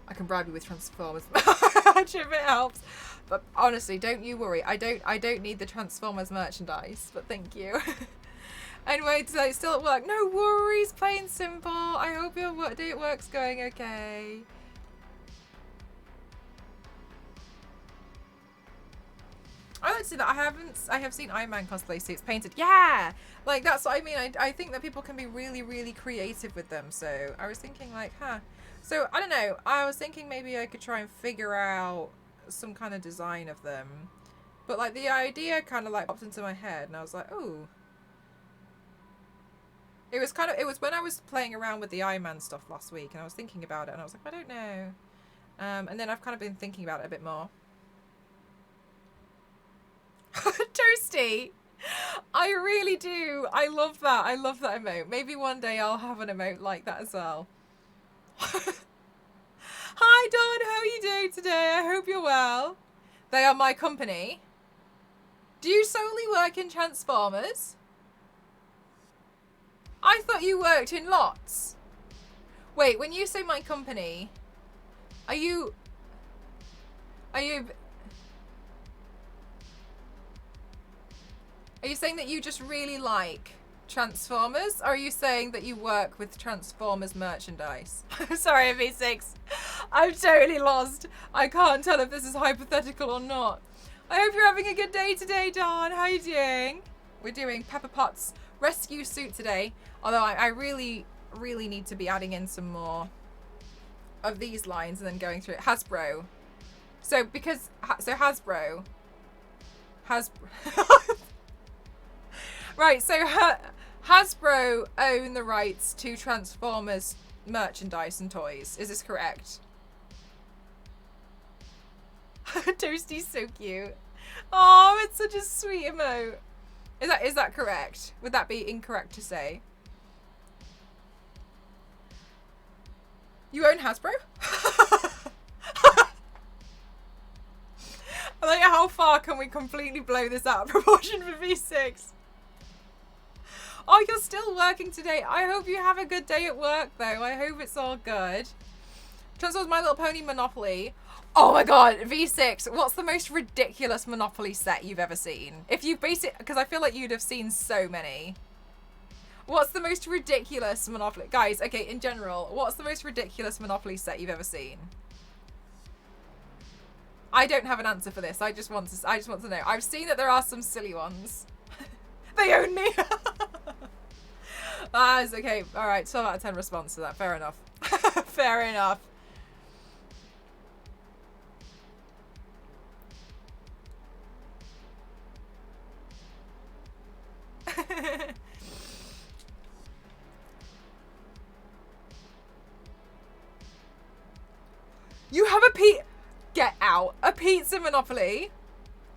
I can bribe you with Transformers. If it helps. But honestly, don't you worry. I don't need the Transformers merchandise. But thank you. Anyway, today still at work. No worries. Plain simple. I hope your day at work's going okay. I like to see that. I have seen Iron Man cosplay suits painted. Yeah! Like, that's what I mean. I think that people can be really, really creative with them. So I was thinking like, huh. So I don't know. I was thinking maybe I could try and figure out some kind of design of them. But like the idea kind of like popped into my head and I was like, oh. It was when I was playing around with the Iron Man stuff last week and I was thinking about it and I was like, I don't know. And then I've kind of been thinking about it a bit more. Toasty! I really do. I love that. I love that emote. Maybe one day I'll have an emote like that as well. Hi Dawn, how are you doing today? I hope you're well. They are my company. Do you solely work in Transformers? I thought you worked in lots. Wait, when you say my company, are you saying that you just really like Transformers? Or are you saying that you work with Transformers merchandise? Sorry, V6. I'm totally lost. I can't tell if this is hypothetical or not. I hope you're having a good day today, Dawn. How are you doing? We're doing Pepper Potts rescue suit today. Although I really, really need to be adding in some more of these lines and then going through it. Hasbro. So Hasbro. Right, so Hasbro own the rights to Transformers merchandise and toys. Is this correct? Toasty's so cute. Oh, it's such a sweet emote. Is that correct? Would that be incorrect to say? You own Hasbro? Like, how far can we completely blow this out of proportion for V6? Oh, you're still working today. I hope you have a good day at work, though. I hope it's all good. Transforms My Little Pony Monopoly. Oh my god, V6. What's the most ridiculous Monopoly set you've ever seen? If you base it, because I feel like you'd have seen so many. What's the most ridiculous Monopoly? Guys, okay, in general, what's the most ridiculous Monopoly set you've ever seen? I don't have an answer for this. I just want to know. I've seen that there are some silly ones. They own me. It's okay. All right, 12 out of 10 response to that. Fair enough. Fair enough. You have a Get out. A pizza Monopoly?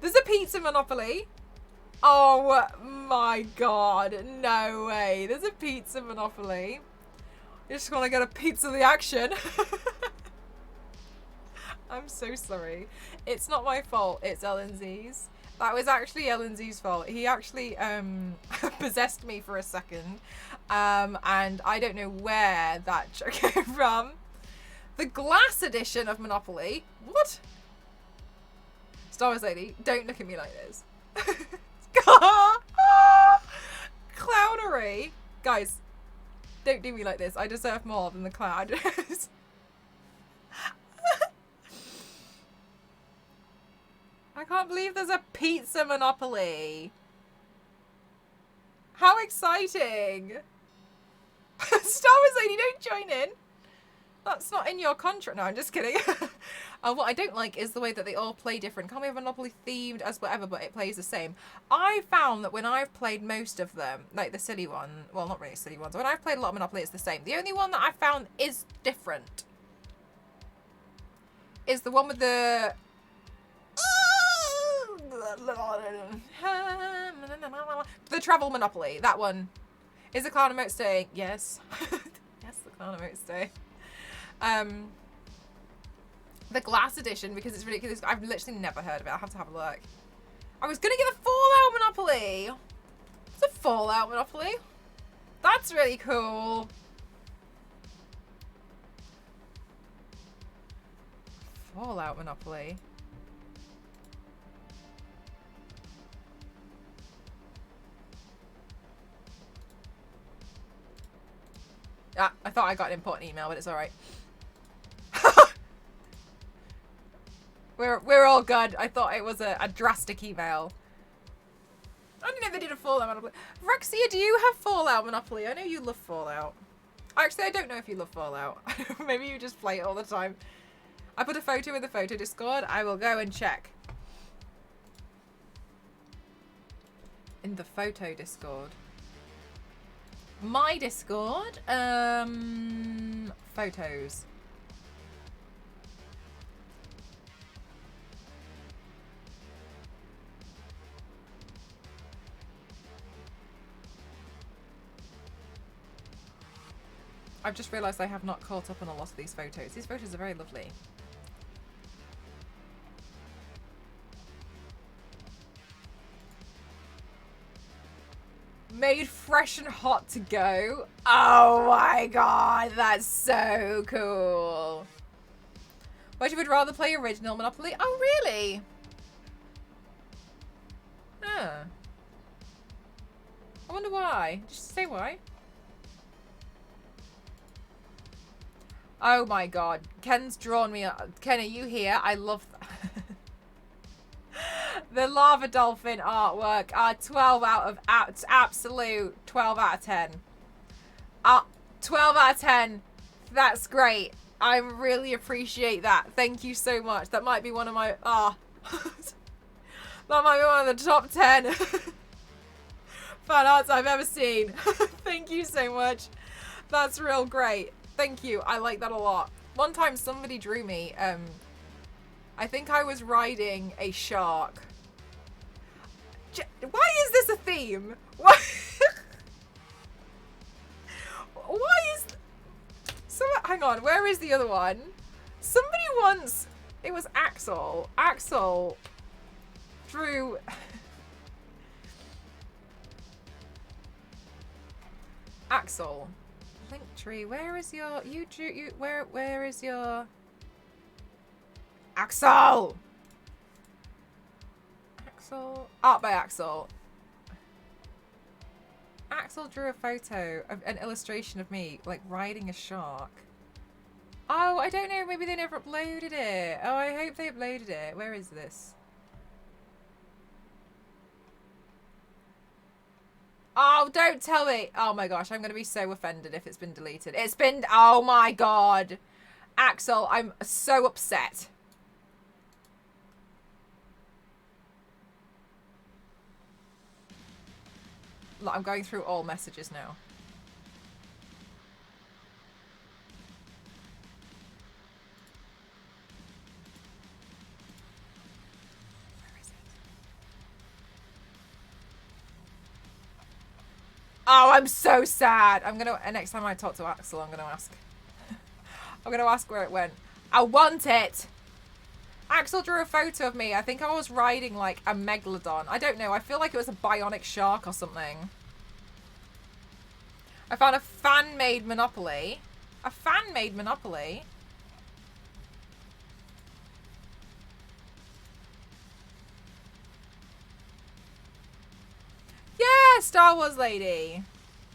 There's a pizza Monopoly? Oh my god. No way. There's a pizza Monopoly. You just want to get a pizza of the action. I'm so sorry. It's not my fault. It's LNZ's. That was actually LNZ's fault. He actually possessed me for a second. And I don't know where that came from. The glass edition of Monopoly. What? Star Wars Lady, don't look at me like this. Clownery. Guys, don't do me like this. I deserve more than the clown. I can't believe there's a pizza Monopoly. How exciting. Star Wars Lady, don't join in. That's not in your contract. No, I'm just kidding. What I don't like is the way that they all play different. Can't we have Monopoly themed as whatever, but it plays the same? I found that when I've played most of them, like the silly one, well, not really silly ones, when I've played a lot of Monopoly, it's the same. The only one that I found is different is the one with the... the travel Monopoly. That one. Is the clown emote staying? Yes. Yes, the clown emote stay. The glass edition, because it's ridiculous. I've literally never heard of it. I'll have to have a look. I was gonna get the Fallout Monopoly. It's a Fallout Monopoly. That's really cool. Fallout Monopoly. Ah, I thought I got an important email, but it's alright. We're all good. I thought it was a drastic email. I don't know if they did a Fallout Monopoly. Rexia, do you have Fallout Monopoly? I know you love Fallout. Actually, I don't know if you love Fallout. Maybe you just play it all the time. I put a photo in the photo Discord. I will go and check. In the photo Discord. My Discord. Photos. I've just realised I have not caught up on a lot of these photos. These photos are very lovely. Made fresh and hot to go. Oh my god, that's so cool. But you would rather play original Monopoly? Oh, really? Huh. I wonder why. Just say why. Oh my god. Ken's drawn me up. Ken, are you here? I love the lava dolphin artwork. 12 out of absolute 12 out of 10. 12 out of 10. That's great. I really appreciate that. Thank you so much. That might be one of my that might be one of the top 10 fan arts I've ever seen. Thank you so much. That's real great. Thank you. I like that a lot. One time somebody drew me, I think I was riding a shark. Why is this this a theme? What? Why is... So, hang on, where is the other one? Somebody once... It was Axel. Axel drew... Axel. Linktree, where is your... You drew... You, where is your... Axel! Axel... Art by Axel. Axel drew a photo of an illustration of me, like, riding a shark. Oh, I don't know. Maybe they never uploaded it. Oh, I hope they uploaded it. Where is this? Oh, don't tell me. Oh my gosh, I'm going to be so offended if it's been deleted. It's been... Oh my god. Axel, I'm so upset. Look, I'm going through all messages now. Where is it? Oh, I'm so sad. I'm gonna... Next time I talk to Axel, I'm gonna ask. I'm gonna ask where it went. I want it! Axel drew a photo of me. I think I was riding like a megalodon. I don't know. I feel like it was a bionic shark or something. I found a fan-made Monopoly. A fan-made Monopoly? Yeah, Star Wars lady.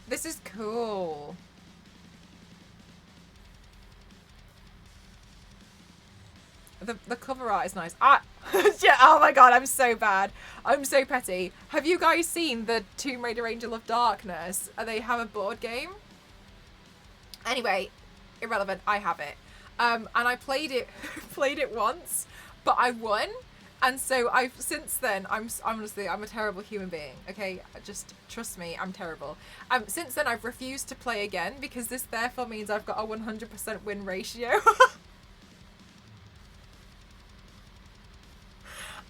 This is cool. The cover art is nice. Yeah, oh my god, I'm so bad. I'm so petty. Have you guys seen the Tomb Raider Angel of Darkness? They have a board game. Anyway, irrelevant. I have it. And I played it once, but I won. And so since then, honestly, I'm a terrible human being. Okay, just trust me, I'm terrible. Since then, I've refused to play again because this therefore means I've got a 100% win ratio.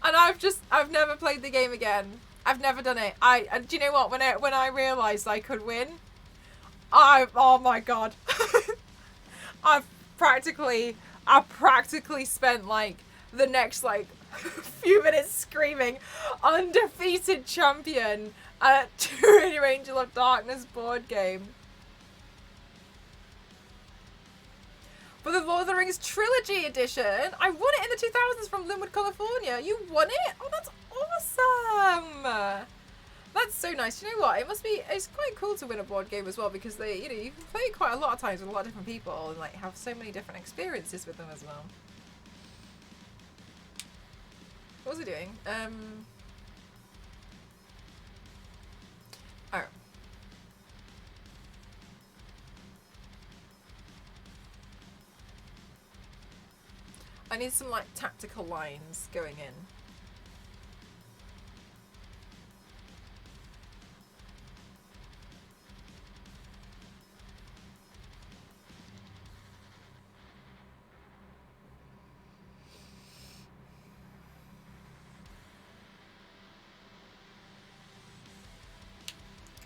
And I've never played the game again. I've never done it. Do you know what? When I realised I could win, oh my god. I've practically spent like the next like few minutes screaming undefeated champion at Tomb Raider Angel of Darkness board game. For the Lord of the Rings Trilogy Edition, I won it in the 2000s from Linwood, California. You won it? Oh, that's awesome! That's so nice. You know what? It's quite cool to win a board game as well because you can play it quite a lot of times with a lot of different people and like have so many different experiences with them as well. What was I doing? Oh. I need some like tactical lines going in.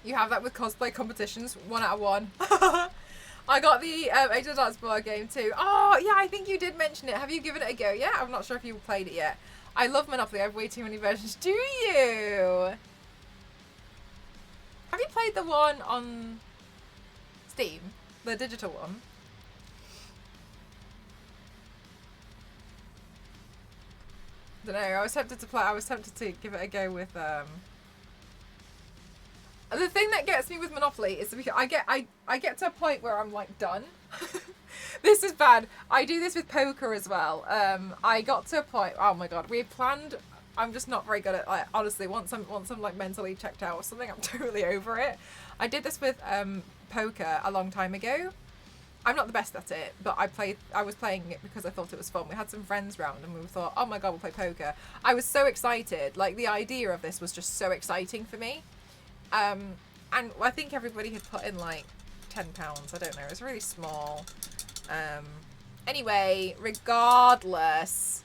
You have that with cosplay competitions, 1 out of 1. I got the Age of Darts board game too. Oh, yeah, I think you did mention it. Have you given it a go yet? I'm not sure if you played it yet. I love Monopoly. I have way too many versions. Do you? Have you played the one on Steam? The digital one? I don't know. I was tempted to give it a go with the thing that gets me with Monopoly is because I get to a point where I'm like done. This is bad. I do this with poker as well. I got to a point. Oh my god, we planned. I'm just not very good at like honestly. Once I'm like mentally checked out or something, I'm totally over it. I did this with poker a long time ago. I'm not the best at it, but I was playing it because I thought it was fun. We had some friends round and we thought, oh my god, we'll play poker. I was so excited. Like the idea of this was just so exciting for me. And I think everybody had put in like £10. I don't know. It was really small. Anyway, regardless,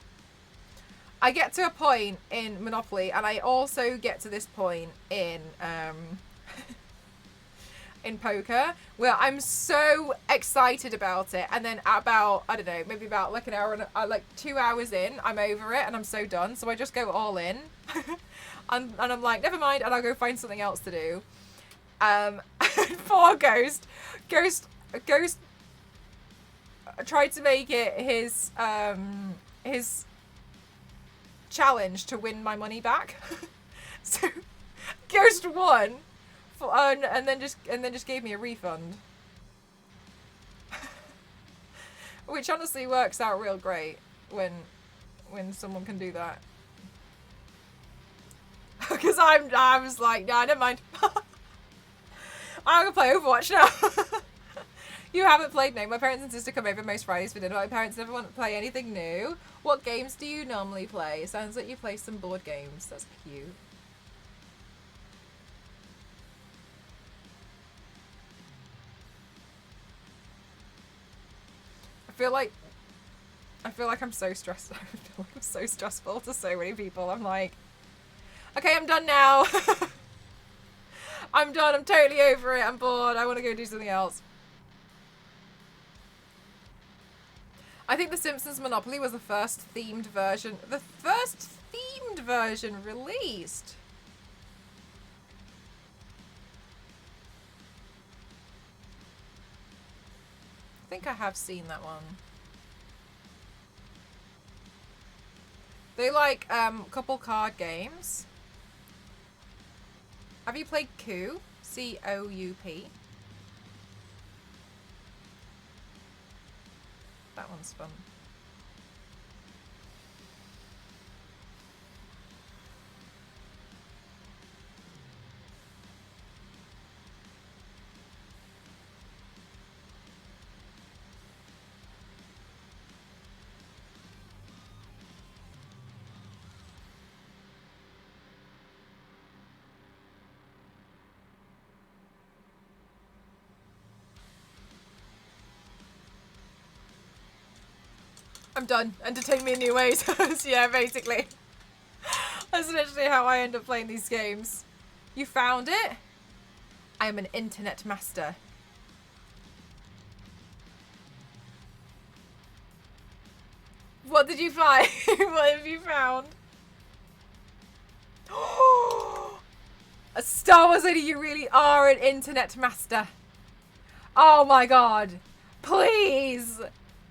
I get to a point in Monopoly, and I also get to this point in in poker, where I'm so excited about it, and then about, I don't know, maybe about like an hour and like 2 hours in, I'm over it and I'm so done, so I just go all in. and I'm like, never mind, and I'll go find something else to do. Poor Ghost tried to make it his challenge to win my money back. So Ghost won, and then just gave me a refund, which honestly works out real great when someone can do that. Because I was like, nah, never mind. I'm gonna play Overwatch now. You haven't played, no. My parents insist to come over most Fridays for dinner. My parents never want to play anything new. What games do you normally play? Sounds like you play some board games. That's cute. I feel like I'm so stressed. I feel like I'm so stressful to so many people. I'm like, okay, I'm done now. I'm done. I'm totally over it. I'm bored. I want to go do something else. I think The Simpsons Monopoly was the first themed version. The first themed version released. I think I have seen that one. They like couple card games. Have you played Coup? C-O-U-P. That one's fun. I'm done. Entertain me in new ways. Yeah, basically. That's literally how I end up playing these games. You found it? I am an internet master. What did you find? What have you found? A Star Wars lady, you really are an internet master. Oh my god. Please.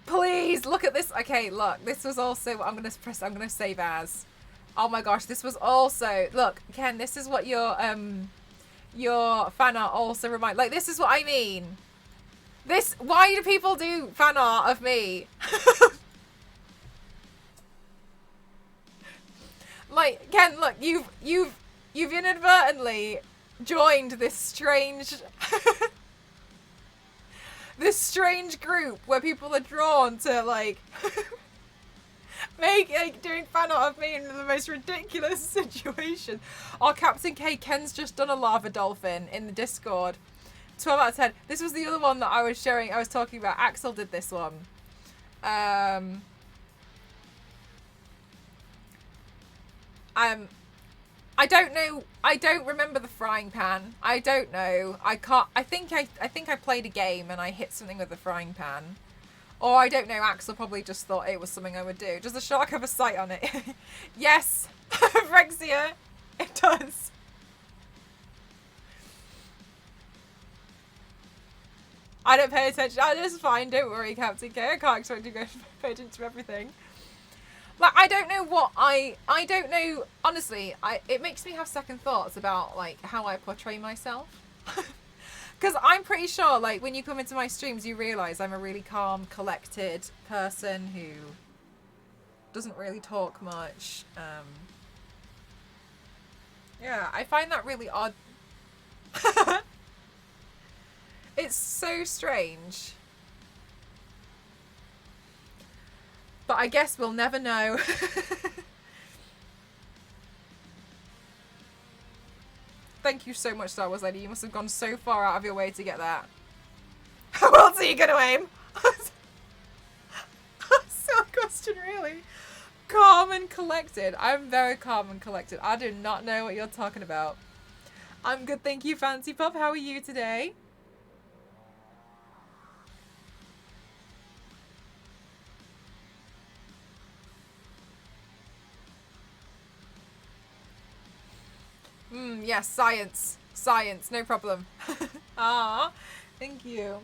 Please, look at this. Okay, look. This was also... I'm going to save as. Oh my gosh, this was also... Look, Ken, this is what your fan art also remind... Like, this is what I mean. This... Why do people do fan art of me? Like, Ken, look, you've inadvertently joined this strange... this strange group where people are drawn to, like, doing fan art of me in the most ridiculous situation. Oh, Captain K, Ken's just done a lava dolphin in the Discord. 12 out of 10. This was the other one that I was talking about. Axel did this one. I don't know. I don't remember the frying pan. I don't know. I can't. I think I played a game and I hit something with the frying pan. Or I don't know. Axel probably just thought it was something I would do. Does the shark have a sight on it? Yes, Rexia, it does. I don't pay attention. I just fine. Don't worry, Captain K. I can't expect you to pay attention to everything. Like, I don't know what I don't know, honestly, it makes me have second thoughts about, like, how I portray myself. Because I'm pretty sure, like, when you come into my streams, you realise I'm a really calm, collected person who doesn't really talk much. Yeah, I find that really odd. It's so strange. But I guess we'll never know. Thank you so much, Star Wars Lady. You must have gone so far out of your way to get that. How else are you going to aim? Silly question, really. Calm and collected. I'm very calm and collected. I do not know what you're talking about. I'm good, thank you, Fancy Pup. How are you today? Yes, science. Science, no problem. Ah, thank you.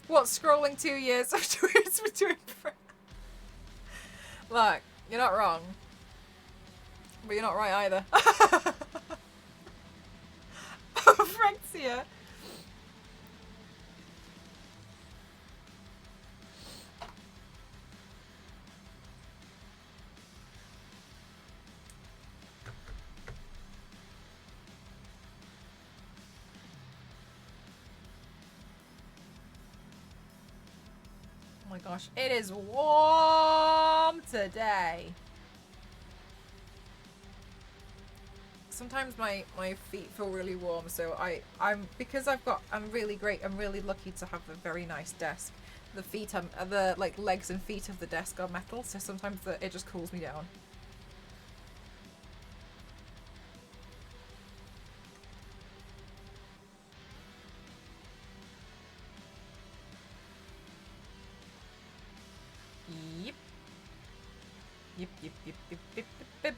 What, scrolling 2 years of tweets between friends? Look, you're not wrong. But you're not right either. Frexia. Oh my gosh, it is warm today. Sometimes my feet feel really warm, so I'm really lucky to have a very nice desk. The feet the like legs and feet of the desk are metal, so sometimes it just cools me down. Yep. Yep, yep, yep, yep, yep, yep, yep.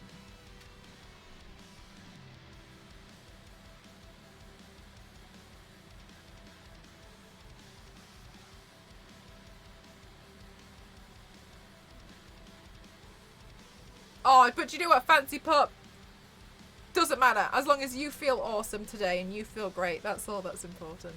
Oh, but you know what, Fancy Pup? Doesn't matter. As long as you feel awesome today and you feel great, that's all that's important.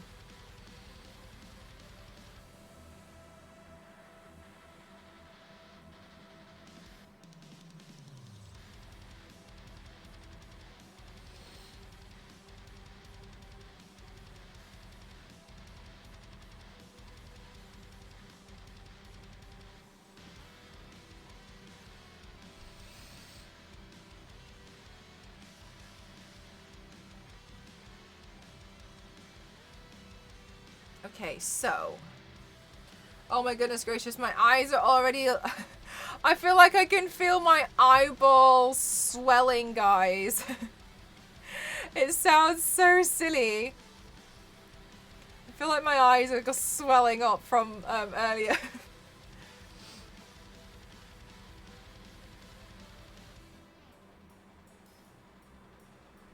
Okay, so. Oh my goodness gracious, my eyes are already. I feel like I can feel my eyeballs swelling, guys. It sounds so silly. I feel like my eyes are just swelling up from earlier.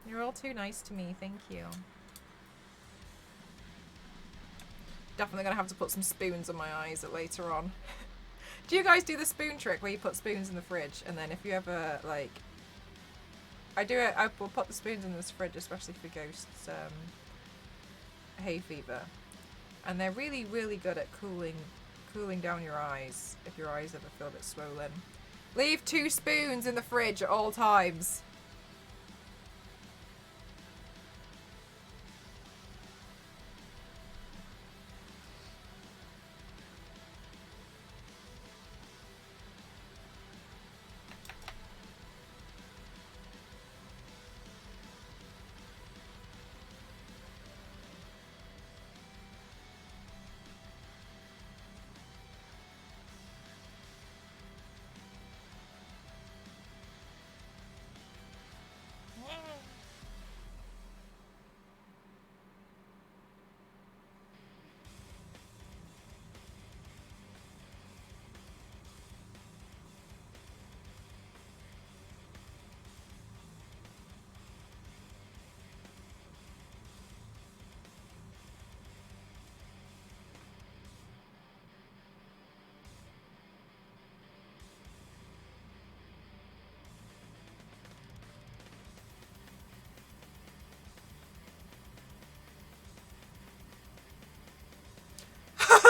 You're all too nice to me, thank you. Definitely gonna have to put some spoons on my eyes later on. Do you guys do the spoon trick where you put spoons in the fridge and then if you ever like I do it, I will put the spoons in this fridge, especially for ghosts hay fever. And they're really, really good at cooling down your eyes if your eyes ever feel a bit swollen. Leave 2 spoons in the fridge at all times.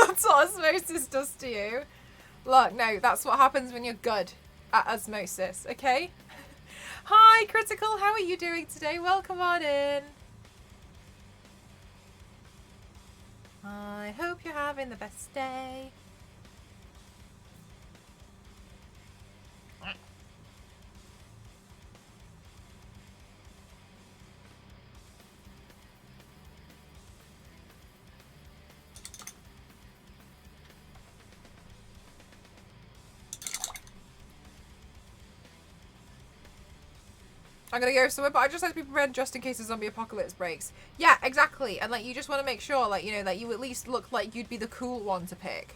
That's what osmosis does to you. Look, no, that's what happens when you're good at osmosis, okay? Hi, Critical, how are you doing today? Welcome on in. I hope you're having the best day. I'm gonna go somewhere, but I just like to be prepared just in case a zombie apocalypse breaks. Yeah, exactly. And like, you just want to make sure, like, you know, that you at least look like you'd be the cool one to pick.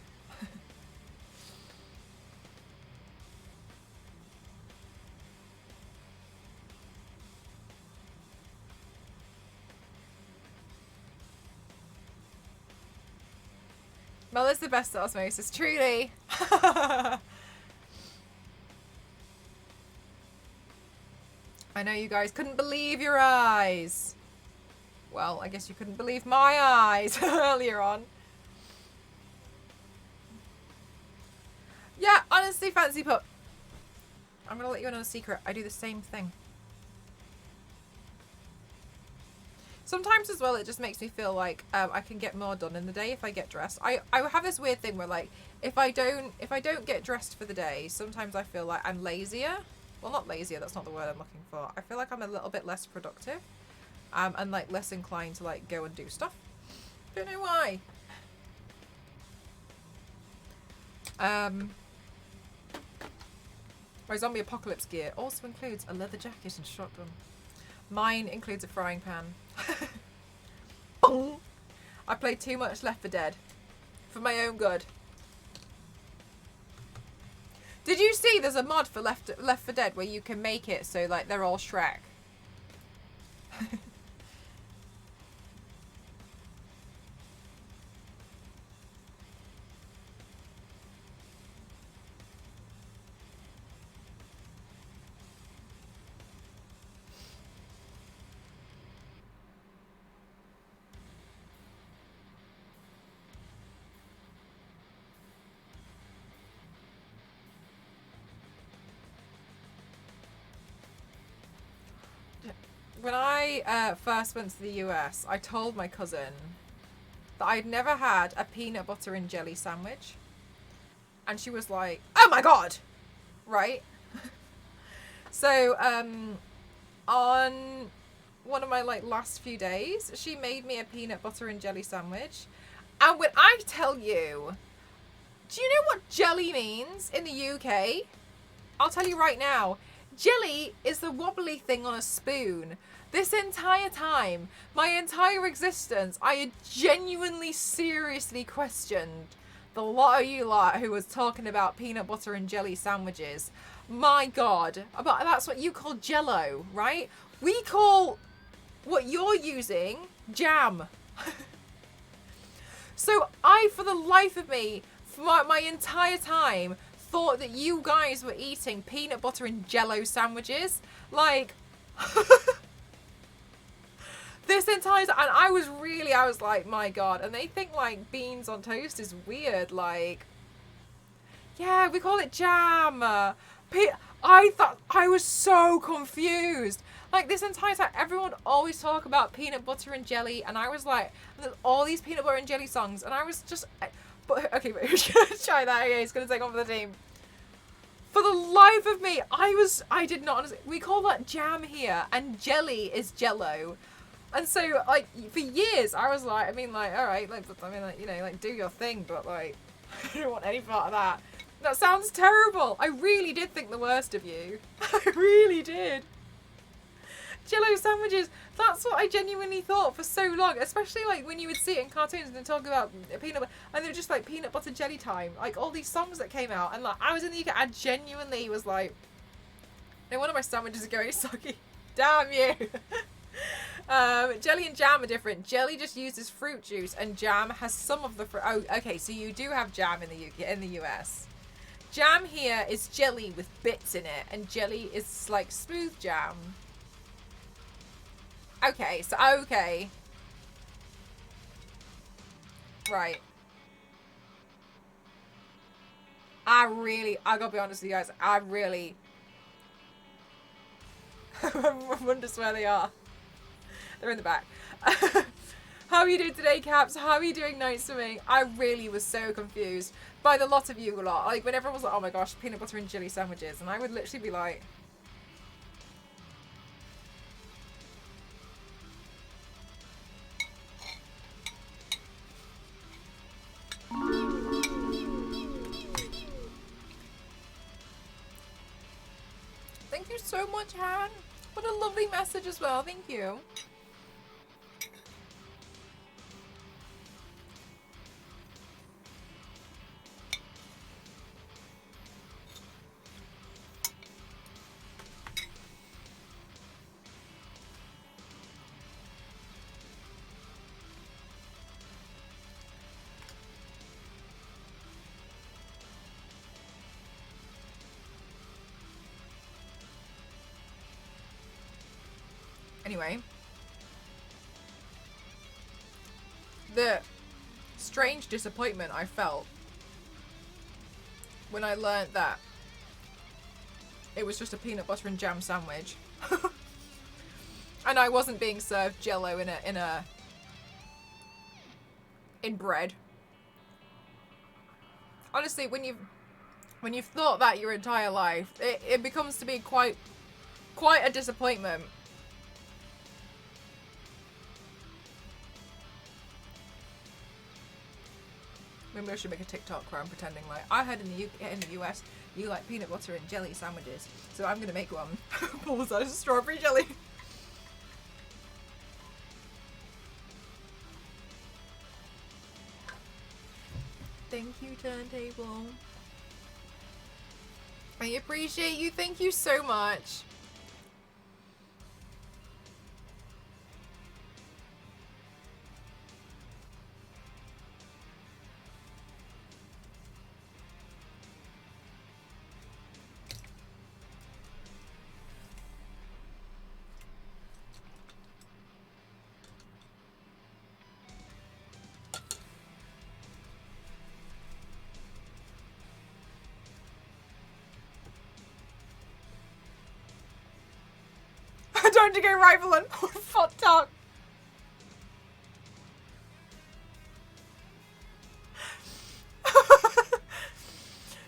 Mel is the best at osmosis, truly. I know you guys couldn't believe your eyes. Well, I guess you couldn't believe my eyes earlier on. Yeah, honestly, Fancy Pup. I'm gonna let you in on a secret. I do the same thing. Sometimes as well, it just makes me feel like I can get more done in the day if I get dressed. I have this weird thing where like if I don't get dressed for the day, sometimes I feel like I'm lazier. Well, not lazier. That's not the word I'm looking for. I feel like I'm a little bit less productive, and like less inclined to like go and do stuff. Don't know why. My zombie apocalypse gear also includes a leather jacket and shotgun. Mine includes a frying pan. Boom! I played too much Left 4 Dead. For my own good. Did you see there's a mod for Left 4 Dead where you can make it so like they're all Shrek? When I first went to the US, I told my cousin that I'd never had a peanut butter and jelly sandwich. And she was like, oh my god! Right? So, on one of my like last few days, she made me a peanut butter and jelly sandwich. And when I tell you, do you know what jelly means in the UK? I'll tell you right now. Jelly is the wobbly thing on a spoon. This entire time, my entire existence, I had genuinely, seriously questioned the lot of you lot who was talking about peanut butter and jelly sandwiches. My God, but that's what you call Jello, right? We call what you're using jam. So I, for the life of me, for my entire time, thought that you guys were eating peanut butter and Jello sandwiches. Like, this entire time, and I was like, my God. And they think like beans on toast is weird. Like, yeah, we call it jam. I thought, I was so confused. Like, this entire time, everyone would always talk about peanut butter and jelly, and I was like, there's all these peanut butter and jelly songs, and I was just, but okay, but who's gonna try that? Okay, it's gonna take on for the team. For the life of me, I did not understand. We call that jam here, and jelly is Jello. And so, like, for years, I was like, I mean, like, all right, like, I mean, like, you know, like, do your thing, but, like, I don't want any part of that. That sounds terrible. I really did think the worst of you. I really did. Jello sandwiches, that's what I genuinely thought for so long, especially, like, when you would see it in cartoons and they talk about peanut butter, and they're just, like, peanut butter jelly time. Like, all these songs that came out, and, like, I was in the UK, I genuinely was like, no wonder my sandwiches are going soggy. Damn you. Jelly and jam are different. Jelly just uses fruit juice, and jam has some of the fruit. Oh, okay, so you do have jam in the UK, in the US. Jam here is jelly with bits in it, and jelly is like smooth jam. Okay, so okay. Right. I gotta be honest with you guys, I wonder where they are. They're in the back. How are you doing today, Caps? How are you doing, Nights for me? I really was so confused by the lot of you a lot. Like, when everyone was like, oh my gosh, peanut butter and jelly sandwiches. And I would literally be like... Thank you so much, Han. What a lovely message as well. Thank you. Anyway, the strange disappointment I felt when I learnt that it was just a peanut butter and jam sandwich, and I wasn't being served Jello in bread. Honestly, when you've thought that your entire life, it becomes to be quite a disappointment. Maybe I should make a TikTok where I'm pretending like, I heard in the US you like peanut butter and jelly sandwiches, so I'm gonna make one. Pulls out strawberry jelly. Thank you, Turntable. I appreciate you. Thank you so much. Time to go rivaling. Fuck talk.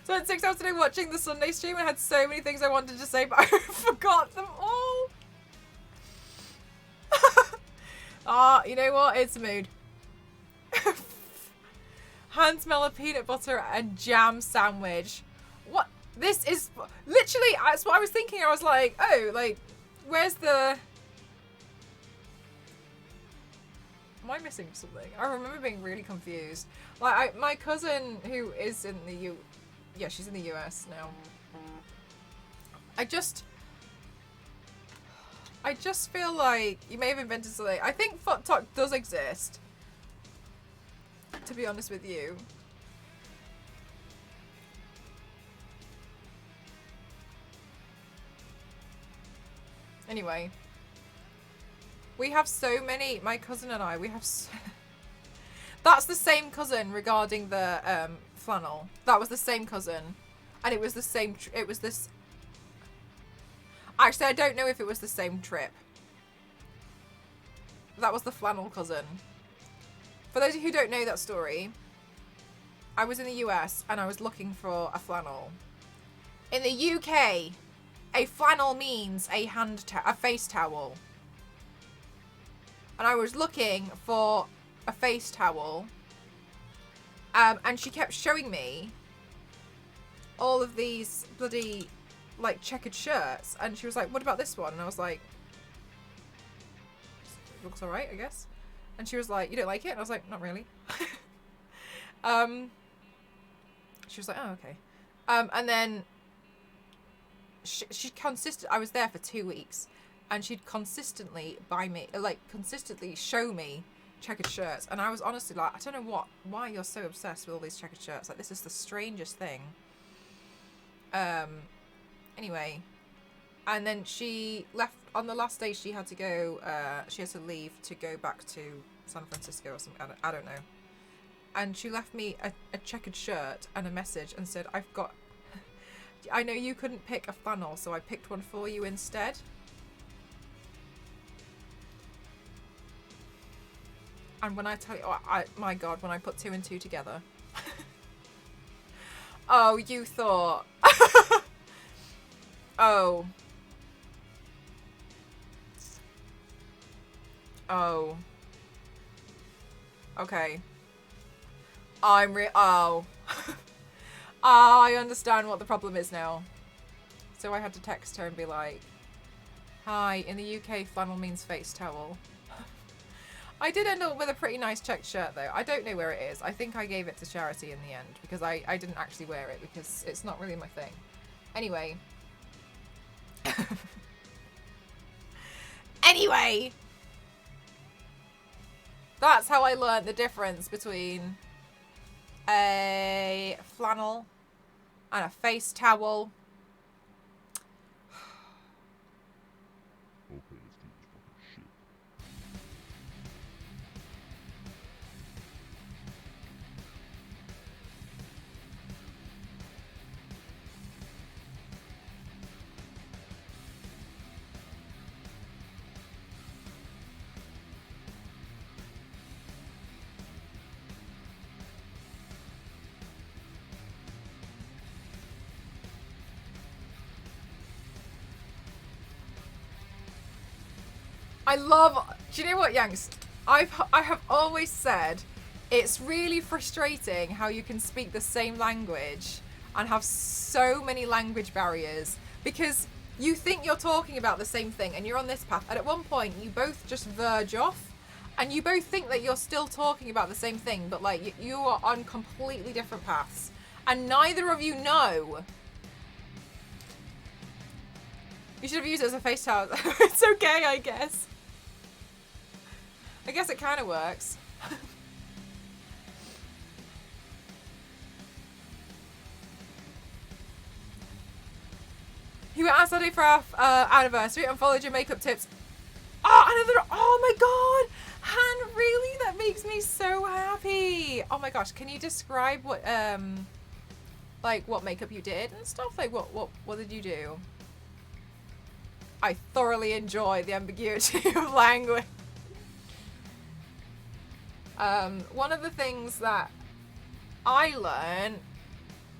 So at 6 hours today watching the Sunday stream, I had so many things I wanted to say, but I forgot them all. Ah, you know what? It's a mood. Hand smell of peanut butter and jam sandwich. What? This is literally, that's what I was thinking. I was like, oh, like, where's the... Am I missing something? I remember being really confused. Like, my cousin who is in the yeah, she's in the US now. I just feel like you may have invented something. I think Fuck Talk does exist, to be honest with you. Anyway, we have so many, my cousin and I, we have so that's the same cousin regarding the flannel. That was the same cousin. And it was the same, it was this, actually I don't know if it was the same trip. That was the flannel cousin. For those of you who don't know that story, I was in the US and I was looking for a flannel. In the UK, a flannel means a face towel. And I was looking for a face towel. And she kept showing me all of these bloody, like, checkered shirts. And she was like, what about this one? And I was like, it looks alright, I guess. And she was like, you don't like it? And I was like, not really. She was like, oh, okay. And then she consistent. I was there for 2 weeks, and she'd consistently buy me, like, consistently show me checkered shirts. And I was honestly like, I don't know why you're so obsessed with all these checkered shirts. Like, this is the strangest thing. Anyway, and then she left on the last day. She had to go. She had to leave to go back to San Francisco or something. I don't know. And she left me a checkered shirt and a message and said, I've got, I know you couldn't pick a flannel, so I picked one for you instead. And when I tell you, my God, when I put 2 and 2 together. Oh, you thought. Oh. Oh. Okay. Oh. I understand what the problem is now. So I had to text her and be like, Hi, in the UK, flannel means face towel. I did end up with a pretty nice checked shirt though. I don't know where it is. I think I gave it to charity in the end because I didn't actually wear it because it's not really my thing. Anyway. Anyway! That's how I learned the difference between a flannel and a face towel. Okay, let's do this fucking shit. I love. Do you know what, Yanks? I have always said it's really frustrating how you can speak the same language and have so many language barriers because you think you're talking about the same thing and you're on this path, and at one point you both just verge off and you both think that you're still talking about the same thing, but like you are on completely different paths and neither of you know. You should have used it as a face towel. It's okay, I guess. I guess it kind of works. You went out Saturday for our anniversary and followed your makeup tips. Oh, another. Oh my god, Han, really? That makes me so happy. Oh my gosh, can you describe what like what makeup you did and stuff? Like what did you do? I thoroughly enjoy the ambiguity of language. One of the things that I learned,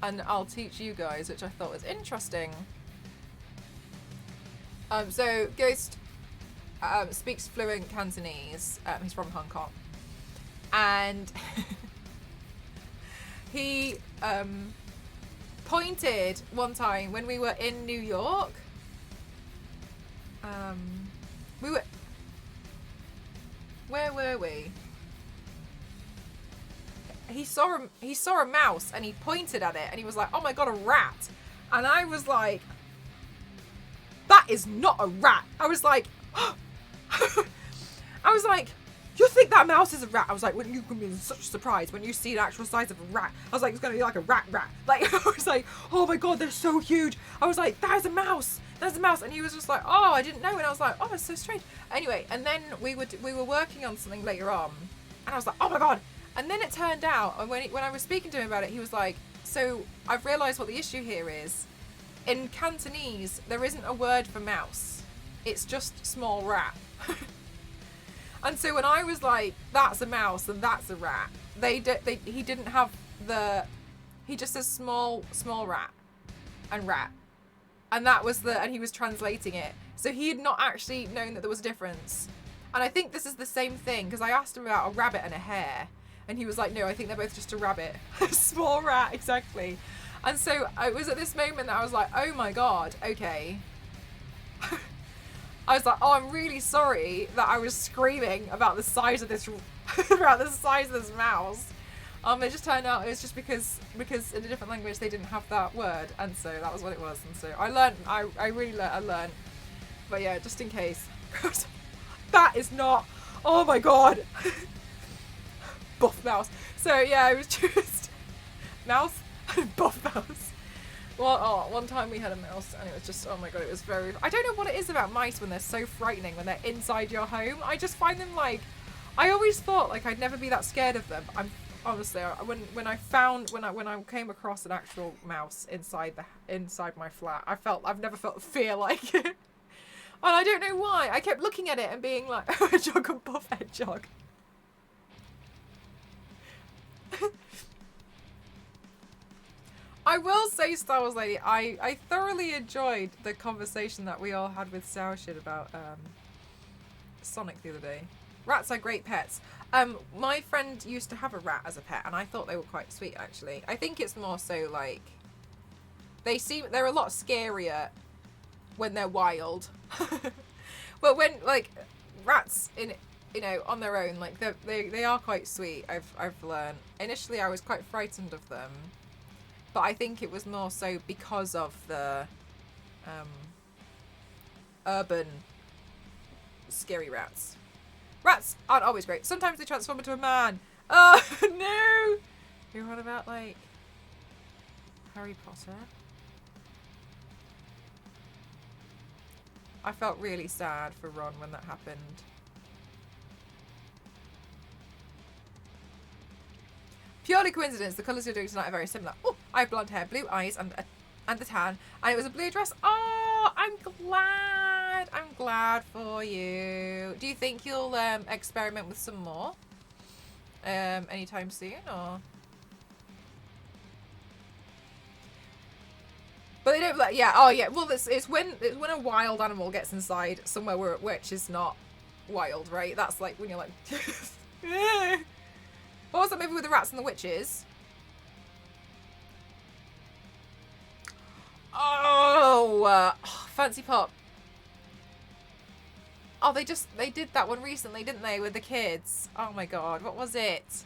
and I'll teach you guys, which I thought was interesting. So Ghost speaks fluent Cantonese. He's from Hong Kong, and he pointed one time when we were in New York. Where were we? He saw a mouse and he pointed at it and he was like, "Oh my god, a rat!" And I was like, "That is not a rat." I was like, "You think that mouse is a rat?" I was like, "When you can be in such a surprise when you see the actual size of a rat." I was like, "It's gonna be like a rat." Like I was like, "Oh my god, they're so huge." I was like, "There's a mouse. There's a mouse." And he was just like, "Oh, I didn't know." And I was like, "Oh, it's so strange." Anyway, and then we were working on something later on, and I was like, "Oh my god." And then it turned out, and when I was speaking to him about it, he was like, "So I've realised what the issue here is. In Cantonese, there isn't a word for mouse. It's just small rat." And so when I was like, "That's a mouse and that's a rat," he didn't have he just says small rat and rat. And that was and he was translating it. So he had not actually known that there was a difference. And I think this is the same thing, because I asked him about a rabbit and a hare. And he was like, "No, I think they're both just a rabbit." Small rat, exactly. And so it was at this moment that I was like, "Oh my god, okay." I was like, "Oh, I'm really sorry that I was screaming about the size of this mouse." It just turned out it was just because in a different language they didn't have that word, and so that was what it was. And so I learned. I really learned. But yeah, just in case. That is not. Oh my god. Buff mouse. So yeah, it was just mouse, buff mouse. Well, one time we had a mouse, and it was just, oh my god, it was very. I don't know what it is about mice when they're so frightening when they're inside your home. I just find them like. I always thought like I'd never be that scared of them. I'm honestly when I came across an actual mouse inside my flat, I've never felt fear like it. And I don't know why. I kept looking at it and being like, hedgehog and buff hedgehog. I will say, Star Wars Lady, I thoroughly enjoyed the conversation that we all had with Sourshit about Sonic the other day. Rats are great pets. My friend used to have a rat as a pet, and I thought they were quite sweet, actually. I think it's more so like they're a lot scarier when they're wild. But when like rats in on their own, like they are quite sweet. I've learned. Initially, I was quite frightened of them, but I think it was more so because of the urban scary rats. Rats aren't always great. Sometimes they transform into a man. Oh no! You're on about like Harry Potter? I felt really sad for Ron when that happened. Purely coincidence, the colours you're doing tonight are very similar. Oh, I have blonde hair, blue eyes, and a tan. And it was a blue dress. Oh, I'm glad. I'm glad for you. Do you think you'll experiment with some more anytime soon, or? But they don't like, yeah, oh yeah, well it's when a wild animal gets inside somewhere which is not wild, right? That's like when you're like, what was that movie with the rats and the witches? Oh, Fancy Pop. Oh, they did that one recently, didn't they, with the kids? Oh my god, what was it?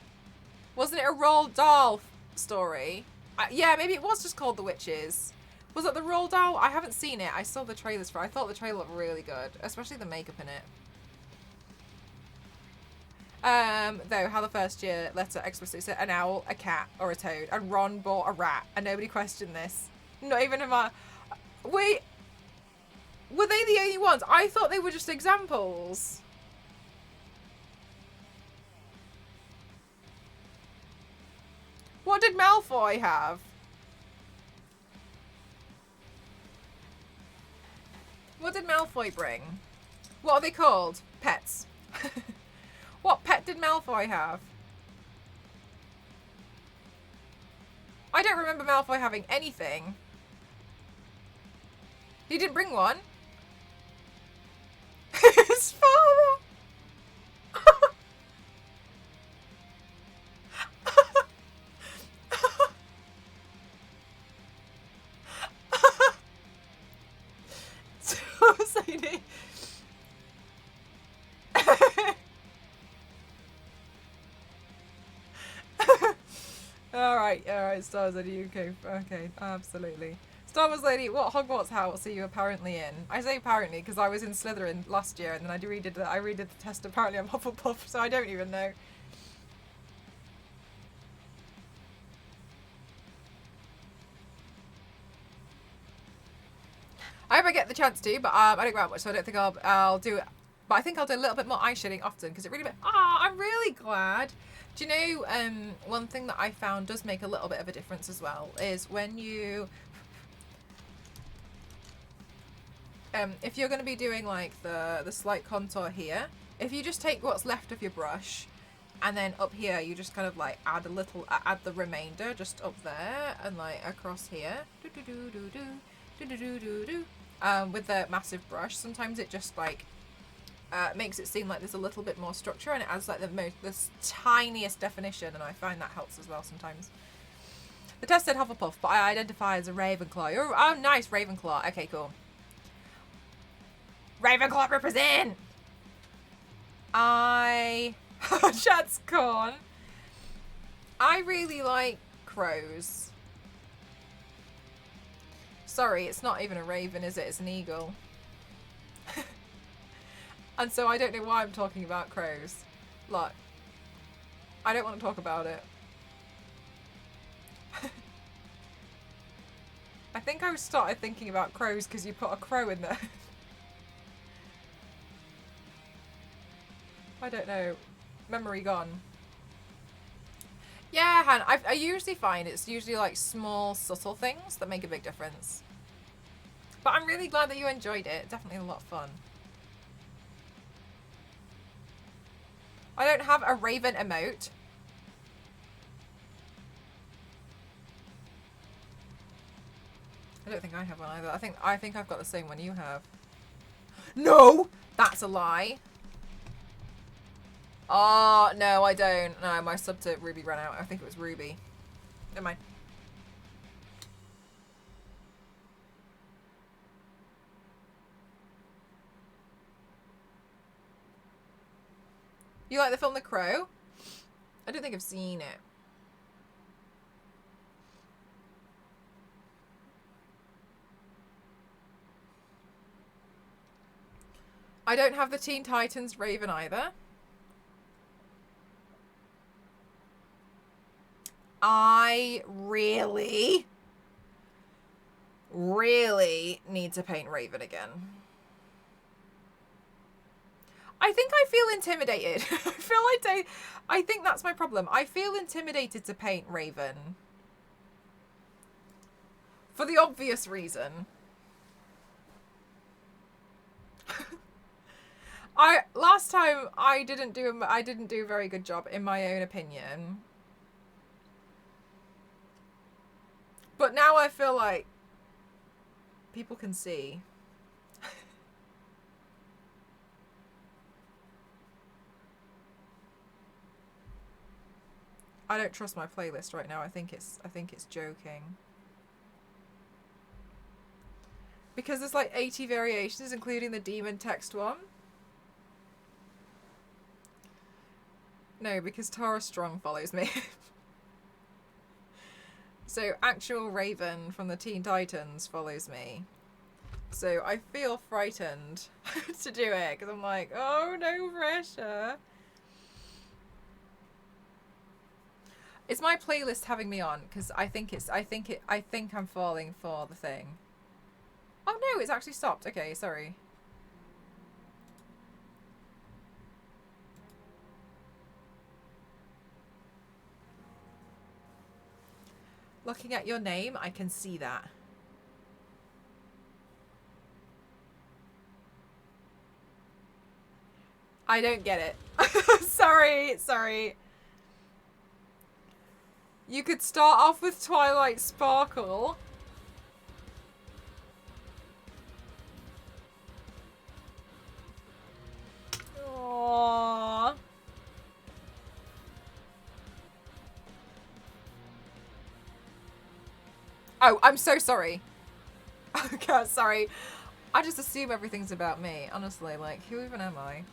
Wasn't it a Roald Dahl story? Yeah, maybe it was just called The Witches. Was it the Roald Dahl? I haven't seen it. I saw the trailers for it. I thought the trailer looked really good, especially the makeup in it. Though, how the first year letter explicitly said an owl, a cat, or a toad, and Ron bought a rat, and nobody questioned this. Not even Emma. Wait, were they the only ones? I thought they were just examples. What did Malfoy have? What did Malfoy bring? What are they called? Pets. What pet did Malfoy have? I don't remember Malfoy having anything. He didn't bring one. His father. So exciting. Alright, Star Wars Lady, okay, absolutely. Star Wars Lady, what Hogwarts house are you apparently in? I say apparently because I was in Slytherin last year and then I redid the test. Apparently I'm Hufflepuff, so I don't even know. I hope I get the chance to, but I don't go out much, so I don't think I'll do it. But I think I'll do a little bit more eye shading often because it really. I'm really glad. Do you know one thing that I found does make a little bit of a difference as well is when you. If you're going to be doing like the slight contour here, if you just take what's left of your brush, and then up here you just kind of like add the remainder just up there and like across here. With the massive brush, sometimes it just like makes it seem like there's a little bit more structure and it adds like the tiniest definition, and I find that helps as well sometimes. The test said Hufflepuff, but I identify as a Ravenclaw. Oh, nice, Ravenclaw. Okay, cool. Ravenclaw represent! Chad's corn. I really like crows. Sorry, it's not even a raven, is it? It's an eagle. And so I don't know why I'm talking about crows. Like, I don't want to talk about it. I think I started thinking about crows because you put a crow in there. I don't know. Memory gone. Yeah, Han, I usually find it's usually like small, subtle things that make a big difference. But I'm really glad that you enjoyed it. Definitely a lot of fun. I don't have a raven emote. I don't think I have one either. I think I've got the same one you have. No! That's a lie. Oh, no, I don't. No, my sub to Ruby ran out. I think it was Ruby. Never mind. You like the film The Crow? I don't think I've seen it. I don't have the Teen Titans Raven either. I really need to paint Raven again. I think I feel intimidated. I think that's my problem. I feel intimidated to paint Raven. For the obvious reason. Last time I didn't do a very good job in my own opinion. But now I feel like people can see. I don't trust my playlist right now. I think it's joking. Because there's like 80 variations, including the demon text one. No, because Tara Strong follows me. So actual Raven from the Teen Titans follows me. So I feel frightened to do it because I'm like, oh, no pressure. Is my playlist having me on? Because I think I'm falling for the thing. Oh no, it's actually stopped. Okay, sorry. Looking at your name, I can see that. I don't get it. Sorry. You could start off with Twilight Sparkle. Aww. Oh, I'm so sorry. Oh god, sorry. I just assume everything's about me. Honestly, like, who even am I?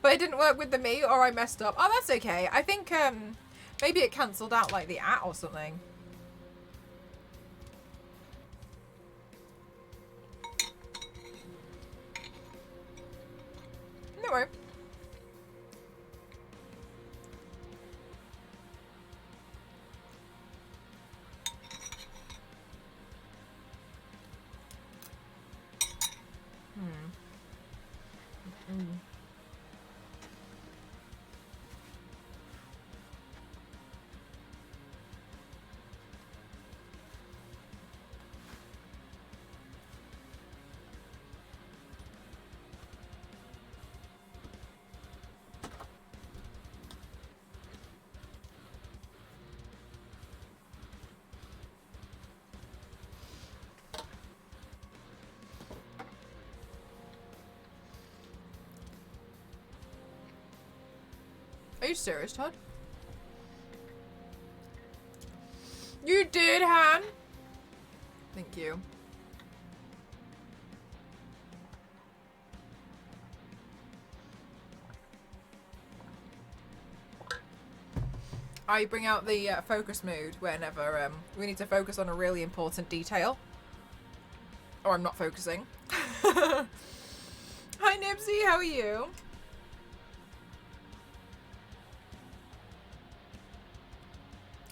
But it didn't work with the me, or I messed up. Oh, that's okay. I think maybe it cancelled out like the @ or something. No worry. Are you serious, Todd? You did, Han. Thank you. I bring out the focus mood whenever we need to focus on a really important detail. Or I'm not focusing. Hi Nibsy, how are you?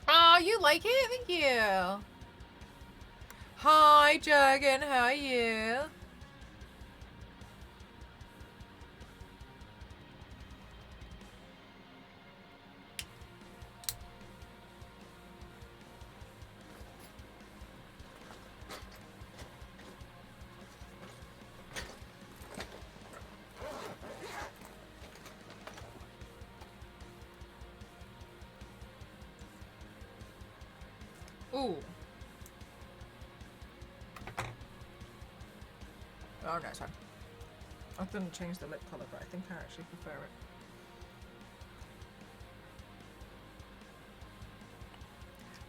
Oh, you like it? Thank you. Hi Jurgen, how are you? Ooh. Oh, no, sorry. I didn't change the lip colour, but I think I actually prefer it.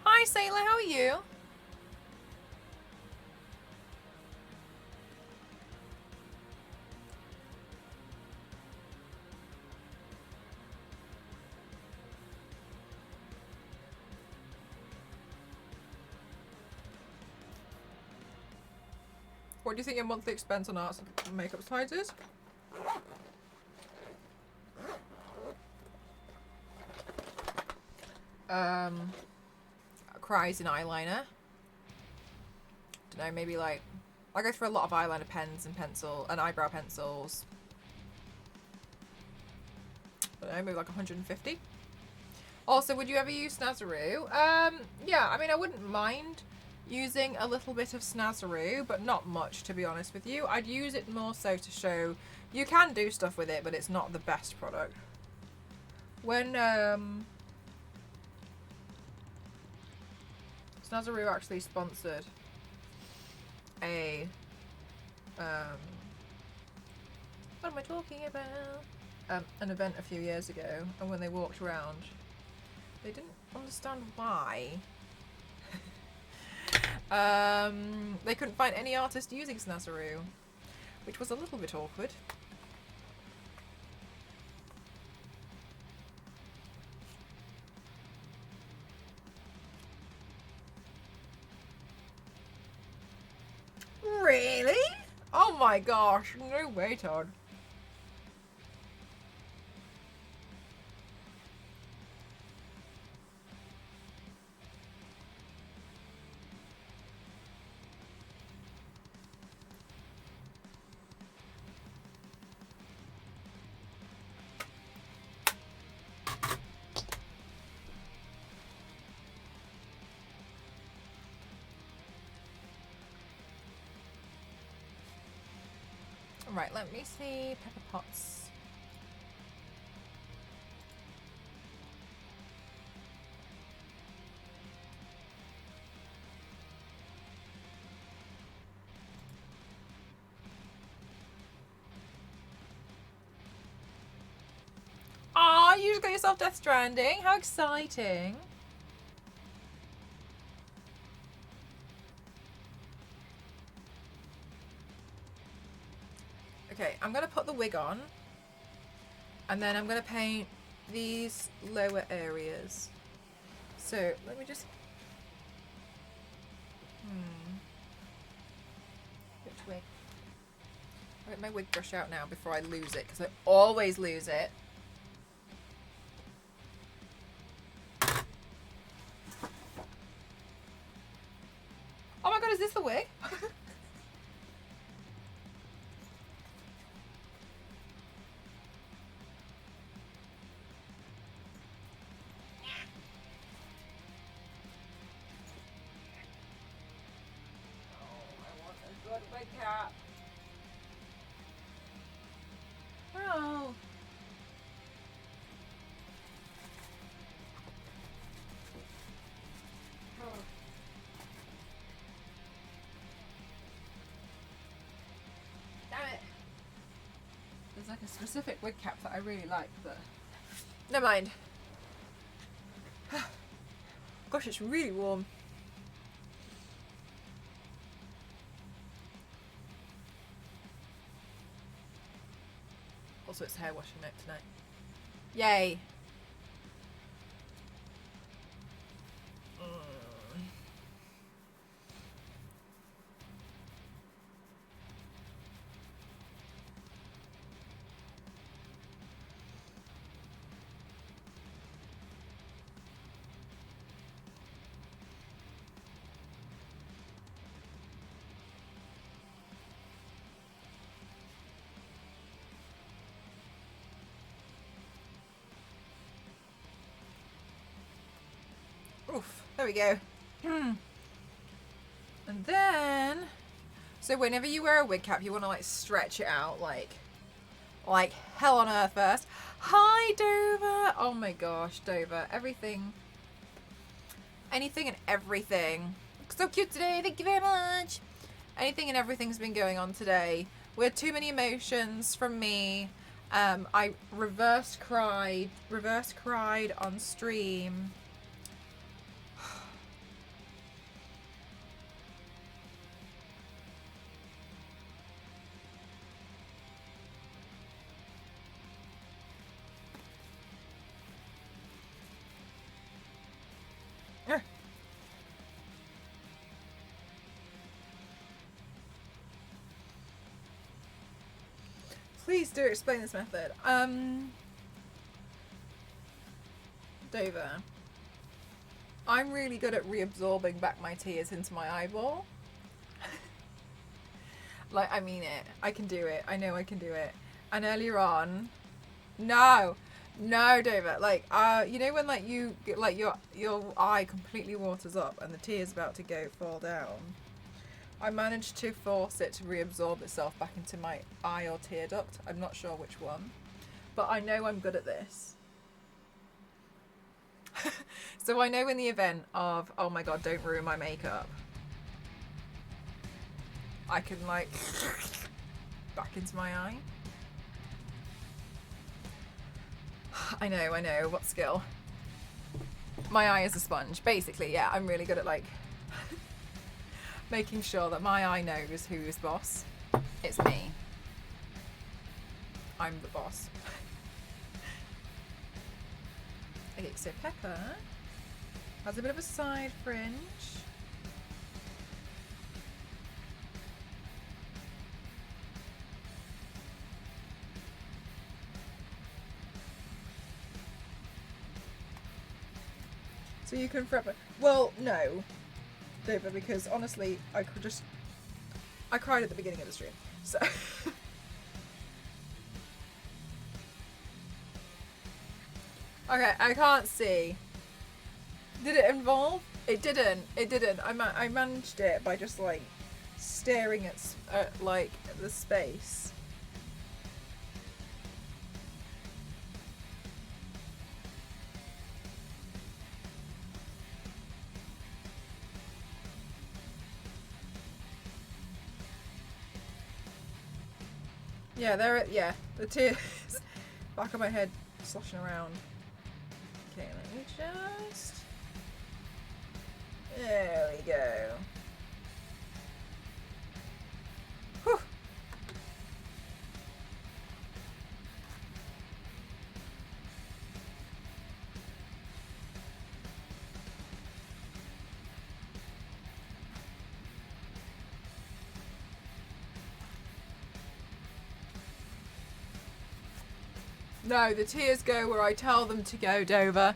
Hi, Sailor, how are you? What do you think your monthly expense on arts and makeup supplies is? Cries in eyeliner. Don't know, maybe like I go through a lot of eyeliner pens and pencil and eyebrow pencils. I don't know, maybe like 150. Also, would you ever use Snazaroo? Yeah, I mean, I wouldn't mind using a little bit of Snazaroo, but not much, to be honest with you. I'd use it more so to show you can do stuff with it, but it's not the best product. When Snazaroo actually sponsored a what am I talking about? An event a few years ago, and when they walked around, they didn't understand why. They couldn't find any artist using Snazaroo, which was a little bit awkward. Really? Oh my gosh, no way, Todd. Right, let me see Pepper Potts. Aw, you just got yourself Death Stranding. How exciting. Okay, I'm going to put the wig on. And then I'm going to paint these lower areas. So, let me just... Which wig? I'll get my wig brush out now before I lose it, because I always lose it. Oh my god, is this the wig? Cat. Oh. Damn it. There's like a specific wig cap that I really like, but never mind. Gosh, it's really warm. Also, it's hair washing night tonight. Yay. Oof, there we go. And then, so whenever you wear a wig cap, you want to like stretch it out like hell on earth first. Hi, Dover. Oh my gosh, Dover. Everything. Anything and everything. Look so cute today. Thank you very much. Anything and everything's been going on today. We had too many emotions from me. I reverse cried on stream. Please do explain this method. Dover. I'm really good at reabsorbing back my tears into my eyeball. Like, I mean it. I can do it. I know I can do it. And earlier on, no, Dover. Like, you know when like you like your eye completely waters up and the tear's about to fall down. I managed to force it to reabsorb itself back into my eye or tear duct. I'm not sure which one, but I know I'm good at this. So I know in the event of, oh my god, don't ruin my makeup, I can like back into my eye. I know, what skill? My eye is a sponge, basically. Yeah, I'm really good at like making sure that my eye knows who's boss. It's me. I'm the boss. Okay, so Pepper has a bit of a side fringe. So you can prep it. Well, no. Dover, because honestly, I cried at the beginning of the stream, so. Okay, I can't see. Did it involve? It didn't. I managed it by just like staring at like the space. Yeah, yeah, the tears back of my head sloshing around. Okay, let me just... There we go. Whew. No, the tears go where I tell them to go, Dover.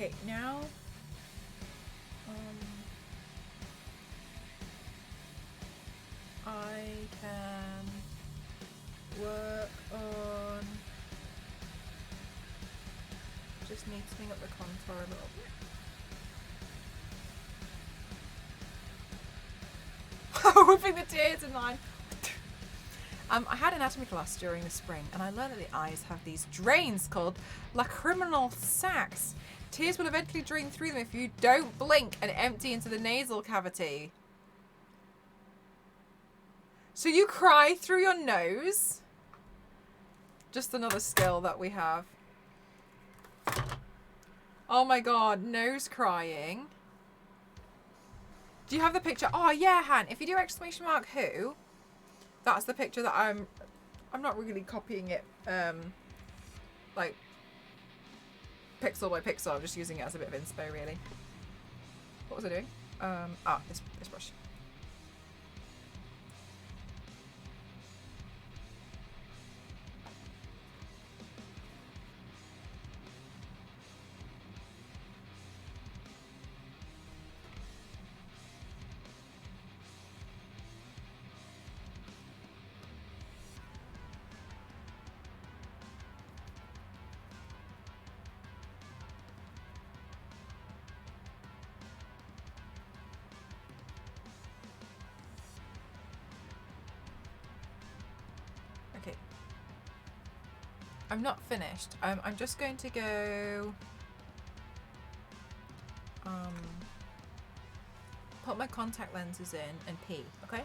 Okay, now, I can work on. Just need to bring up the contour a little bit. Whipping the tears in mine. I had anatomy class during the spring, and I learned that the eyes have these drains called lacrimal sacs. Tears will eventually drain through them if you don't blink and empty into the nasal cavity. So you cry through your nose? Just another skill that we have. Oh my god, nose crying. Do you have the picture? Oh yeah, Han. If you do exclamation mark who, that's the picture that I'm not really copying it like pixel by pixel. I'm just using it as a bit of inspo really. What was I doing? This brush. Okay. I'm not finished. I'm just going to go put my contact lenses in and pee, okay?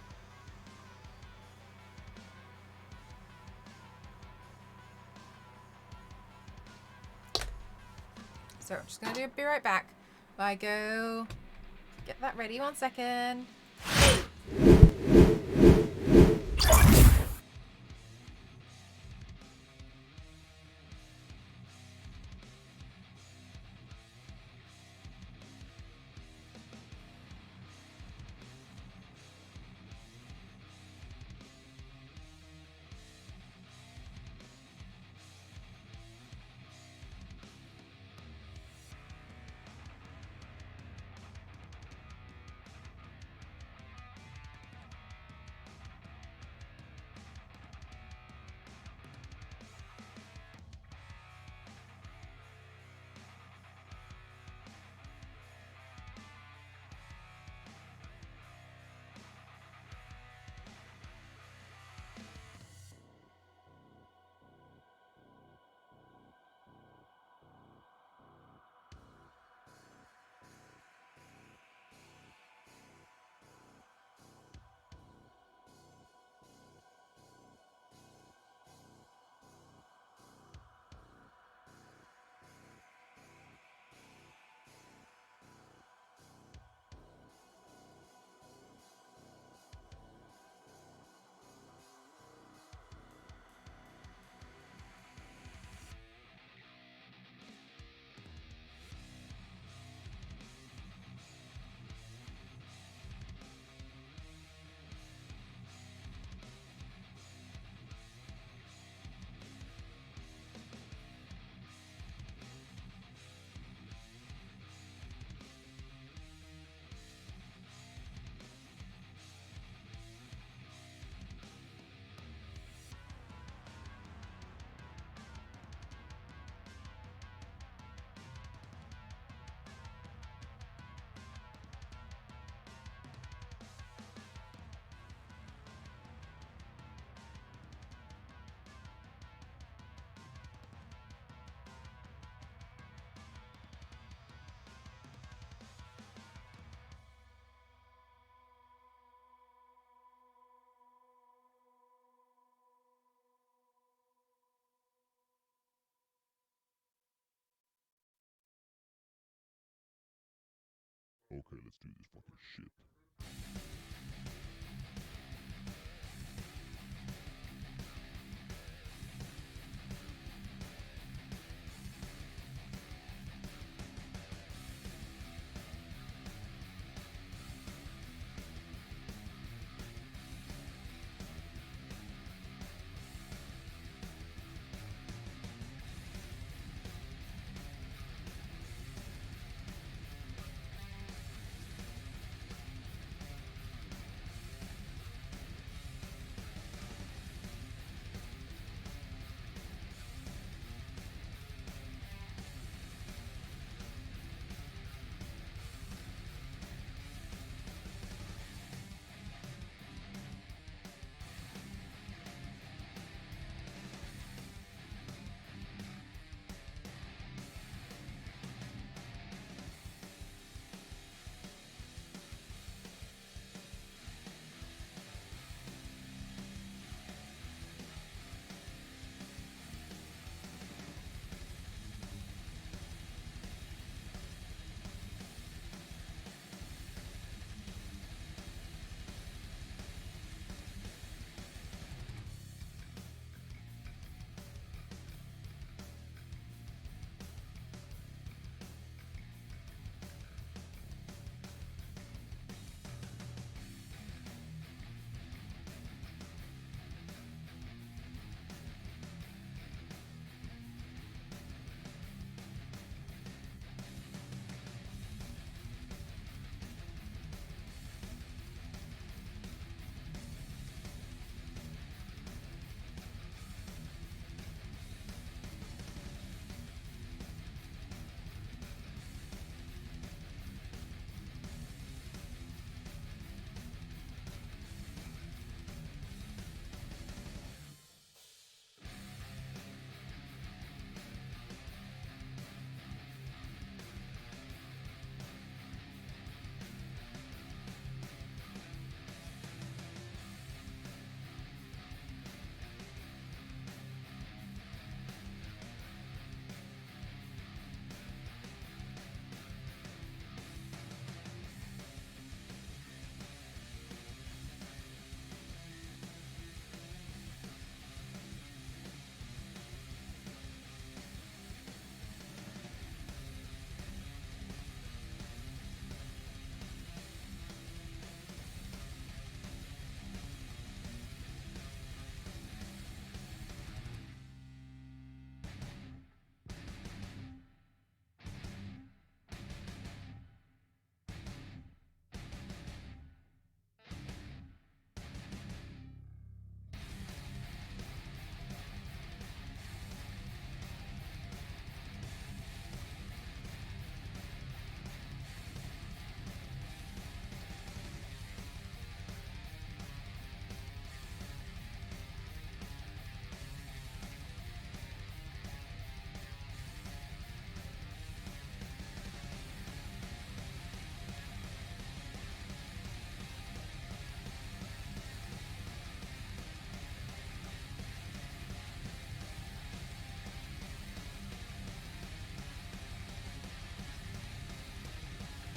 So I'm just gonna be right back. I go get that ready. 1 second. Okay, let's do this fucking shit.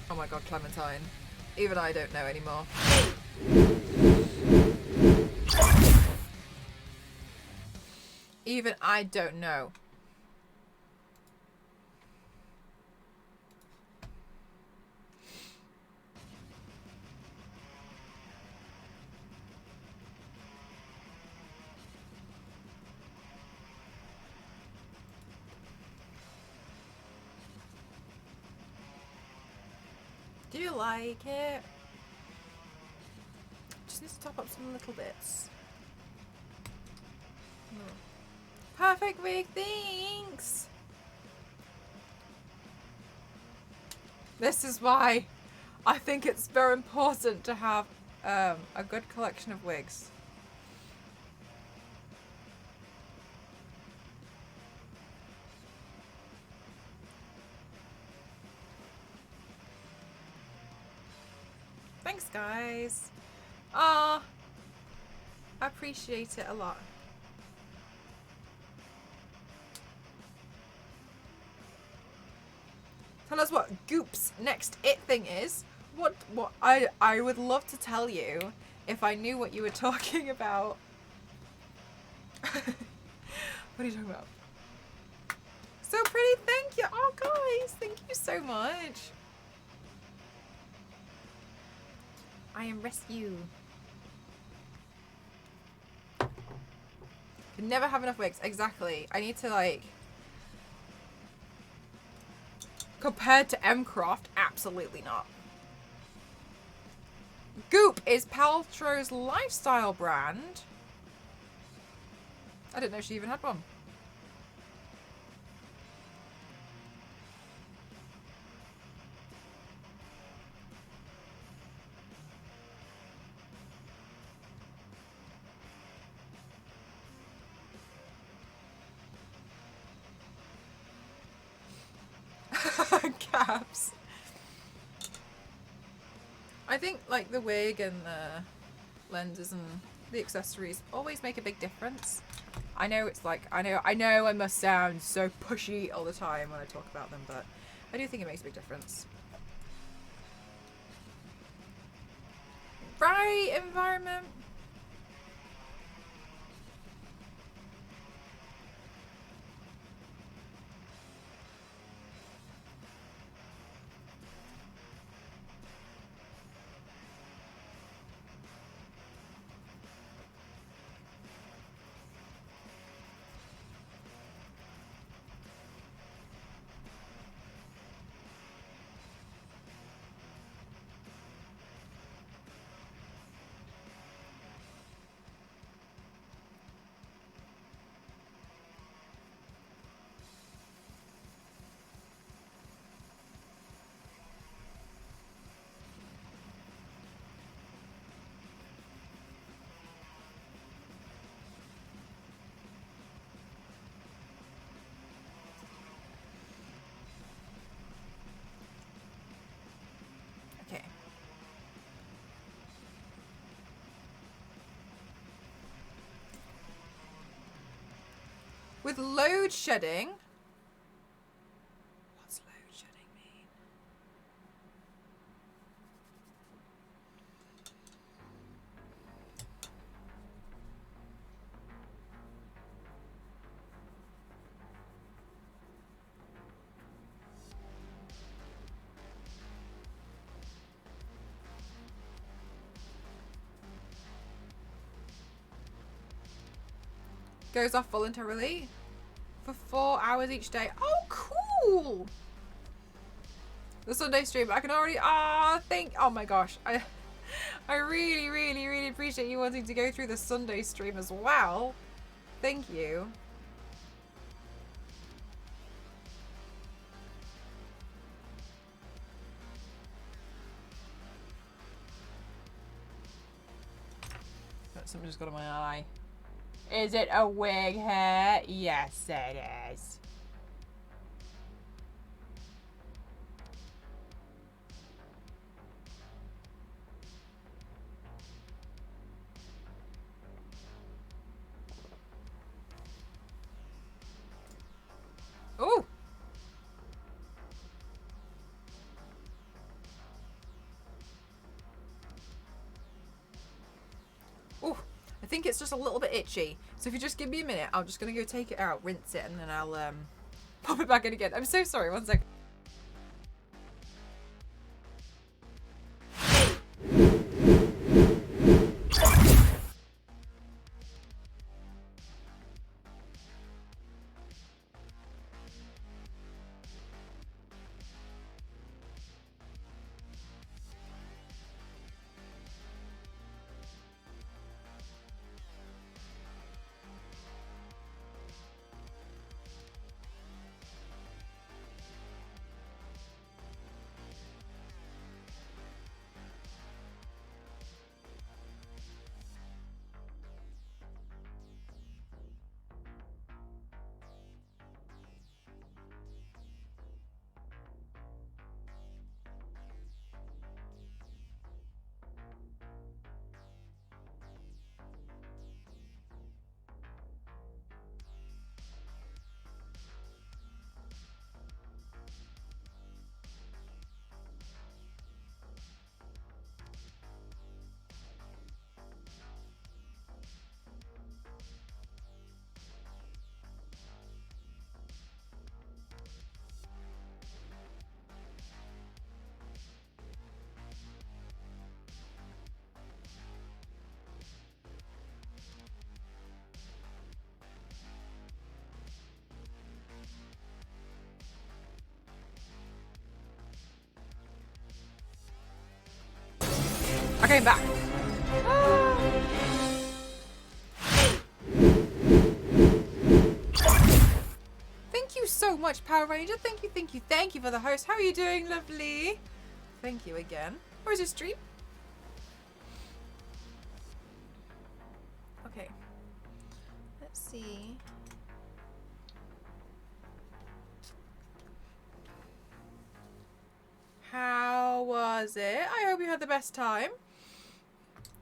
Oh my god, Clementine. Even I don't know anymore. Even I don't know. Do you like it? Just need to top up some little bits. Perfect wig, thanks! This is why I think it's very important to have a good collection of wigs. Thanks, guys. Ah, I appreciate it a lot. Tell us what Goop's next it thing is. What I would love to tell you if I knew what you were talking about. What are you talking about? So pretty, thank you. Oh guys, thank you so much. I am rescue. Can never have enough wigs. Exactly. I need to like compared to M-Croft, absolutely not. Goop is Paltrow's lifestyle brand. I didn't know she even had one. Caps. I think like the wig and the lenses and the accessories always make a big difference. I know it's like I know I must sound so pushy all the time when I talk about them, but I do think it makes a big difference. Right, environment. Okay. With load shedding. What's load shedding mean? Goes off voluntarily for 4 hours each day. Oh, cool! The Sunday stream, I can already oh my gosh. I really, really, really appreciate you wanting to go through the Sunday stream as well. Thank you. Something just got on my eye. Is it a wig hair? Yes, it is. Ooh. think it's just a little bit itchy. So if you just give me a minute, I'm just going to go take it out, rinse it, and then I'll pop it back in again. I'm so sorry. 1 second. I came back. Thank you so much, Power Ranger. Thank you, thank you, thank you for the host. How are you doing, lovely? Thank you again. Where's your stream? Okay. Let's see. How was it? I hope you had the best time.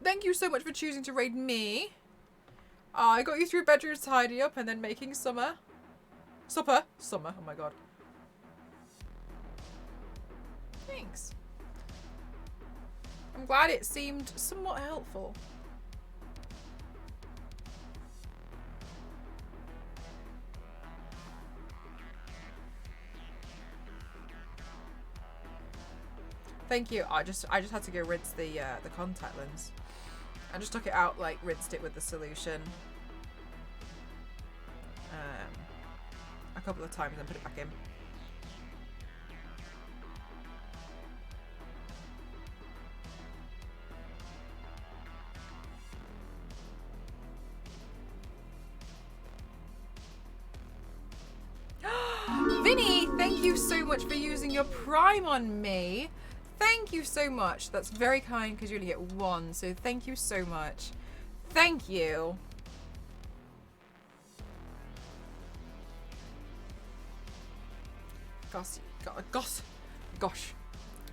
Thank you so much for choosing to raid me. I got you through bedroom tidy up and then making supper. Oh my god. Thanks. I'm glad it seemed somewhat helpful. Thank you. I just had to go rinse the contact lens. I just took it out, like rinsed it with the solution a couple of times and put it back in. Vinny, thank you so much for using your Prime on me. Thank you so much. That's very kind because you only get one. So thank you so much. Thank you. Gosh.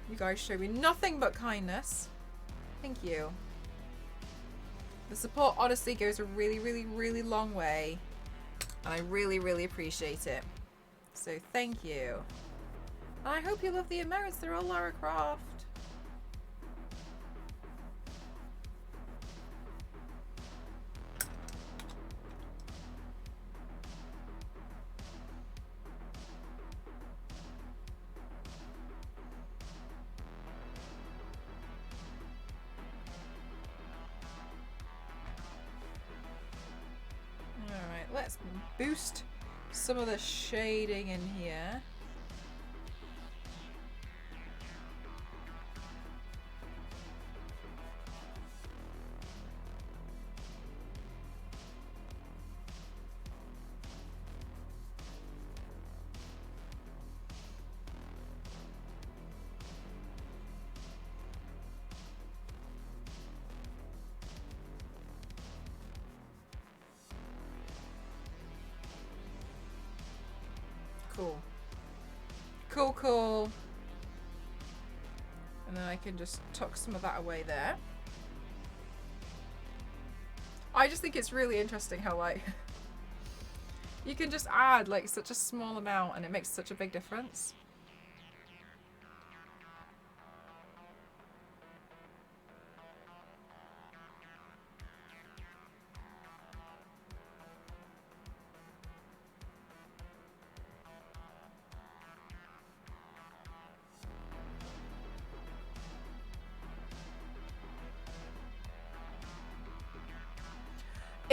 You guys show me nothing but kindness. Thank you. The support honestly goes a really, really, really long way. And I really, really appreciate it. So thank you. And I hope you love the emotes. They're all Lara Croft. Alright, let's boost some of the shading in here. Cool. And then I can just tuck some of that away there. I just think it's really interesting how like you can just add like such a small amount and it makes such a big difference.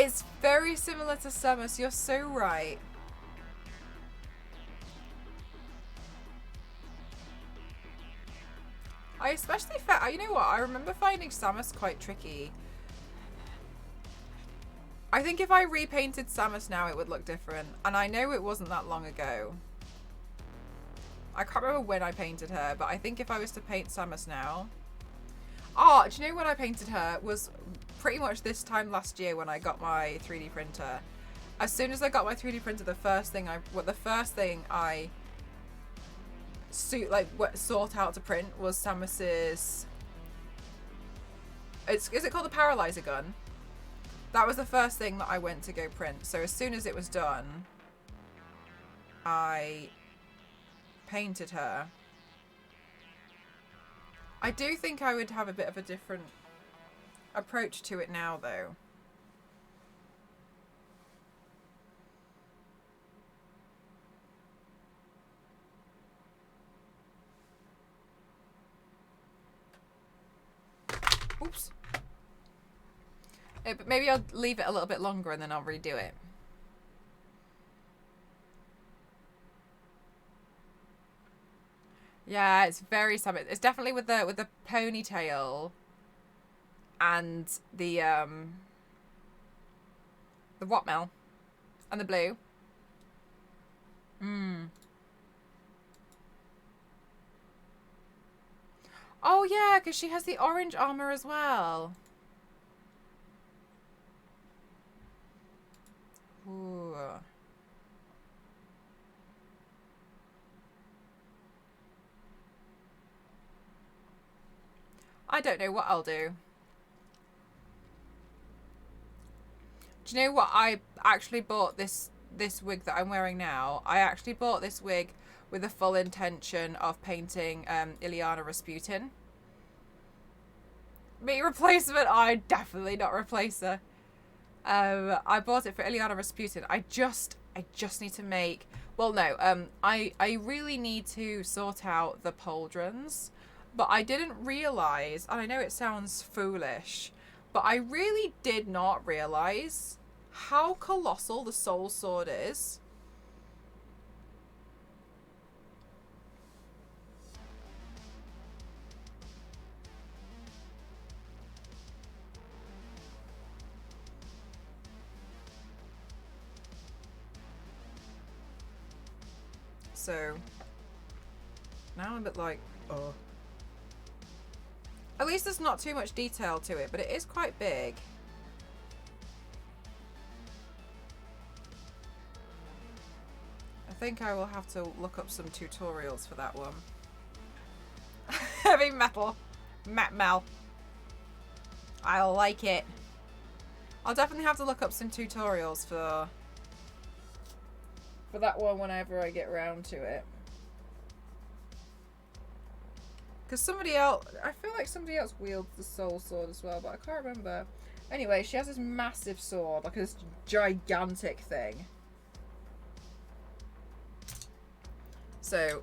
It's very similar to Samus. You're so right. I especially you know what? I remember finding Samus quite tricky. I think if I repainted Samus now, it would look different. And I know it wasn't that long ago. I can't remember when I painted her, but I think if I was to paint Samus now... Oh, do you know when I painted her? Was pretty much this time last year when I got my 3D printer. As soon as I got my 3D printer, the first thing I sort out to print was Samus's... Is it called the Paralyzer gun? That was the first thing that I went to go print. So as soon as it was done, I painted her. I do think I would have a bit of a different approach to it now, though. Oops. But maybe I'll leave it a little bit longer and then I'll redo it. Yeah, it's very Samus. It's definitely with the ponytail and the Whatmel and the blue. Oh yeah, because she has the orange armor as well. Ooh. I don't know what I'll do. Do you know what? I actually bought this wig that I'm wearing now. I actually bought this wig with the full intention of painting Ileana Rasputin. Me replacement? I definitely not replace her. I bought it for Ileana Rasputin. I just need to make... Well, no. I really need to sort out the pauldrons. But I didn't realise, and I know it sounds foolish, but I really did not realise how colossal the soul sword is. So now I'm a bit like, oh. At least there's not too much detail to it, but it is quite big. I think I will have to look up some tutorials for that one. Heavy metal. Mel. I like it. I'll definitely have to look up some tutorials for that one whenever I get around to it. Because somebody else, I feel like somebody else wields the soul sword as well, but I can't remember. Anyway, she has this massive sword, like this gigantic thing. So,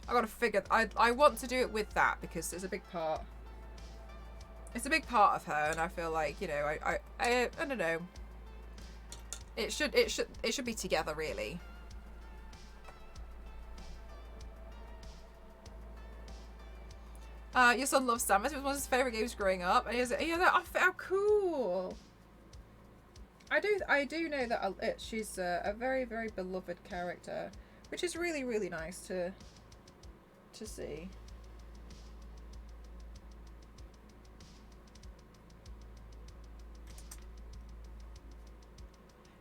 I gotta figure, I want to do it with that because it's a big part. It's a big part of her, and I feel like, you know, I don't know. It should be together, really. Your son loves Samus. It was one of his favourite games growing up. And he was like, how cool. I do know that she's a very, very beloved character, which is really, really nice to see.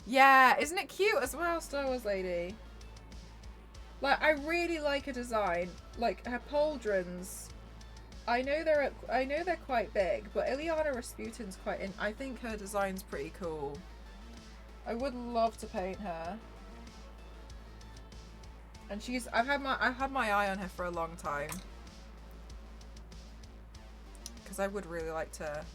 Yeah, isn't it cute as well, Star Wars Lady? Like, I really like her design. Like, her pauldrons... I know they're quite big, but Ileana Rasputin's quite in. I think her design's pretty cool. I would love to paint her. And I've had my eye on her for a long time. Because I would really like to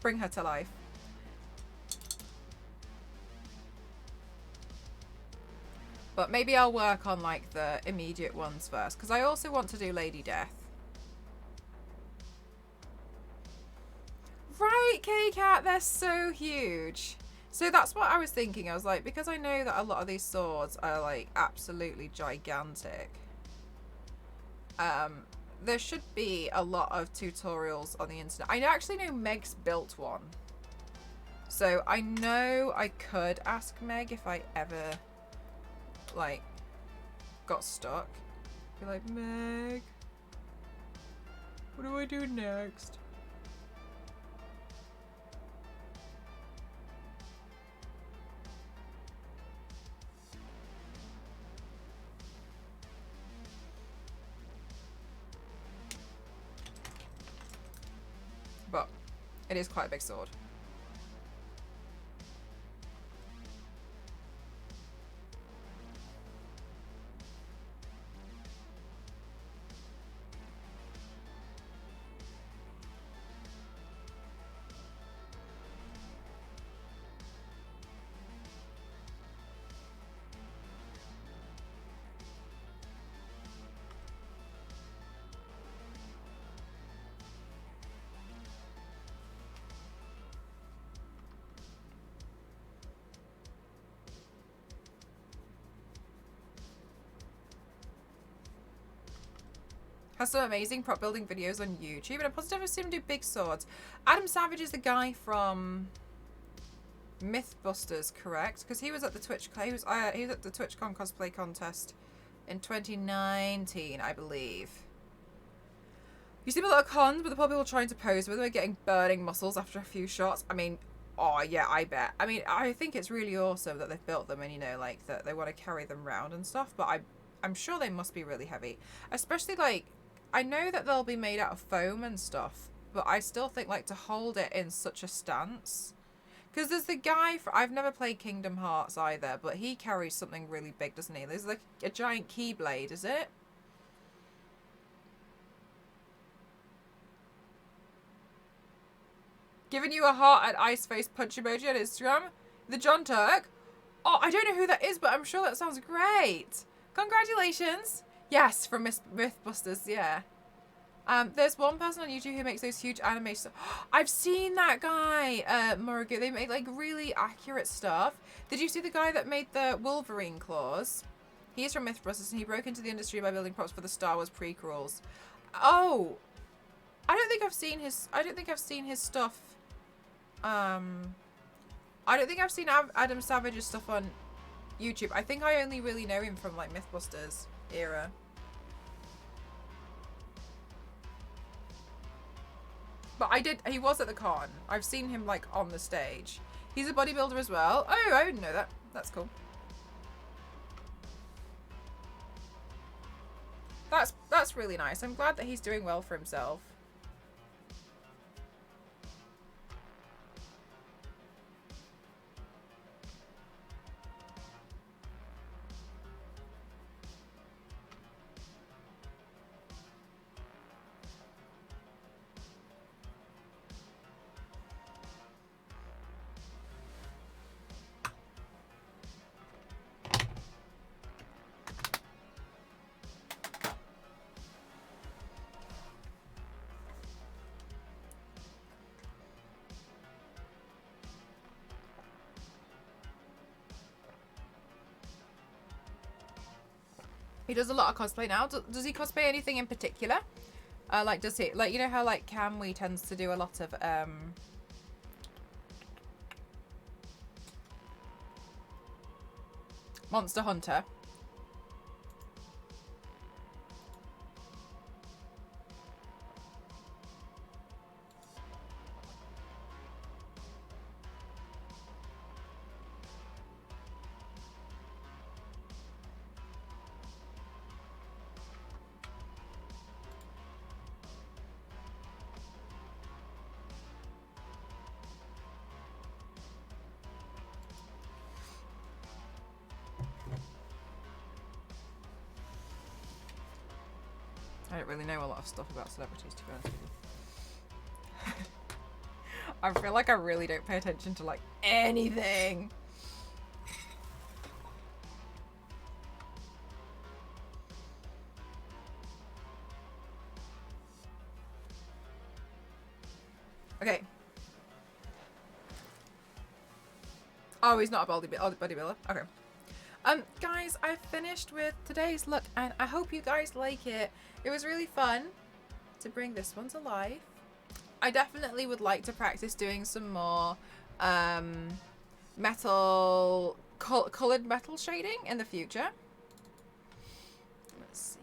bring her to life. But maybe I'll work on like the immediate ones first, because I also want to do Lady Death. Okay, Cat, they're so huge. So that's what I was thinking. I was like, because I know that a lot of these swords are like absolutely gigantic. There should be a lot of tutorials on the internet. I actually know Meg's built one. So I know I could ask Meg if I ever like got stuck. Be like, Meg, what do I do next? But it is quite a big sword. Has some amazing prop building videos on YouTube, and I positive I've seen him do big swords. Adam Savage is the guy from Mythbusters, correct? Because he was at the he was at the TwitchCon cosplay contest in 2019, I believe. You see a lot of cons, but the poor people trying to pose with them are getting burning muscles after a few shots. I mean, oh yeah, I bet. I mean, I think it's really awesome that they've built them, and you know, like that they want to carry them around and stuff. But I'm sure they must be really heavy, especially like. I know that they'll be made out of foam and stuff, but I still think like to hold it in such a stance. Because there's the guy, I've never played Kingdom Hearts either, but he carries something really big, doesn't he? There's like a giant keyblade, is it? Giving you a heart and ice face punch emoji on Instagram. The John Turk. Oh, I don't know who that is, but I'm sure that sounds great. Congratulations. Yes, from Mythbusters, yeah. There's one person on YouTube who makes those huge animations. I've seen that guy, Morigu. They make like really accurate stuff. Did you see the guy that made the Wolverine claws? He's from Mythbusters and he broke into the industry by building props for the Star Wars prequels. Oh, I don't think I've seen his stuff. I don't think I've seen Adam Savage's stuff on YouTube. I think I only really know him from like Mythbusters era. But he was at the con. I've seen him like on the stage. He's a bodybuilder as well. Oh, I didn't know that. That's cool. That's really nice. I'm glad that he's doing well for himself. He does a lot of cosplay now. Does he cosplay anything in particular? Like, does he, like, you know how, like, Camwe tends to do a lot of, Monster Hunter. I don't really know a lot of stuff about celebrities, to be honest with you. I feel like I really don't pay attention to, like, anything. Okay. Oh, he's not a bodybuilder. Okay. Guys, I've finished with today's look, and I hope you guys like it. It was really fun to bring this one to life. I definitely would like to practice doing some more colored metal shading in the future. Let's see.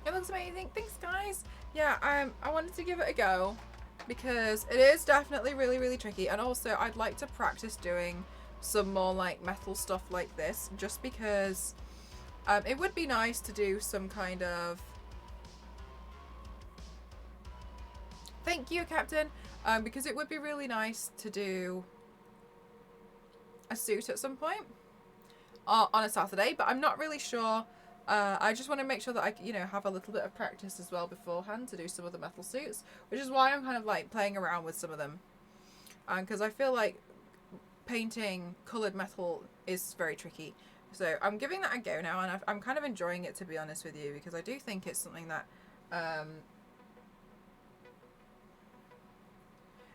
It looks amazing. Thanks, guys. Yeah, I wanted to give it a go because it is definitely really, really tricky. And also, I'd like to practice doing some more like metal stuff like this, just because it would be nice to do some kind of... Thank you, Captain. Because it would be really nice to do a suit at some point on a Saturday, but I'm not really sure. I just want to make sure that I, you know, have a little bit of practice as well beforehand to do some of the metal suits, which is why I'm kind of like playing around with some of them. Because I feel like painting coloured metal is very tricky. So I'm giving that a go now, and I'm kind of enjoying it, to be honest with you, because I do think it's something that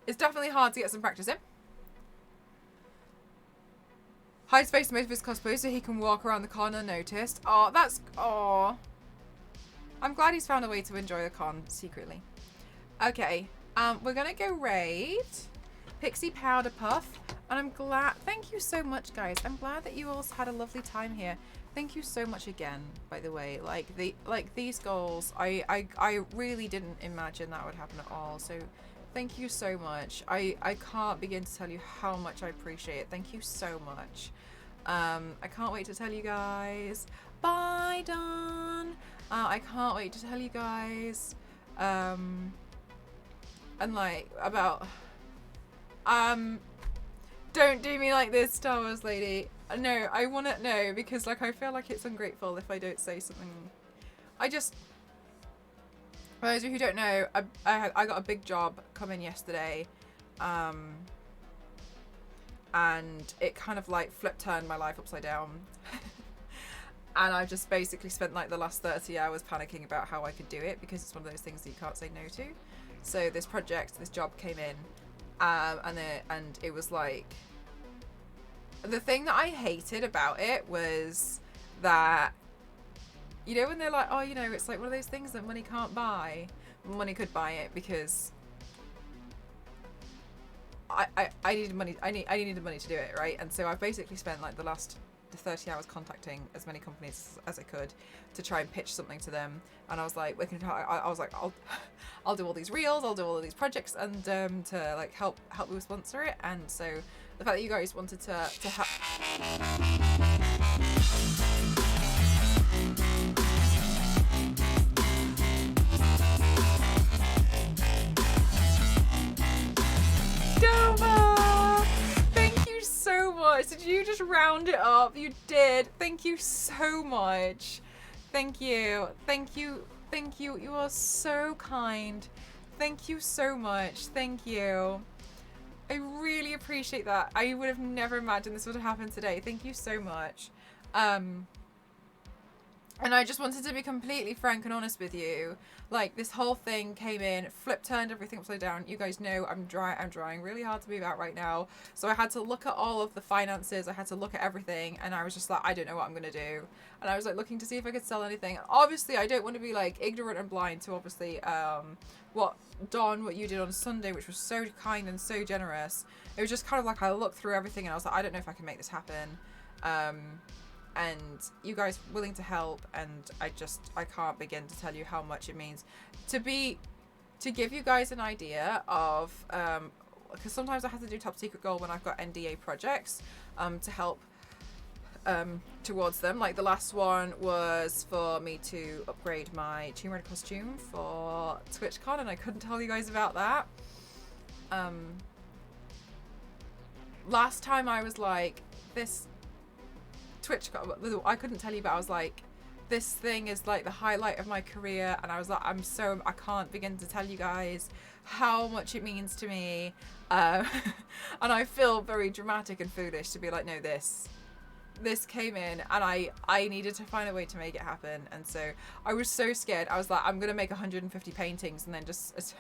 it's definitely hard to get some practice in. Hide space most of his cosplay so he can walk around the con unnoticed. Oh, that's... Oh. I'm glad he's found a way to enjoy the con secretly. Okay. We're going to go raid Pixie Powder Puff. And I'm glad... Thank you so much, guys. I'm glad that you all had a lovely time here. Thank you so much again, by the way. Like these goals, I really didn't imagine that would happen at all. So... Thank you so much. I can't begin to tell you how much I appreciate it. Thank you so much. I can't wait to tell you guys. Bye, Dawn. I can't wait to tell you guys. And like about don't do me like this, Star Wars lady. No, I want to know, because like I feel like it's ungrateful if I don't say something. For those of you who don't know, I got a big job come in yesterday, and it kind of like turned my life upside down. And I've just basically spent like the last 30 hours panicking about how I could do it, because it's one of those things that you can't say no to. So this job came in, and it was like, the thing that I hated about it was that, you know, when they're like, oh, you know, it's like one of those things that money can't buy. Money could buy it, because I needed money. I needed money to do it, right? And so I've basically spent like the last 30 hours contacting as many companies as I could to try and pitch something to them. And I was like, I was like, I'll do all these reels, I'll do all of these projects, and to like help me sponsor it. And so the fact that you guys wanted to Doma! Thank you so much. Did you just round it up? You did. Thank you so much. Thank you. Thank you. Thank you. You are so kind. Thank you so much. Thank you. I really appreciate that. I would have never imagined this would have happened today. Thank you so much. And I just wanted to be completely frank and honest with you. Like, this whole thing came in, turned everything upside down. You guys know I'm trying really hard to move out right now. So I had to look at all of the finances. I had to look at everything. And I was just like, I don't know what I'm going to do. And I was like looking to see if I could sell anything. Obviously, I don't want to be like ignorant and blind to obviously what you did on Sunday, which was so kind and so generous. It was just kind of like I looked through everything and I was like, I don't know if I can make this happen. And you guys willing to help, and I can't begin to tell you how much it means to give you guys an idea of, because sometimes I have to do top secret goal when I've got NDA projects to help towards them. Like the last one was for me to upgrade my Tomb Raider costume for TwitchCon, and I couldn't tell you guys about that. Last time I was like, this TwitchCon, I couldn't tell you, but I was like, this thing is like the highlight of my career, and I was like, I can't begin to tell you guys how much it means to me. And I feel very dramatic and foolish to be like, no, this came in, and I needed to find a way to make it happen. And so I was so scared. I was like, I'm gonna make 150 paintings and then just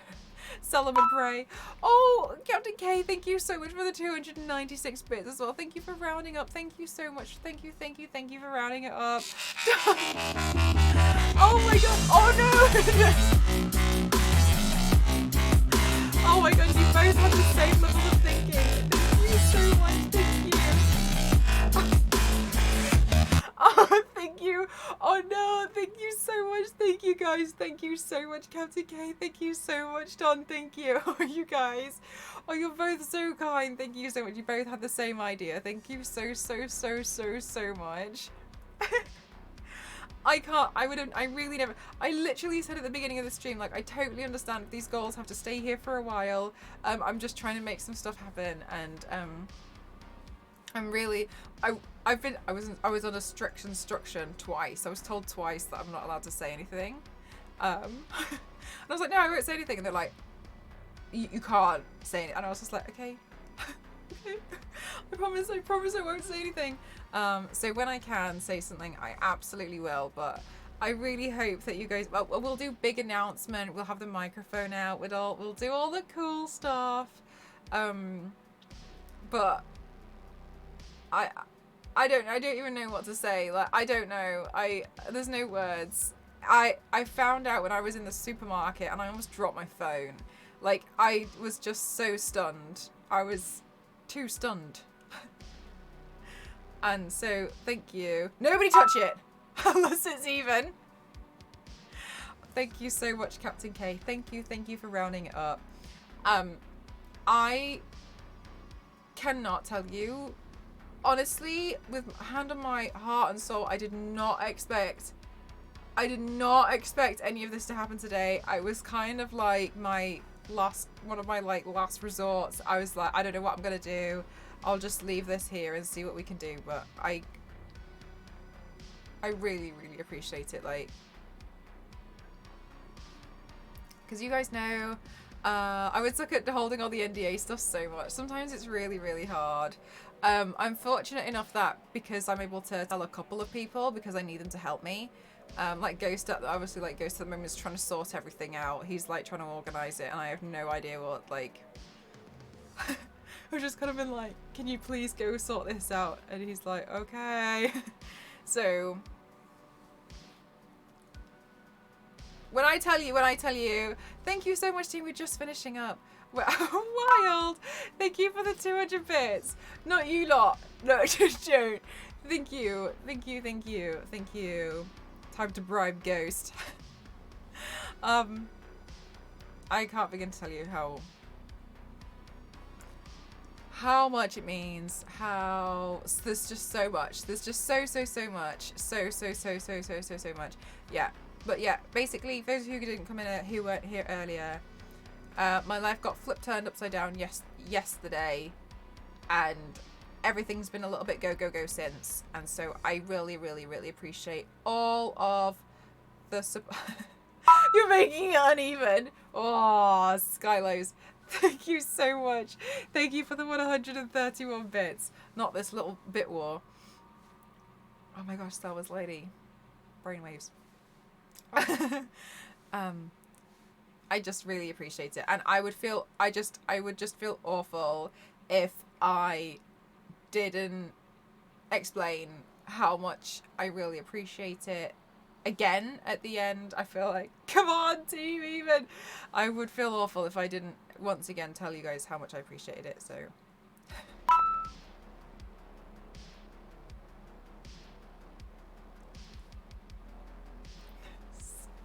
sell them and pray. Oh, Captain K, thank you so much for the 296 bits as well. Thank you for rounding up. Thank you so much. Thank you for rounding it up. Oh my god. Oh no. Oh my god, you both have the same level of thinking. Thank you so much. Thank you. Oh, thank you. Oh no, thank you so much. Thank you guys. Thank you so much, Captain K. Thank you so much, Don. Thank you. Oh, you guys. Oh, you're both so kind. Thank you so much. You both had the same idea. Thank you so much. I literally said at the beginning of the stream, like, I totally understand if these goals have to stay here for a while. I'm just trying to make some stuff happen, and I'm really, I was on a strict instruction twice. I was told twice that I'm not allowed to say anything. And I was like, no, I won't say anything. And they're like, you can't say it. And I was just like, okay. Okay. I promise I won't say anything. So when I can say something, I absolutely will. But I really hope that you guys, well, we'll do big announcement. We'll have the microphone out. We'll do all the cool stuff. But I don't even know what to say. Like, I don't know. There's no words. I found out when I was in the supermarket and I almost dropped my phone. Like, I was just so stunned. I was too stunned. And so, thank you. Nobody touch it! Unless it's even. Thank you so much, Captain K. Thank you for rounding it up. I cannot tell you, honestly, with hand on my heart and soul, I did not expect any of this to happen today. I was kind of like one of my last resorts. I was like, I don't know what I'm gonna do. I'll just leave this here and see what we can do. But I really appreciate it, like, because you guys know, I would suck at holding all the NDA stuff so much. Sometimes it's really hard. I'm fortunate enough that because I'm able to tell a couple of people because I need them to help me. Like Ghost, obviously, like Ghost at the moment is trying to sort everything out. He's like trying to organize it, and I have no idea what, like. I've just kind of been like, can you please go sort this out? And he's like, okay. So when I tell you, thank you so much, team. We're just finishing up. We're wild. Thank you for the 200 bits. Not you lot. No, just don't. Thank you. Time to bribe Ghost. I can't begin to tell you how much it means. There's just so much. There's just so much. So much. Yeah. But yeah, basically, those who didn't come in, who weren't here earlier, my life got turned upside down yesterday, and everything's been a little bit go since. And so I really appreciate all of the support. You're making it uneven. Oh, Skylows. Thank you so much. Thank you for the 131 bits. Not this little bit war. Oh my gosh, Star Wars lady. Brainwaves. I just really appreciate it. And I would just feel awful if I didn't explain how much I really appreciate it. Again, at the end, I feel like, come on, team, even. I would feel awful if I didn't once again tell you guys how much I appreciated it, so.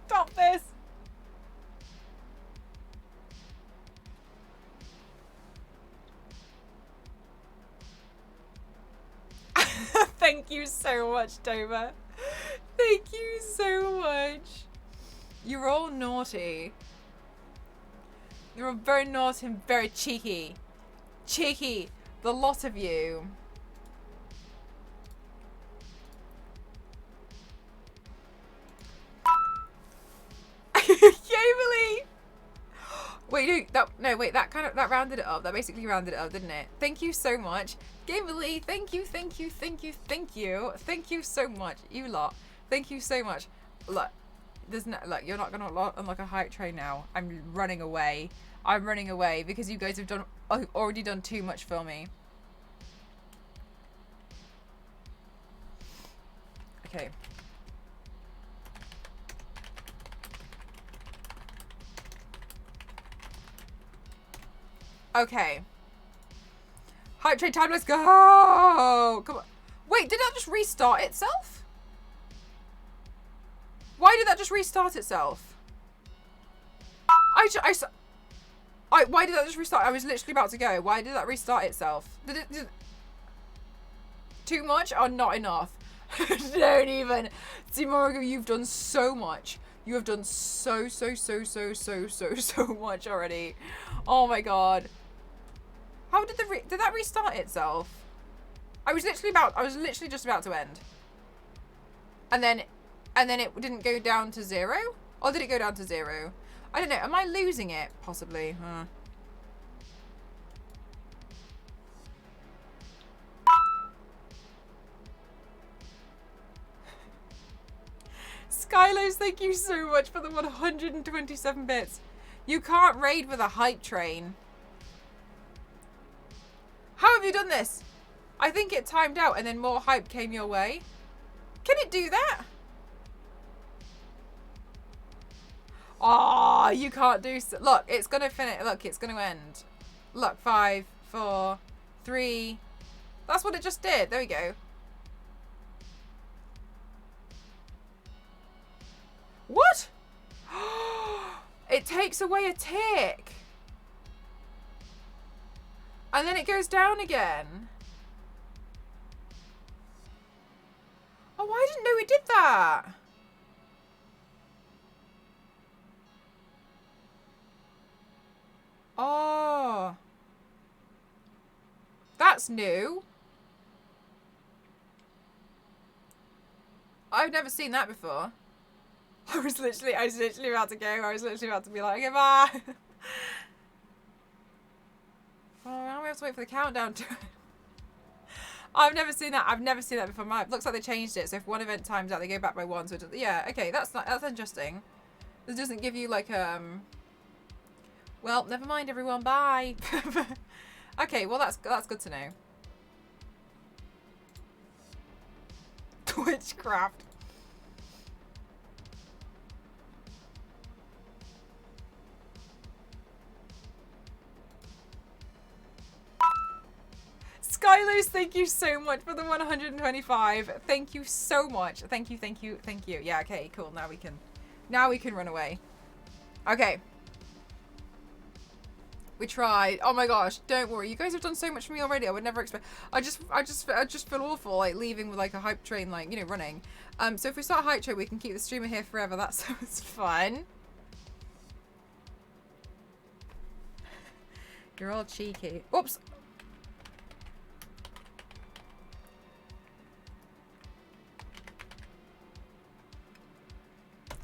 Stop this! Thank you so much, Dover. Thank you so much. You're all naughty. You're all very naughty and very cheeky. Cheeky, the lot of you. Wait, that rounded it up. That basically rounded it up, didn't it? Thank you so much. Kimberly, thank you so much. You lot. Thank you so much. Look, you're not gonna unlock a hype train now. I'm running away. Because you guys have already done too much for me. Okay. Okay. Hype train time, let's go! Come on. Wait, did that just restart itself? Why did that just restart itself? Why did that just restart? I was literally about to go. Why did that restart itself? Did it too much or not enough? Don't even. Morgan, you've done so much. You have done so much already. Oh my god. How did did that restart itself? I was literally just about to end. And then it didn't go down to 0? Or did it go down to 0? I don't know. Am I losing it? Possibly. Skylos, thank you so much for the 127 bits. You can't raid with a hype train. How have you done this? I think it timed out and then more hype came your way. Can it do that? Oh, you can't do so. Look, it's gonna finish. Look, it's gonna end. Look, 5, 4, 3. That's what it just did. There we go. What? It takes away a tick. And then it goes down again. Oh, I didn't know it did that. Oh. That's new. I've never seen that before. I was literally about to go. I was literally about to be like, goodbye. Oh, now we have to wait for the countdown to... I've never seen that. I've never seen that before. Looks like they changed it. So if one event times out, they go back by 1. So yeah, okay, that's interesting. This doesn't give you like well, never mind, everyone. Bye. Okay, well that's good to know. Witchcraft. Skylos, thank you so much for the 125. Thank you so much. Thank you. Yeah, okay, cool. Now we can run away. Okay. We tried. Oh my gosh, don't worry. You guys have done so much for me already. I would never expect. I just feel awful like leaving with like a hype train, like, you know, running. So if we start a hype train, we can keep the streamer here forever. That sounds fun. You're all cheeky. Oops.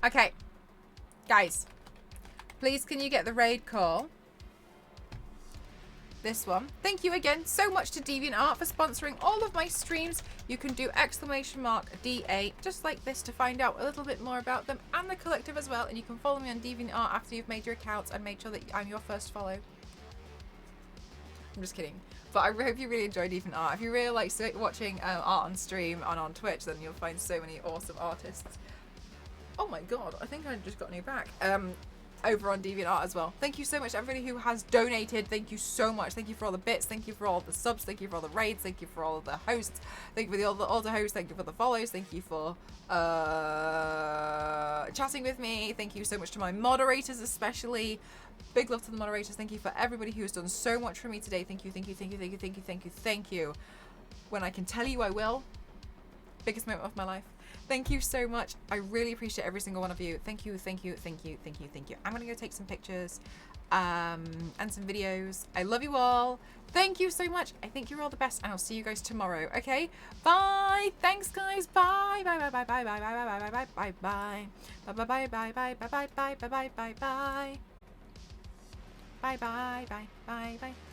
Okay, guys, please can you get the raid call? This one. Thank you again so much to DeviantArt for sponsoring all of my streams. You can do !DA just like this to find out a little bit more about them and the collective as well. And you can follow me on DeviantArt after you've made your accounts and made sure that I'm your first follow. I'm just kidding. But I hope you really enjoy DeviantArt. If you really like watching art on stream and on Twitch, then you'll find so many awesome artists. Oh my god, I think I just got a new back. Over on DeviantArt as well. Thank you so much everybody who has donated. Thank you so much. Thank you for all the bits. Thank you for all the subs. Thank you for all the raids. Thank you for all the hosts. Thank you for all the hosts. Thank you for the follows. Thank you for chatting with me. Thank you so much to my moderators especially. Big love to the moderators. Thank you for everybody who has done so much for me today. Thank you. Thank you. When I can tell you I will. Biggest moment of my life. Thank you so much. I really appreciate every single one of you. Thank you. I'm gonna go take some pictures and some videos. I love you all. Thank you so much. I think you're all the best, and I'll see you guys tomorrow. Okay? Bye. Thanks, guys. Bye. Bye. Bye bye bye bye bye.